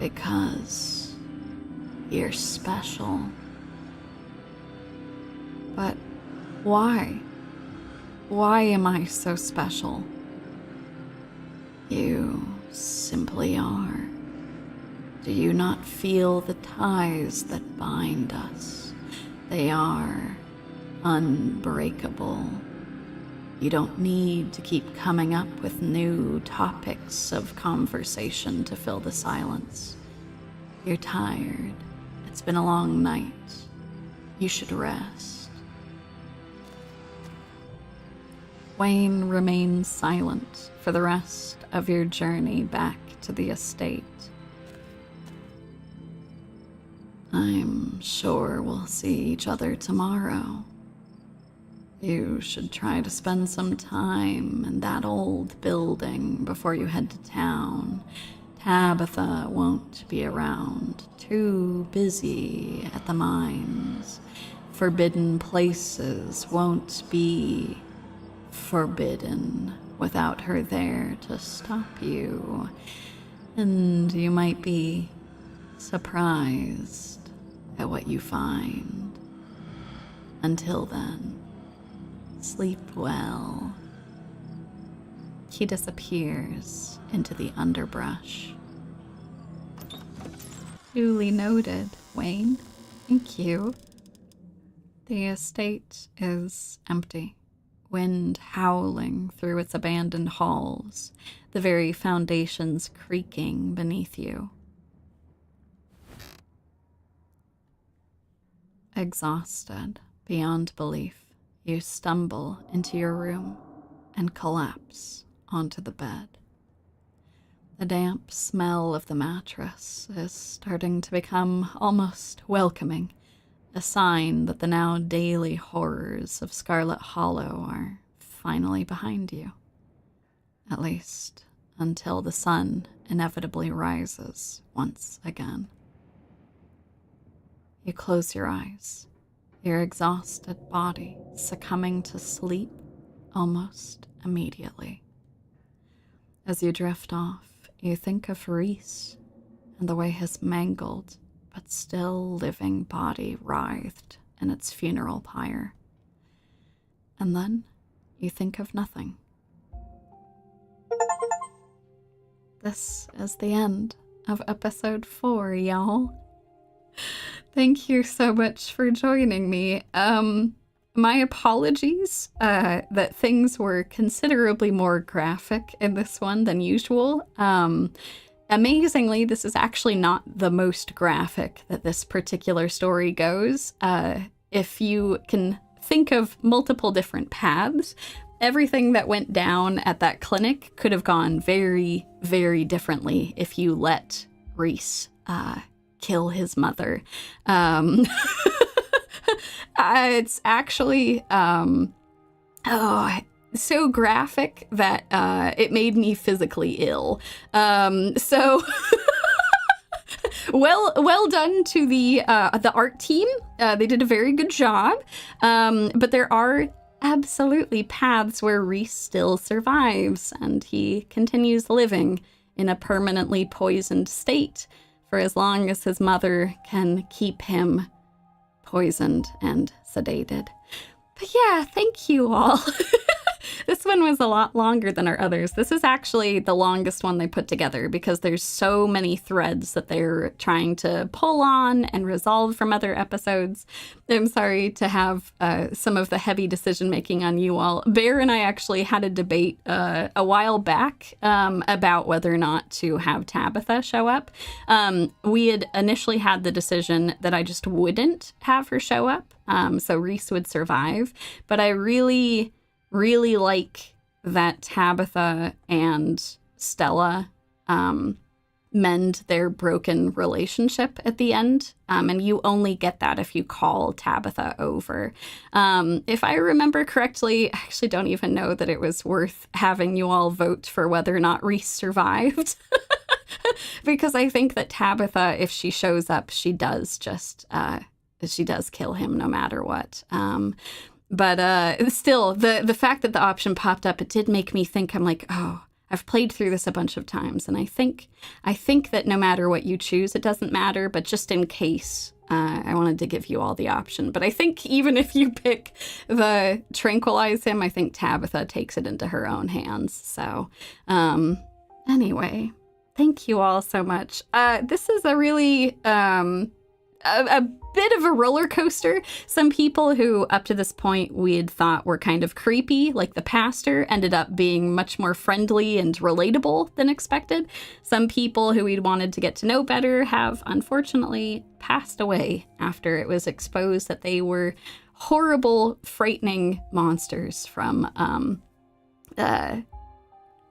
Because you're special. But why? Why am I so special? You simply are. Do you not feel the ties that bind us? They are unbreakable. You don't need to keep coming up with new topics of conversation to fill the silence. You're tired. It's been a long night. You should rest. Wayne remains silent for the rest of your journey back to the estate. I'm sure we'll see each other tomorrow. You should try to spend some time in that old building before you head to town. Tabitha won't be around, too busy at the mines. Forbidden places won't be forbidden without her there to stop you. And you might be surprised at what you find. Until then, sleep well. He disappears into the underbrush. Duly noted, Wayne. Thank you. The estate is empty, wind howling through its abandoned halls, the very foundations creaking beneath you. Exhausted beyond belief, you stumble into your room and collapse onto the bed. The damp smell of the mattress is starting to become almost welcoming, a sign that the now daily horrors of Scarlet Hollow are finally behind you. At least until the sun inevitably rises once again. You close your eyes, your exhausted body succumbing to sleep almost immediately. As you drift off, you think of Reese and the way his mangled but still living body writhed in its funeral pyre. And then you think of nothing. This is the end of episode 4, y'all. Thank you so much for joining me. My apologies that things were considerably more graphic in this one than usual. Amazingly, this is actually not the most graphic that this particular story goes. If you can think of multiple different paths, everything that went down at that clinic could have gone very, very differently if you let Reese kill his mother. It's actually so graphic that it made me physically ill. So well done to the art team. They did a very good job. But there are absolutely paths where Reese still survives, and he continues living in a permanently poisoned state for as long as his mother can keep him poisoned and sedated. But yeah, thank you all. This one was a lot longer than our others. This is actually the longest one they put together because there's so many threads that they're trying to pull on and resolve from other episodes. I'm sorry to have some of the heavy decision making on you all. Bear and I actually had a debate a while back about whether or not to have Tabitha show up. We had initially had the decision that I just wouldn't have her show up, so Reese would survive. But I really like that Tabitha and Stella mend their broken relationship at the end. And you only get that if you call Tabitha over. If I remember correctly, I actually don't even know that it was worth having you all vote for whether or not Reese survived. Because I think that Tabitha, if she shows up, she does kill him no matter what. But still, the fact that the option popped up, it did make me think. I'm like, oh, I've played through this a bunch of times, and I think that no matter what you choose, it doesn't matter. But just in case, I wanted to give you all the option. But I think even if you pick the tranquilize him, I think Tabitha takes it into her own hands. So anyway, thank you all so much. This is a really a bit of a roller coaster. Some people who up to this point we had thought were kind of creepy, like the pastor, ended up being much more friendly and relatable than expected. Some people who we'd wanted to get to know better have unfortunately passed away after it was exposed that they were horrible, frightening monsters from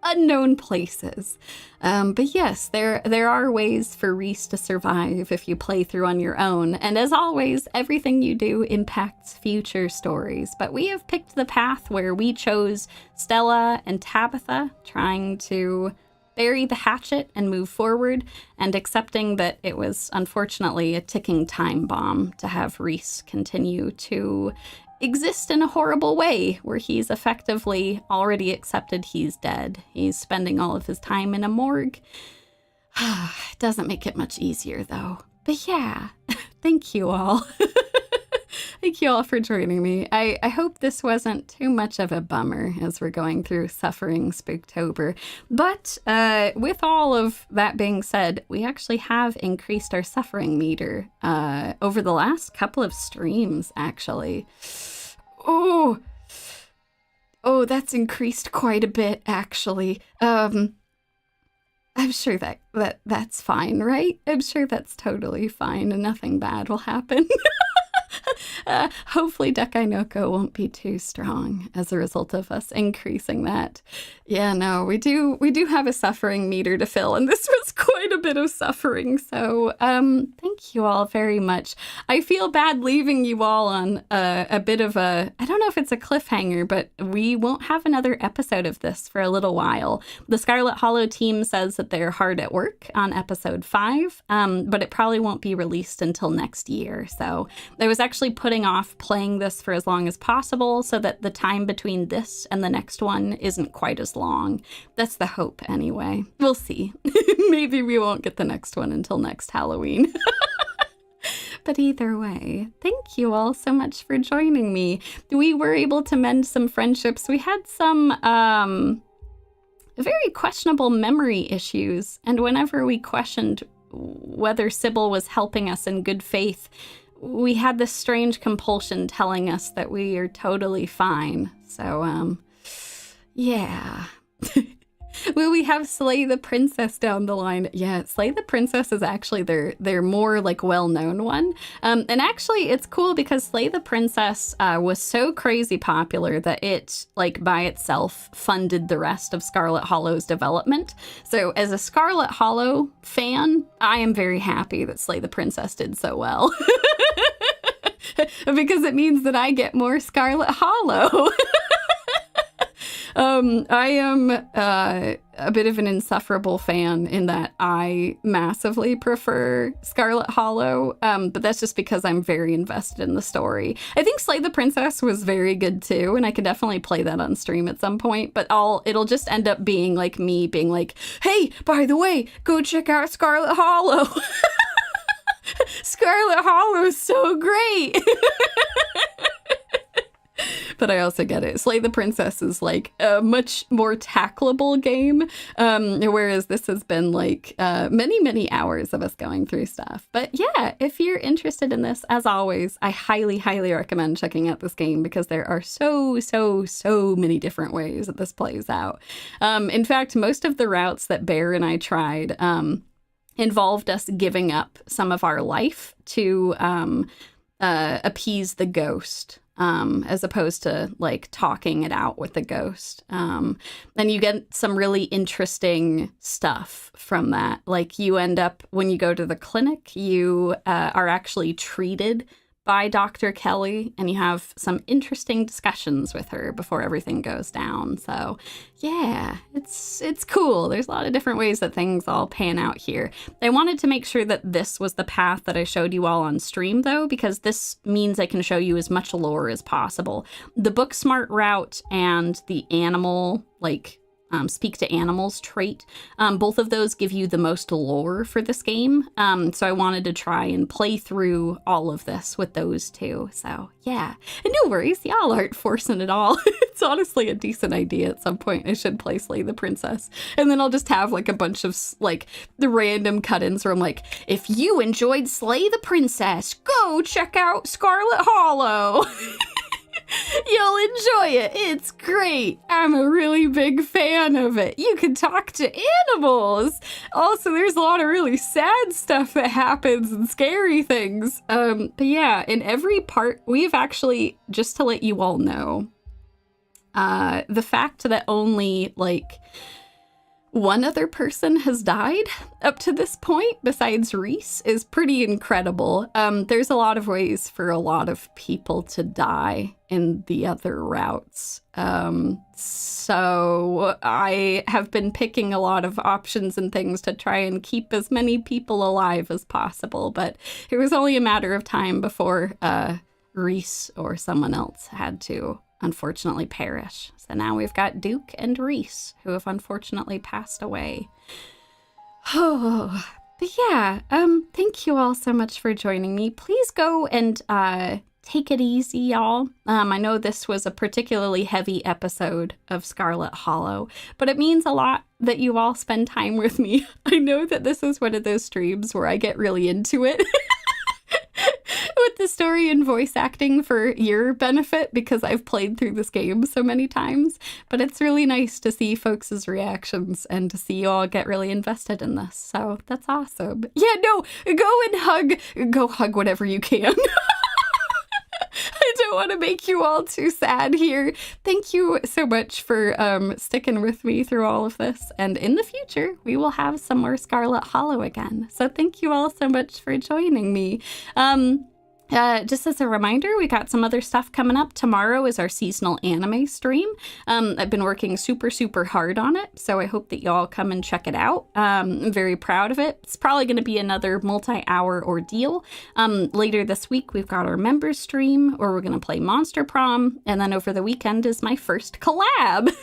unknown places. But yes, there are ways for Reese to survive if you play through on your own. And as always, everything you do impacts future stories. But we have picked the path where we chose Stella and Tabitha, trying to bury the hatchet and move forward, and accepting that it was unfortunately a ticking time bomb to have Reese continue to exist in a horrible way where he's effectively already accepted he's dead. He's spending all of his time in a morgue. It doesn't make it much easier though. But yeah, thank you all. Thank you all for joining me. I hope this wasn't too much of a bummer as we're going through Suffering Spooktober. But with all of that being said, we actually have increased our suffering meter over the last couple of streams, actually. Oh, that's increased quite a bit, actually. I'm sure that's fine, right? I'm sure that's totally fine and nothing bad will happen. Hopefully Dekainoko won't be too strong as a result of us increasing that. Yeah, no, we do have a suffering meter to fill, and this was quite a bit of suffering, so thank you all very much. I feel bad leaving you all on a bit of a, I don't know if it's a cliffhanger, but we won't have another episode of this for a little while. The Scarlet Hollow team says that they're hard at work on episode 5, but it probably won't be released until next year, so I was actually putting off playing this for as long as possible so that the time between this and the next one isn't quite as long. That's the hope anyway. We'll see. Maybe we won't get the next one until next Halloween. But either way, thank you all so much for joining me. We were able to mend some friendships. We had some very questionable memory issues, and whenever we questioned whether Sybil was helping us in good faith, we had this strange compulsion telling us that we are totally fine. So, yeah. Will we have Slay the Princess down the line? Yeah, Slay the Princess is actually their more like well-known one. And actually it's cool because Slay the Princess was so crazy popular that it like by itself funded the rest of Scarlet Hollow's development. So as a Scarlet Hollow fan, I am very happy that Slay the Princess did so well. Because it means that I get more Scarlet Hollow. I am a bit of an insufferable fan in that I massively prefer Scarlet Hollow, but that's just because I'm very invested in the story. I think Slay the Princess was very good too, and I could definitely play that on stream at some point, but it'll just end up being like me being like, hey, by the way, go check out Scarlet Hollow. Scarlet Hollow is so great. But I also get it. Slay the Princess is like a much more tackleable game, whereas this has been like many, many hours of us going through stuff. But yeah, if you're interested in this, as always, I highly, highly recommend checking out this game because there are so many different ways that this plays out. In fact, most of the routes that Bear and I tried involved us giving up some of our life to appease the ghost. As opposed to like talking it out with the ghost. And you get some really interesting stuff from that. Like you end up, when you go to the clinic, you are actually treated by Dr. Kelly, and you have some interesting discussions with her before everything goes down. So yeah, it's cool. There's a lot of different ways that things all pan out here. I wanted to make sure that this was the path that I showed you all on stream though, because this means I can show you as much lore as possible. The book smart route and the animal, like speak to animals trait. Both of those give you the most lore for this game. So I wanted to try and play through all of this with those two. So yeah, and no worries, y'all aren't forcing it all. It's honestly a decent idea. At some point I should play Slay the Princess. And then I'll just have like a bunch of like the random cut-ins where I'm like, if you enjoyed Slay the Princess, go check out Scarlet Hollow. You'll enjoy it. It's great. I'm a really big fan of it. You can talk to animals. Also, there's a lot of really sad stuff that happens and scary things. But yeah, in every part, we've actually, just to let you all know, the fact that only, like, one other person has died up to this point besides Reese is pretty incredible. There's a lot of ways for a lot of people to die in the other routes. So I have been picking a lot of options and things to try and keep as many people alive as possible, but it was only a matter of time before Reese or someone else had to unfortunately perish. So now we've got Duke and Reese, who have unfortunately passed away. Oh, but yeah, thank you all so much for joining me. Please go and take it easy, y'all. I know this was a particularly heavy episode of Scarlet Hollow, but it means a lot that you all spend time with me. I know that this is one of those streams where I get really into it. With the story and voice acting for your benefit because I've played through this game so many times, but it's really nice to see folks' reactions and to see you all get really invested in this. So that's awesome. Yeah, no, go hug whatever you can. I don't want to make you all too sad here. Thank you so much for sticking with me through all of this. And in the future, we will have some more Scarlet Hollow again. So thank you all so much for joining me. Just as a reminder, we got some other stuff coming up. Tomorrow is our seasonal anime stream. I've been working super, super hard on it, so I hope that y'all come and check it out. I'm very proud of it. It's probably going to be another multi-hour ordeal. Later this week, we've got our members stream, where we're going to play Monster Prom, and then over the weekend is my first collab.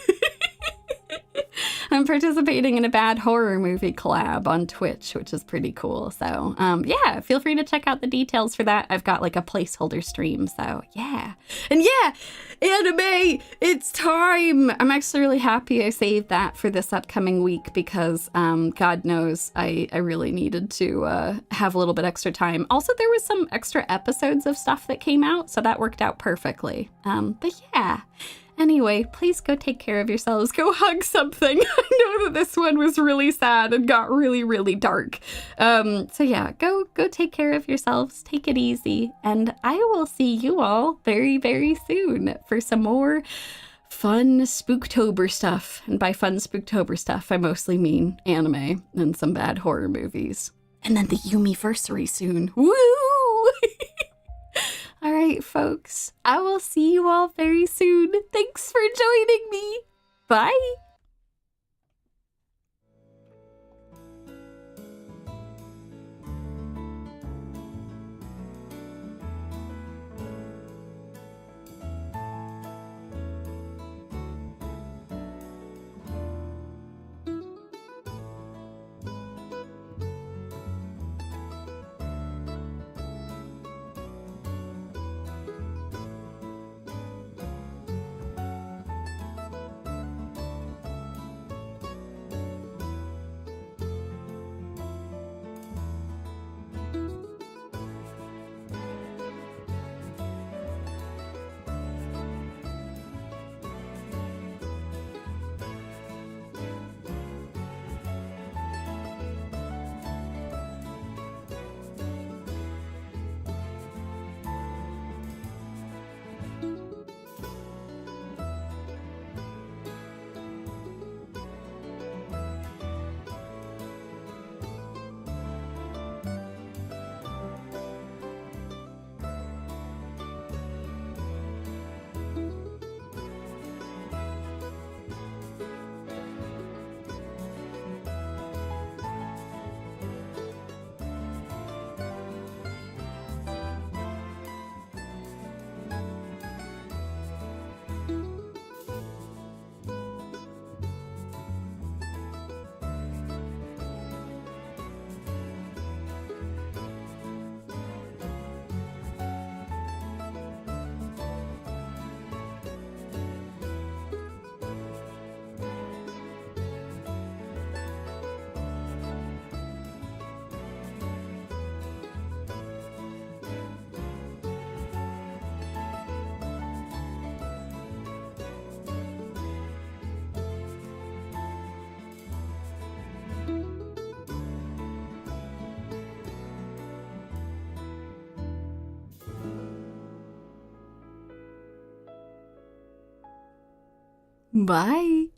I'm participating in a bad horror movie collab on Twitch, which is pretty cool. So, yeah, feel free to check out the details for that. I've got like a placeholder stream. So, yeah. And yeah, anime, it's time. I'm actually really happy I saved that for this upcoming week because, God knows, I really needed to have a little bit extra time. Also, there was some extra episodes of stuff that came out, so that worked out perfectly. But yeah. Anyway, please go take care of yourselves. Go hug something. I know that this one was really sad and got really, really dark. So yeah, go take care of yourselves. Take it easy. And I will see you all very, very soon for some more fun Spooktober stuff. And by fun Spooktober stuff, I mostly mean anime and some bad horror movies. And then the Yumiversary soon. Woo! All right, folks, I will see you all very soon. Thanks for joining me. Bye. Bye.